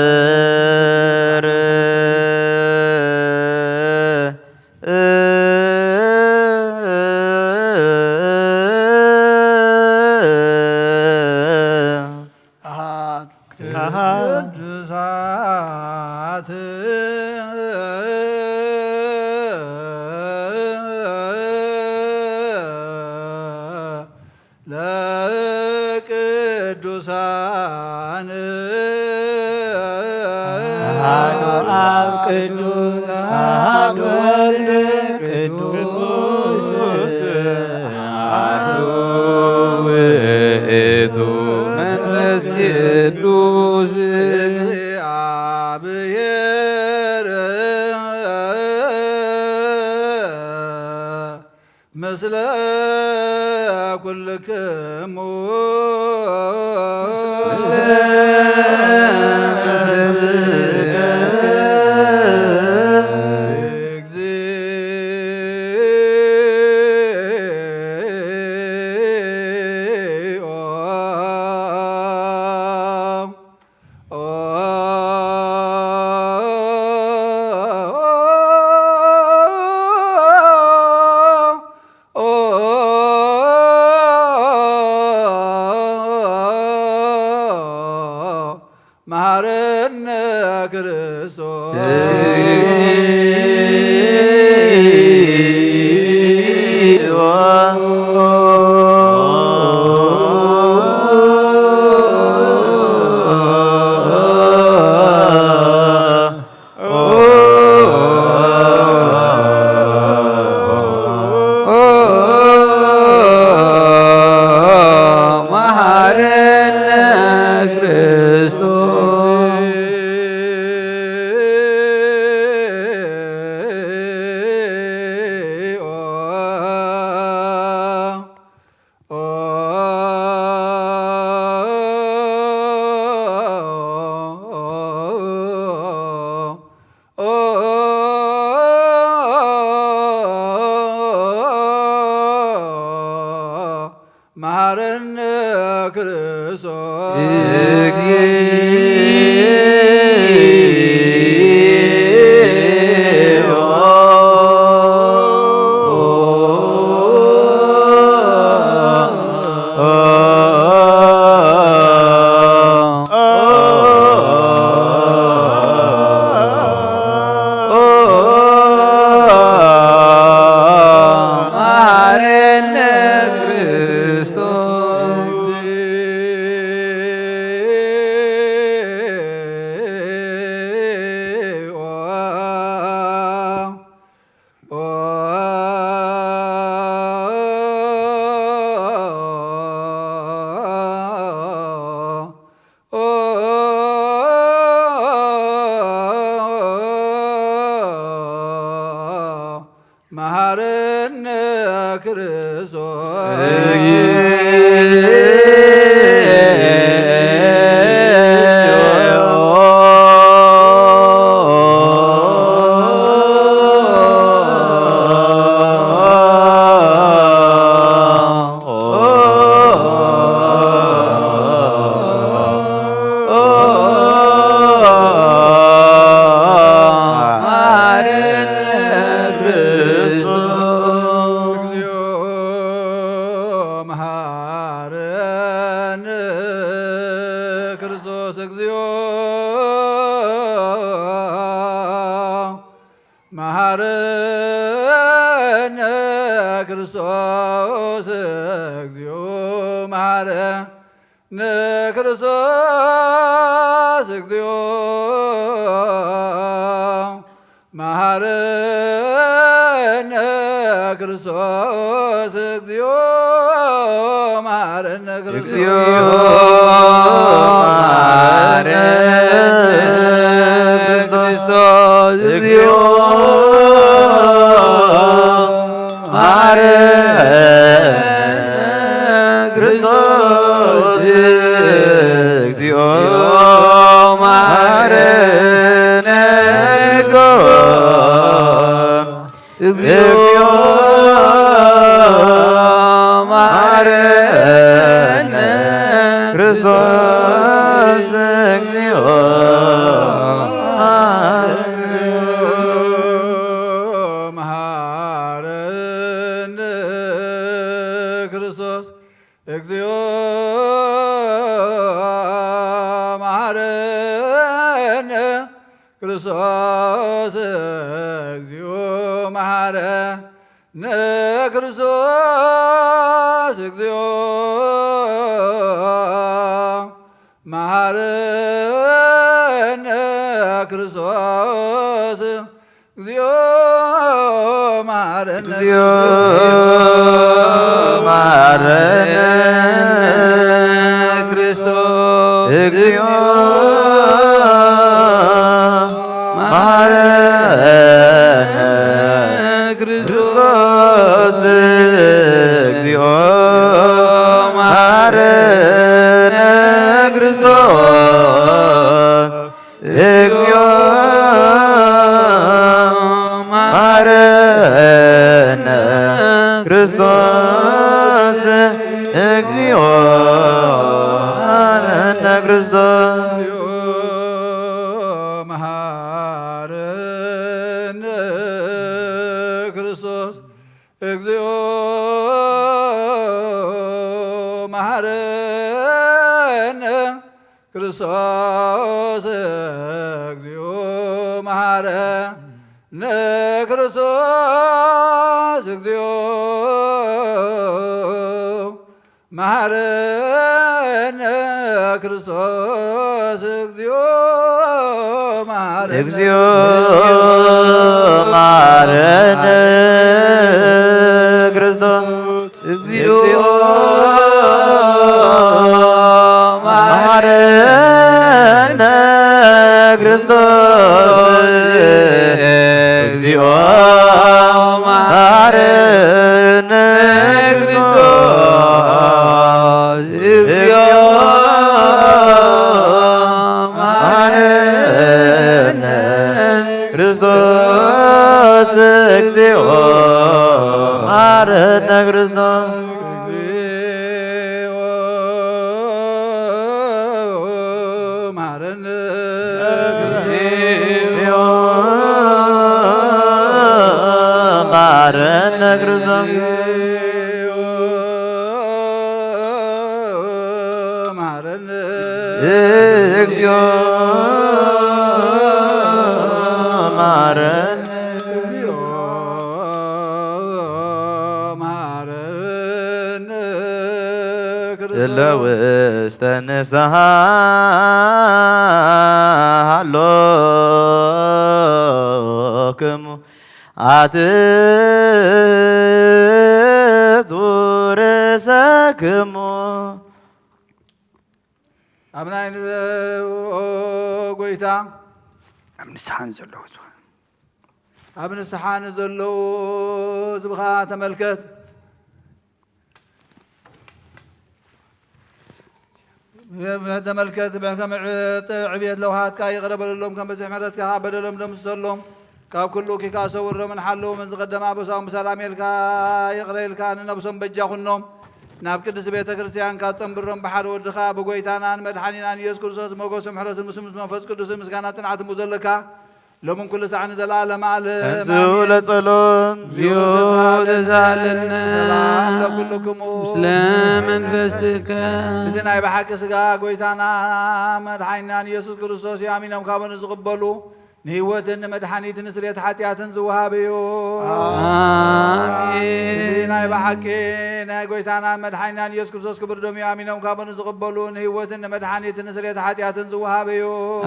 مثل كلكم مهرنا كريستوس መሐረነ ክርስቶስ መሐረነ ክርስቶስ እግዚኦ መሐረነ ክርስቶስ እግዚኦ መሐረነ ክርስቶስ እግዚኦ መሐረነ ክርስቶስ እግዚኦ መሐረነ ክርስቶስ እግዚኦ መሐረነ ክርስቶስ እግዚኦ መሐረነ ክርስቶስ እግዚኦ መሐረነ ክርስቶስ እግዚኦ መሐረነ ክርስቶስ እግዚኦ መሐረነ ክርስቶስ እግዚኦ መሐረነ ክርስቶስ እግዚኦ መሐረነ ክርስቶስ እግዚኦ መሐረነ ክርስቶስ እግዚኦ መሐረነ ክርስቶስ እግዚኦ መሐረነ ክርስቶስ እግዚኦ መሐረነ ክርስቶስ እግዚኦ መሐረነ ክርስቶስ መሐረነ ክርስቶስ እግዚኦ መሐረነ ክርስቶስ እግዚኦ መሐረነ ክርስቶስ እግዚኦ መሐረነ ክርስቶስ እግዚኦ መሐረነ እግዚኦ መሐረነ ክርስቶስ እግዚኦ መሐረነ ክርስቶስ እግዚኦ መሐረነ ክርስቶስ እግዚኦ መሐረነ ክርስቶስ እግዚኦ መሐረነ ክርስቶስ ማረነ ክርስቶስ ማረነ እግዚኦ ማረነ ማረነ ለውስተ ንስሐ ሃሎክሙ አትቱ ርእሰክሙ አብናይን ጎይታ ኣብ ንስሓን ዘለዉ ኣብ ንስሓን ዘለዉ ዝብኻ ተመልከት ተመልከት ከም ዕብየት ለውሃትካ ይቕረበለሎም ከም በዝሕ ምሕረትካ በደሎም ደምስሰሎም ካብ ኩሉ ኪካ ሰውሮምን ሓለዎምን ዝቐደማ በሳዎም ብሰላም የልካ ይቕረ ኢልካ ንነብሶም በጃኹኖም ናብ ቅድስቲ ቤተ ክርስቲያንካ ፀንብሮም ብሓደ ወድኻ ብጎይታናን መድሓኒናን ኢየሱስ ክርስቶስ መጎስን ምሕረትን ምስ መንፈስ ቅዱስን ምስጋና ፅንዓትን ዘለካ ሎምን ኩሉ ሰዓን ዘለዓለመ ዓለም እንስኡ ለጸሎት እግዚኦ ተሳለነ ሰላም ለኩልክሙ ምስለ መንፈስከ እዚ ናይ ብሓቂ ስጋ ጎይታና መድሓኒናን ኢየሱስ ክርስቶስ እዩ ኣሚኖም ካብኑ ዝቕበሉ ንህይወትን ንመድሓኒትን ስርየት ሓጢኣትን ዝውሃብ እዩ እዚ ናይ ብሓቂ ናይ ጎይታናን መድሓኒናን ኢየሱስ ክርስቶስ ክብር ደም እዩ ኣሚኖም ካብኑ ዝቕበሉ ንህይወትን ንመድሓኒትን ስርየት ሓጢኣትን ዝውሃብ እዩ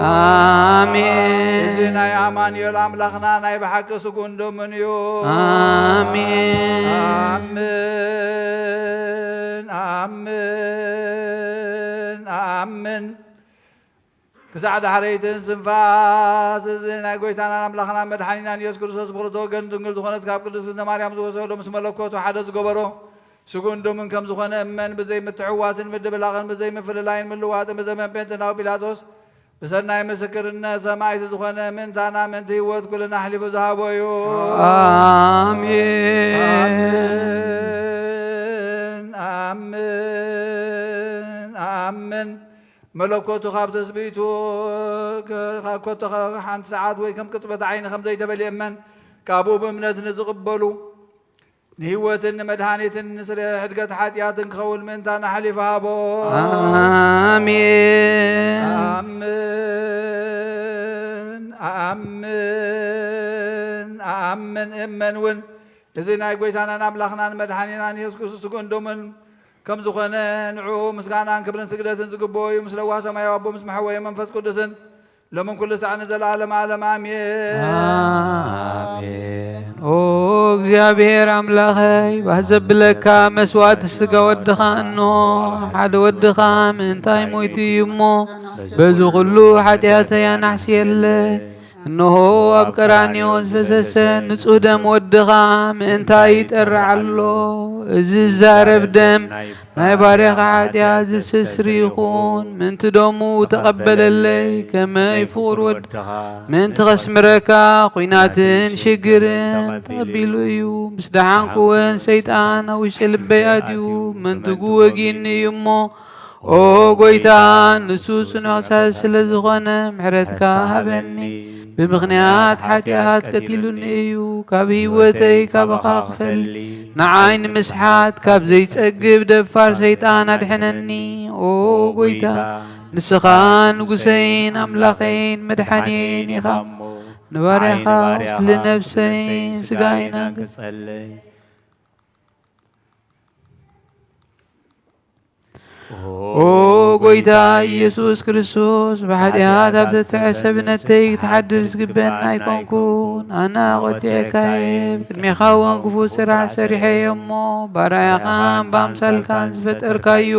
አሜን እዚ ናይ ኣማኑኤል ኣምላኽና ናይ ብሓቂ ስጉን ደምን እዩ አሜን ኣሜን ኣሜን ኣሜን ክሳዕ ዳሕረይትን ስንፋስ እዚ ናይ ጎይታናን ኣምላኽናን መድሓኒናን ኢየሱስ ክርስቶስ ብክልተ ወገን ድንግል ዝኾነት ካብ ቅድስት እግዝእትነ ማርያም ዝወሰዶ ምስ መለኮቱ ሓደ ዝገበሮ ስጉን ደሙን ከም ዝኾነ እመን ብዘይ ምትሕዋስን ምድብላቕን ብዘይ ምፍልላይን ምልዋጥን ብዘመን ጴንጤናዊ ጲላጦስ ብሰናይ ምስክርነት ሰማዕቲ ዝኾነ ምንታና ምንቲ ህይወት ኩልና ሓሊፉ ዝሃቦ እዩ አሜን ኣሜን ኣሜን መለኮቱ ካብ ተስቢቱ ኮቶ ሓንቲ ሰዓት ወይ ከም ቅፅበት ዓይኒ ከም ዘይተበልየ እመን ካብኡ ብእምነት ንዝቕበሉ ንህይወትን ንመድሓኒትን ንስረ ሕድገት ሓጢኣትን ክኸውን ምእንታና ሓሊፉ ሃቦ አሜን ኣሜን ኣሜን ኣሜን እመን እውን እዚ ናይ ጎይታናን ኣምላኽናን መድሓኒናን ኢየሱስ ክርስቶስ ስጉን ደሙን ከም ዝኾነ ንዕኡ ምስጋናን ክብርን ስግደትን ዝግብኦ እዩ ምስ ለዋህ ሰማያዊ ኣቦ ምስ መሐወየ መንፈስ ቅዱስን ሎምን ኩሉ ሰዓን ዘለዓለመ ዓለም አሜን አሜን ኦ እግዚአብሔር አምላኸይ ባዘብለካ መስዋዕት ስጋ ወድኻ እኖ ሓደ ወድኻ ምንታይ ሞይቱ እዩ እሞ በዚ ኩሉ ሓጢአተይ ኣናሕስየለ እነሆ ኣብ ቀራንዮ ዝፈሰሰ ንጹህ ደም ወድኻ ምእንታይ ይጠርዕ ኣሎ እዚ ዛረብ ደም ናይ ባርያኻ ሓጢአት ዝስስሪ ይኹን ምንቲ ደሙ ተቐበለለይ ከመይ ፍቑር ወድኻ ምንቲ ኸስምረካ ኲናትን ሽግርን ተቐቢሉ እዩ ምስ ደሓንኩ እውን ሰይጣን ኣብ ውሽጢ ልበይ ኣትዩ መንትጉ ወጊኒ እዩ እሞ ኦ ጎይታ ንሱ ጽኑዕ ክሳብ ስለ ዝኾነ ምሕረትካ ሃበኒ ብምኽንያት ሓጢአት ቀቲሉኒ እዩ ካብ ህይወተይ ካብኻ ክፈል ንዓይ ንምስሓት ካብ ዘይጸግብ ደፋር ሰይጣን ኣድሕነኒ ኦ ጎይታ ንስኻ ንጉሰይን ኣምላኸይን መድሓኒየይን ኢኻ ንባርያኻ ስለ ነብሰይን ስጋይና ገጸለይ ኦ ጎይታ ኢየሱስ ክርስቶስ ብሓጢአት ኣብ ዘተዕሰብነተይ ክትሓድር ዝግበአኒ ኣይኮንኩን ኣነ ቖጢዕካየ ቅድሜኻ እውን ክፉእ ስራሕ ሰሪሐየ እሞ ባርያኻን ብኣምሳልካን ዝፈጠርካዮ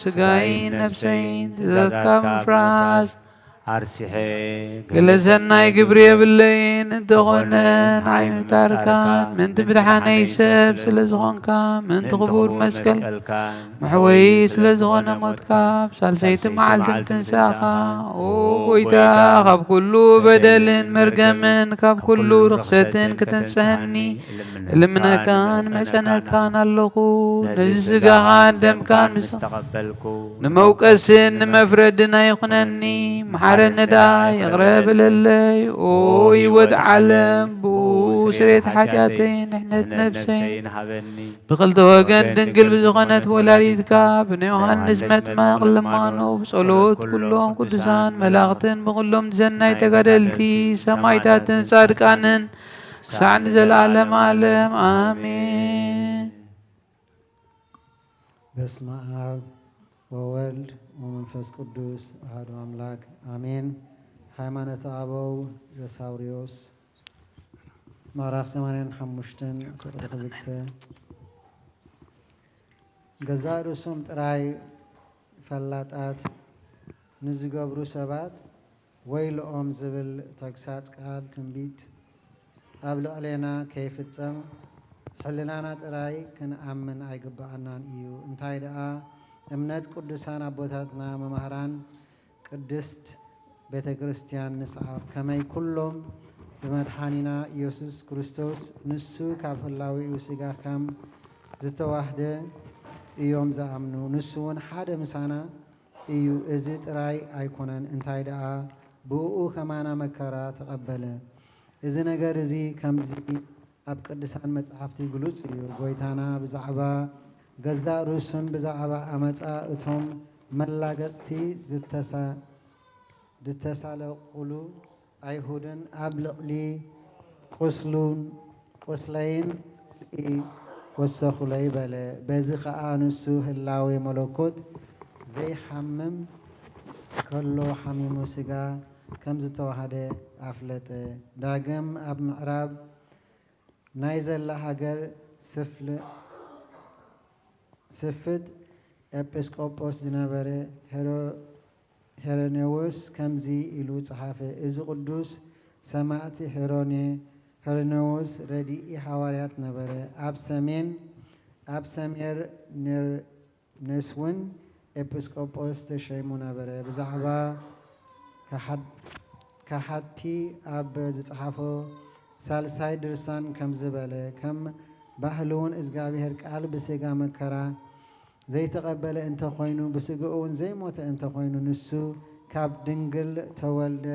ስጋይን ነፍሰይን ትእዛዝካ ምፍራስ ኣርሲሐ ገለ ሰናይ ግብሪ የብለይን እንተኾነ ንዓይ ምፍጣርካን ምንቲ ምድሓነይ ሰብ ስለ ዝኾንካ ምንቲ ክቡር መስቀል መሕወይ ስለ ዝኾነ ሞትካ ብሳልሰይቲ መዓልትን ትንሳእኻ ኦ ጎይታ ካብ ኩሉ በደልን መርገምን ካብ ኩሉ ርክሰትን ክትንጽሐኒ እልምነካን ምሕፀነካን ኣለኹ ነዚ ስጋኻን ደምካን ምስ ተቐበልኩ ንመውቀስን ንመፍረድን ኣይኹነኒ መሓረኒ ዳ ይቕረብ ለለይ ኦ ህይወት ዓለም ብኡ سريت حاجاتين نحنت نفسين هبني بخلت وقن دنقل بزغنت ولاريتك بن يوحنس متما قلمانو بصلوت كلهم قدسان ملاغتن بقلهم تزناي تقدلتي سمايتاتن صادقانن سعن زلالم عالم آمين. بسم آب وولد ومنفس قدوس أحد أملاك آمين. ሃይማኖተ አበው ዘሳውሪዮስ ምዕራፍ 85 ቁጥር 2 ገዛ ርእሶም ጥራይ ፈላጣት ንዝገብሩ ሰባት ወይልኦም ዝብል ተግሳጽ ቃል ትንቢት ኣብ ልዕሌና ከይፍጸም ሕልናና ጥራይ ክንኣምን ኣይግባአናን እዩ። እንታይ ደኣ እምነት ቅዱሳን ኣቦታትና መምህራን ቅድስት ቤተ ክርስቲያን ንስዓብ ከመይ ኩሎም ብመድሓኒና ኢየሱስ ክርስቶስ ንሱ ካብ ህላዊኡ ስጋ ከም ዝተዋህደ እዮም ዝኣምኑ። ንሱ እውን ሓደ ምሳና እዩ። እዚ ጥራይ ኣይኮነን፣ እንታይ ደኣ ብኡ ከማና መከራ ተቐበለ። እዚ ነገር እዚ ከምዚ ኣብ ቅዱሳን መጽሓፍቲ ግሉጽ እዩ። ጎይታና ብዛዕባ ገዛእ ርእሱን ብዛዕባ ኣመፃ እቶም መላገፅቲ ዝተሳለቁሉ ኣይሁድን ኣብ ልዕሊ ቁስለይን ጽልኢ ወሰኹለይ በለ። በዚ ከዓ ንሱ ህላዌ መለኮት ዘይሓምም ከሎ ሓሚሙ ስጋ ከም ዝተዋሃደ ኣፍለጠ። ዳግም ኣብ ምዕራብ ናይ ዘላ ሃገር ስፍት ኤጲስቆጶስ ዝነበረ ሄሮኔዎስ ከምዚ ኢሉ ጸሓፈ። እዚ ቅዱስ ሰማዕቲ ሄሮኔዎስ ረዲኢ ሐዋርያት ነበረ። ኣብ ሰሜር ነስውን ኤጲስቆጶስ ተሸይሙ ነበረ። ብዛዕባ ካሓቲ ኣብ ዝጸሓፎ ሳልሳይ ድርሳን ከም ዝበለ ከም ባህልውን እግዚአብሔር ቃል ብስጋ መከራ ዘይተቐበለ እንተኾይኑ ብስግኡ እውን ዘይሞተ እንተኾይኑ ንሱ ካብ ድንግል ተወልደ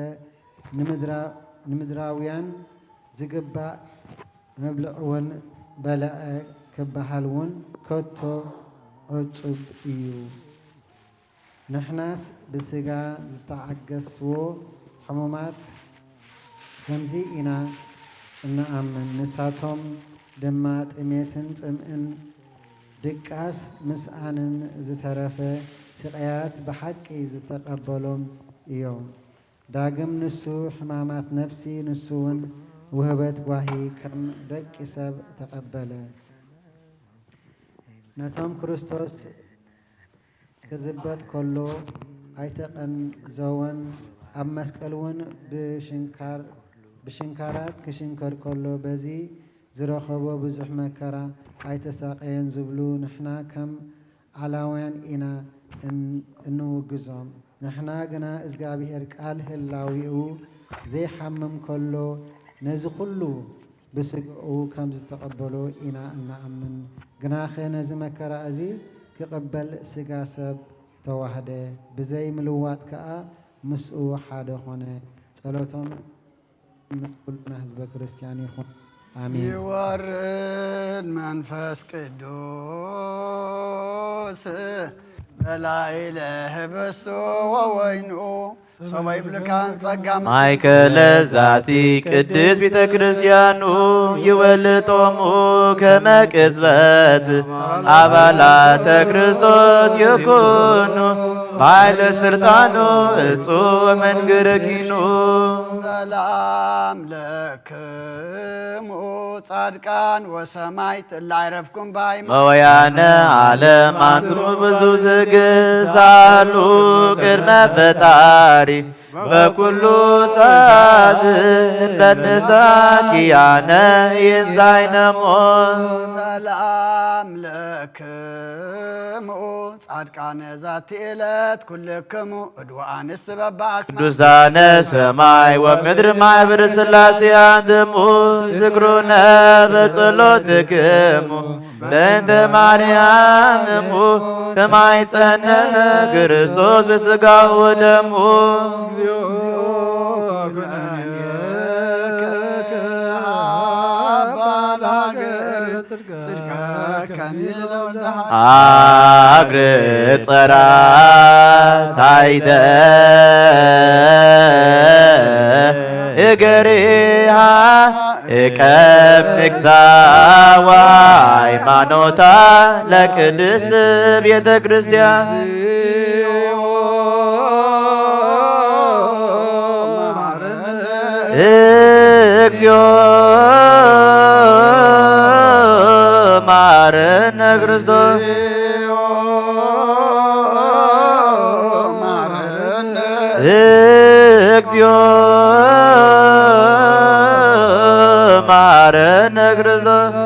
ንምድራውያን ዝግባእ መብልዕ እውን በልዐ ክበሃል እውን ከቶ ዕፁብ እዩ። ንሕናስ ብስጋ ዝተዓገስዎ ሕሙማት ከምዚ ኢና እንኣምን። ንሳቶም ድማ ጥሜትን ጽምእን ድቃስ ምስኣንን ዝተረፈ ስቃያት ብሓቂ ዝተቐበሎም እዮም። ዳግም ንሱ ሕማማት ነፍሲ ንሱ እውን ውህበት ጓሂ ከም ደቂ ሰብ ተቐበለ። ነቶም ክርስቶስ ክዝበት ከሎ ኣይተቐንዘወን። ኣብ መስቀል እውን ብሽንካራት ክሽንከር ከሎ በዚ ዝረኸቦ ብዙሕ መከራ ኣይተሳቀየን ዝብሉ ንሕና ከም ዓላውያን ኢና እንውግዞም። ንሕና ግና እግዚአብሔር ቃል ህላዊኡ ዘይሓምም ከሎ ነዚ ኩሉ ብስግኡ ከም ዝተቐበሎ ኢና እናኣምን። ግናኸ ነዚ መከራ እዚ ክቕበል ስጋ ሰብ ተዋህደ፣ ብዘይ ምልዋጥ ከዓ ምስኡ ሓደ ኾነ። ጸሎቶም ምስ ኩልና ህዝበ ክርስቲያን ይኹን አሜን። ይወርድ መንፈስ ቅዱስ በላዕለ ህብስቱ ወወይኑ ሰማይ ብልካን ጸጋም ማእከለ ዛቲ ቅድስት ቤተ ክርስቲያኑ ይወልጦሙ ከመ ቅጽበት አባላተ ክርስቶስ ይኩኑ ባይለ ስልጣኑ እጹብ መንግረ ኪኑ ሰላም ለክሙ ጻድቃን ወሰማዕት ላዕረፍኩም ባይ መወያነ ዓለም አንትሙ ብዙ ዝግሳሉ ቅድመ ፈጣሪ በኩሉ ሰዓት እንደንሳኪያነ ይንዛይነሞን ሰላም ለክሙ ጻድቃነ ዛቲ ዕለት ኩልክሙ እድዋ አንስት በባስማ ቅዱሳነ ሰማይ ወምድር ማኅበረ ሥላሴ አንትሙ ዝክሩነ በጸሎትክሙ በእንተ ማርያም እሙ ተማይጸነ ክርስቶስ በሥጋው ወደሙ አግር ጸራ ታይተ እገሪሃ እቀብ ንግዛዋ ሃይማኖታ ለቅድስት ቤተ ክርስቲያን እግዚኦ ማረነ ክርስቶስ እግዚኦ ማረነ ክርስቶስ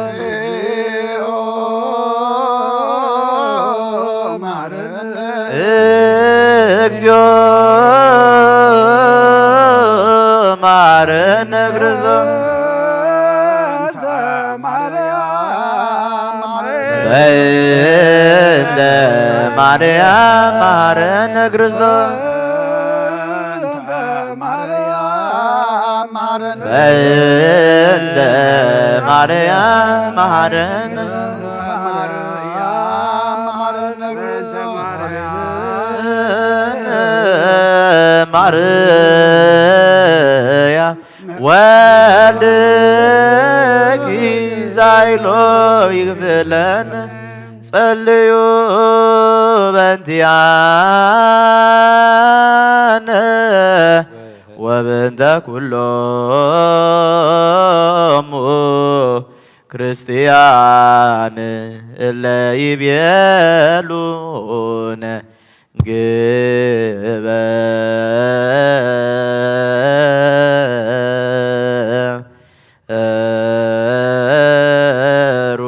እግዚኦ ማረነ ክርስቶስ በእንተ ማርያም ማረነ ክርስቶስ በእንተ ማርያም ማረነ ማርያም ወልድኪ ዛይሎ ይግፍለን ጸልዩ በእንቲአነ ወበእንተ ኩሎሙ ክርስቲያን እለ ይቤሉነ ግበሩ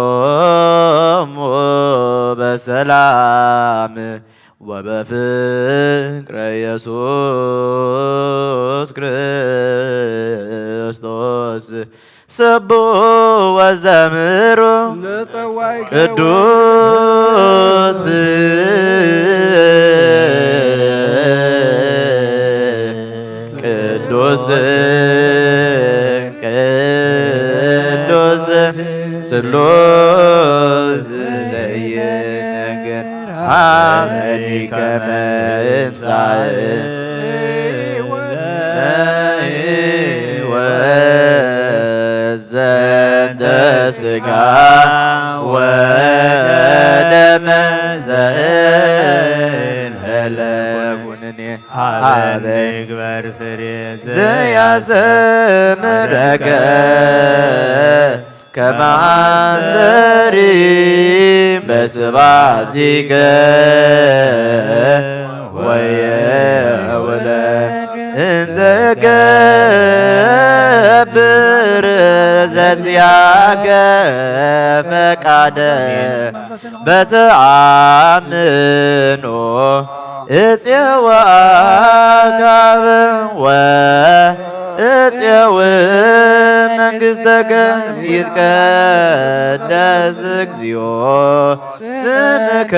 ተስጋሮሙ በሰላም ወበፍቅረ ኢየሱስ ክርስቶስ ስቡ ወዘምሩ ቅዱስ ቅዱስ ቅዱስ ስሉስ ለየነገር አመኒከ መንሣእ ወዘንተ ሥጋ ወደመ ዘእንበለ ኩነኔ ሀበ ይግበር ፍሬ ዘያሰምረከ ከማዘሪ በስባቲከ ወየውለ እንዘ ገብር ዘዚአከ ፈቃደ በተአምኖ እፄወ አጋበ ወእፄው መንግሥተከ ይትቀደስ እግዚኦ ስምከ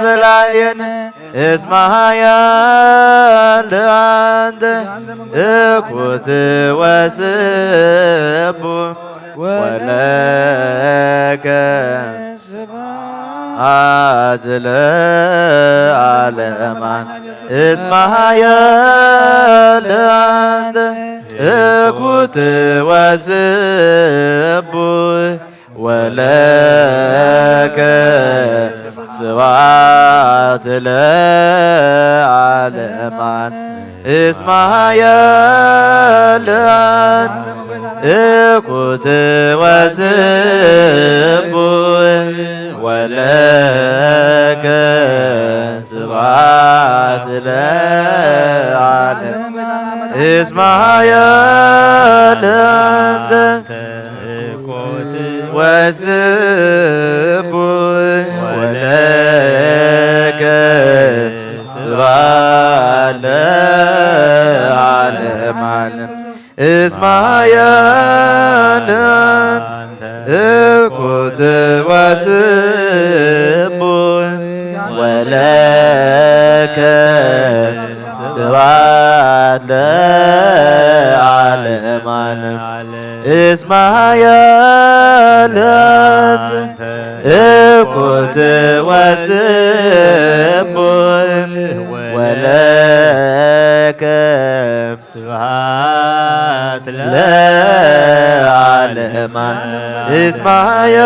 በላዕሌነ እስመ ኃያል አንተ እኩት ወስቡ ወለከ አድለ ዓለማን እስመ ኃያል አንተ እኩት ወስቡ ወለከ ስብሐት ለዓለማን እስመ ኃያል አንተ እኩት ወስቡ ወለከ ስብሐት ለዓለማን እስመ ኃያል አንተ ወስቡ ወለከ ስብሐት ለዓለማን እስመ ኃያል አንተ እኩት ወስቡ ወለከ ስብሐት ለዓለማን እስማያ ለአንተ እኩት ወስቡን ወለከ ስብሐት ለዓለመ እስማያ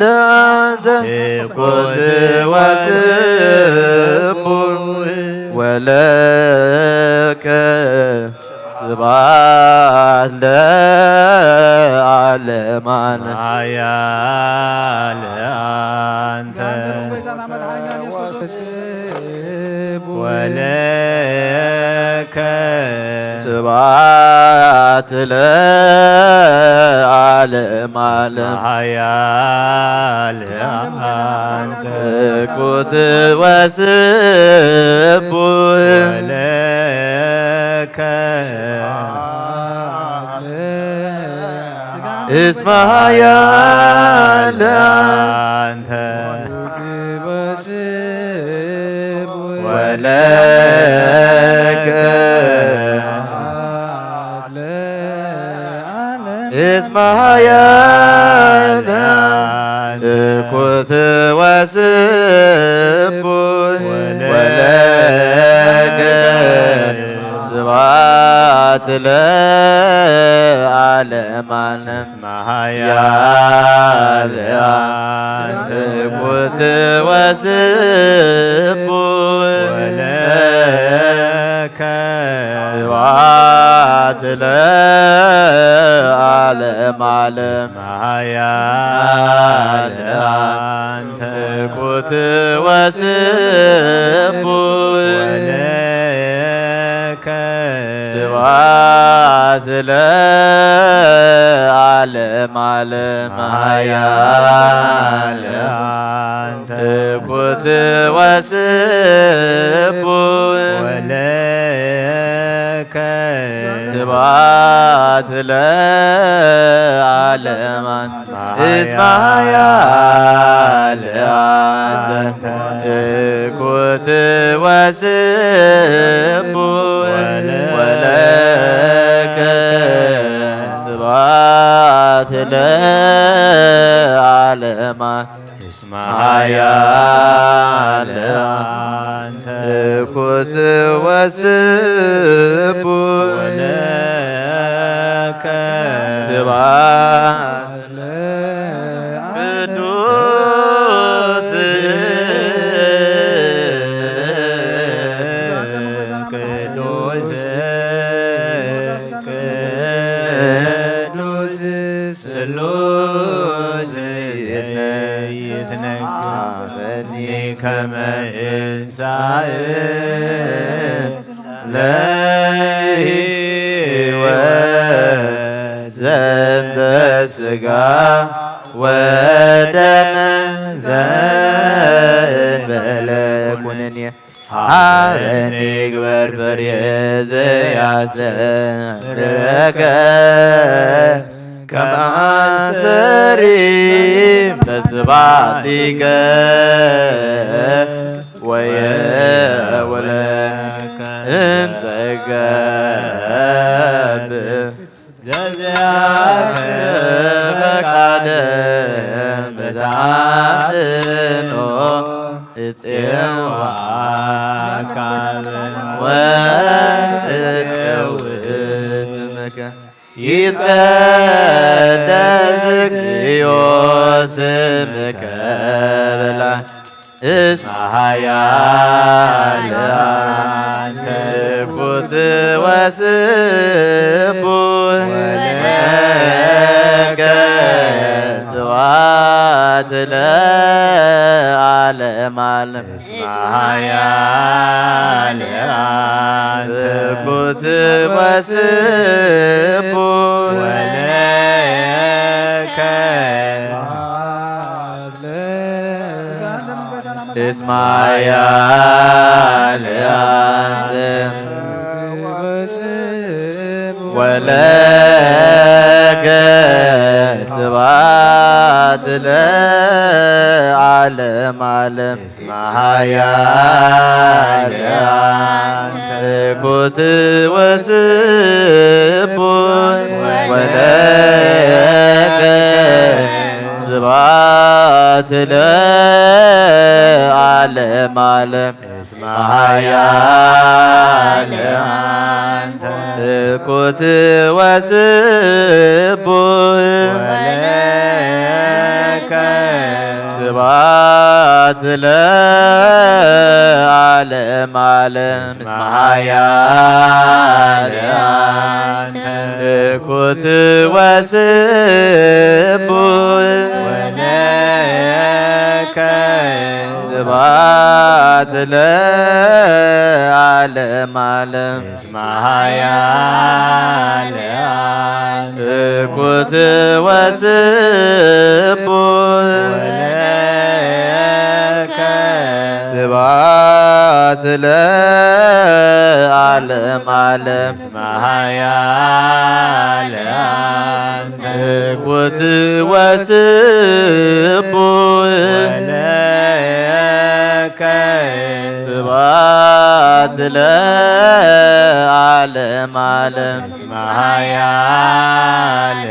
ለአንተ እኩት ወስቡን ወለከ ስብሐት ለዓለመ እስማያ ለአንተ ወለከ ስብሐት ለዓለመ እስማያ ለአንተ እኩት ወስቡ ወለከ እስማያ ለአንተ ወለከ እስማያ ለአንተ እኩት ወስቡ ወለከ ስብሐት ለዓለመ እስማያ ለአንተ እኩት ወስቡ ወለከ ስብሐት ለዓለመ እስማያ ለአንተ እኩት ወስቡ ወለከ ስብሐት ለዓለመ እስማያ ለአንተ እኩት ወስቡ ወለከ ስብሐት ለዓለመ እስማያ ለአንተ እኩት ወስቡ ወለከ ስብሐት ለዓለመ እስማያ ለአንተ እኩት ወስቡ ወለከ ስብሐት ቅዱስ ስሉስ ይትነገረኒ ከመ እንሳእ ለሕይወት ዘንተ ሥጋ ወደም ዘእንበለ ኩነኔ ሀበኒ ግበር ፍሬ ዘያስተርእከ ከመ አስተሪ በስብሐቲከ ወየውለከ እንዘ ገብር ዘዚአከ ፈቃደ በታጽንኦ እፄዋከ ወእፄውእ ስምከ ይትቀደስ እግዚኦ ስምከ በላይ እስማያ ለአንተ እኩት ወስቡ ወለከ ስብሐት ለዓለመ እስማያ ለአንተ እኩት ወስቡ ወለከ እስማያ ለአንተ ወለከ ስብሐት ለዓለም ዓለም ማህያል ኩት ወስቡን ወለከ ስብሐት ለዓለም ዓለም ማህያል ኩት ወስቡን ወለከ ስብሐት ለዓለም ዓለም ማህያል ኩት ወስቡን ወለከ ስብሐት ለዓለም ዓለም ማህያል ኩት ወስቡን ወለከ ስብሐት ለዓለም ዓለም ማህያል ኩት ወስቡን ወለከ ስብሐት ለዓለም ዓለም ማህያል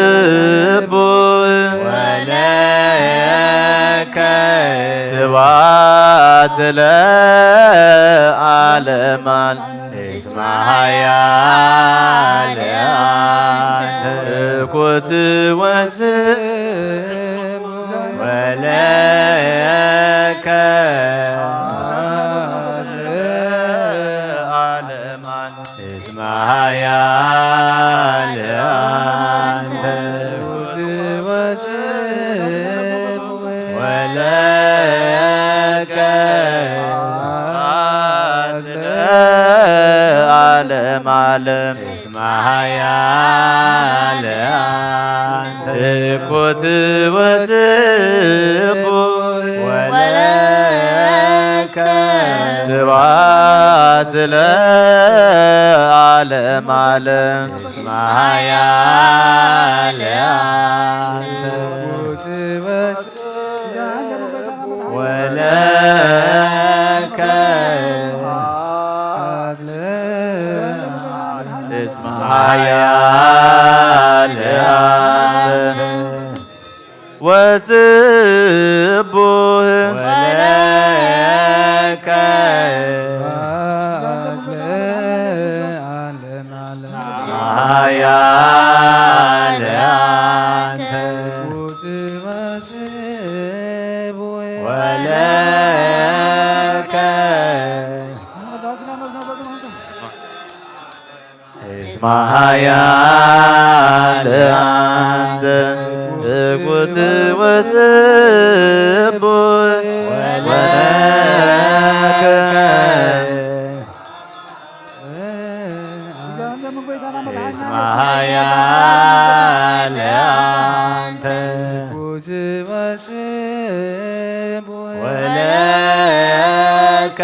ወስቡን ወለከ ስብሐት ለዓለም ማህያል ኩት ወስቡን ወለከ ዓለም ማህያል ኩት ወስቡን ወለከ ዓለም ዓለም ማህያል ኩት ወስቡን ወለከ ስብሐት ለዓለም ዓለም ማህያል ወለከ ማህያል ወስቡን ወለከ ማህያል ወለከ ማህያል ኩት ወስቡን ወለከ ማህያል ኩት ወስቡን ወለከ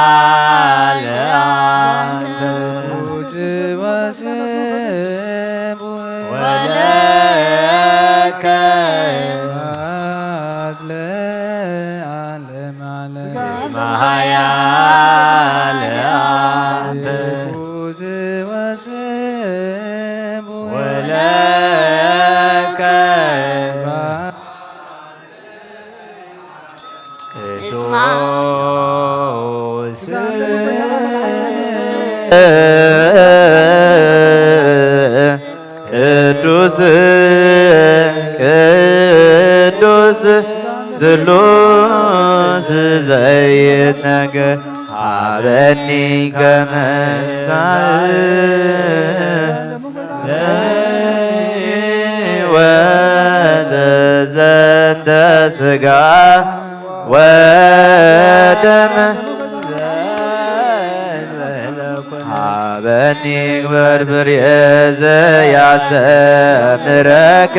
ማህያል ኩት ወስቡን ወለከ ማህያል ኩት ወስቡን ወለከ ቅዱስ ቅዱስ ስሉስ ዘይትነገር ሀበኒ ከመ ወዘንተ ሥጋ ወደም ሀበኒ ግበር ፍሬዘ ያስተምረከ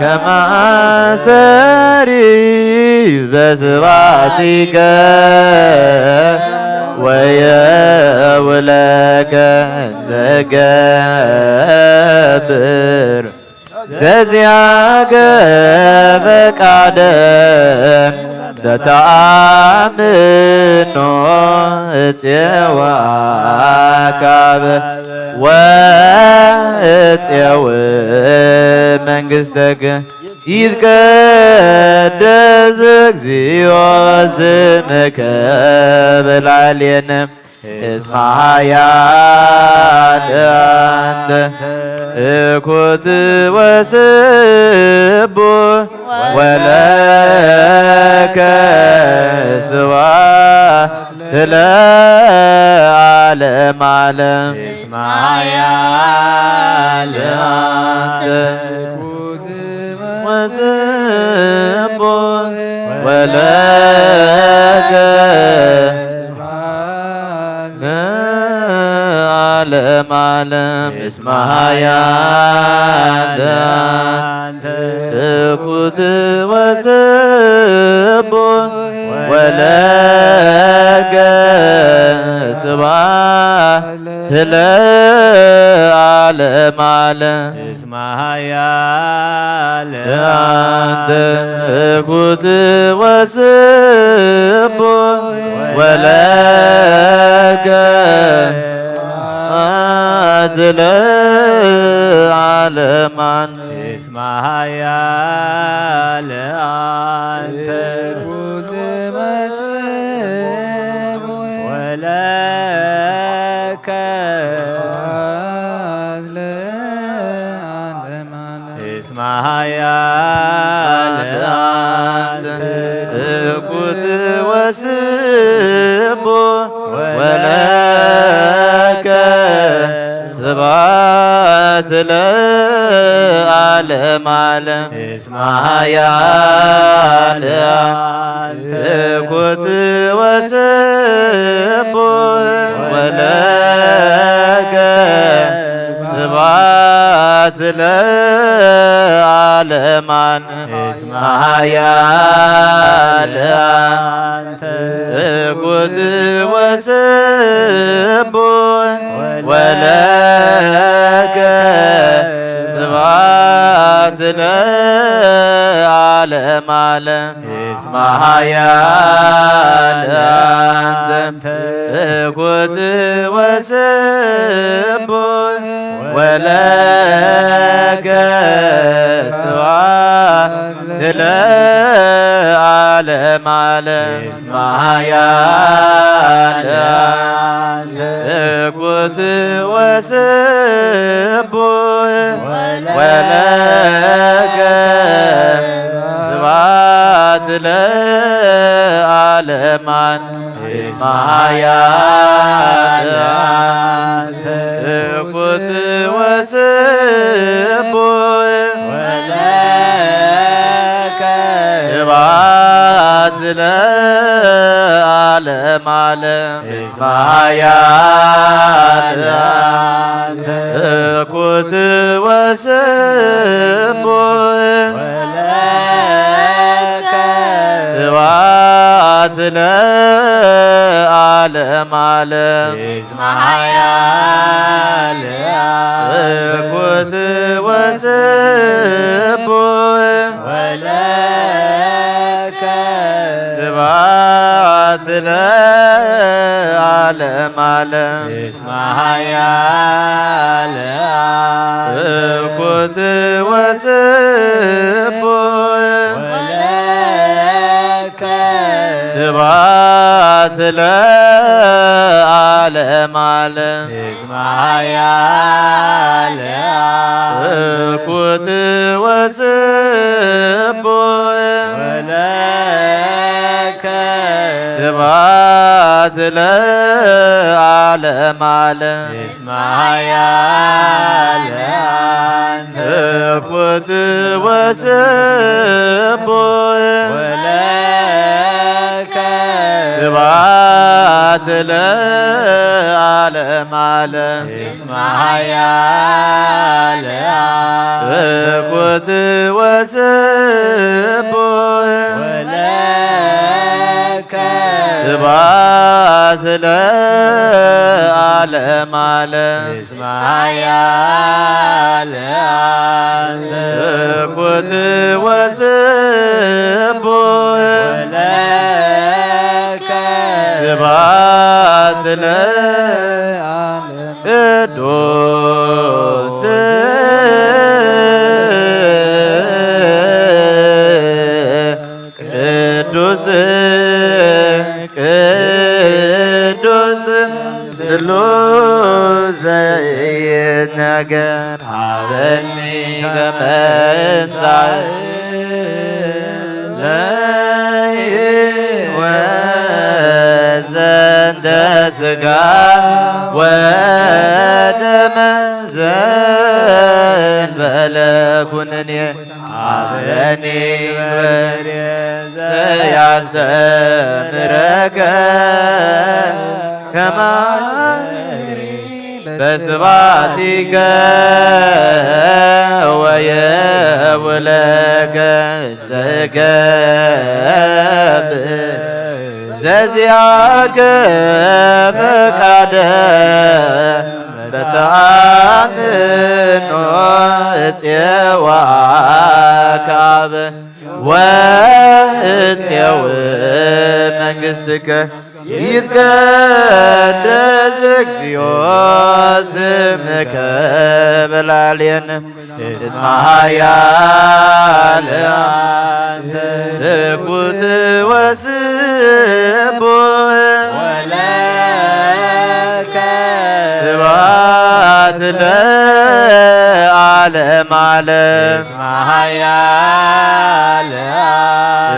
ከማስተሪ በስባቲከ ወየውለከ ዘገብር በዚያከ ፈቃደ ተተአምኖ እፄዋ ካበ ወእፄው መንግሥተከ ይትቀደስ እግዚኦ ስምከ በላዕሌነ እስመ ኃያል አንተ እኩት ወስቡሕ ወለከ ስብሐት ለዓለመ ዓለም እስመ ኃያል አንተ ወስቡሕ ወለከ ዓለም ዓለም እስመ ኃያል አንተ እኩት ወስቡሕ ወለከ ስብሐት ለዓለመ ዓለም እስመ ኃያል አንተ እኩት ወስቡሕ ወለከ ለዓለመ እስመ ኃያል አንተ እኩት ወስቡሕ ወለከ እስመ ኃያል አንተ እኩት ወስቡሕ ወለከ ስብሐት ለዓለመ ዓለም እስመ ኃያል አንተ እኩት ወስቡሕ ወለከ ስብሐት ለዓለመ እስመ ኃያል አንተ እኩት ወስቡሕ ወለከ ስብሐት ለዓለመ ዓለም እስመ ኃያል አንተ እኩት ወስቡሕ ወለከ ስብሐት ለዓለመ ዓለም እስመ ኃያል አንተ እኩት ወስቡሕ ወለከ ስብሐት ለዓለመ እስመ ኃያል አንተ እኩት ወስቡሕ ወለከ ስብሐት ለዓለመ ዓለም እስመ ኃያል አንተ እኩት ወስቡሕ ወለከ ስብሐት ለዓለመ ዓለም እስመ ኃያል እኩት ወስቡሕ ወለከ ስብሐት ለዓለመ ዓለም እስመ ኃያል እኩት ወስቡሕ ወለከ ስብሐት ለዓለመ ዓለም እስመ ኃያል እኩት ወስቡሕ ወለከ ስብሐት ለዓለመ ዓለም እስመ ኃያል እኩት ወስቡሕ ወለከ ስብሐት ለዓለመ ዓለም እኩት ወስቡሕ ስብሐት ለዓለም ዓለም እኩት ወስቡሕ ስብሐት ለዓለም ቅዱስ ቅዱስ ቅዱስ ስሉስ ዘይትናገር ሀበኒ ከመሳይ ለሕይወት ዘንተ ሥጋ ወደመ ዘእንበለ ኩነኔ ሀበኒ ዘያስተምረከ ከመ በስብሐቲከ ወየብለከ ዘገብር ዘዚአከ ፈቃደ በተአምኖ እፄዋ ካበ ወእፄው መንግሥትከ ይትቀደስ እግዚኦ ስምከ በላዕሌነ እስመ ኃያል አንተ እኩት ወስቡሕ ስብሐት ለዓለም ዓለም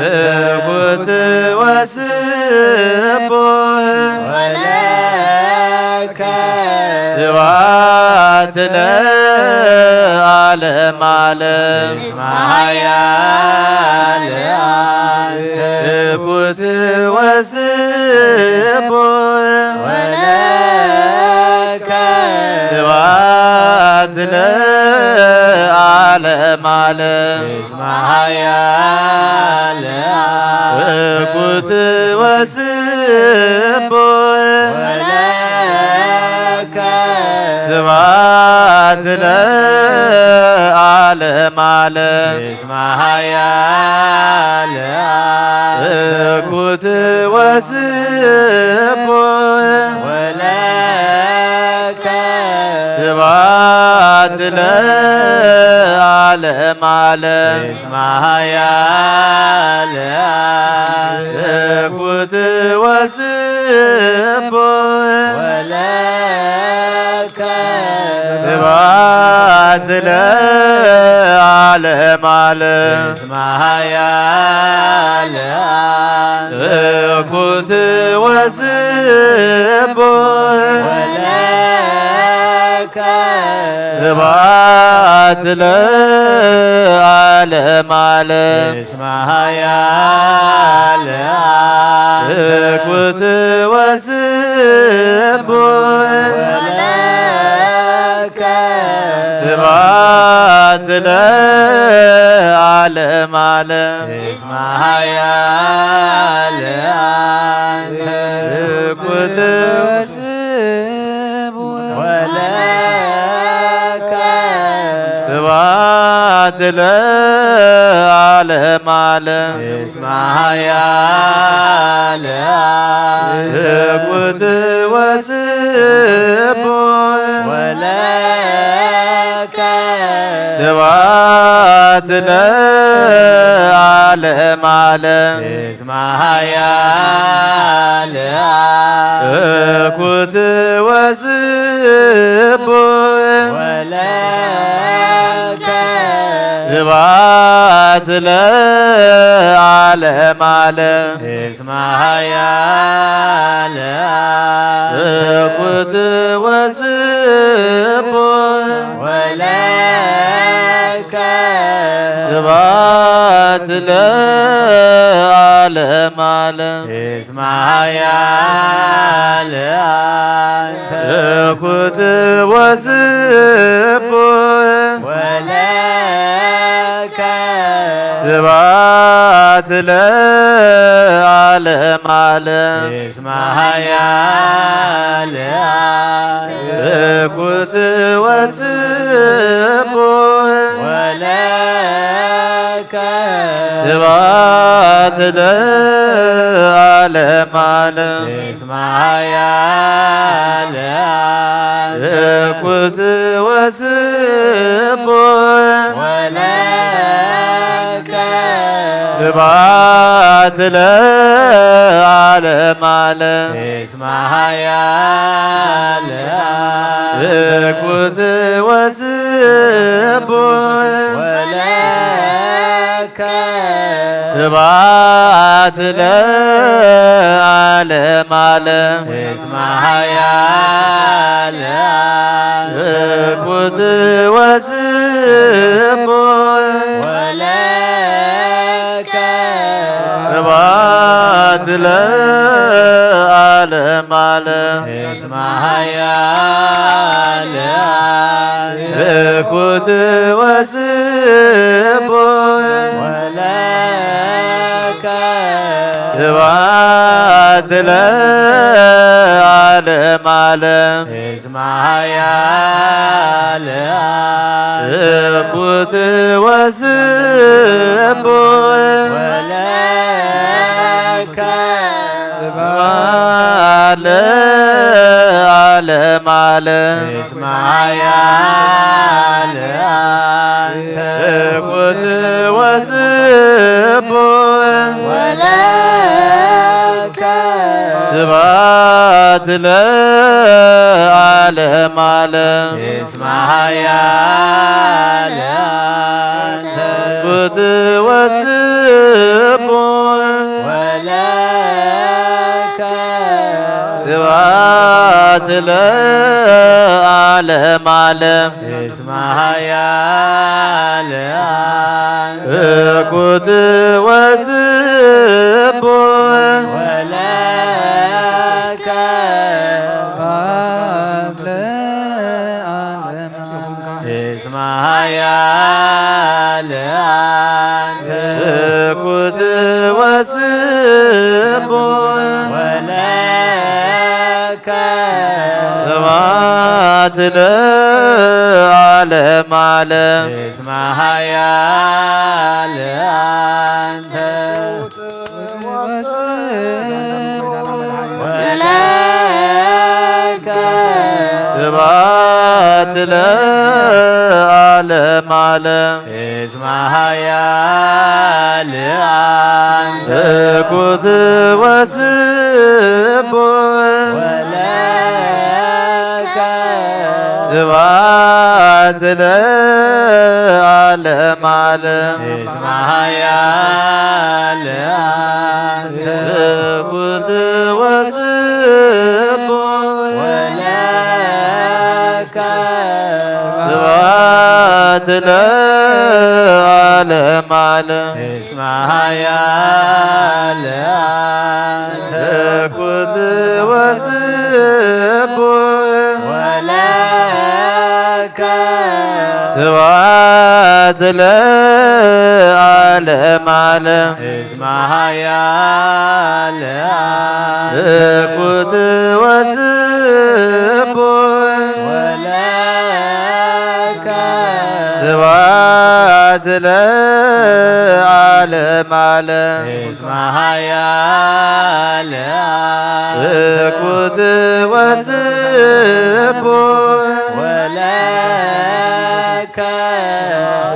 እኩት ወስቡሕ ስብሐት ለዓለም ዓለም እኩት ወስቡሕ ስብሐት ለዓለም ዓለም እኩት ወስቡሕ ስብሐት ለዓለም ዓለም እኩት ወስቡሕ ስብሐት ለዓለም ዓለም እኩት ወስቡሕ ስብሐት ለዓለም ዓለም እኩት ወስቡሕ ስብሐት ለዓለም ዓለም እኩት ወስቡሕ ስብሐት ለዓለም ዓለም እኩት ስብሐት ለዓለም ዓለም እኩት ወስቡሕ ስብሐት ለዓለም ዓለም እኩት ወስቡሕ ስብሐት ለዓለም ዓለም እኩት ወስቡሕ ስብሐት ለዓለም ዓለም እስማያ እኩት ወስቡ ወለከ ስብሐት ለዓለም ዓለም እስማያ እኩት ወስቡ ወለከ ስብሐት ለዓለም ዓለም እስማያ እኩት ወስቡ ወለከ ስብሐት ለዓለም ዓለም እስማያ እኩት ወስቡ ወለከ ስብሐት ለዓለም ዓለም እስማያ እኩት ወስቡ ወለከ ስብሐት ለዓለም ዓለም እስማያ እኩት ወስቡ ወለከ ስብሐት ለዓለም ዓለም እስማያ እኩት ወስቡ ወለከ ስብሐት ለዓለም ዓለም እስማያ እኩት ወስቡ ወለከ ስብሐት ለዓለም ዓለም እስማያ እኩት ወስቡ ወለከ ስብሐት ለዓለም ዓለም እስማያ እኩት ወስቡ ወለከ እስማያ እኩት ወስቡ ወለከ ስብሐት ለዓለም ዓለም እስማያ ወለከ ስብሐት ለዓለም ዓለም እስማያ እኩት ወስቡ ወለከ ስብሐት ለዓለም ዓለም እስማያ እኩት ወስቡ ወለከ ስብሐት ለዓለም ዓለም እስማያ እኩት ወስቡ ወለከ ስብሐት ለዓለም ዓለም እስማያ እኩት ወስቡ ወለከ ስብሐት ለዓለም ዓለም እስማያ እኩት ወስቡ ወለከ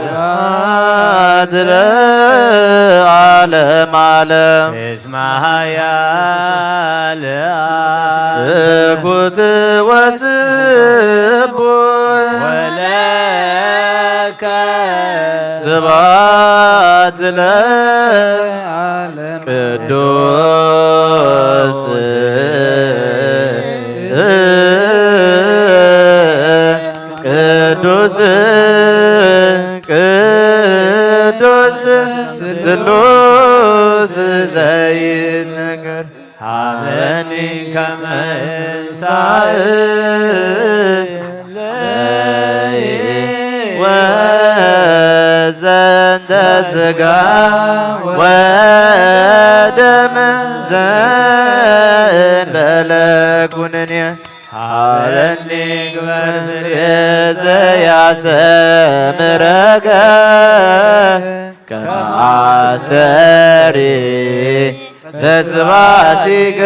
ስብሐት ለዓለም ዓለም እስማያ እኩት ወስቡ ወለከ ስብሐት ለቅዱስ ቅዱስ ቅዱስ ስሉስ ዘይትነገር ሃበኒ ከመ እንሳእ ወዘንተ ሥጋ ወደም ዘእንበለ ኩነኔ ሃበኒ ግበር ዘያሰምረከ ከመ አስተሪ በስብሐቲከ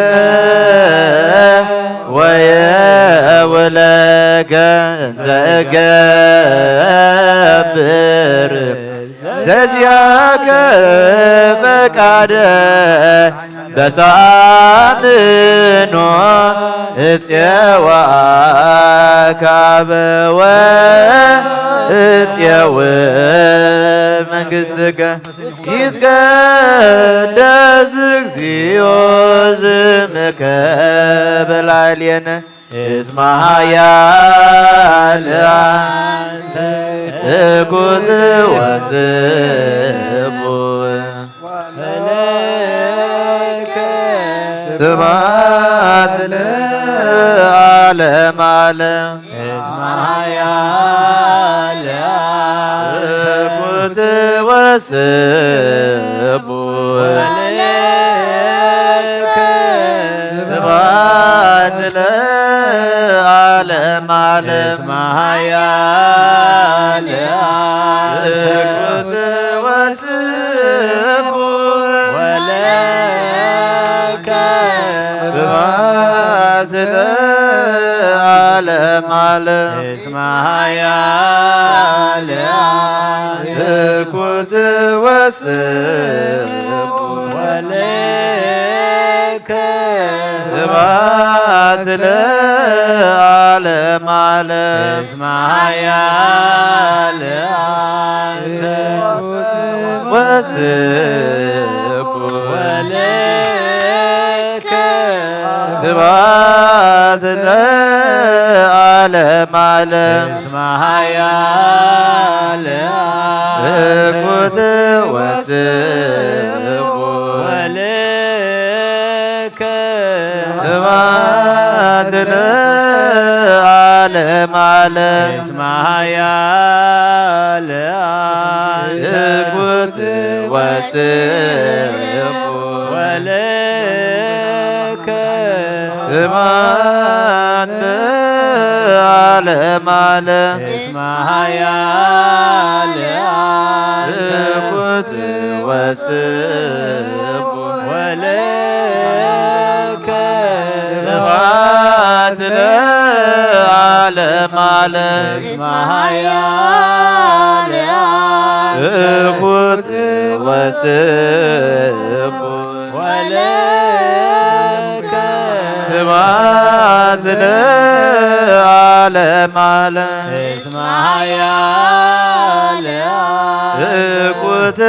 ወየውለከ እንዘ እገብር ዘዚአከ ፈቃደ በተአምኖ እፄዋ ካበ ወእፄው መንግሥትከ ይትቀደስ እግዚኦ ዝምከ በላዕሌነ እስመ ኃያል አንተ እኩት ወስቡሕ ስብሐት ለዓለመ ዓለም እስመ ኃያል እኩት ወስቡሕ ስብሐት ለዓለመ ዓለም እስመ ኃያል እኩት ወስቡሕ ስብሐት ለዓለመ ዓለም እስመ ኃያል እኩት ወስቡሕ ስብሐት ለዓለመ ዓለም እስመ ኃያል ስብሐት ለዓለመ ዓለም እስመ ኃያል እኩት ወስቡሕ ስብሐት ለዓለመ ዓለም እስመ ኃያል እኩት ወስቡሕ ስብሐት ለዓለመ ዓለም እስመ ኃያል እኩት ወስቡሕ ስብሐት ለዓለመ ዓለም እስመ ኃያል እኩት ወስቡሕ ስብሐት ለዓለመ ዓለም እስመ ኃያል እኩት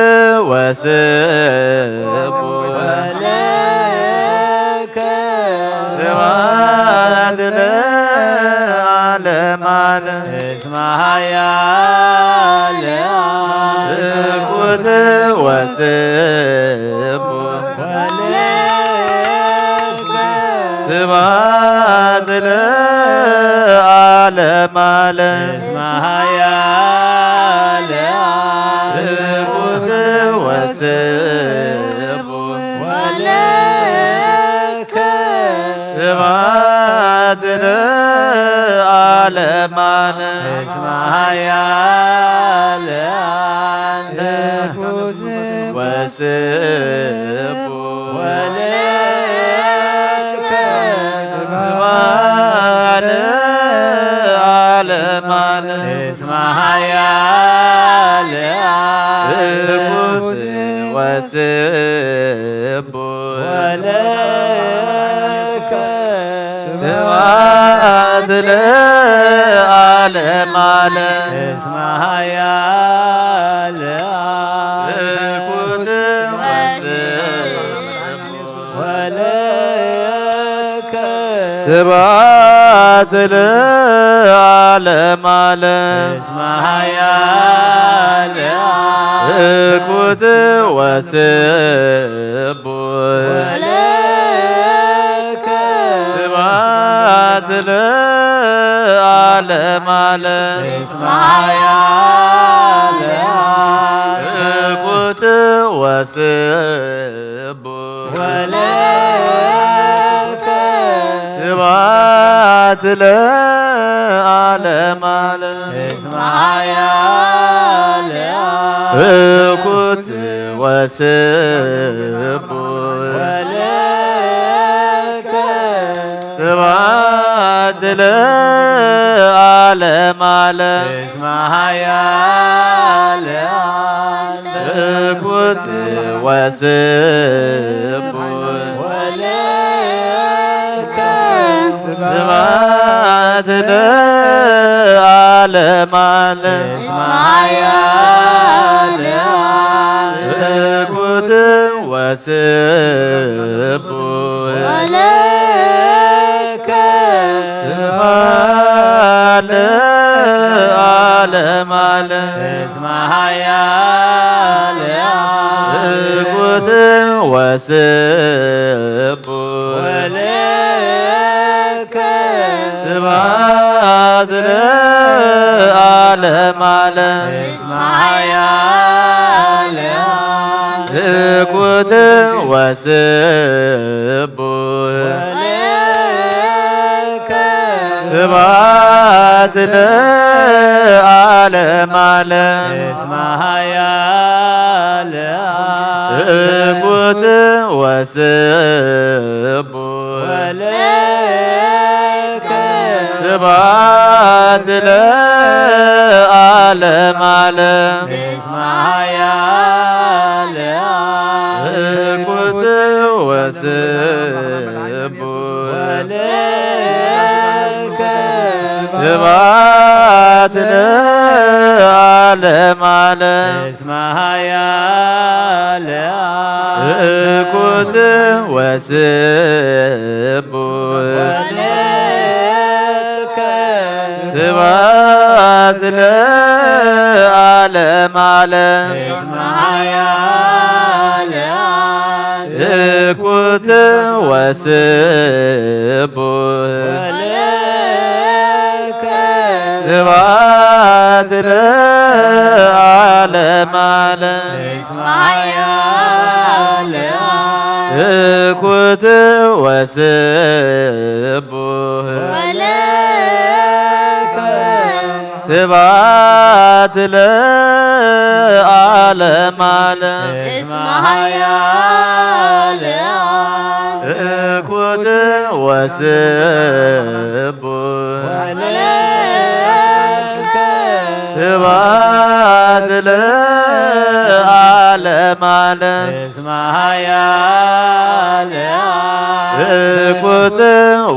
ወስቡሕ ስብሐት ለዓለመ ዓለም እስመ ኃያል እኩት ወስቡሕ ስብሐት ለዓለመ ዓለም እስመ ኃያል እኩት ወስቡሕ ስብሐት ለዓለመ ዓለም እስመ ኃያል እኩት ወስቡሕ ስብሐት ለዓለመ ዓለም እስመ ኃያል እኩት ወስቡሕ ስብሐት ለዓለመ ዓለም እስመ ኃያል እኩት ወስቡሕ ስብሐት ለዓለመ ዓለም እስመ ኃያል እኩት ወስቡሕ ስብሐት ለዓለመ ዓለም እኩት ወስቡሕ ስብሐት ለዓለመ ዓለም እኩት ወስቡሕ ስብሐት ለዓለመ ዓለም እኩት ወስቡሕ ስብሐት ለዓለመ ዓለም እኩት ወስቡሕ ስብሐት ለዓለመ ዓለም እኩት ወስቡሕ ስብሐት ለዓለመ ዓለም እኩት ወስቡሕ ስብሐት ለዓለመ ዓለም እኩት ወስቡሕ ስብሐት ለዓለመ ዓለም እኩት ወስቡሕ ስብሐት ለዓለመ ዓለም እኩት ወስቡሕ ስብሐት ለዓለመ ዓለም እኩት ወስቡሕ ስብሐት ለዓለመ ዓለም እኩት ወስቡሕ ስብሐት ለዓለመ ዓለም እኩት ወስቡሕ ስብሐት ለዓለመ ዓለም እኩት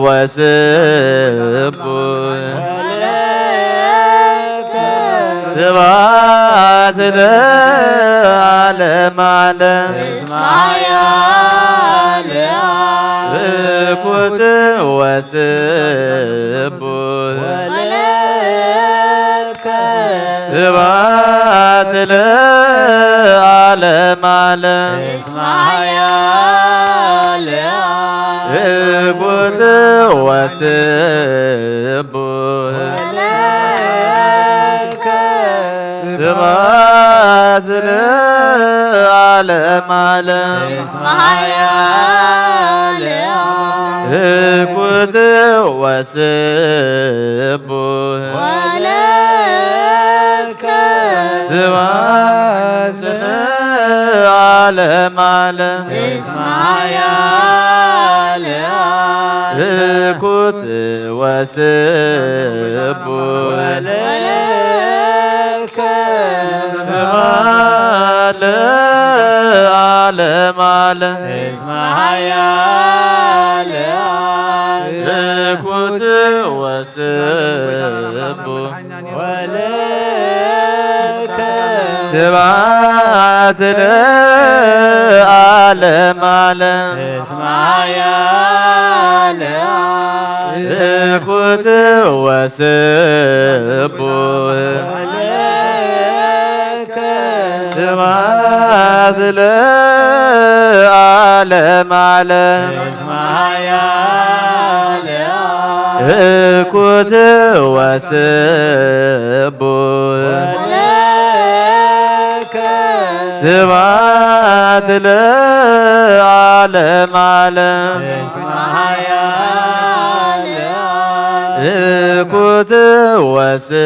ወስቡሕ ስብሐት ለዓለመ ዓለም እኩት ወስቡሕ ስብሐት ለዓለመ ዓለም እኩት ወስቡሕ ስብሐት ለዓለመ ዓለም እኩት ወስቡሕ ስብሐት ለዓለመ ዓለም እኩት ወስቡሕ ስብሐት ለዓለመ ዓለም እኩት ወስቡሕ ስብሐት ለዓለመ ዓለም እኩት ወስቡሕ ስብሐት ለዓለመ ዓለም እኩት ወስቡሕ ስብሐት ለዓለመ ዓለም እኩት ወስቡሕ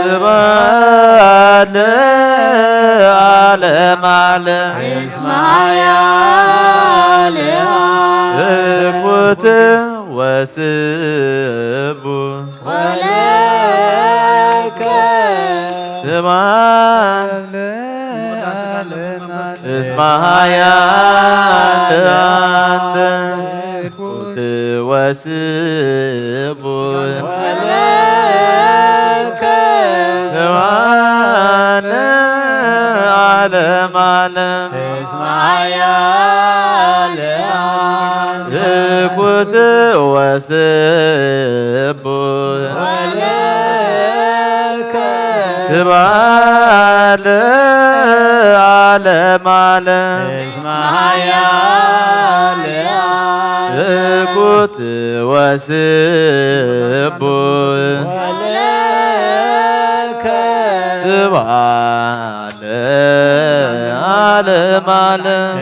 ስብሐት ለዓለመ ዓለም እኩት ወስቡሕ ስብሐት እስመ ኃያል አንተ እኩት ወስቡሕ ስብሐት ለዓለመ ዓለም እኩት ወስቡሕ ስብሐት ለዓለመ ዓለም እኩት ወስቡሕ ስብሐት ለዓለመ ዓለም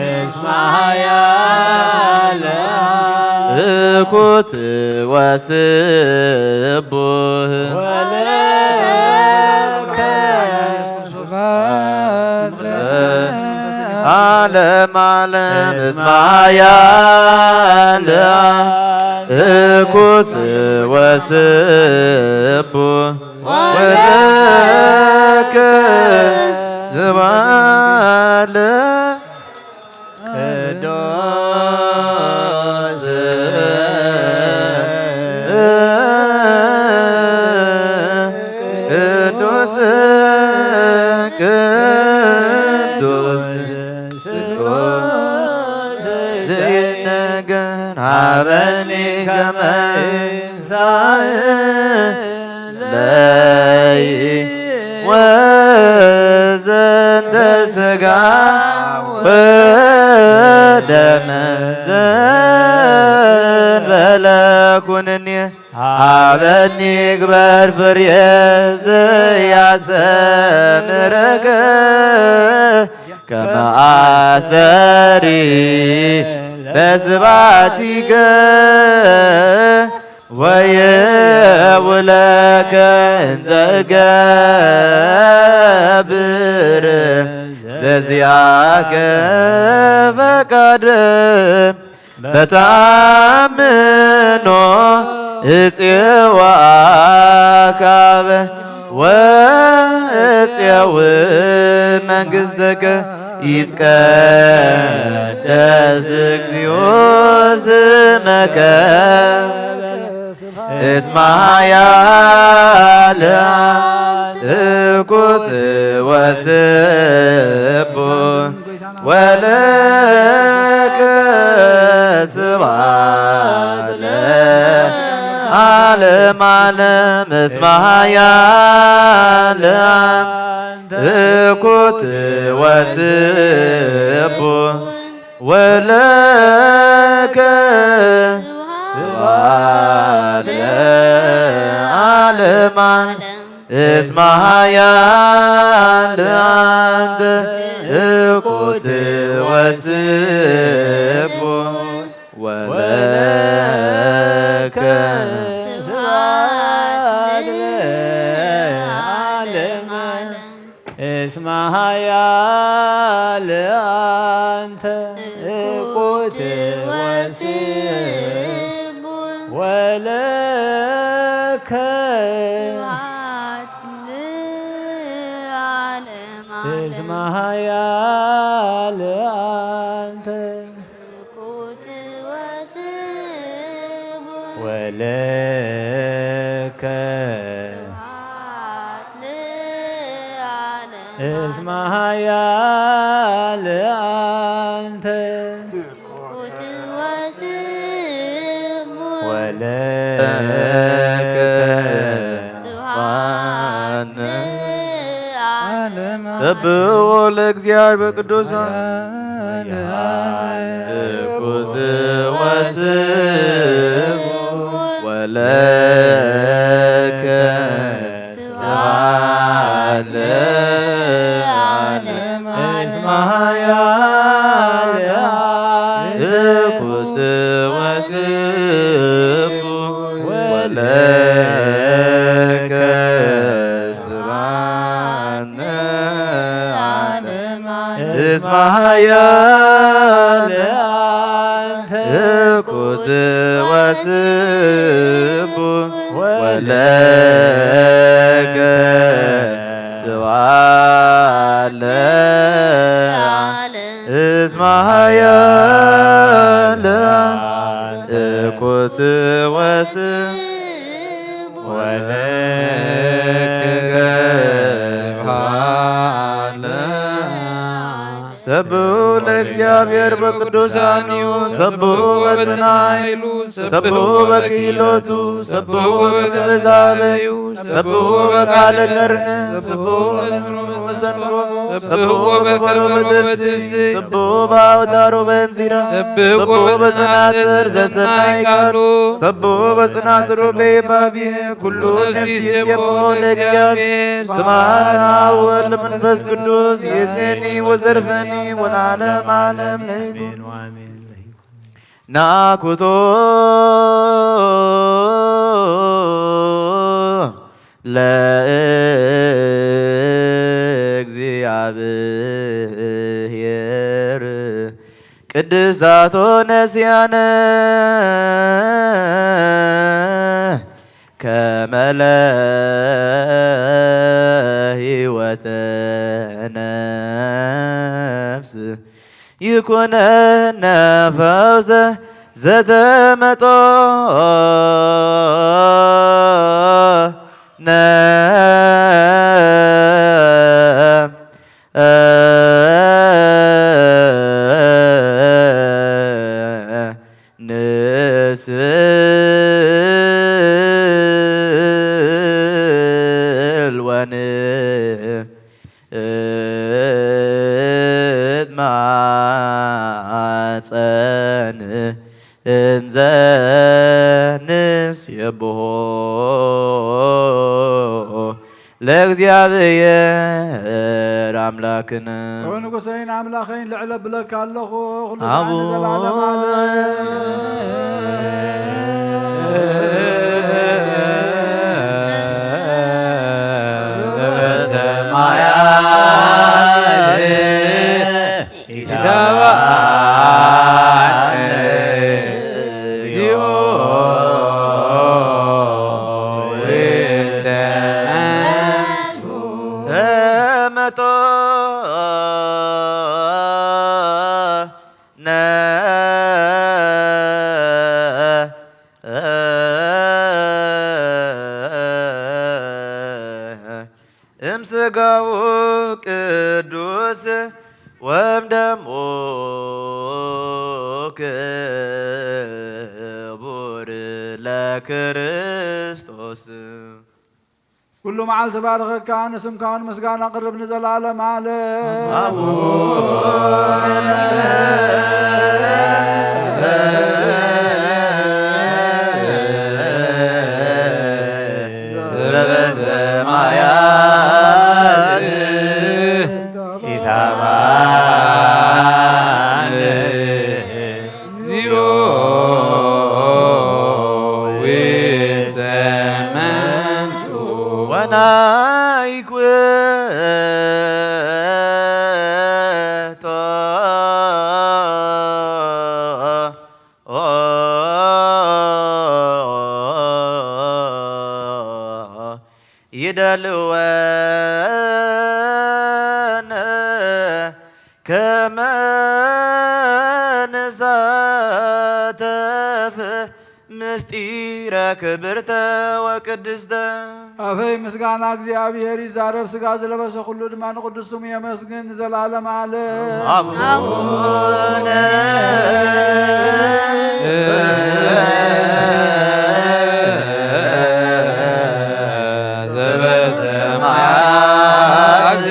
እኩት ወስቡሕ ዓለመ ዓለም እስመ ኃያል እኩት ወስቡሕ ወለከ ስብሐት ለቅዱስ ዘይነገር ሀበኒ ከመ ይንሣእ ወዘንተ ሥጋ ወደመ ዘእንበለ ኩነኔ ሀበኒ ግበር ፍሬ ዘያሰምረከ ከመ አስተሪ በስብሐቲከ ወየውለከ እንዘ እገብር ዘዚአከ ፈቃደ በተአምኖ እፄወ አካበ ወእፄው መንግሥተከ ይትቀደስ እግዚኦ ስመከ እስመ ኃያል እኩት ወስቡሕ ወለከ ስብሐት ለዓለመ ዓለም እስመ ኃያል እኩት ወስቡሕ ወለከ ስብሐት ለዓለመ እስመ ኃያል አንተ እኩት ወስቡሕ ወለከ ስብሐት ለዓለመ እስመ ኃያል አንተ እኩት ወስቡሕ ወለከ እስመ ኃያል አንተ ወለከ እስመ ኃያል አንተ ወለከ ሰብሖ ለእግዚአብሔር በቅዱሳን ኃያላን ትኩት ወስቡ ወለገ ስብሐት እስመ ኃያላን ትኩት ወስቡ ወለገ ሰብሑ ለእግዚአብሔር በቅዱሳኒሁ ሰብሑ በጽናዕሉ ሰብሑ በክህሎቱ ሰብሑ በግብዛበዩ ሰብሑ በቃለ ቀርን ሰብሑ በመሰንቆ ሰብሑ በከበሮ በትፍስሕት ሰብሑ በአውታሮ በእንዚራ ሰብሑ በጸናጽል ዘሰናይ ቃሉ ሰብሑ በጸናጽሉ በየባብየ ኩሉ ነፍስ ይሴብሖ ለእግዚአብሔር ስብሐት አብ ወወልድ ወመንፈስ ቅዱስ ይእዜኒ ወዘልፈኒ ወለዓለመ ዓለም ናኩቶ ለእግዚአብሔር ቅድሳቶ ነስያነ ከመ ለሕይወተ ነፍስ ይኩነነ ፈውሰ ዘተመጦ ንስልወን ማፀን እንዘ ንሴብሖ ለእግዚአብሔር አምላክነ ንጉሰይን አምላኸይን ልዕለ ብለካ ኣለኹ ኩሉ እምሥጋው ቅዱስ ወእምደሙ ክቡር ለክርስቶስ ኩሉ መዓልቲ ባረኸካ ንስምካውን ምስጋና ቅርብ ንዘላለም ዓለም ዘበሰማያት ኢታማን ዚኦ ውስተ መንሱ ወናይኩቶ ይደልወነ ከመ ንሳተፍ ምስጢረ ክብርተ ወቅድስተ አፈይ ምስጋና እግዚአብሔር ይዛረብ ሥጋ ዝለበሰ ሁሉ ድማ ንቅዱስ ስሙ የመስግን ዘላለም ዓለም አቡነ ዘበሰማያት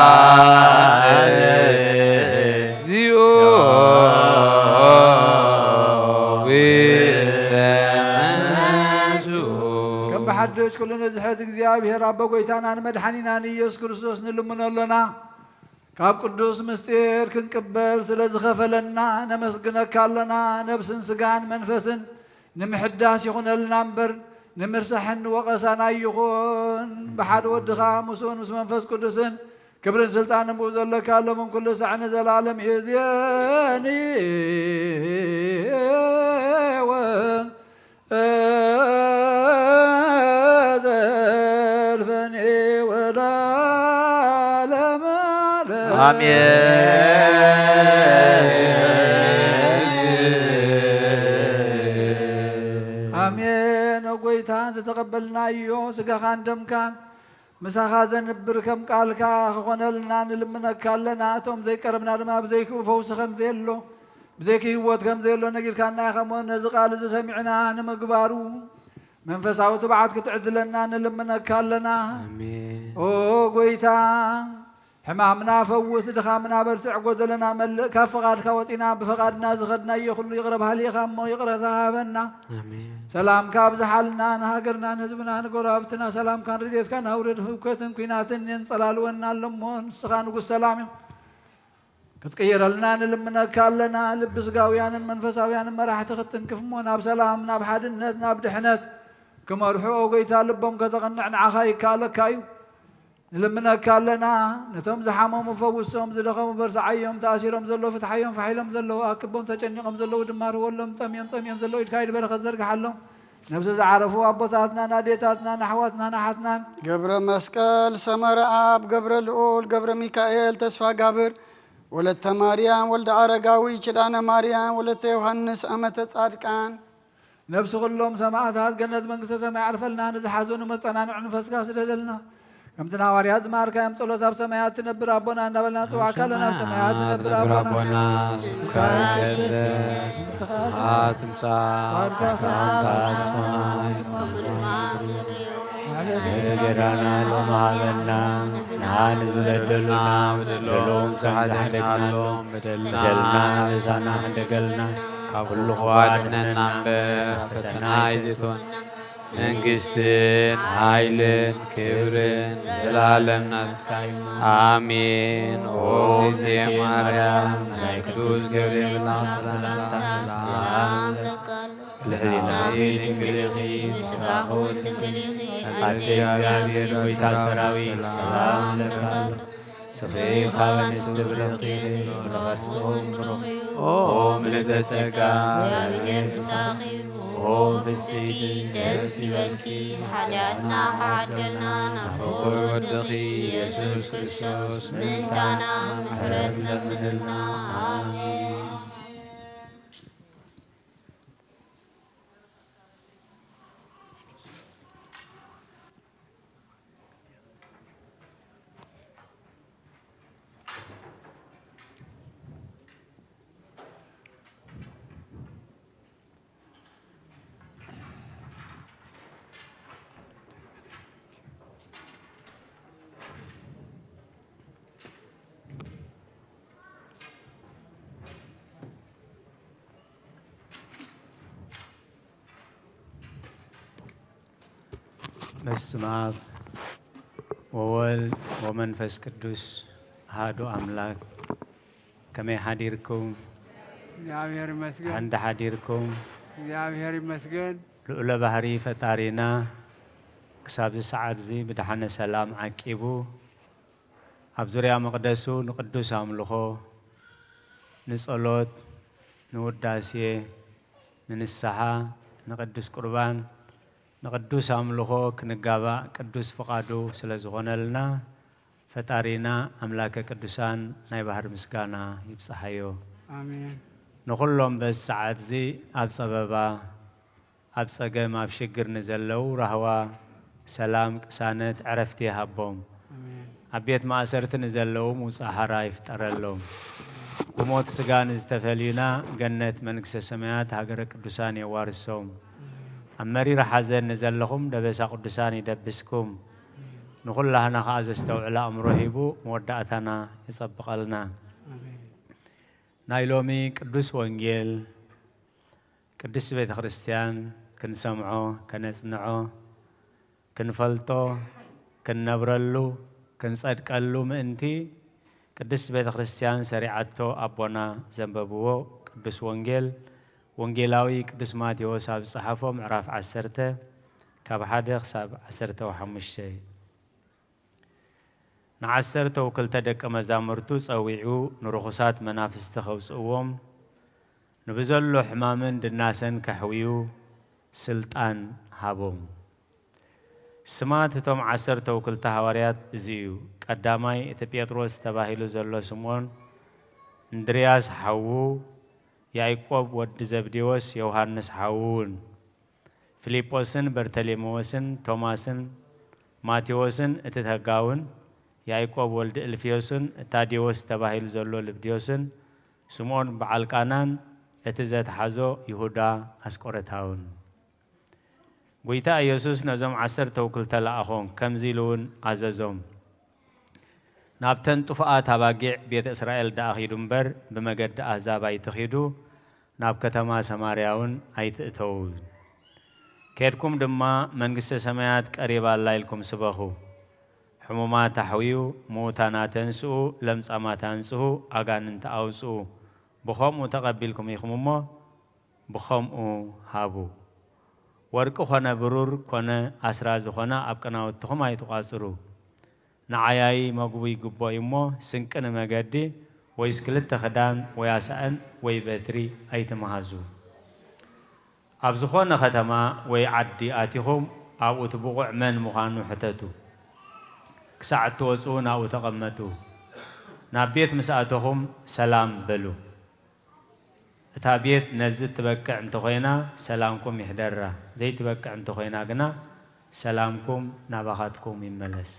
ኢታብአነ ዚኦ ውስተ መንሱ ከም ብሓድሽ ኩሉ ንዝሕት እግዚአብሔር ኣቦ ጎይታናን መድሓኒናን ኢየሱስ ክርስቶስ ንልምኖ ኣለና ካብ ቅዱስ ምስጢር ክንቅበል ስለ ዝኸፈለና ነመስግነካ ኣለና ነብስን ስጋን መንፈስን ንምሕዳስ ይኹነልና እምበር ንምርሳሕን ወቐሳና ይኹን ብሓደ ወድኻ ምስኡን ምስ መንፈስ ቅዱስን كبر سلطان بوزل كالو من كل سعن زلالم يزيني زلفني ولا لما آمين وقويتان تتقبلنا أيوه سقاخان دم كان مساخا زنبر كم قالك خونه لنا نلمنك لنا توم زي قربنا دما بزيك فوس خم زيلو بزيك هوت كم زيلو نقول كان خمون نزقال سمعنا نمغبارو منفساو تبعت كتعد لنا نلمنك لنا امين او قويتا حمامنا فوس دخامنا برتع قدلنا مل كفقاد خوتنا بفقادنا زخدنا يخلو يقرب هالي خمو يقرا ذهبنا امين سلام كابز حالنا نهاجرنا نزبنا نقرابتنا سلام كان رديت كان أورد هوكتن كيناتن ينصلالونا لمون سخان نقول سلام كتغير لنا لمنا كالنا لبس قاويان منفساويان ما راح تختن كفمون اب سلام ناب حدنت ناب دحنت كما رحوا وقيتا لبهم كتقنعنا عخاي كالكايو لمنا كالنا نتم زحامهم وفوسهم زلخهم برزعيهم تأثيرهم زلو فتحيهم فحيلهم زلو أكبهم تجنيهم زلو دمار ولهم طميم زلو يتكايد برخ الزرق حلهم نفس عرفوا أبوتاتنا ناديتاتنا نحواتنا نحتنا قبر مسكال سمر آب قبر الأول قبر ميكائيل تسفى قبر ولدت مريم ولد عرقاوي شدانا مريم ولدت يوحنس أمة صادقان نفس كلهم سماعات جنة منقصة سماع عرفلنا نزحازون ومصنع نفسك سدلنا كم تناوري هزمار كم صلوات أب سمايات نبر أبونا نبلنا سواك لنا سمايات نبر أبونا كايتلس آتم ساعة جرانا لمهالنا نحن زلدلنا بدلهم كنزحدقنا بدلنا بسانا حدقلنا كل خواتنا نعبر فتنا يزيتون منقستن هايلن كبرن زلالنا آمين وزي مريم قدوس جبريل الله سلام لهنا ينقلقي ساخون حتى يغير ويتاسراوي سلام لك سخي خاون استبرقي ونغرسهم بروحي أوم لدسكا أوم في السيد دسي والكي حاجاتنا حاجنا نفور ودخي يسوس كريستوس من تانا محرد لمننا آمين በስመ አብ ወወልድ ወመንፈስ ቅዱስ አሐዱ አምላክ ከመይ ሓዲርኩም እግዚአብሔር ይመስገን አንድ ሓዲርኩም እግዚአብሔር ይመስገን ልዑለ ባህሪ ፈጣሪና ክሳብ ሰዓት እዚ ብድሓነ ሰላም ዓቂቡ ኣብ ዙርያ መቕደሱ ንቅዱስ ኣምልኾ ንጸሎት ንውዳሴ ንንስሓ ንቅዱስ ቁርባን نقدس أملخو كنجابا قدوس فقادو سلازغونلنا فتارينا أملاك قدوسان ناي بحر مسكانا يبصحيو آمين نخلهم بس ساعات زي أب سببا أب سجم أب شجر نزلوا رهوا سلام كسانت عرفتي هبهم آمين أبيت ما أسرت نزلوا مصاحرة يفترلهم بموت سجان استفلينا جنة منكس سماوات هاجر قدوسان يوارثهم أمري رح أزن نزلهم دبس قدسان يدبسكم نقول لهنا خاز استوعلا أمره يبو مودعتنا يسبق لنا نايلومي قدس وانجيل قدس بيت خريستيان كنسمعو كنسنعو كنفلطو كنبرلو كنصدقلو مأنتي قدس بيت خريستيان سريعتو أبونا زنببوو قدس وانجيل وانجيلاوي قدس ماتيوس اب صحفو معراف 10 كاب 1 حساب 15 ንዓሰርተ ወክልተ ደቀ መዛሙርቱ ጸዊዑ ንርኹሳት መናፍስቲ ኸውፅእዎም ንብዘሎ ሕማምን ድናሰን ከሕውዩ ስልጣን ሃቦም። ስማት እቶም 10 ወክልተ ሐዋርያት እዚዩ ቀዳማይ እቲ ጴጥሮስ ተባሂሉ ዘሎ ስምዖን፣ እንድርያስ ሓዉ፣ ያዕቆብ ወዲ ዘብዴዎስ ዮሐንስ ሓዉን፣ ፊልጶስን በርተሌሜዎስን ቶማስን ማቴዎስን እቲ ተጋውን፣ ያዕቆብ ወልዲ እልፍዮስን ታዴዎስ ተባሂሉ ዘሎ ልብድዮስን፣ ስምዖን በዓል ቃናን እቲ ዘተሓዞ ይሁዳ አስቆረታውን። ጎይታ ኢየሱስ ነዞም 10 ወክልተ ለኣኾም ከምዚ ኢሉ እውን ኣዘዞም። ናብተን ጡፍኣት ኣባጊዕ ቤተ እስራኤል ደኣኺዱ እምበር ብመገዲ ኣሕዛብ ኣይትኺዱ፣ ናብ ከተማ ሰማርያ እውን ኣይትእተዉ። ከድኩም ድማ መንግስተ ሰማያት ቀሪባላ ኢልኩም ስበኹ። ሕሙማት ኣሕውዩ፣ ምዉታናት ተንስኡ፣ ለምጻማት አንጽሑ፣ ኣጋንንቲ ኣውጽኡ። ብኸምኡ ተቐቢልኩም ኢኹም እሞ ብኸምኡ ሃቡ። ወርቂ ኾነ ብሩር ኮነ ኣስራዚ ኾነ ኣብ ቅናውትኹም ኣይትቋጽሩ። ንዓያይ መግቡ ይግቦ እሞ ስንቂ ንመገዲ ወይስ ክልተ ክዳን ወይ ኣሳእን ወይ በትሪ ኣይትመሃዙ። ኣብ ዝኾነ ከተማ ወይ ዓዲ ኣቲኹም ኣብኡ ትብቑዕ መን ምዃኑ ሕተቱ። ክሳዕ እትወጽኡ ናብኡ ተቐመጡ። ናብ ቤት ምስ ኣተኹም ሰላም በሉ። እታ ቤት ነዚ ትበቅዕ እንተኾይና ሰላምኩም ይሕደራ፣ ዘይትበቅዕ እንተኾይና ግና ሰላምኩም ናባኻትኩም ይመለስ።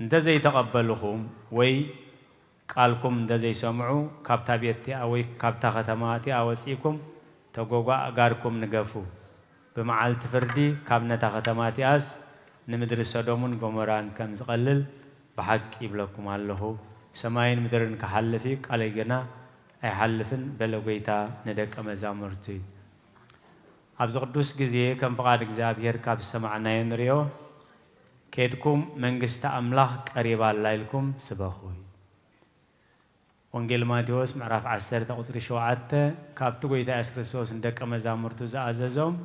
እንተ ዘይተቐበልኹም ወይ ቃልኩም እንተ ዘይሰምዑ ካብታ ቤት እቲኣ ወይ ካብታ ከተማ እቲኣ ወፂእኩም ተጓጓእ ጋርኩም ንገፉ። ብመዓልቲ ፍርዲ ካብ ነታ ከተማ እቲኣስ ንምድሪ ሰዶምን ጎሞራን ከም ዝቐልል ብሓቂ ይብለኩም ኣለኹ። ሰማይን ምድርን ክሓልፍ ቃለይ ግና ኣይሓልፍን በለ ጎይታ ንደቀ መዛሙርቱ እዩ። ኣብዚ ቅዱስ ግዜ ከም ፍቓድ እግዚኣብሔር ካብ ዝሰማዕናዮ ንሪኦ ከድኩም መንግስቲ ኣምላኽ ቀሪባላ ኢልኩም ስበኹ። ወንጌል ማቴዎስ ምዕራፍ 10 ቁፅሪ 7 ካብቲ ጎይታ ኢየሱስ ክርስቶስ ንደቀ መዛሙርቱ ዝኣዘዞም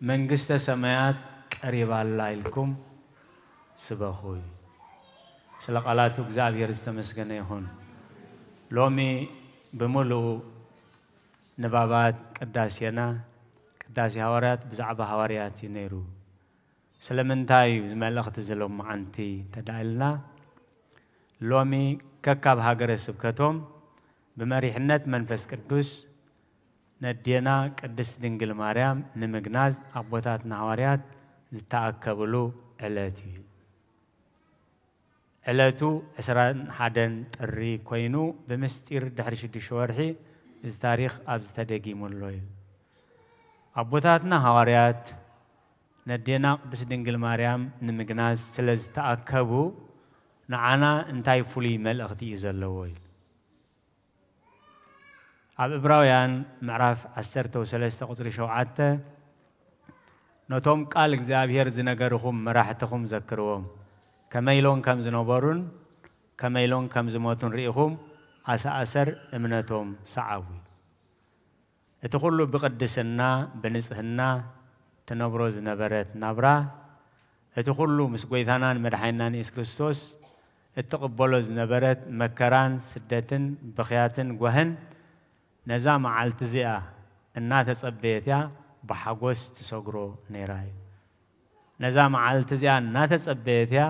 መንግስተ ሰማያት ቀሪባላ ኢልኩም ስበኹ። ስለ ቃላቱ እግዚአብሔር ዝተመስገነ ይኹን። ሎሚ ብምሉእ ንባባት ቅዳሴና ቅዳሴ ሐዋርያት ብዛዕባ ሐዋርያት እዩ ነይሩ። ስለምንታይ ዝመልእኽቲ ዘሎም መዓንቲ ተዳኢልና ሎሚ ከካብ ሃገረ ስብከቶም ብመሪሕነት መንፈስ ቅዱስ ነዴና ቅድስት ድንግል ማርያም ንምግናዝ ኣቦታትና ሐዋርያት ዝተኣከብሉ ዕለት እዩ። ዕለቱ 21 ጥሪ ኮይኑ ብምስጢር ድሕሪ 6 ወርሒ እዚ ታሪክ ኣብ ዝተደጊሙሎ እዩ። ኣቦታትና ሐዋርያት ነዴና ቅድስት ድንግል ማርያም ንምግናዝ ስለ ዝተኣከቡ ንዓና እንታይ ፍሉይ መልእኽቲ እዩ ዘለዎ እዩ። ኣብ ዕብራውያን ምዕራፍ 13 ቁፅሪ 7 ነቶም ቃል እግዚኣብሔር ዝነገርኹም መራሕትኹም ዘክርዎም ከመይሎን ከም ዝነበሩን ከመይሎን ከም ዝሞቱን ርኢኹም ኣሰኣሰር እምነቶም ሰዓቡ። እቲ ኩሉ ብቅድስና ብንጽህና ትነብሮ ዝነበረት ናብራ እቲ ኩሉ ምስ ጎይታናን መድሓኒናን ኢየሱስ ክርስቶስ እትቕበሎ ዝነበረት መከራን ስደትን ብኽያትን ጓህን ነዛ መዓልቲ እዚኣ እናተጸበየት እያ ብሓጎስ ትሰግሮ ነይራ እዩ። ነዛ መዓልቲ እዚኣ እናተጸበየት እያ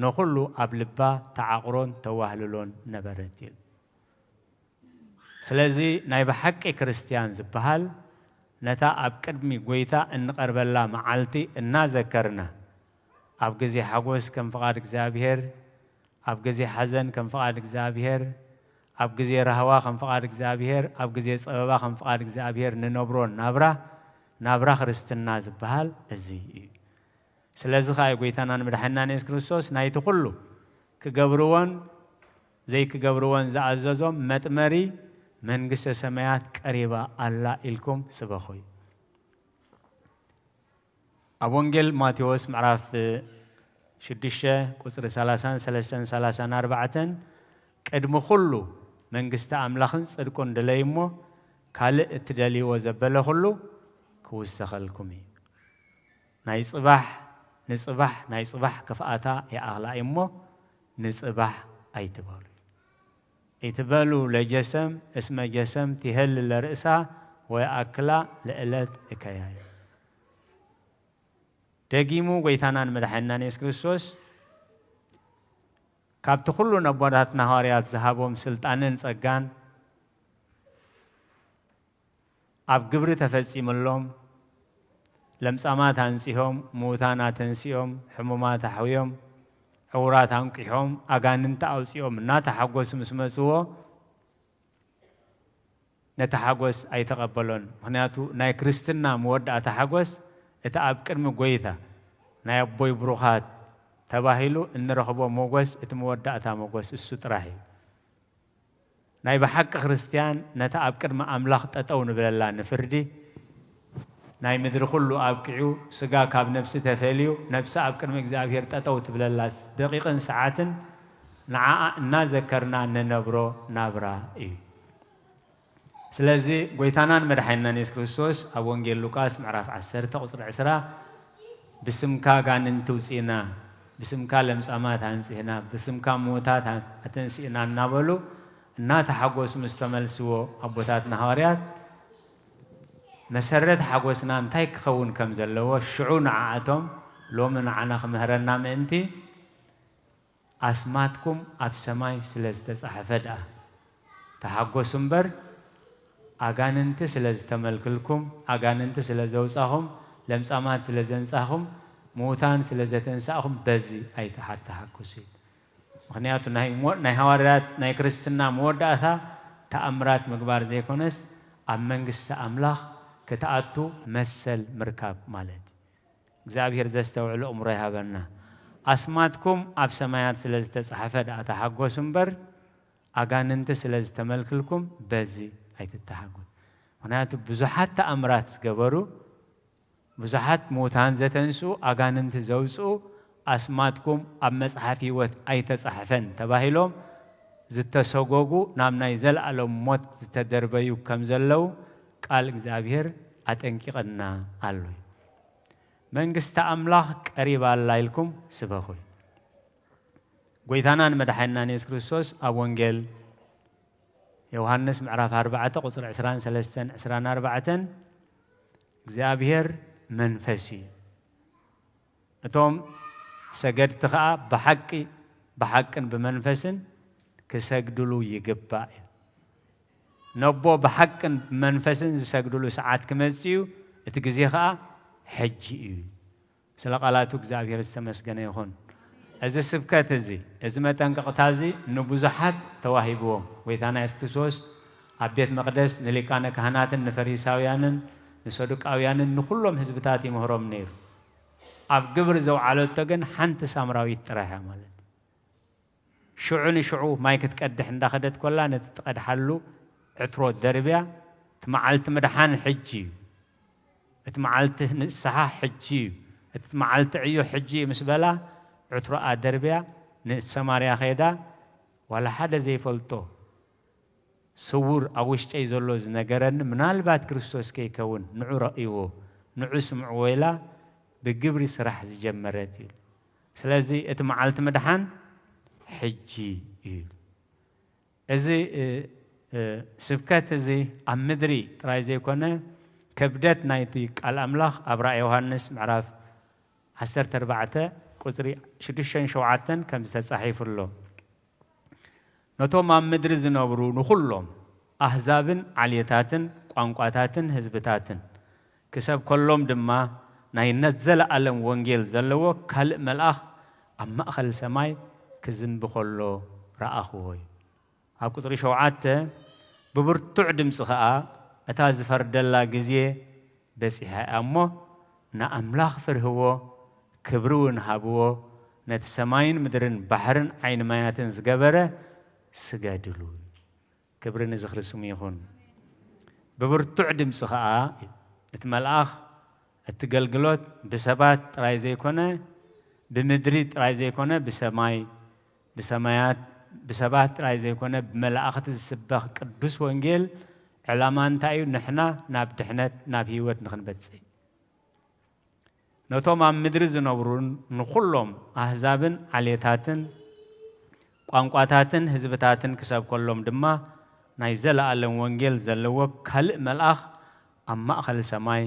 ንኹሉ ኣብ ልባ ተዓቕሮን ተዋህልሎን ነበረት እዩ። ስለዚ ናይ ብሓቂ ክርስቲያን ዝበሃል ነታ ኣብ ቅድሚ ጎይታ እንቐርበላ መዓልቲ እናዘከርና ኣብ ግዜ ሓጎስ ከም ፍቓድ እግዚአብሔር፣ ኣብ ግዜ ሓዘን ከም ፍቓድ እግዚአብሔር፣ ኣብ ግዜ ረህዋ ከም ፍቓድ እግዚአብሔር፣ ኣብ ግዜ ፀበባ ከም ፍቓድ እግዚአብሔር ንነብሮ ናብራ ክርስትና ዝበሃል እዚ እዩ። ስለዚ ከዓ ጎይታናን መድሓኒናን ኢየሱስ ክርስቶስ ናይቲ ኩሉ ክገብርዎን ዘይክገብርዎን ዝኣዘዞም መጥመሪ መንግስተ ሰማያት ቀሪባ ኣላ ኢልኩም ስበኹ። ኣብ ወንጌል ማቴዎስ ምዕራፍ 6 ቁፅሪ 33-34 ቅድሚ ኩሉ መንግስቲ ኣምላኽን ጽድቁን ድለይ እሞ ካልእ እትደልይዎ ዘበለ ኩሉ ክውሰኸልኩም እዩ። ናይ ጽባሕ نصبح ناي صبح كفاتا يا أغلا إمو نصبح أي تبالو يتبالو لجسم اسمه جسم تهل لرأسها ويأكلا لألت إكايا دقيمو قيتانان مدحنا نيس كريستوس كابت كلو نبودات نهاريات زهابهم سلطانن صقان أب قبر تفسيم اللهم لمسامات هنسيهم موتانات هنسيهم حمومات حويهم عورات هنقيهم أغانن تأوسيهم ناتحقوس مسمسوه نتحقوس أي تقبلون هناتو ناي كريستنا مود أتحقوس اتأب كرم قويثا ناي بوي بروخات تباهيلو إن رخبو موغوس اتمود أتا موغوس السطراهي ناي بحق خريستيان نتأب كرم أملاخ تتأون بالله نفردي ناي مدر كله أبكعو سجا كاب نفس تفعليو نفس أبكر مجزابير تتوت بالله دقيقة ساعات نذكرنا ننبرو نبرا سلازي قويتانان مرحنا نيس كريستوس أبوانجيل لوكاس معرف 10 تقصر 10 بسمكا غانن توسينا بسمكا لمسامات هنسينا بسمكا موتات هتنسينا نابلو ناتحقوس مستملسو أبوتات نهاريات مسرت حقوسنا انتاي كخون كم زلوا شعون عاتهم لو من عنا خمهرنا منتي أسماتكم أبسماي سلز تصحفد تحقوسم بر أغان انت سلز تملكلكم أغان انت سلز وصاهم لمسامات سلز انساهم موتان سلز تنساهم بزي أي تحت تحقوسي مخنياتو ناي هوارات ناي كريستنا مودعتا تأمرات مقبار زي كونس أمنغست أملاخ كتأتو مسل مركب مالد እግዚአብሔር ዘስተውዕሉ እምሮ ይሃበና አስማትኩም አብ ሰማያት ስለዚ ተጻሐፈ አታሐጎስ እምበር አጋንንት ስለዚ ተመልክልኩም በዚ አይተታሐጎ ምክንያቱ ብዙሓት ተአምራት ዝገበሩ ብዙሓት ሞታን ዘተንሱ አጋንንት ዘውፁ አስማትኩም አብ መጽሐፍ ሕይወት አይተጻሐፈን ተባሂሎም ዝተሰጎጉ ናብ ናይ ዘለዓለም ሞት ዝተደርበዩ ከም ዘለው ቃል እግዚአብሔር አጠንቂቀና አሉ መንግስት አምላክ ቀሪባ አላይልኩም ስበኹ ጎይታናን መድኃኒናን ኢየሱስ ክርስቶስ አብ ወንጌል ዮሐንስ ምዕራፍ 4 ቁጥር 23 24 እግዚአብሔር መንፈሲ እቶም ሰገድት ኸአ በሐቅን በመንፈስን ከሰግድሉ ይገባእ ነቦ በሐቅን መንፈስን ዝሰግድሉ ሰዓት ክመጽዩ እቲ ግዜ ኸአ ሕጂ እዩ ስለ ቃላቱ እግዚአብሔር ዝተመስገነ ይሁን እዚ ስብከት እዚ መጠንቀቕታ እዚ ንብዙሓት ተዋሂብዎም ጎይታና ኢየሱስ ክርስቶስ ኣብ ቤት መቅደስ ንሊቃነ ካህናትን ንፈሪሳውያንን ንሰዱቃውያንን ንኩሎም ህዝብታት ይምህሮም ነይሩ ኣብ ግብሪ ዘውዓለቶ ግን ሓንቲ ሳምራዊት ጥራይ ማለት ሽዑ ንሽዑ ማይ ክትቀድሕ እንዳኸደት ኮላ ነቲ ትቀድሓሉ ዕትሮ ደርብያ ትመዓልቲ ምድሓን ሕጂ እቲ መዓልቲ ንስሓ ሕጂ እቲ መዓልቲ ዕዮ ሕጂ ምስ በላ ዕትሮ ደርብያ ንሰማርያ ኸይዳ ዋላ ሓደ ዘይፈልጦ ስውር ኣብ ውሽጠይ ዘሎ ዝነገረኒ ምናልባት ክርስቶስ ከይከውን ንዑ ረእይዎ ንዑ ስምዕዎ ኢላ ብግብሪ ስራሕ ዝጀመረት እዩ ስለዚ እቲ መዓልቲ ምድሓን ሕጂ እዩ እዚ ስብከት እዚ ኣብ ምድሪ ጥራይ ዘይኮነ كبدت نايتي قال أملاخ أبرا يوحنس معرف 14 قصري شدشن شوعتن كم تصحيف الله نتو ما مدرز نبرو نخلهم أحزابن عليتاتن قانقاتاتن حزبتاتن كسب كلهم دما ناي نزل علم وانجيل زلوا كل ملأخ أما أخل سماي كزن بخلو رأخوي هاب قصري شوعت ببرتع دمسخاء أتاز فرد الله جزية بس إها أمه نأملاخ فرهو كبرون هابو نتسماين مدرن بحرن عين ماياتن زجبرة سجادلو كبرن زخر سميهون ببرتع دم سخاء اتملاخ التجلجلات بسبات رايزي كونه بمدريد رايزي كونه بسمايات بسبات رايزي كونه بملاخة السباق قدوس وانجيل علمان تايو نحنا ناب دحنت ناب هيوت نخنبتسي ነቶም ኣብ ምድሪ ዝነብሩን ንኹሎም ኣህዛብን ዓሌታትን ቋንቋታትን ህዝብታትን ክሰብ ከሎም ድማ ናይ ዘለኣለም ወንጌል ዘለዎ ካልእ መልኣኽ ኣብ ማእኸል ሰማይ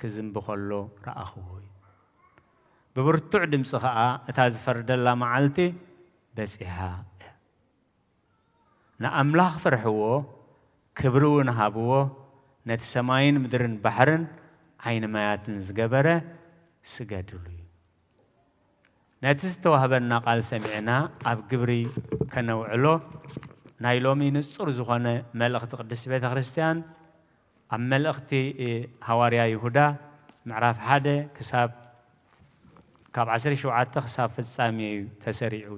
ክዝንቢ ከሎ ረኣኽዎ ብብርቱዕ ድምፂ ከዓ እታ ዝፈርደላ መዓልቲ በፂሓ እያ ንኣምላኽ ፍርሕዎ ክብሪ እውን ሃብዎ ነቲ ሰማይን ምድርን ባሕርን ዓይኒ ማያትን ዝገበረ ስገድሉ እዩ ነቲ ዝተዋህበና ቃል ሰሚዕና ኣብ ግብሪ ከነውዕሎ ናይ ሎሚ ንጹር ዝኾነ መልእኽቲ ቅድስት ቤተ ክርስቲያን ኣብ መልእኽቲ ሃዋርያ ይሁዳ ምዕራፍ 1 ክሳብ ካብ 17 ክሳብ ፍጻሜ እዩ ተሰሪዑ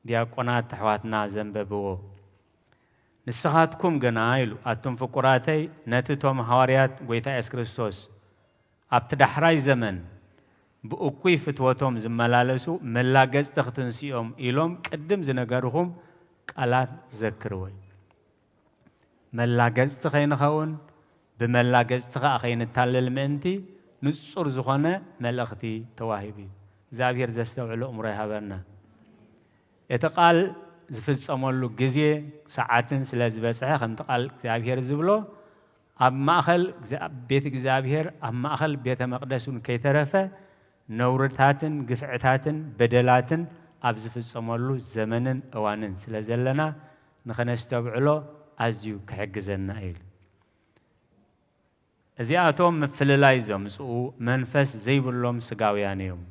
ዲያቆናት ኣሕዋትና ዘንበብዎ ንስኻትኩም ገና ኢሉ ኣቶም ፍቁራተይ ነቲ ቶም ሃዋርያት ጎይታ ኢየሱስ ክርስቶስ ኣብቲ ዳሕራይ ዘመን ብእኩይ ፍትወቶም ዝመላለሱ መላገጽቲ ክትንስኦም ኢሎም ቅድም ዝነገርኹም ቃላት ዘክርወይ መላገጽቲ ከይንኸውን ብመላገጽቲ ከዓ ከይንታለል ምእንቲ ንጹር ዝኾነ መልእኽቲ ተዋሂቡ እዩ እግዚኣብሔር ዘስተውዕሎ እምሮ ይሃበና እቲ ቃል ዝፍጸመሉ ግዜ ሰዓትን ስለ ዝበፅሐ ከምቲ ቃል እግዚኣብሔር ዝብሎ ኣብ ማእኸል ቤት እግዚኣብሔር ኣብ ማእኸል ቤተ መቕደሱን ከይተረፈ ነውርታትን ግፍዕታትን በደላትን ኣብ ዝፍጸመሉ ዘመንን እዋንን ስለ ዘለና ንኸነስተብዕሎ ኣዝዩ ክሕግዘና እዩ እዚኣቶም ምፍልላይ ዘምጽኡ መንፈስ ዘይብሎም ስጋውያን እዮም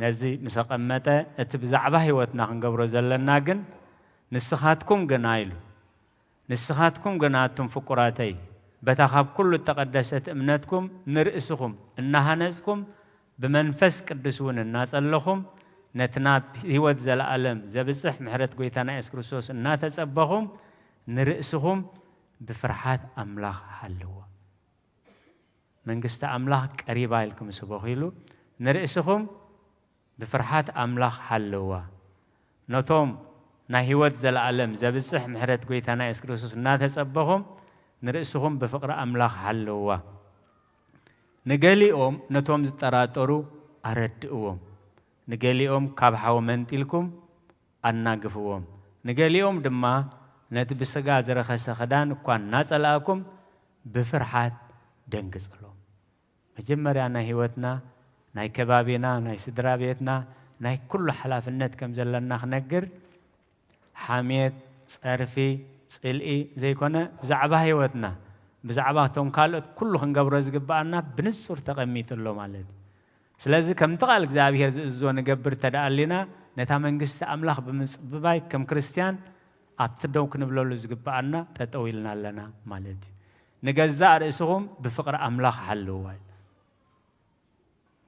ነዚ ምሰቐመጠ እቲ ብዛዕባ ህይወትና ክንገብሮ ዘለና ግን ንስኻትኩም ገና ኢሉ ንስኻትኩም ገና እቶም ፍቁራተይ በታ ካብ ኩሉ ተቐደሰት እምነትኩም ንርእስኹም እናሃነጽኩም ብመንፈስ ቅዱስ እውን እናጸለኹም ነቲ ናብ ህይወት ዘለኣለም ዘብጽሕ ምሕረት ጎይታና ኢየሱስ ክርስቶስ እናተጸበኹም ንርእስኹም ብፍርሓት ኣምላኽ ሃለዋ መንግስቲ ኣምላኽ ቀሪባ ኢልኩም ስበኹ ኢሉ ንርእስኹም ብፍርሓት ኣምላኽ ሃለዋ ነቶም ናይ ህይወት ዘለኣለም ዘብጽሕ ምሕረት ጎይታና ኢየሱስ ክርስቶስ እናተጸበኹም ንርእስኹም ብፍቕሪ ኣምላኽ ሃለዋ ንገሊኦም ነቶም ዝጠራጠሩ ኣረድእዎም ንገሊኦም ካብ ሓዊ መንጢልኩም ኣናግፍዎም ንገሊኦም ድማ ነቲ ብስጋ ዝረኸሰ ክዳን እኳ እናጸላእኩም ብፍርሓት ደንግጸሎም መጀመርያ ናይ ህይወትና ናይ ከባቢና ናይ ስድራ ቤትና ናይ ኩሉ ሓላፍነት ከም ዘለና ክነግር ሓሜት ጸርፊ ጽልኢ ዘይኮነ ብዛዕባ ህይወትና ብዛዕባ እቶም ካልኦት ኩሉ ክንገብሮ ዝግባአና ብንጹር ተቐሚጡሎ ማለት እዩ ስለዚ ከምቲ ቃል እግዚኣብሔር ዝእዝዞ ንገብር ተደኣሊና ነታ መንግስቲ ኣምላኽ ብምጽብባይ ከም ክርስቲያን ኣብቲ ደው ክንብለሉ ዝግባአና ጠጠው ኢልና ኣለና ማለት እዩ ንገዛእ ርእስኹም ብፍቕሪ ኣምላኽ ሃለዋ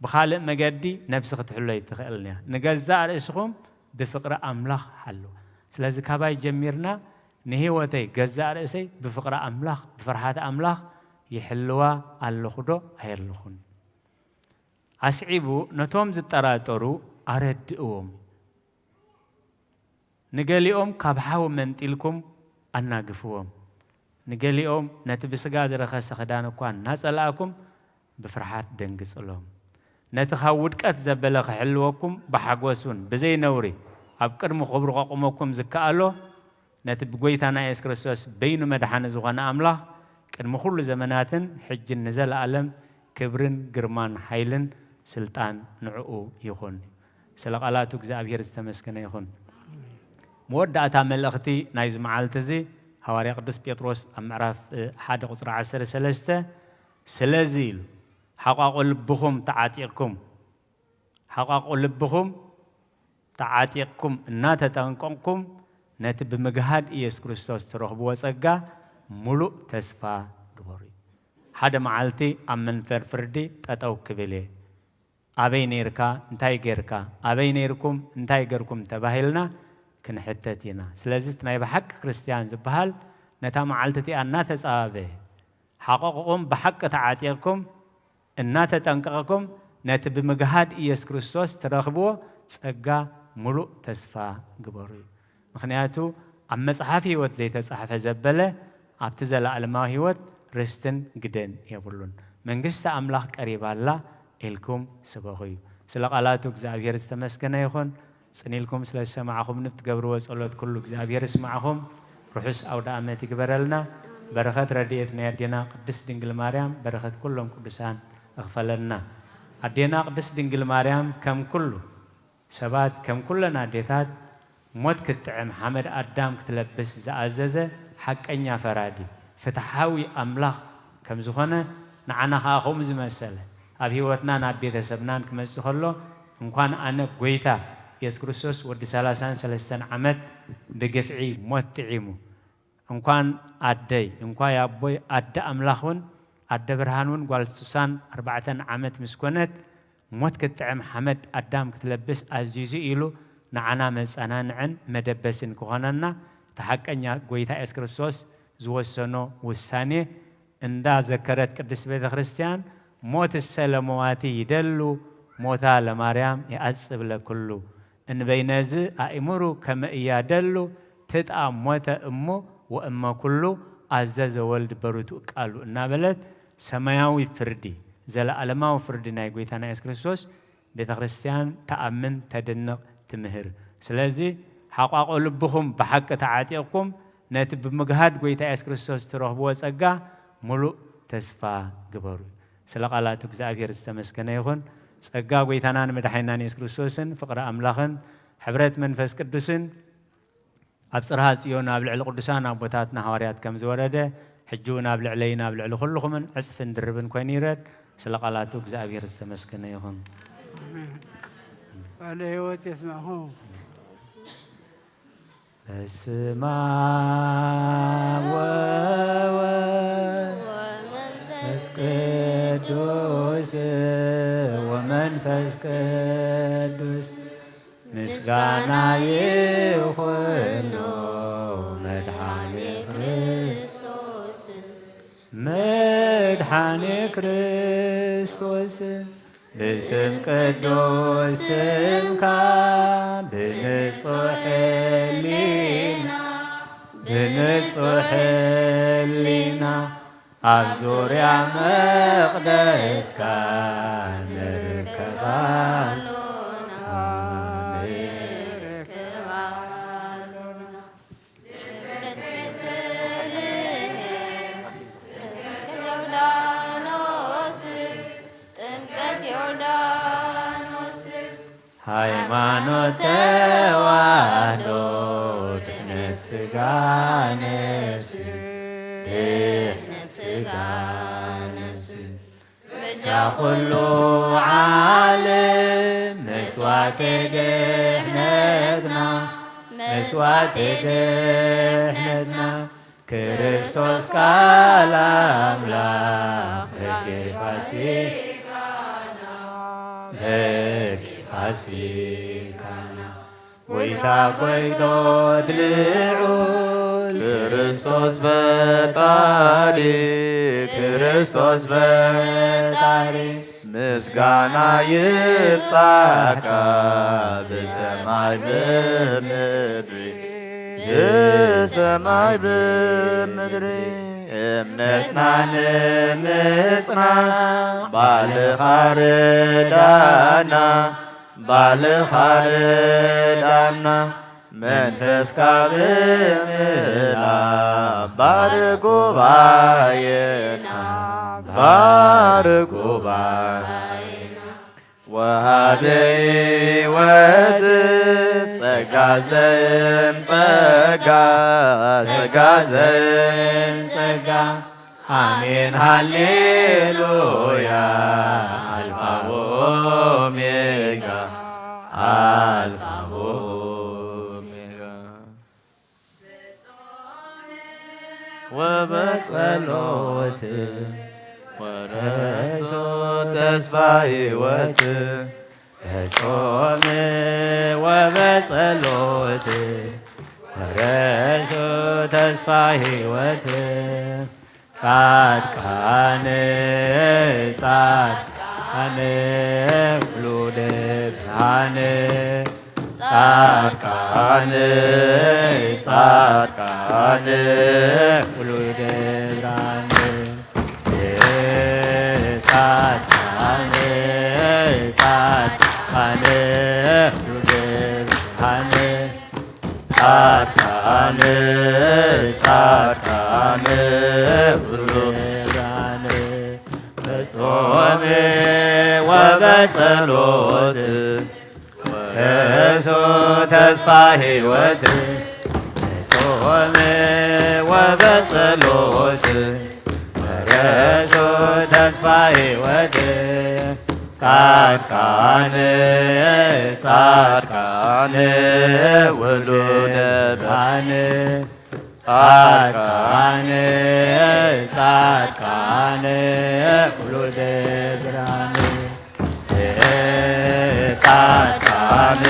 ብኻልእ መገዲ ነብሲ ክትሕሎ ይትኽእልኒ እያ ንገዛእ ርእስኹም ብፍቕሪ ኣምላኽ ሃለዋ ስለዚ ካባይ ጀሚርና ንህይወተይ ገዛእ ርእሰይ ብፍቕሪ ኣምላኽ ብፍርሓት ኣምላኽ ይሕልዋ ኣለኹ ዶ ኣይርልኹን ኣስዒቡ ነቶም ዝጠራጠሩ ኣረድእዎም ንገሊኦም ካብ ሓዊ መንጢልኩም ኣናግፍዎም ንገሊኦም ነቲ ብስጋ ዝረኸሰ ክዳን እኳ እናጸላእኩም ብፍርሓት ደንግጽሎም ነቲ ካብ ውድቀት ዘበለ ክሕልወኩም ብሓጎሱን ብዘይ ነውሪ ኣብ ቅድሚ ክብሩ ቐቁመኩም ዝከኣሎ ነቲ ብጎይታና ኢየሱስ ክርስቶስ በይኑ መድሓኒ ዝኾነ ኣምላኽ ቅድሚ ኩሉ ዘመናትን ሕጅን ንዘለኣለም ክብርን ግርማን ሓይልን ስልጣን ንዕኡ ይኹን ስለ ቃላቱ እግዚኣብሔር ዝተመስገነ ይኹን መወዳእታ መልእኽቲ ናይ ዝመዓልቲ እዚ ሃዋርያ ቅዱስ ጴጥሮስ ኣብ ምዕራፍ 1 ቁፅሪ 13 ስለዚ ኢሉ ሓቋቁ ልብኹም ተዓጢቕኩም እናተጠንቀቕኩም ነቲ ብምግሃድ ኢየሱስ ክርስቶስ ትረኽብዎ ጸጋ ሙሉእ ተስፋ ግበሩ ሓደ መዓልቲ ኣብ መንፈር ፍርዲ ጠጠው ክብል ኣበይ ነይርካ እንታይ ጌርካ ኣበይ ነይርኩም እንታይ ገርኩም ተባሂልና ክንሕተት ኢና ስለዚ ናይ ብሓቂ ክርስቲያን ዝበሃል ነታ መዓልቲ እቲኣ እናተጸባበየ ሓቆቕኩም ብሓቂ ተዓጢቕኩም እናተጠንቀቕኩም ነቲ ብምግሃድ ኢየሱስ ክርስቶስ ትረኽብዎ ጸጋ ሙሉእ ተስፋ ግበሩ ምክንያቱ ኣብ መጽሓፍ ህይወት ዘይተጻሕፈ ዘበለ ኣብቲ ዘለኣለማዊ ህይወት ርስትን ግደን የብሉን መንግስተ አምላኽ ቀሪባላ ኢልኩም ስበኹ እዩ ስለ ቃላቱ እግዚአብሔር ዝተመስገነ ይኹን ጽኒልኩም ስለ ሰማዕኹም ንትገብርዎ ጸሎት ኩሉ እግዚአብሔር ይስማዕኹም ርሑስ አውደ ዓመት ይግበረልና በረኸት ረድኤት ናይ አዴና ቅድስት ድንግል ማርያም በረኸት ኩሎም ቅዱሳን እኽፈለና አዴና ቅድስት ድንግል ማርያም ከም ኩሉ ሰባት ከም ኩለን አዴታት ሞት ክትጥዕም ሐመድ አዳም ክትለብስ ዝኣዘዘ ሓቀኛ ፈራዲ ፍትሓዊ አምላኽ ከም ዝኾነ ንዓና ኸ ኸም ዝመሰለ ኣብ ህይወትና ናብ ቤተሰብናን ክመጽእ ከሎ እንኳን ኣነ ጎይታ ኢየሱስ ክርስቶስ ወዲ 33 ዓመት ብግፍዒ ሞት ጥዒሙ እንኳን አደይ እንኳን ያቦይ አደ አምላኽውን አደ ብርሃኑን ጓልሱሳን 4 ዓመት ምስኮነት ሞት ክትጥዕም ሐመድ አዳም ክትለብስ ኣዚዙ ኢሉ ንዓና መጸናንዕን መደበስን ክኾነና ተሐቀኛ ጎይታ ኢየሱስ ክርስቶስ ዝወሰኖ ውሳኔ እንዳ ዘከረት ቅድስት ቤተ ክርስቲያን ሞት ሰለሞዋቲ ይደሉ ሞታ ለማርያም ያጽብ ለኩሉ እንበይነዝ አእምሩ ከመ እያደሉ ትጣም ሞተ እሞ ወእመ ኩሉ አዘዘ ወልድ በሩቱ ቃሉ እና በለት ሰማያዊ ፍርዲ ዘለዓለማዊ ፍርዲ ናይ ጎይታና ኢየሱስ ክርስቶስ ቤተ ክርስቲያን ተአምን ተደንቕ ትምህር ስለዚህ ሓቋቆ ልብኹም በሐቅ ተዓጢቕኩም ነቲ ብምግሃድ ጎይታ ኢየሱስ ክርስቶስ ትረኽብዎ ጸጋ ሙሉእ ተስፋ ግበሩ ስለ ቃላቱ እግዚአብሔር ዝተመስገነ ይኹን ጸጋ ጎይታናን መድኃኒናን ኢየሱስ ክርስቶስን ፍቅረ አምላኽን ሕብረት መንፈስ ቅዱስን ኣብ ጽርሐ ጽዮን ኣብ ልዕሊ ቅዱሳን ኣቦታትና ሐዋርያት ከም ዝወረደ ሕጂ እውን ኣብ ልዕለይና ኣብ ልዕሊ ኩልኹምን ዕጽፍን ድርብን ኮይኑ ይረድ ስለ ቃላቱ እግዚአብሔር ዝተመስገነ ይኹን ባለ ሕይወት የስማሁ በስመ አብ ወወልድ ወመንፈስ ቅዱስ ወመንፈስ ቅዱስ ምስጋና ይሁን መድኃኔ ክርስቶስ መድኃኔ ክርስቶስ በስም ቅዱስ ስምካ በንጹሕ ሕሊና ኣብ ዙርያ መቅደስካ ንርከባሉ ሃይማኖት ተዋህዶ ድህነት ሥጋ ነፍስ ድህነት ሥጋ ነፍስ በጃ ኩሉ ዓለም መስዋዕተ ድህነትና መስዋዕተ ድህነትና ክርስቶስ ቃል አምላክ ሕጌ ፋሲካና ጎይታ ጎይቶት ልዑል ክርስቶስ ፈጣሪ ክርስቶስ ፈጣሪ ምስጋና ይብጻካ በሰማይ በምድሪ በሰማይ በምድሪ እምነትና ንምጽና ባልኻ ርዳና ባልኻ ርዳና መንፈስካ ብምልኣብ ባርክ ጉባኤና ባርክ ጉባኤና ወሃበ ሕይወት ጸጋ ዘእምጸጋ ጸጋ ዘእምጸጋ አሜን ሃሌሉያ አልፋ ወኦሜጋ አልፋ ወኦሜጋ ወበጸሎት ወረሶ ተስፋ ሕይወት በጾም ወበጸሎት ወረሶ ተስፋ ሕይወት ጻድቃን ጻድቃን ውሉደ ብርሃን ጻድቃን ጻድቃን ውሉደ ብርሃን ጻድቃን ጻድቃን ሁሉ ብርሃን በጾም ወበጸሎት ወእሱ ተስፋ ሕይወት በጾም ወበጸሎት ወእሱ ተስፋ ሕይወት ጻድቃን ጻድቃን ውሉደ ብርሃን ጻድቃን ጻድቃን ውሉደ ብርሃን ጻድቃን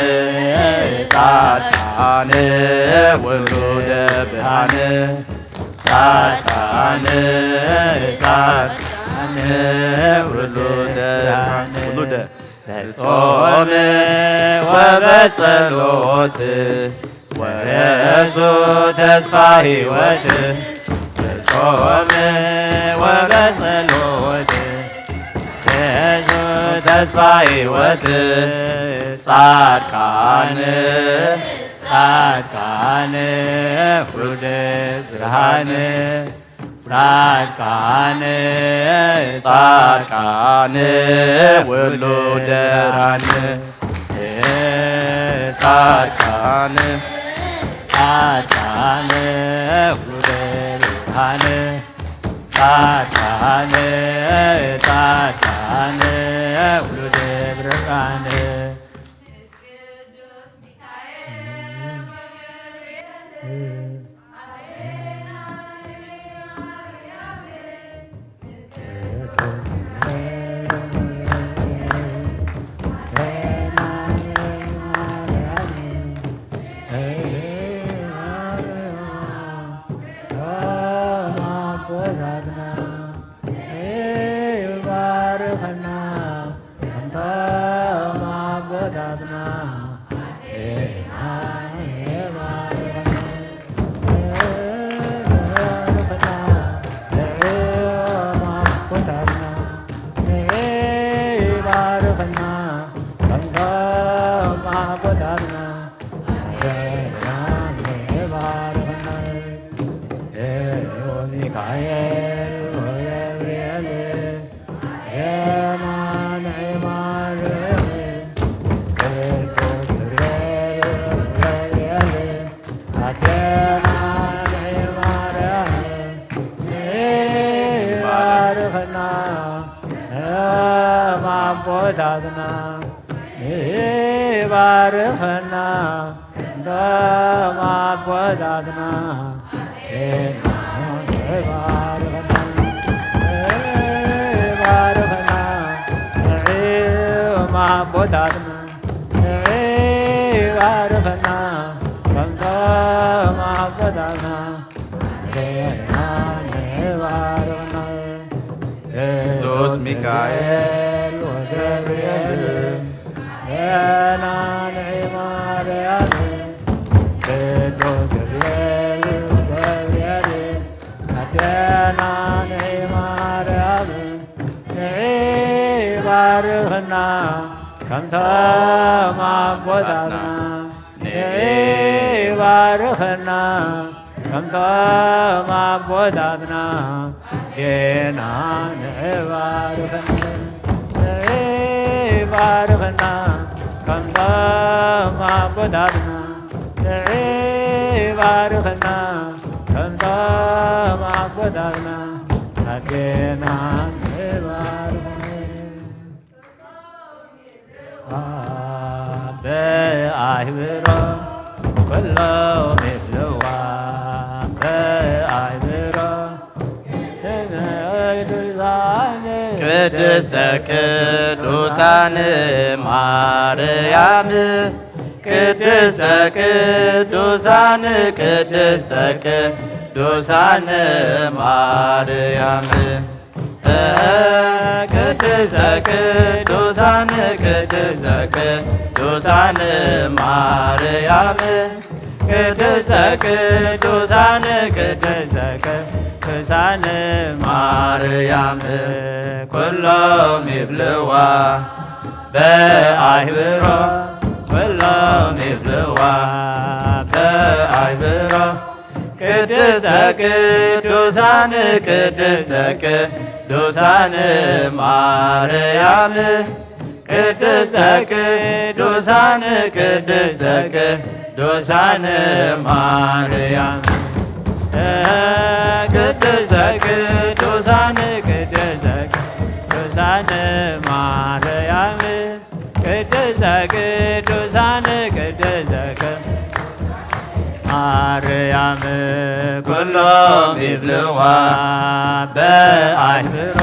ጻድቃን ውሉደ ብርሃን ጻድቃን ጻድቃን ውሉደ ውሉደ በጾም ወበጸሎት ወእሱ ተስፋ ሕይወት በጾም ወበጸሎት ወእሱ ተስፋ ሕይወት ጻድቃን ጻድቃን ውሉደ ብርሃን ጻድቃን ጻድቃን ውሉደ ብርሃን ጻድቃን ጻድቃን ውሉደ ብርሃን ጻድቃን ጻድቃን ውሉደ ብርሃን ቅዱስ ሚካኤል ወገብርኤል ቅዱስ ገብርኤል ወገብርኤል አደናን ማርያም ባርኽና ከምተ ማቦታትና ባርኽና ከምተ ማቦታትና ጌና ንዕባርኽና ንዕባርኽና ከምተ ማቦታትና ንዕባርኽና ከምተ ማቦታትና ጌና ንዕባርኽና በአይብሮ ኩሎም ይብልዋ በአይብሮ ቅድስተ ቅዱሳን ማርያም ቅድስተ ቅዱሳን ቅድስተ ቅዱሳን ማርያም ቅድስተ ቅዱሳን ቅድስተ ቅዱሳን ማርያም ቅድስተ ቅዱሳን ቅድስተ ቅዱሳን ማርያም ኩሎም ይብልዋ በአይብሮ ኩሎም ይብልዋ በአይብሮ ቅድስተ ቅዱሳን ቅድስተ ቅዱሳን ማርያም ቅድስተ ቅዱሳን ቅድስተ ቅዱሳን ማርያም ቅድስተ ቅዱሳን ቅድስተ ቅዱሳን ማርያም ቅድስተ ቅዱሳን ቅድስተ ማርያም ኩሎም ይብልዋ በአይብሮ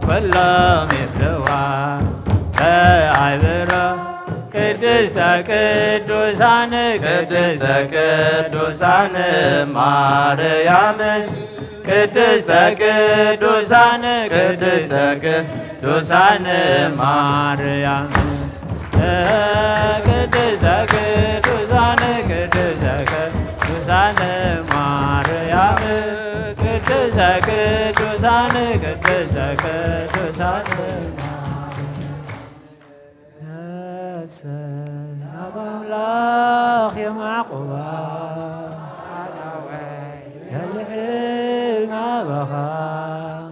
ኩሎም ይብልዋ በአይብሮ ቅድስተ ቅዱሳን ቅድስተ ቅዱሳን ማርያም ቅድስተ ቅዱሳን ቅድስተ ቅዱሳን ማርያም ቅድስተ ቅዱሳን ቅድስተ ቅዱሳን ማርያም ቅድስተ ቅዱሳን ቅድስተ ቅዱሳን ነፍሰ አምላክ የማዕቁባ የልዕል ናበኻ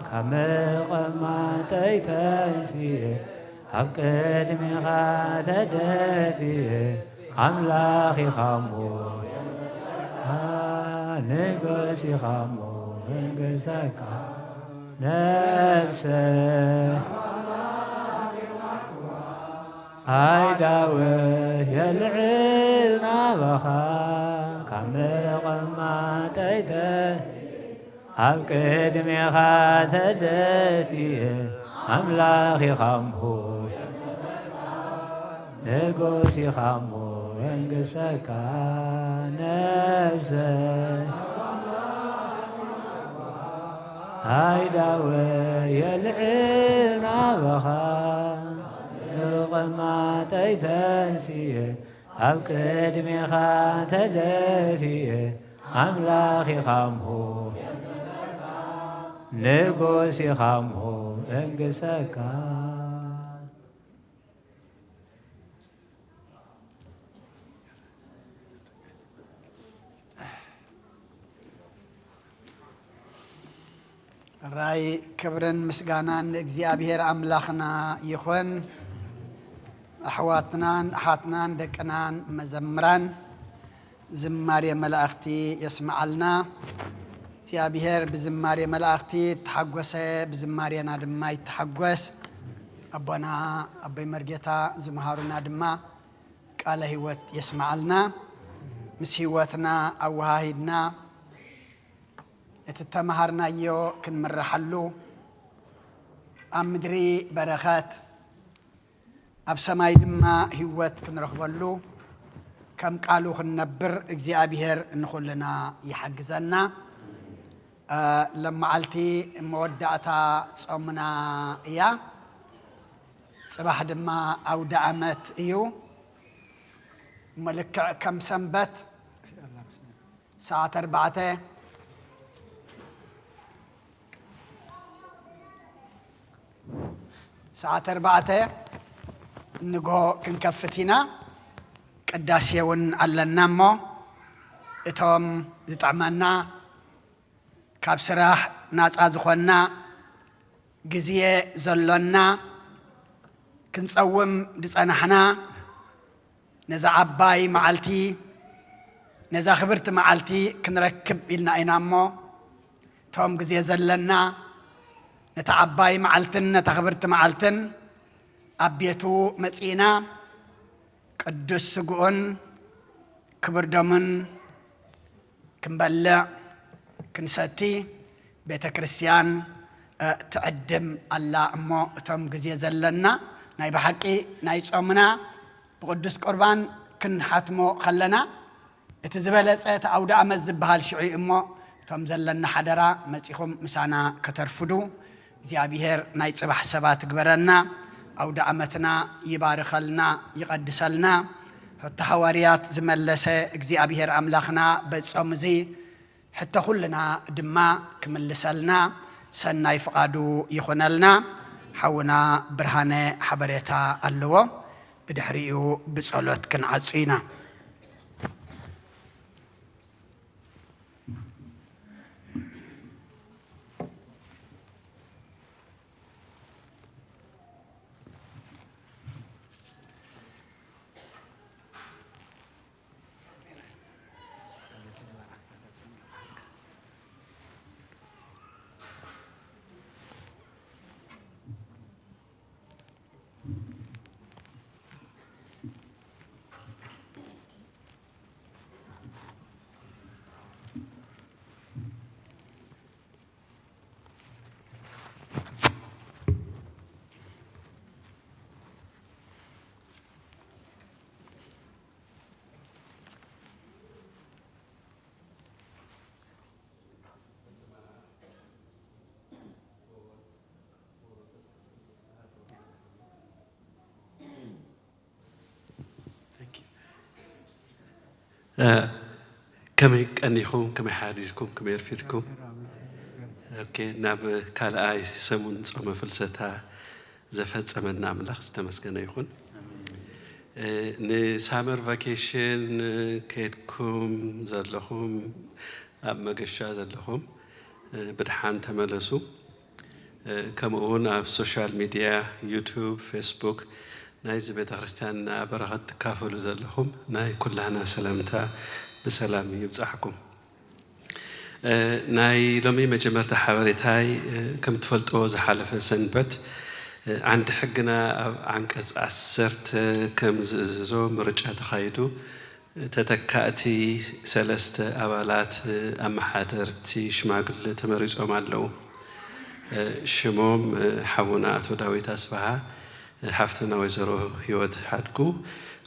ካብ መቐማጠይ ተንስየ ኣብ ቅድሚኻ ተደፊየ ኣምላኽ ኢኻ እሞ ንጉስ ኢኻ እሞ እንግሰካ ነፍሰ ኣይዳወ የልዕል ናበኻ ካብ መቐማጠይ ኣብ ቅድሚኻ ተደፊየ ኣምላኽ ኢኻ እሞ ንጉስ ኢኻ እሞ እንግሰካ ነፍሰ ኣይዳወ የልዕል ናበኻ መቐማጠይ ተንስየ ኣብ ቅድሚኻ ተደፊየ ኣምላኽ ኢኻ እሞ ንጉስ ኢኻ እሞ እንግሰካ ራይ ክብርን ምስጋናን እግዚአብሔር አምላኽና ይኹን። ኣሕዋትናን ኣሓትናን ደቅናን መዘምራን ዝማሬ መላእኽቲ የስምዓልና። እግዚአብሔር ብዝማሬ መላእኽቲ ተሓጐሰ ብዝማሬና ድማ ይተሓጐስ። ኣቦና ኣበይ መርጌታ ዝመሃሩና ድማ ቃለ ህይወት የስምዓልና። ምስ ህይወትና ኣወሃሂድና እቲ ተማሃርናዮ ክንምራሓሉ ኣብ ምድሪ በረኸት ኣብ ሰማይ ድማ ህይወት ክንረኽበሉ ከም ቃሉ ክንነብር እግዚአብሔር ንኹልና ይሓግዘና። ለመዓልቲ መወዳእታ ጾምና እያ። ጽባሕ ድማ ኣውደ ዓመት እዩ። መልክዕ ከም ሰንበት ሰዓት 4 ሰዓት 4 ንግሆ ክንከፍት ኢና። ቅዳሴ እውን ኣለና እሞ እቶም ዝጥዕመና ካብ ስራሕ ናፃ ዝኾና ግዜ ዘሎና ክንፀውም ዝፀናሕና ነዛ ዓባይ መዓልቲ ነዛ ክብርቲ መዓልቲ ክንረክብ ኢልና ኢና እሞ እቶም ግዜ ዘለና ነታ ዓባይ መዓልትን ነታ ክብርቲ መዓልትን ኣብ ቤቱ መፂና ቅዱስ ስጉኡን ክቡር ደሙን ክንበልዕ ክንሰቲ ቤተ ክርስቲያን ትዕድም ኣላ እሞ እቶም ግዜ ዘለና ናይ ብሓቂ ናይ ጾምና ብቅዱስ ቁርባን ክንሓትሞ ከለና እቲ ዝበለፀ እቲ ኣውደ ዓመት ዝበሃል ሽዑ እሞ እቶም ዘለና ሓደራ መፂኹም ምሳና ከተርፍዱ እግዚአብሔር ናይ ጽባሕ ሰባት ግበረና። ኣውደ ዓመትና ይባርከልና ይቀድሰልና። ሕተ ሐዋርያት ዝመለሰ እግዚአብሔር ኣምላኽና በጾም እዚ ሕተ ኩልና ድማ ክምልሰልና ሰናይ ፍቓዱ ይኹነልና። ሓውና ብርሃነ ሓበሬታ ኣለዎ። ብድሕሪኡ ብጸሎት ክንዓፁ ኢና። كم أنيكم كم حادثكم كم يرفدكم أوكي ناب كالآي سمون صوم فلسطها زفت سمنا ملاخ استمسكنا يكون نسامر فاكيشن كيدكم زلهم أب مجشة زلهم بدحان تملسوا كمون أب سوشيال ميديا يوتيوب فيسبوك ناي زبيت خريستيان برغت كافلو زلهم ناي كلنا سلامتا بسلام يبصحكم ناي لمي مجمرت حواريتاي كم تفلتو زحالف سنبت عند حقنا عنكز عسرت كم زو مرجع تخايدو تتكاتي سلست أولات أم حضرتي شماغل تمريز أمالو شموم حونا أتو داويت أسفها حفتنا وزرو هيوت حدكو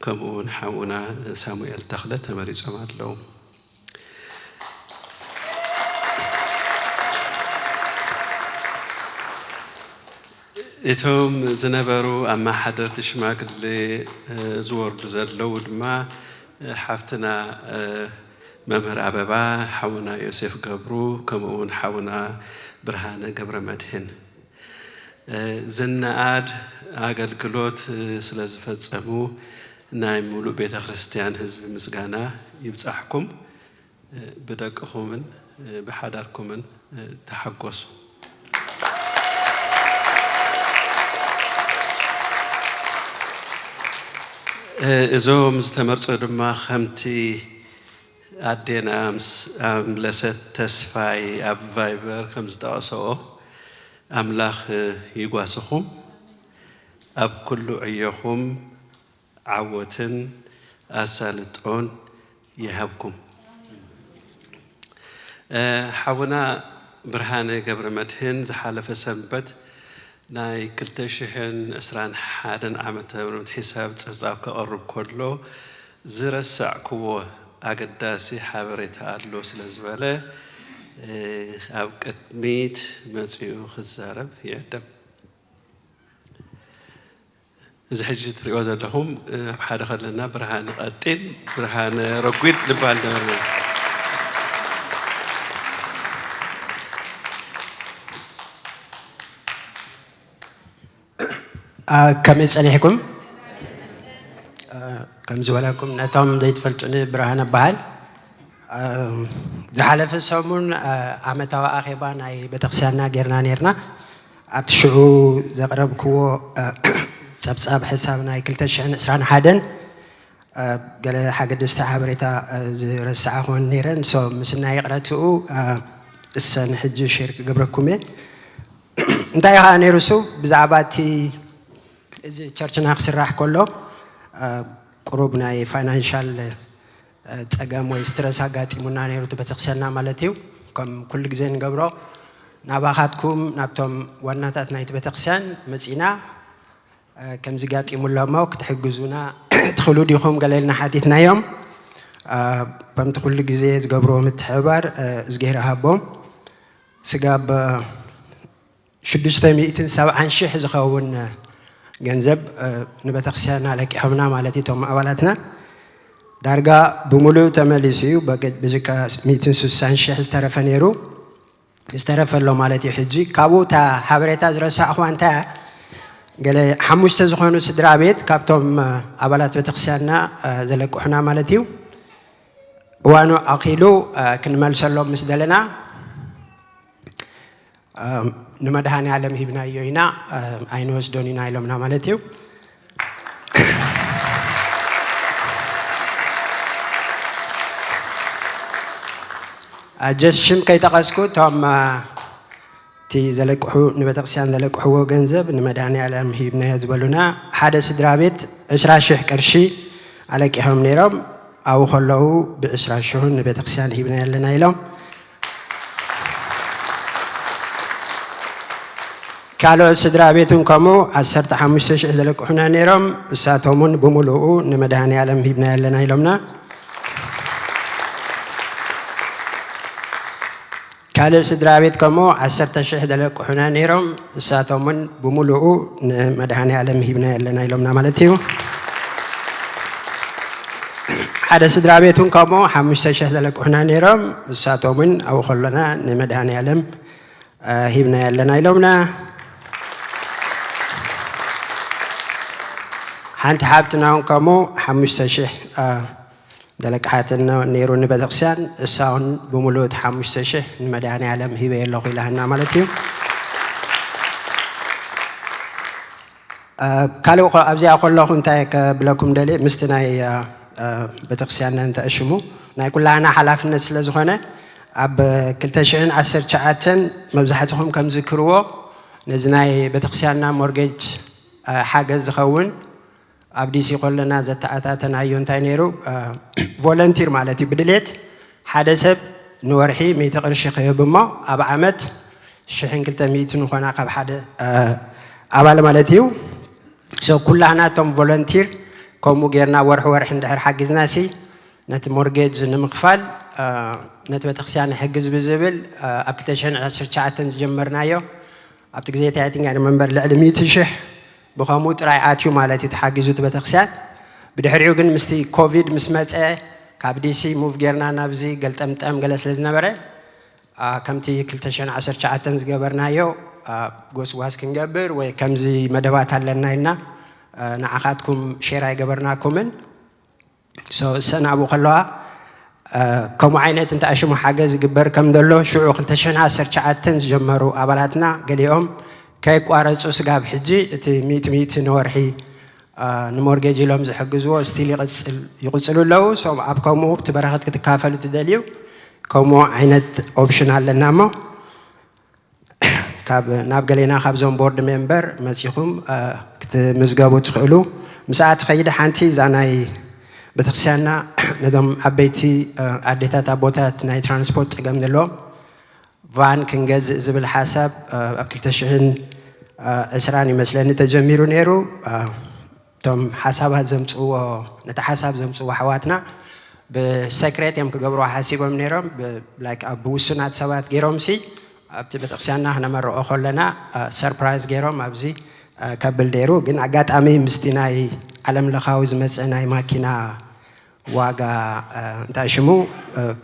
كمون حونا سامويل تخلت تمريز أمالو إتهم زنبرو أما حضرت شماغل زور زلو دما حفتنا ممر أبابا حونا يوسف قبرو كمون حونا برهانة قبر مدهن زناد أقل قلوت سلازفت سمو نايم مولو بيت خريستيان حزب مسغانا يبصحكم بدقخومن بحضركمن تحقصوا إزوم استمرت دما خمتي عدينا أمس لست تسفاي أب فايبر خمس دقائق أملاخ يقاسخم أب كل عيهم عوتن أسالتون يهبكم حونا برهانة قبر مدهن زحالف سنبت ناي كلتشهن أسران حادن عمت حساب تزاق قرب كله زرسع كوا أقداسي حبرت أدلو سلزبله أبقت ميت مسيو خزارب يعتب إذا حجت رجوز لهم بحد خلنا برهان قتيل برهان رقيد لبالنا كم يسأليكم كم زوالكم نتام ديت فلتوني برهان بحال زحلف السمون عمتوا أخيبان أي بتقسينا جرنا نيرنا أبتشعو زقرب كو سبساب حسابنا أي كل تشعن سران حدن قال حاجة دستعبريتا رسعون نيرن سو مسنا يقرأتو السن حج شركة قبركمه انت يا نيرسو بزعباتي چرچنا خسر راح كله قربنا فاينانشال تقام ويسترس حاجات منا نيرو تبتقسنا مالتيو كم كل جزء قبره نباخاتكم نبتم وناتات نايت بتقسان مسينا كم زجات يملا موك تحجزونا تخلوا ديهم قليلنا حديثنا يوم بمت كل جزء قبره متحبر زجير هابهم سجاب شدشتي 270 شيء زخون جنزب نبتقسنا لك حمنا مالتي توم أولاتنا دارجا بملو تمليسيو بقت بزكا 260 شيء استرفنيرو استرف له مالتي حجي كابو تا حبريتا زرسا أخوانتا قال حموش تزخونو سدرابيت كابتوم أبلات بتقسيانا زلك وحنا مالتيو وانو أقيلو كنمال سلوم مسدلنا نمدهاني علم هبنا يوينا أينوس دونينا إلومنا مالتيو جسم كي تقاسكو توم تي زلك حو نبتقسيان زلك حو جنزب نمداني على مهيبنا يزبلونا حدث درابيت 10 شيء كرشي على كهم نيرم أو خلوه ب10 شهور نبتقسيان هيبنا لنا يلوم كالو سدرابيتون كمو 15 شيء زلك حنا نيرم ساتومون بملؤ نمداني على مهيبنا لنا يلومنا كالو سدرابيت كمو 10 شيء زلك حنا نيرم ساتومون بملؤ نمداني على مهيبنا لنا يلومنا مالتيو حدا سدرا بيتون كمو 5,000 زلقحنا نيرم ساتومن أو خلنا نمدهان يعلم هبنا يلنا يلومنا حنت حابتنا كمو 5,000 دلقحاتنا نيرو نبدقسان الساون بمولود 5,000 نمدهان يعلم هبه يلو إلهنا مالتيو كالو أبزي أقول لكم تايك بلكم دلي مستناي بتقسيان أنت أشمو نقول لنا حلافنا سلزخنا أب كلتشين 10 ساعات مبزحتهم كم ذكروا نزناي بتقسياننا مورجيج حاجة زخون أبديس يقول لنا زتأتاتنا عيون تانيرو فولنتير مالتي بدلت حدث نورحي ميتقرش خيبما أب عمت شحن كلتا ميتون خنا قب حدا أبال مالتيو سو كلنا توم فولنتير كومو غيرنا ورح ندحر حجز ناسي نت مورجيج نمقفال نت بتقسيان حجز بزبل أبكتشن 10 ساعات جمرنايو أبتكزيت عاتين يعني منبر لعلمي تشح بخاموت راياتيو مالتي تحجزوا تبتقسيان بدحريو جن مستي كوفيد مسمات كابديسي موف غيرنا نابزي قلت أم جلس لزنا برا كمتي كلتشن 10 ساعات جبرنايو قوس واسكن جبر وكمزي مدوات على هنا نعقدكم شراي جبرناكمن سو سنة أبو خلوها كم عينة أنت أشمو حاجز جبر كم دلو شو قلتشن 10 ساعات جمروا أبلاتنا قال يوم كيك وارز أسقاب حجي تي ميت نورحي نمورجي لهم زحجزوا استيل يقصلوا له سو أبكمو بتبرهت كتكافلوا تدليو كم عينة أوبشن على النامو كاب نابقلينا خابزون بورد ممبر مسيخهم كتمزقابو تخلو مساعد خيدة حانتي زاناي بتخسيانا ندم عبيتي عديتات عبوتات ناي ترانسبورت اقام دلو فان كنجز زبل حساب ابكتشهن اسراني مثلا نتجميرو نيرو تم حسابات زمتو نتحساب زمتو حواتنا بسكريت يمك قبروا حاسيبهم نيرم لايك ابوسنات سوات غيرهم سي أبتي بتقسينا هنا مرة أخرى لنا سربرايز جيروم أبزي قبل ديرو جن عقد أمي مستناي علم لخاوز مثلا ماكينة واقع تاشمو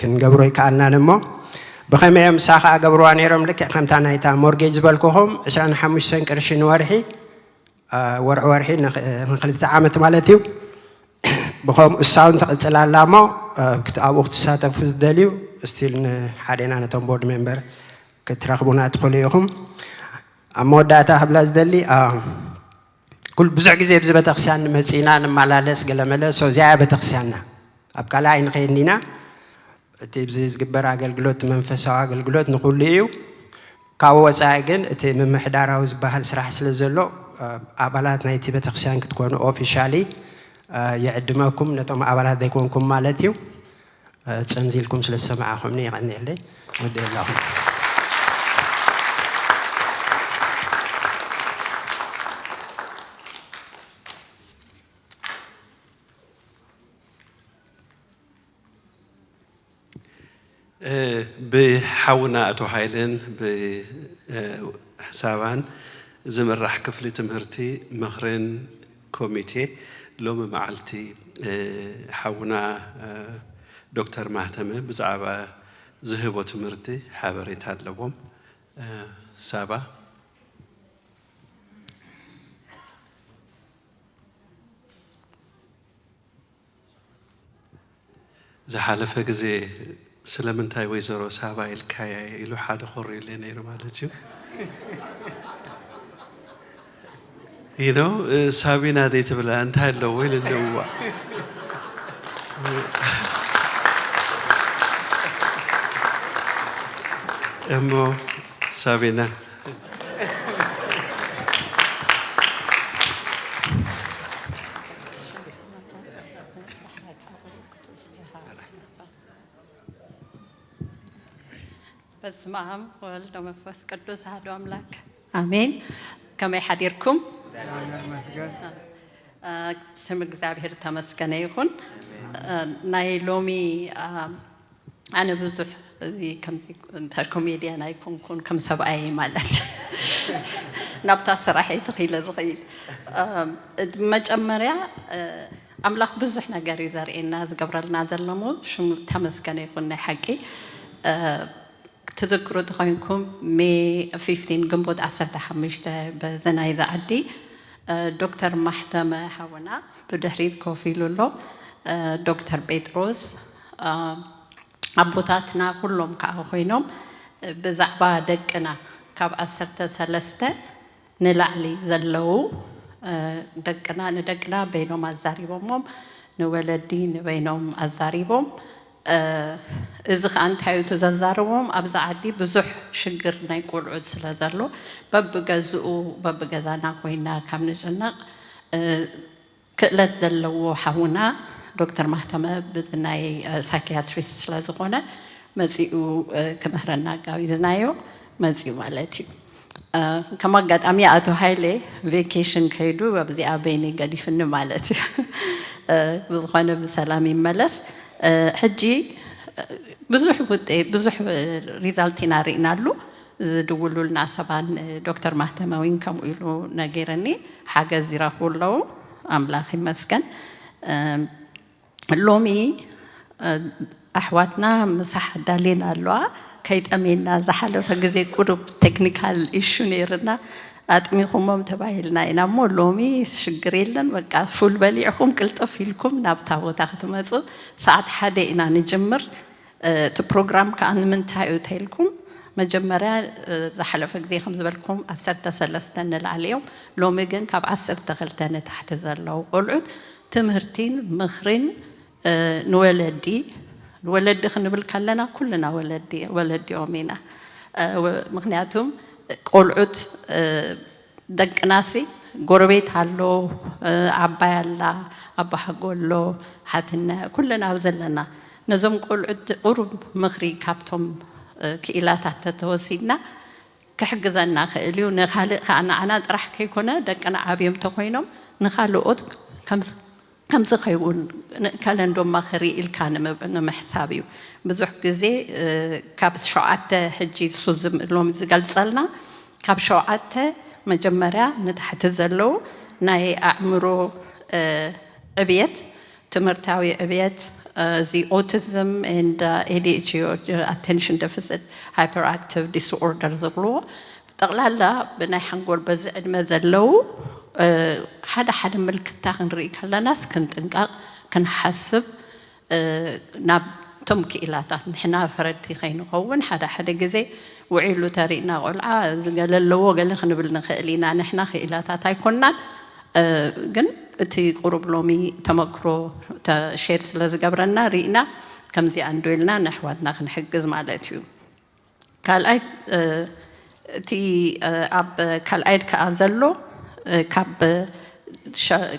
كن قبروي كأننا نمو بخيم يوم ساخة قبرو عنيرم لك خم تانا يتا مورجيج بالكوهم عشان 5 قرشين ورحي ورحي نخلي تعامت مالتيو بخوم الساوند تقتل لامو كتاب وقت ساعة فوز دليو استيل حالينا أنا توم بورد ممبر كتراقبونا تقوليهم أموداتا هبلاز دلي كل بزع جزء بزبة تقسيان مسينا نمالالس قال ملس وزع بتقسياننا أبقى لا عين خيرنا تبزيز جبر عقل جلوت منفس عقل جلوت نقول ليو كاو ساجن تي من محدارة وزبهال سرح سلزلو أبلاتنا يتي بتقسيان كتكونوا أوفيشالي يعدمكم نتوم أبلات يكونكم مالتيو تنزيلكم سلسماعهم نيغني لي ودي الله بحاونا أتو هايلن بحسابان زمرح كفلي تمهرتي مخرن كوميتي لوم معلتي حاونا دكتور مهتمة بزعبة زهبو تمهرتي حابريت هادلوهم سابا زحالفة جزي سلامنتاي ويزورو سابا الكايا إلو حاد خوري لنا يرو مالتيو you know سابينا ديت بلا انتهى لو ويل اللو امو سابينا بسم الله والد ومنفس قدوس أحد أملاك آمين كما يحضركم سم እግዚአብሔር ተመስገነ ይሁን ናይሎሚ أنا بزح كم تر كوميديان أيكون كم سبعة مالت نبتة صراحة تخيل صغير مجمرة أملاخ بزحنا جاري زارعنا زقبرلنا زلمو شو تمسكنا يكون حكي تذكروا تخينكم مي 15 جنبود 15 بزنا إذا عدي دكتور محتمة حونا بدهريد كوفي لولو دكتور بيتروس أبوتاتنا كلهم كأخوينهم بزعبا دكنا كاب أسرت سلسته نلعلي زلو دكنا بينهم الزاريبهم نولدين بينهم الزاريبهم إذا أنت حيو تزاربهم أبز عدي بزح شجر نيقول عد سلازلو بب جزانا خوينا كم نجنا كلت دلو حونا دكتور مهتمة بزناي سايكياتريست سلازقونا مزيو كمهرنا قاوي زنايو مزيو مالتي كما قد أمي أتو هايلي فيكيشن كيدو وبزي أبيني قد يفن مالتي بزخوانا بسلامي ملث حجي بزح ريزالتينا رينالو زدولو لنا سبان دكتور مهتمة وين كم يقولوا نجيرني حاجة زيرا كله أملاخي مسكن لومي أحواتنا مسح دالين اللوا كيد أمينا زحلو فجزء كروب تكنيكال إيشو نيرنا أتمي خمم تباهلنا إنا مو لومي شجريلن وقع فول بليعكم كل طفيلكم نبتاو تاخذ مزو ساعات حدا إنا نجمر تبروجرام كأن من تايو تيلكم مجمرة زحلو فجزء خمس بالكم أسرت سلستن العليهم لومي جن كاب أسرت غلتنا تحت زلوا قلعد تمهرتين مخرين نولدي الولد خلنا بالكلنا كلنا ولدي يومينا مغنياتهم قلعت دق ناسي قربيت هالو عبايلا أبا حقولو حتنا كلنا وزلنا نزوم قلعت قرب مخري كابتم كإلات تتوسينا كحجزنا خليو نخالق أنا راح كيكونا دق أنا عبيم تقوينهم نخالقت كم سخيون كالندوم مخري الكان محسابيو بزح جزء كاب شعات حجي سوزم لوم زقال صلنا كاب شعات مجمرة نتحت زلو ناي أعمرو أبيت تمرتاوي أبيت زي autism and ADHD attention deficit hyperactive disorder زبلو تغلى بناي حنقول بزعد ما زلو حدا ملكتا خنري كلا ناس كن حسب ناب تمك إلى تحت نحنا فردي خين قون حدا جزء وعيلو تارينا قلعة قال اللو قال خن بالنخلينا نحنا خيلة تاي كنا جن تي قرب لومي تمكرو تشيرس لزجبرنا رينا كم زي عندولنا نحواتنا خنحجز مالتيو كالأيد تي أب كالأيد كأزلو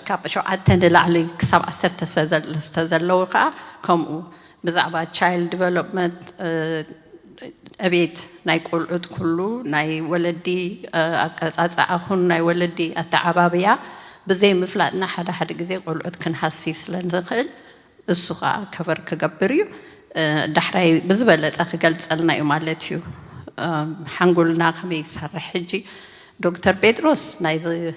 كاب شو عتنا لعلي كسب عسرت استزلوا قا كم بزعبة child development أبيت نايقول عد كله ناي ولدي أخون ناي ولدي التعبابية بزي مفلاتنا حدا جزء قول عد كن حسيس لنزخل السقا كبر كجبريو دحري بزبلة أخي قلت لنا يوم علتيو حنقولنا خميس هالحجي دكتور بيتروس نايز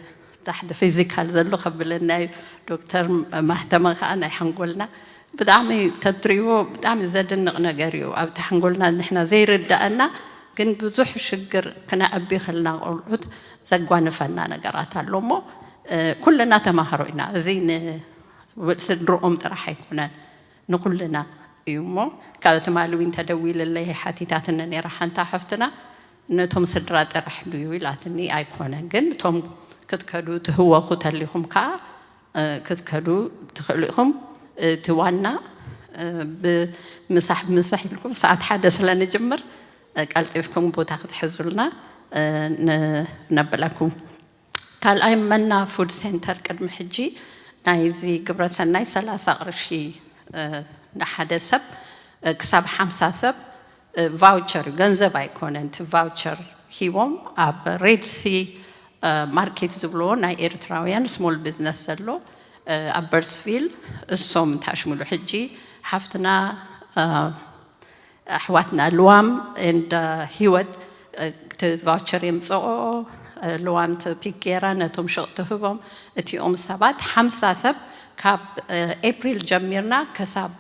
تحت فيزيكال ذلو خبلنا دكتور مهتمة أنا حنقولنا بدعمي تدريو بدعمي زادن نجاريو أو تحنقولنا نحنا زي ردأنا كن بزح شجر كنا أبي خلنا قلت زجوان فنان جرات اللومو كلنا تمهرنا زين وسدرهم ترى حيكون نقول لنا يومو كانت معلومين تدويل الله حتيتاتنا نراح أنت حفتنا نتهم سدرات رحلو يلاتني أيقونا جن توم كتكدو هو ختليهم كا كتكدو تخليهم توانا بمسح لكم ساعات حدث لنا جمر قالت إفكم بوتاخد حزولنا نبلكم قال أي منا فود سنتر قدم حجي نايزي قبرة سناي 3 قرشي نحدث سب كسب 5 سب voucher ገንዘብ አይኮነን voucher ሂዎም ኣብ ሬድ ሲ ማርኬት ዝብሎ ናይ ኤርትራውያን ስሞል ቢዝነስ ዘሎ ኣብ በርስቪል እሶም ታሽሙሉ ሕጂ ሓፍትና ኣሕዋትና ልዋም እንደ ህይወት voucher يمصኦ ልዋም ፒክ ጌራ ነቶም ሸቕቲ ህቦም እቲኦም ሰባት 50 ሰብ كاب أبريل جميرنا كسب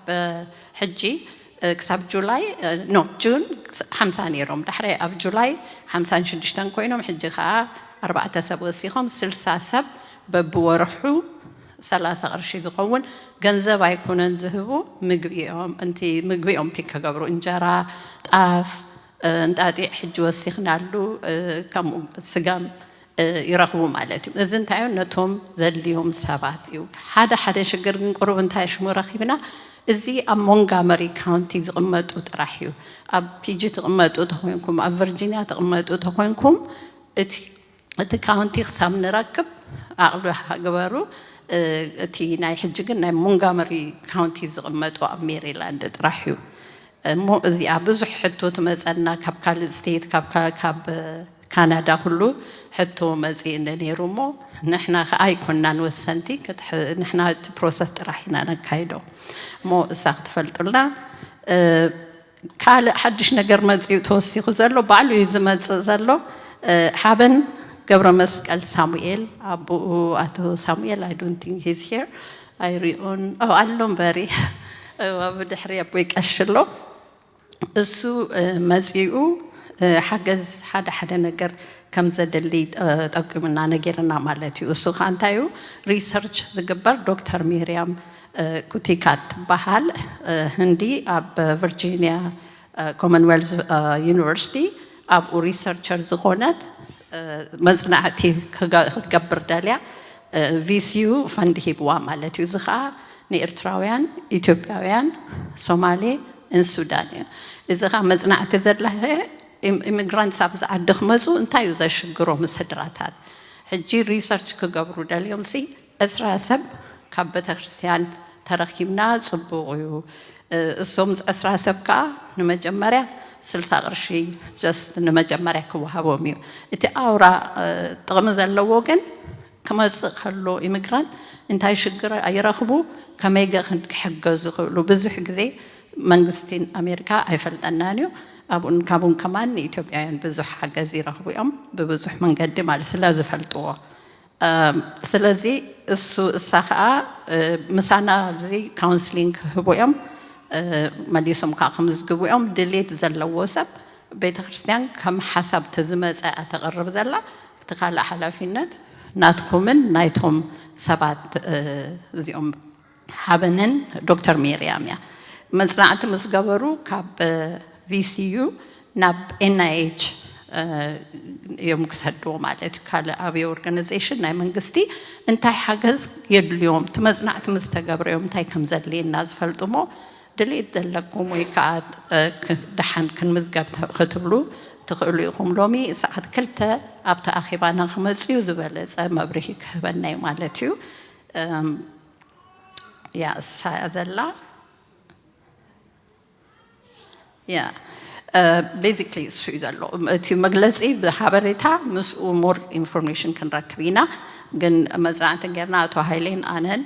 حجي كسب جولاي نو جون 5 نيروم دحري أب جولاي 56 كوينهم حجي خا 4 سب وسيخهم 60 سب ببورحو 30 قرش يقون جنزب يكونن ذهبوا مقبيهم أنتي مقبيهم بيك قبرو إنجرا طاف أنتي حج وسيخنا له كم سجام يرغبوا مالتهم إذن تعيون نتهم ذليهم سبات هذا شجر قرب انتاش مرخبنا إزي مونغامري كاونتي تقمت وتراحيو أب بيجي تقمت وتخوينكم أب فيرجينيا تقمت وتخوينكم اتي كاونتي خسام نركب أقولوا حقبارو اتي ناي حجقن ناي مونغامري كاونتي تقمت وأب ميريلاند تراحيو مو إزي أبزح حتو تمزقنا كاب كالستيت كاب كندا كله حتى مزين نيرومو نحنا أي كنا نوسنتي نحنا بروسس راحنا نكايدو مو ساخت فلتنا كال حدش نجر مزيو توصي خزلو بعلو يزمت زلو حابن قبر مسكال سامويل أبو أتو سامويل I don't think he's here I reon ألهم بري أبو دحري أبويك أشلو السو مزيو حجز حدا نجر كم زاد اللي تقومنا نجرنا مالتي وسخانتايو ريسيرش ذكبر دكتور ميريام كوتيكات بحال هندي أب فيرجينيا كومنولث يونيفرسيتي أب ريسيرشر زغونات مزنعتي كجبر داليا فيسيو فندي بوا مالتي زخا نيرتراويان إثيوبياويان سومالي السوداني إذا خا مزنعتي زاد لها إميغرانت سابز عدخ مزو انتايو زي شجرو مسدراتات حجي ريسيرش كقبرو داليوم سي أسرع سب كابة كريستيان ترخيمنا صبوغيو السومز أسرع سب كا نمجمرة سلسة غرشي جست نمجمرة كوهابوميو إتي أورا تغمز اللوغن كما خلو إميغرانت انتاي شجر أيرخبو كما يجا حجزو خلو بزو حجزي منغستين أمريكا أيفلت أنانيو أبون كابون كمان إثيوبيان بزح حجزي رخبيهم ببزح من قدم على سلازة فلتوه سلازي الساخة مسانا بزي كونسلينج هبويهم ماليسهم كاخمز جبويهم دليت زلا وسب بيت كريستيان كم حسب تزمز أتقرب زلا تقال حلافينات ناتكمن نايتهم سبات زيهم حبنن دكتور ميريام يا مزرعة مسجبرو كاب VCU ناب NIH يوم كسدوا مالتي كله أبي organization ناي منقستي انتي حجز يد اليوم تمزنع تمستجبر يوم تاي كم زلين الناس فلتمو دليت دلكم ويكاد دحن كن مزجب ختبلو تقولوا يقوم لومي ساعات كلتا أبتا أخي بانا خمسيو زبالة ما بريك بناي مالتيو يا ساذلا Yeah, basically شو يدلو تي مجلسي بحبرتها مس more information كن ركبينا جن مزرعة جرنا توهيلين أنن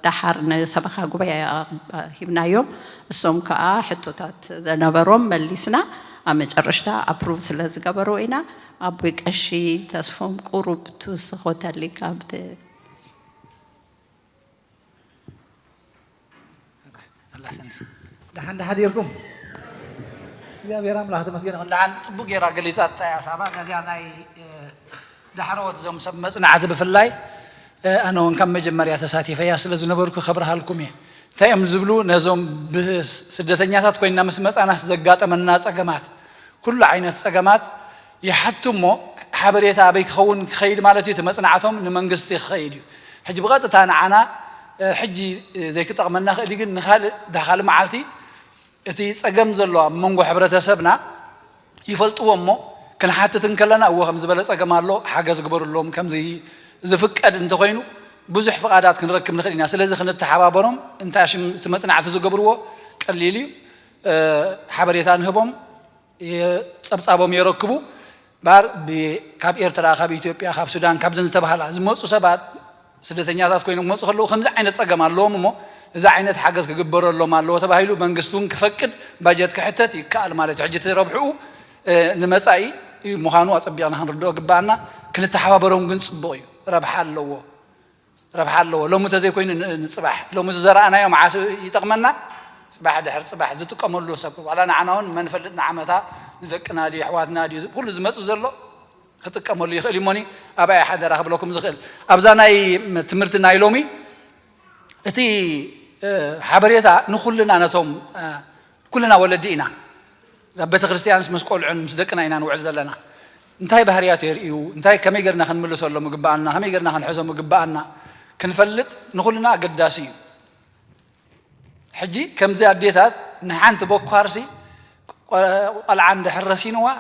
دحر نسبخا جوبيا هبنايوم السوم كا حتوتات زنبروم مليسنا أمج أرشتا approve سلز جبروينا أبوك أشي تسفهم قرب تسخوت اللي كابد دحن حديركم يا بيرام لا تمسكين عن صبوق يرا جلسات يا سامع نادي دحروت زم مصنعات بفلاي أنا وإنكم مجمريا تساتي فيا سلز نبرك خبرها لكم تايم زبلو نزوم بسدتنيات كوينا مسمت أنا زجات من الناس أجمعت كل عينة أجمعت يحتموا حبريتها بيك خون خيل مالتي تمصنعاتهم نمنجستي خيل حج بغات أنا حجي ذيك تقمنا اللي قلنا نخال دخل معلتي إتي أجمع زلوا منجو حبرة سبنا يفلتوا أمه كان حتى تنكلنا أو خمس بلد أجمع له حاجة زجبر لهم كم زي زفك أدن تخينوا بزح فقادات كن ركب نخلي الناس اللي زخنت تحابرهم أنت عشان تمثلنا على زجبروا قليلي حبريتان هبهم يصبصابهم يركبوا بار بكاب إيرترا كاب إثيوبيا كاب السودان كاب زنزت بحالا زموت سبات سدتنيا ذات كوينو موت خلوا خمس عينة أجمع لهم مو إذا عينة حاجة زجبر لهم على تباهيلو بنجستون كفكر باجت كحتتي كأل مالت عجت ربحوا نمسعي مخانو أصبيانا هنردو قبعنا كنت تحابرهم جنس بوي ربح اللو ربح الله لو متزي كوين نصباح لو مزرعنا يوم عاس يتقمنا صباح دحر صباح زت قملو سب ولا نعناون ما نفلتنا عمتا ندقنا دي حواتنا دي كل زمص زلو خطقملو يخلي موني ابا حدا راخ بلكم زخل ابزاناي تمرتنا يلومي اتي حبريتا نخلنا نتوم كلنا ولدينا بيت كريستيان مسقول عن مصدقنا إنا نوعل زلنا انتهي بهريات يريو انتهي كم يقرنا خن ملو سلو مقبعنا هم يقرنا خن حزم مقبعنا كنفلت نخلنا قداسي حجي كم زي أديتات نحن تبوك كارسي قال عند حرسينوا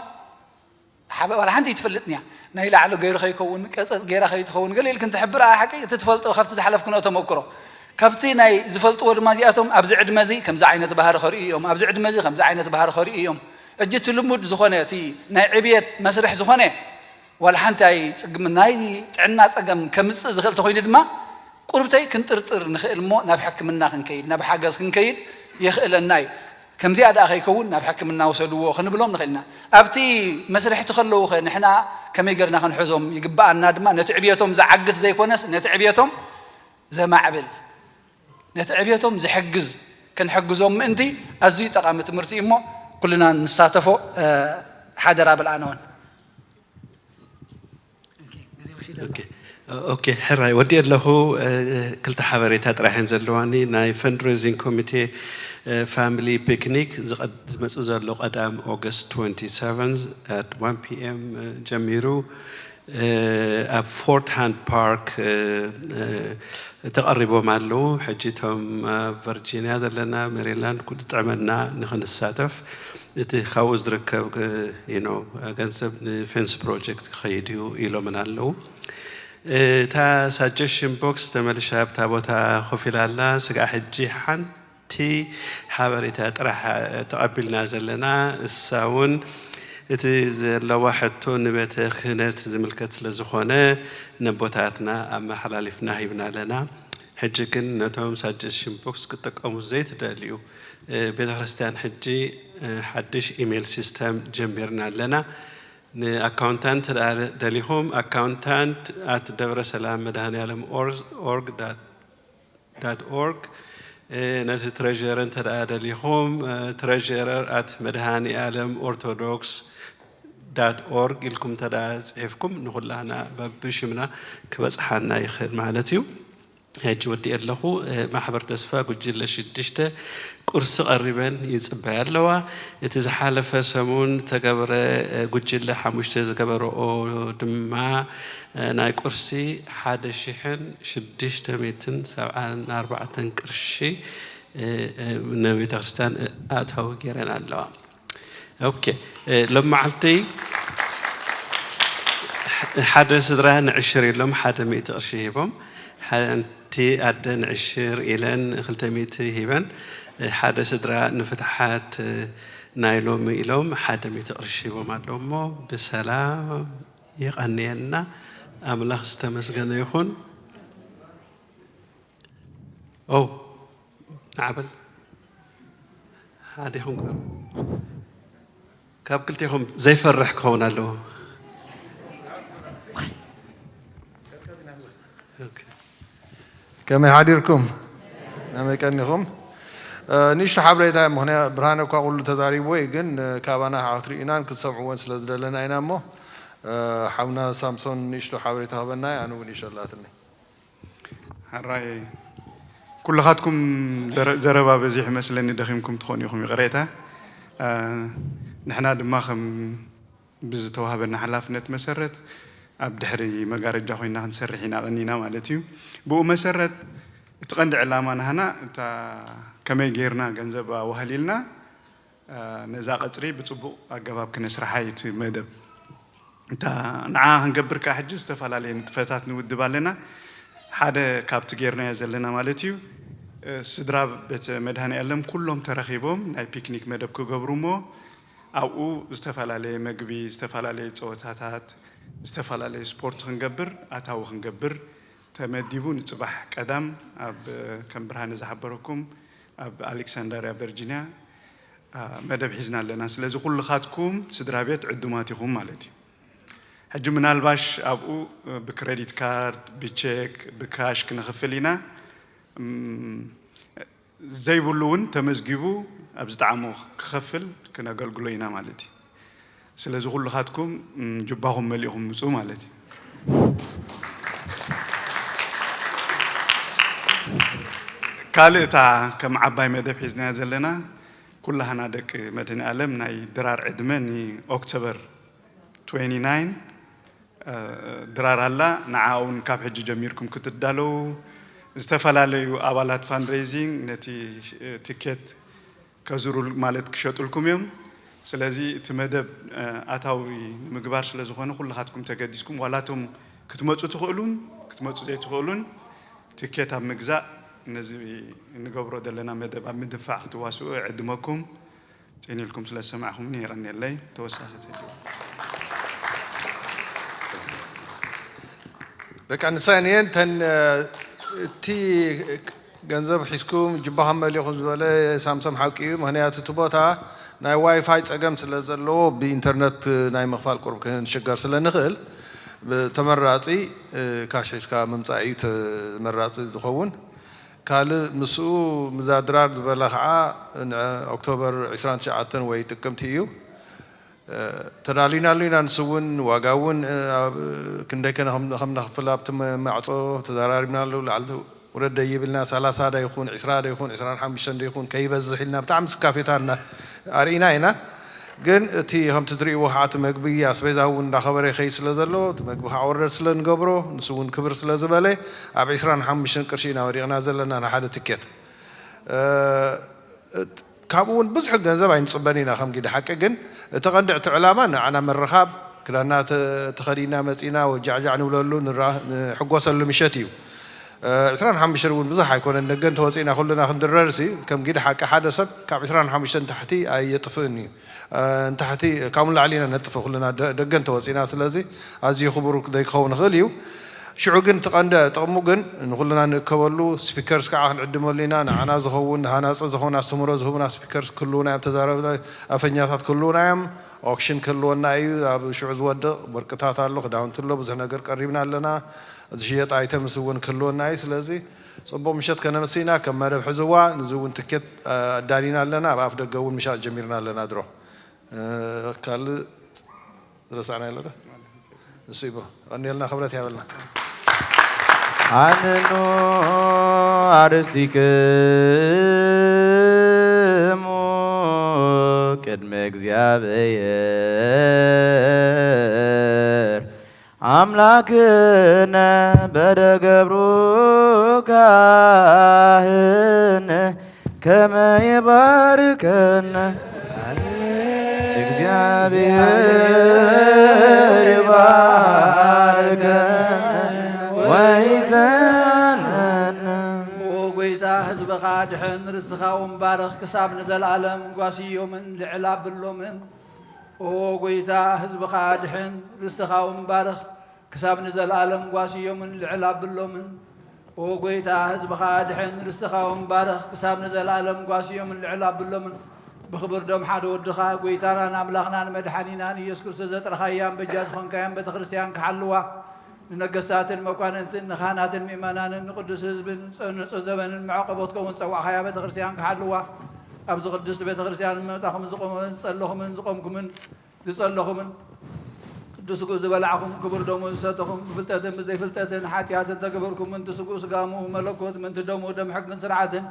حبا ولا حنتي تفلتني نايل على غير خي يكون غير خي تكون قال لي كنت حبر حقي تتفلط وخفت تحلف كنا تمكرو كبتي ناي زفلطو ودمازياتهم ابز عد مزي كم زي عينه بحر خريهم ابز عد مزي كم زي عينه بحر خريهم اجت لمود زخونتي ناي عبيت مسرح زخونه ولا حنتاي صقم ناي طعنا صقم كمص زخل تخويد دما قربتي كنطرطر نخيل مو ناب حكمنا خنكيد ناب حاجز خنكيد يخلناي كم زي ادا خيكون ناب حكمنا وسدو خنبلوم نخلنا ابتي مسرح تخلو نحنا كم يقرنا خنحزهم يقبانا دما نتعبيتهم زعقت زي كونس نتعبيتهم زي معبل نتعبيتهم زحجز كنحجزهم انتي ازي تقام تمرتي امو كلنا نساتفو حاضر بالعنون اوكي حراي ودي له كلتا حبريتات راح ينزلواني ناي فندريزنج كوميتي فاميلي بيكنيك زقد مصزلو قدام اوغست 27 at 1 p.m. جميرو اب فورت هاند بارك تقربوا معلو حجتهم فيرجينيا دلنا ميريلاند كنت تعملنا نخن الساتف اتي خاوز ركب جنسب فينس بروجكت خيديو إلو من اللو تا سجشن بوكس تمل شاب تابوتا خفيل الله سقا حجي حنتي حابريتا طرح تقبلنا زلنا الساون اتي لو واحد تون بيت خنت زملكت لزخونه نبوتاتنا اما حلالفنا هيبنا لنا حجكن نتوم سجشن بوكس كتقوم زيت داليو بيت كريستيان حجي حدش ايميل سيستم جنبرنا لنا اكاونتانت داليهم اكاونتانت @davrasalaam.org ناس تريجر انت داليهم تريجرر @medhanialamorthodox.org لكم تدا صحفكم نقول لنا ببشمنا كبصحنا يخير معناتيو هاج ودي له محبر تسفا قجل شدشته قرص قريبا يصبح لوا يتزحلف سمون تقبر قجل حمشته زقبر دما ناي قرسي حاد شحن شدشته ميتن 74 قرشي نبي تغستان اتهو غيرنا لوا اوكي لما علتي حاد سدرا نعشر لهم حاد 100 قرشي يبهم حانتي أدن 10 إلى 300 هيبان حدا سدرا نفتحات نايلوم إلهم حدا 100 قرشي وما لومو بسلام يغنينا أملاخ استمسغن يخون أو نعبل هادي هم كاب قلتيهم زي فرح كونا له كما حاضركم نعم كأنكم نيش حبريتا هنا برهانك أقول تزاري ويجن كابانا عطرينا كتسمعون سلسلة لنا ينامو حونا سامسون نيش حبريتا هبنا أنا ونيش الله تني هراي كل خاتكم زربا بزيح مثلا دخيمكم تخونيكم يغريتا نحنا دماغم بزتوها بنا حلافنت مسرت أبدحري مجارجة خوينا هنسرحينا غنينا مالتيو بو مسرت تقند علامنا هنا تا كما يجيرنا جنزبا وهليلنا نزاق أتري بتصبو أجاباب كنسرحايت مدب تا نعاه هنجبر كحجز تفعلالين تفتات نود بالنا حدا كابت جيرنا يزلنا مالتيو سدراب بيت مدهني ألم كلهم ترخيبهم ناي بيكنيك مدب كجبرومو أو استفعلالي مجبي استفعلالي صوتات استفعلالي سبورت خنجبر أتاو خنجبر تمديبون صباح قدام أب كم برهان زحبركم أب ألكسندريا فيرجينيا مدب حزنا لنا سلازو كل خاتكم سدرابيت عدوماتكم مالتي ሕጂ ምናልባሽ ኣብኡ ብክሬዲት ካርድ ብቼክ ብካሽ ክንኽፍል ኢና ዘይብሉ እውን ተመዝጊቡ ኣብ ዝጠዓሙ ክኸፍል ክነገልግሎ ኢና ማለት እዩ ስለዚ ኩልኻትኩም ጅባኹም መሊእኹም ምፁ ማለት እዩ ካልእታ ከም ዓባይ መደብ ሒዝናያ ዘለና ኩላህና ደቂ መድህኒ ዓለም ናይ ድራር ዕድመ ኦክቶበር 29 ድራር ኣላ ንዓውን ካብ ሕጂ ጀሚርኩም ክትዳለው ዝተፈላለዩ ኣባላት ፋንድሬዚንግ ነቲ ቲኬት ከዝሩ ማለት ክሸጡልኩም እዮም ስለዚ እቲ መደብ ኣታዊ ንምግባር ስለ ዝኾነ ኩላኻትኩም ተገዲስኩም ዋላቶም ክትመፁ ትኽእሉን ክትመፁ ዘይትኽእሉን ቲኬት ኣብ ምግዛእ ነዚ ንገብሮ ዘለና መደብ ኣብ ምድፋዕ ክትዋስኡ ዕድመኩም ፅኒልኩም ስለ ሰማዕኹም ይቀኒለይ ተወሳኺ በቃ ንሳንየን ተን እቲ ገንዘብ ሒዝኩም ጅባኹም መሊእኹም ዝበለ ሳምሰም ሓቂዩ ምክንያቱ እቲ ቦታ ናይ ዋይፋይ ፀገም ስለ ዘለዎ ብኢንተርነት ናይ ምኽፋል ቁርብ ክንሽገር ስለ ንኽእል ተመራፂ ካሽ ሒዝካ ምምፃእ እዩ ተመራፂ ዝኸውን ካልእ ምስኡ ምዛድራር ዝበለ ከዓ ኦክቶበር 29 ወይ ጥቅምቲ እዩ ተዳሊናሉ ኢና ንሱ እውን ዋጋ እውን ክንደይ ከነ ከም ነኽፍል ኣብቲ ማዕፆ ተዘራሪብናሉ ላዕሊ ውረደ ይብልና 30 ዳ ይኹን 20 ዳ ይኹን 25 ዳ ይኹን ከይበዝሕ ኢልና ብጣዕሚ ስካፌታና ኣርኢና ኢና ግን እቲ ከምቲ ትሪእዎ ከዓ እቲ መግቢ ኣስቤዛ እውን እንዳኸበረ ይኸይድ ስለ ዘሎ እቲ መግቢ ከዓ ወረድ ስለ ንገብሮ ንሱ እውን ክብር ስለ ዝበለ ኣብ 25 ቅርሺ ኢና ወሪቕና ዘለና ንሓደ ትኬት ካብኡ እውን ብዙሕ ገንዘብ ኣይንፅበን ኢና ከም ጊደ ሓቂ ግን እቲ ቀንዲ እቲ ዕላማ ንዓና ምርኻብ ክዳና ተኸዲና መፂና ወጃዕጃዕ ንብለሉ ንሕጎሰሉ ምሸት እዩ 25 እውን ብዙሕ ኣይኮነን ደገን ተወፂና ኩልና ክንድረርሲ ከም ጊደ ሓቂ ሓደ ሰብ ካብ 25 ታሕቲ ኣየጥፍእን እዩ እንታሕቲ ካብኡ ላዕሊ ኢና ነጥፍ ኩልና ደገን ተወፂና ስለዚ ኣዝዩ ክቡር ዘይክኸውን ይኽእል እዩ ሽዑ ግን ትቐንደ ጥቕሙ ግን ንኩልና ንእከበሉ ስፒከርስ ከዓ ክንዕድመሉ ኢና ንዓና ዝኸውን ሃናፀ ዝኾነ ኣስተምህሮ ዝህቡና ስፒከርስ ክህልውና እዮም ተዛረብቲ ኣፈኛታት ክህልውና እዮም ኦክሽን ክህልወና እዩ ኣብ ሽዑ ዝወድቕ ወርቅታት ኣሎ ክዳውንቲ ኣሎ ብዙሕ ነገር ቀሪብና ኣለና ዝሽየጥ ኣይተምስ እውን ክህልወና እዩ ስለዚ ፅቡቕ ምሸት ከነመሲና ከም መደብ ሕዝዋ ንዚ እውን ትኬት ኣዳሊና ኣለና ኣብ ኣፍ ደገ እውን ምሻጥ ጀሚርና ኣለና ድሮ ካልእ ዝረሳዕና የለ ዶ ንሱ ይቦ ቀኒልና ክብረት ያበልና አንኑ አርስቲክሙ ቅድመ እግዚአብሔር አምላክነ በደገብሩ ካህን ከመ ይባርከነ እግዚአብሔር ይባርከነ ወይዘነነ ጎይታ ህዝብኻ ድሕን ርስትኻ ወንባርኽ ክሳብ ንዘለዓለም ጓስዮምን ልዕላ ብሎምን ጎይታ ህዝብኻ ድሕን ርስትኻ ወንባርኽ ክሳብ ንዘለዓለም ጓስዮምን ልዕላ ብሎምን ጎይታ ህዝብኻ ድሕን ርስትኻ ወንባርኽ ክሳብ ንዘለዓለም ጓስዮምን ልዕላ ብሎምን بخبر دم حد ودخا قويتانا نملاخنا مدحانينا ኢየሱስ ክርስቶስ ዘጥረኻያን በጃ ዝኾንካያን ቤተ ክርስቲያን ክሓልዋ ንነገስታትን መኳንንትን ንኻህናትን ምእመናንን ንቅዱስ ህዝብን ንፁህ ዘመንን መዓቀቦት ከውን ፀዋዕኻያ ቤተ ክርስቲያን ክሓልዋ ኣብዚ ቅድስቲ ቤተ ክርስቲያን መጻኹም ዝቆሙን ዝጸለኹምን ዝቆምኩምን ዝጸለኹምን ቅዱስ ስጉእ ዝበላዕኹም ክቡር ደሙ ዝሰተኹም ብፍልጠትን ብዘይፍልጠትን ሓጢኣትን ተገበርኩምን ትስጉእ ስጋሙ መለኮት ምንቲ ደሙ ደም ሕግን ስርዓትን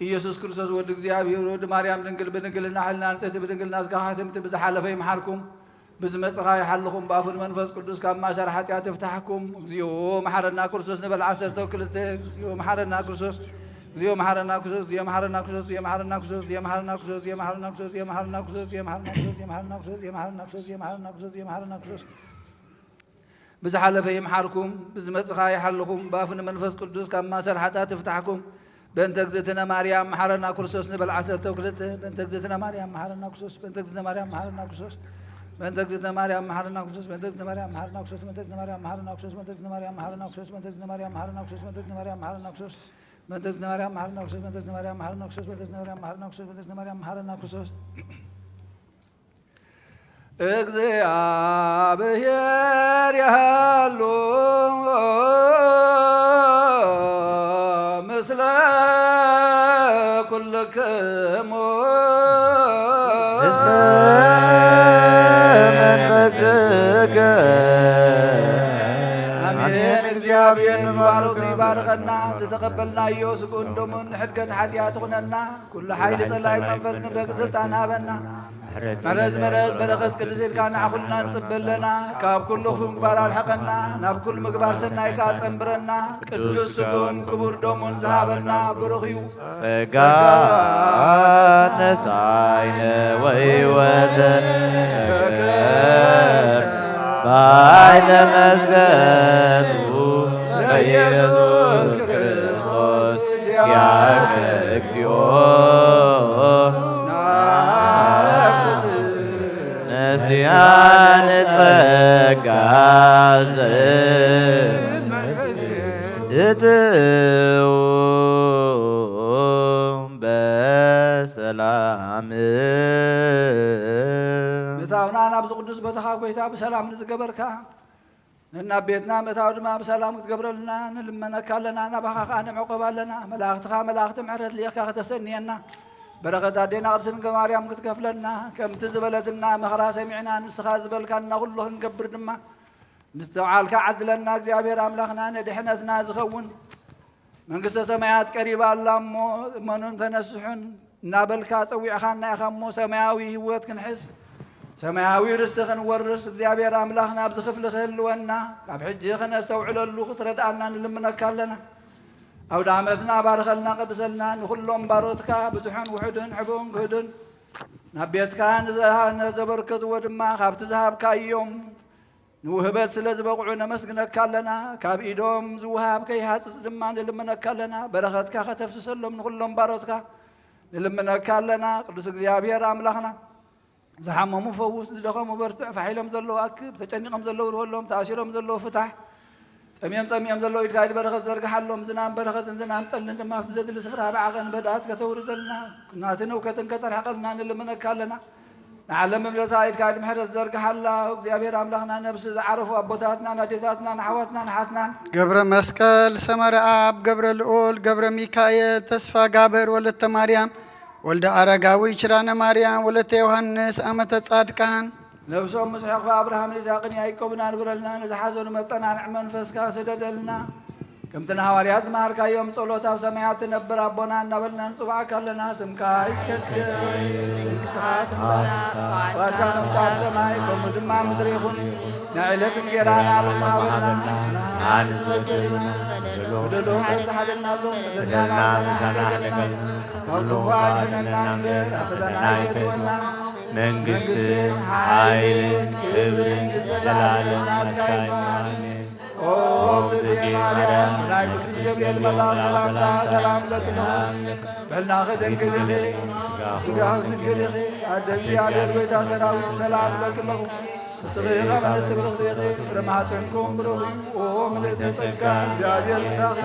ኢየሱስ ክርስቶስ ወድ እግዚአብሔር ወድ ማርያም ድንግል ብድንግልና ሓልና ንጥቲ ብድንግልና ዝጋኻትምቲ ብዝሓለፈ ይምሓርኩም ብዝመጽኻ ይሓልኹም በአፉን መንፈስ ቅዱስ ካብ ማእሰር ሓጢኣት ይፍታሕኩም እግዚኦ መሓረና ክርስቶስ ንበል 12 እግዚኦ መሓረና ክርስቶስ እግዚኦ መሓረና ክርስቶስ እግዚኦ መሓረና ክርስቶስ እግዚኦ መሓረና ክርስቶስ እግዚኦ መሓረና ክርስቶስ እግዚኦ መሓረና ክርስቶስ እግዚኦ መሓረና ክርስቶስ እግዚኦ መሓረና ክርስቶስ እግዚኦ መሓረና ክርስቶስ እግዚኦ መሓረና ክርስቶስ እግዚኦ መሓረና ክርስቶስ እግዚኦ መሓረና ክርስቶስ ብዝሓለፈ ይምሓርኩም ብዝመጽኻ ይሓልኹም በአፉን መንፈስ ቅዱስ ካብ ማእሰር ሓጢኣት ይፍታሕኩም بنت اجزتنا مريم محرنا كرسوس نبل عسر توكلت بنت اجزتنا مريم محرنا كرسوس بنت اجزتنا مريم محرنا كرسوس بنت اجزتنا مريم محرنا كرسوس بنت اجزتنا مريم محرنا كرسوس بنت اجزتنا مريم محرنا كرسوس بنت اجزتنا مريم محرنا كرسوس بنت اجزتنا مريم محرنا كرسوس بنت اجزتنا مريم محرنا كرسوس بنت اجزتنا مريم محرنا كرسوس بنت اجزتنا مريم محرنا كرسوس بنت اجزتنا مريم محرنا كرسوس بنت اجزتنا مريم محرنا كرسوس እግዚአብሔር ያሉ ምስለ ኩልክሙ መንፈስከ አሜን። እግዚአብሔር ባሮቱ ይባርከና ዝተቀበልናዮ ስጉን ደሙን ሕድገት ሓጢአት ኹነና ኩሉ ሓይሊ ጸላይ መንፈስ ክንደቅ ስልጣን ሃበና መረዝ በረኸት ቅዱስ ኢልካ ንዓኹልና ንጽበለና ካብ ኩሉ ክፉእ ምግባር ኣልሐቐና ናብ ኩሉ ምግባር ሰናይካ ጸንብረና ቅዱስ ስጉን ክቡር ደሙን ዝሃበና ብሩኽ እዩ ጸጋ ነሳይነ ወሕይወተ ባይለ መስቀሉ ለኢየሱስ ክርስቶስ ያከ እግዚኦ ነስያን ጸጋ እትው በሰላም ምእታውና ናብዚ ቅዱስ ቦታኻ ጐይታ ብሰላም ንዝገበርካ ንና ቤትና ምእታው ድማ ብሰላም ክትገብረልና ንልመነካ ኣለና ናባኻ ከዓ ንምዕቆብ ኣለና መላእኽትኻ መላእኽቲ ምሕረት ልኢኽካ ከተሰኒየና በረኸት ኣዴና ቅድስት ድንግል ማርያም ክትከፍለና ከምቲ ዝበለትና መኸራ ሰሚዕና ንስኻ ዝበልካና ኩሉ ክንገብር ድማ ንተባዓልካ ዓድለና እግዚኣብሔር ኣምላኽና ንድሕነትና ዝኸውን መንግስተ ሰማያት ቀሪባ ኣላ እሞ እመኑን ተነስሑን እናበልካ ፀዊዕኻና ኢኻ እሞ ሰማያዊ ህይወት ክንሕስ ሰማያዊ ርስቲ ክንወርስ እግዚኣብሔር ኣምላኽና ኣብዚ ክፍሊ ክህልወና ካብ ሕጂ ክነስተውዕለሉ ክትረድኣና ንልምነካ ኣለና ኣውደ ዓመትና ባርከልና ቀድሰልና ንኩሎም ባሮትካ ብዙሑን ውሑድን ሕቡን ክህድን ናብ ቤትካ ነዘበርከትዎ ድማ ካብቲ ዝሃብካ እዮም ንውህበት ስለ ዝበቕዑ ነመስግነካ ኣለና ካብ ኢዶም ዝውሃብ ከይሃፅፅ ድማ ንልምነካ ኣለና በረኸትካ ከተፍስሰሎም ንኩሎም ባሮትካ ንልምነካ ኣለና ቅዱስ እግዚኣብሔር ኣምላኽና ዝሓመሙ ፈውስ ዝደኸሙ በርትዕ ፋሒሎም ዘለዉ ኣክብ ተጨኒቖም ዘለዉ ርህሎም ተኣሲሮም ዘለዉ ፍታሕ ጠሚዮም ፀሚኦም ዘለዉ ኢድካ ኢድ በረኸት ዘርግሓሎም ዝናም በረኸትን ዝናም ጠልን ድማ ኣብቲ ዘድሊ ስፍራ ብዓቐን በዳት ከተውሪ ዘለና ናቲ ንውከትን ከተርሐቐልና ንልምነካ ኣለና ንዓለም ምምለታ ኢድካ ኢድ ምሕረት ዘርግሓላ እግዚኣብሔር ኣምላኽና ነብሲ ዝዓረፉ ኣቦታትና ናዴታትና ንሓዋትና ንሓትናን ገብረ መስቀል ሰመረ ኣብ ገብረ ልዑል ገብረ ሚካኤል ተስፋ ጋበር ወለተ ማርያም ወልደ አረጋዊ ችራነ ማርያም ወለተ ዮሐንስ ኣመተ ጻድቃን ነብሶም ምስ ሕቕፋ ኣብርሃምን ይስሐቅን ያዕቆብን አንብረልና ንዝሓዘኑ መፀናንዕ መንፈስካ ስደደልና ከምቲ ንሃዋርያት ዝመሃርካዮም ጸሎት ኣብ ሰማያት ትነብር ኣቦና እናበልና ንፅዋዕካ ኣለና ስምካ ይቀደስ መንግሥትኻ ትምጻእ ፈቃድካ ከምቲ ኣብ ሰማይ ከምኡ ድማ ምድሪ ይኹን ንዕለት እንጀራና ሃበና በደሎ ተሓደልናሎም በደልና ምሳናሕደገና ካብ ክፉ ኣድሕነና እምበር ኣብ ፈተና ይእትወና መንግሥትን ኃይልን ክብርን ዘላለም ናትካ አሜን። ኦ እግዝእትየ ማርያም ናይ ቅዱስ ገብርኤል መልአክ ሰላምታ ሰላም ለክልኹ በልና ኸደንግል ኢኺ ስጋህ ድንግል ኢኺ ኣደ እግዚኣብሔር ጐይታ ሰራዊት ሰላም ለክልኹ እስኺ ኸመ ንስብርኽቲ ኢኺ ረማሕፀንኩም ብሩኽ እዩ ኦ ምልእቲ ጸጋ እግዚኣብሔር ምሳኺ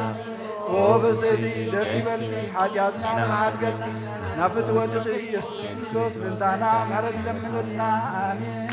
ኦ ብፅእቲ ደስ ይበልኪ ሓጢአትና ንመሓድገና ናብ ፍትወድኺ ኢየሱስ ክርስቶስ ምንታና ምሕረት ለምንልና አሜን።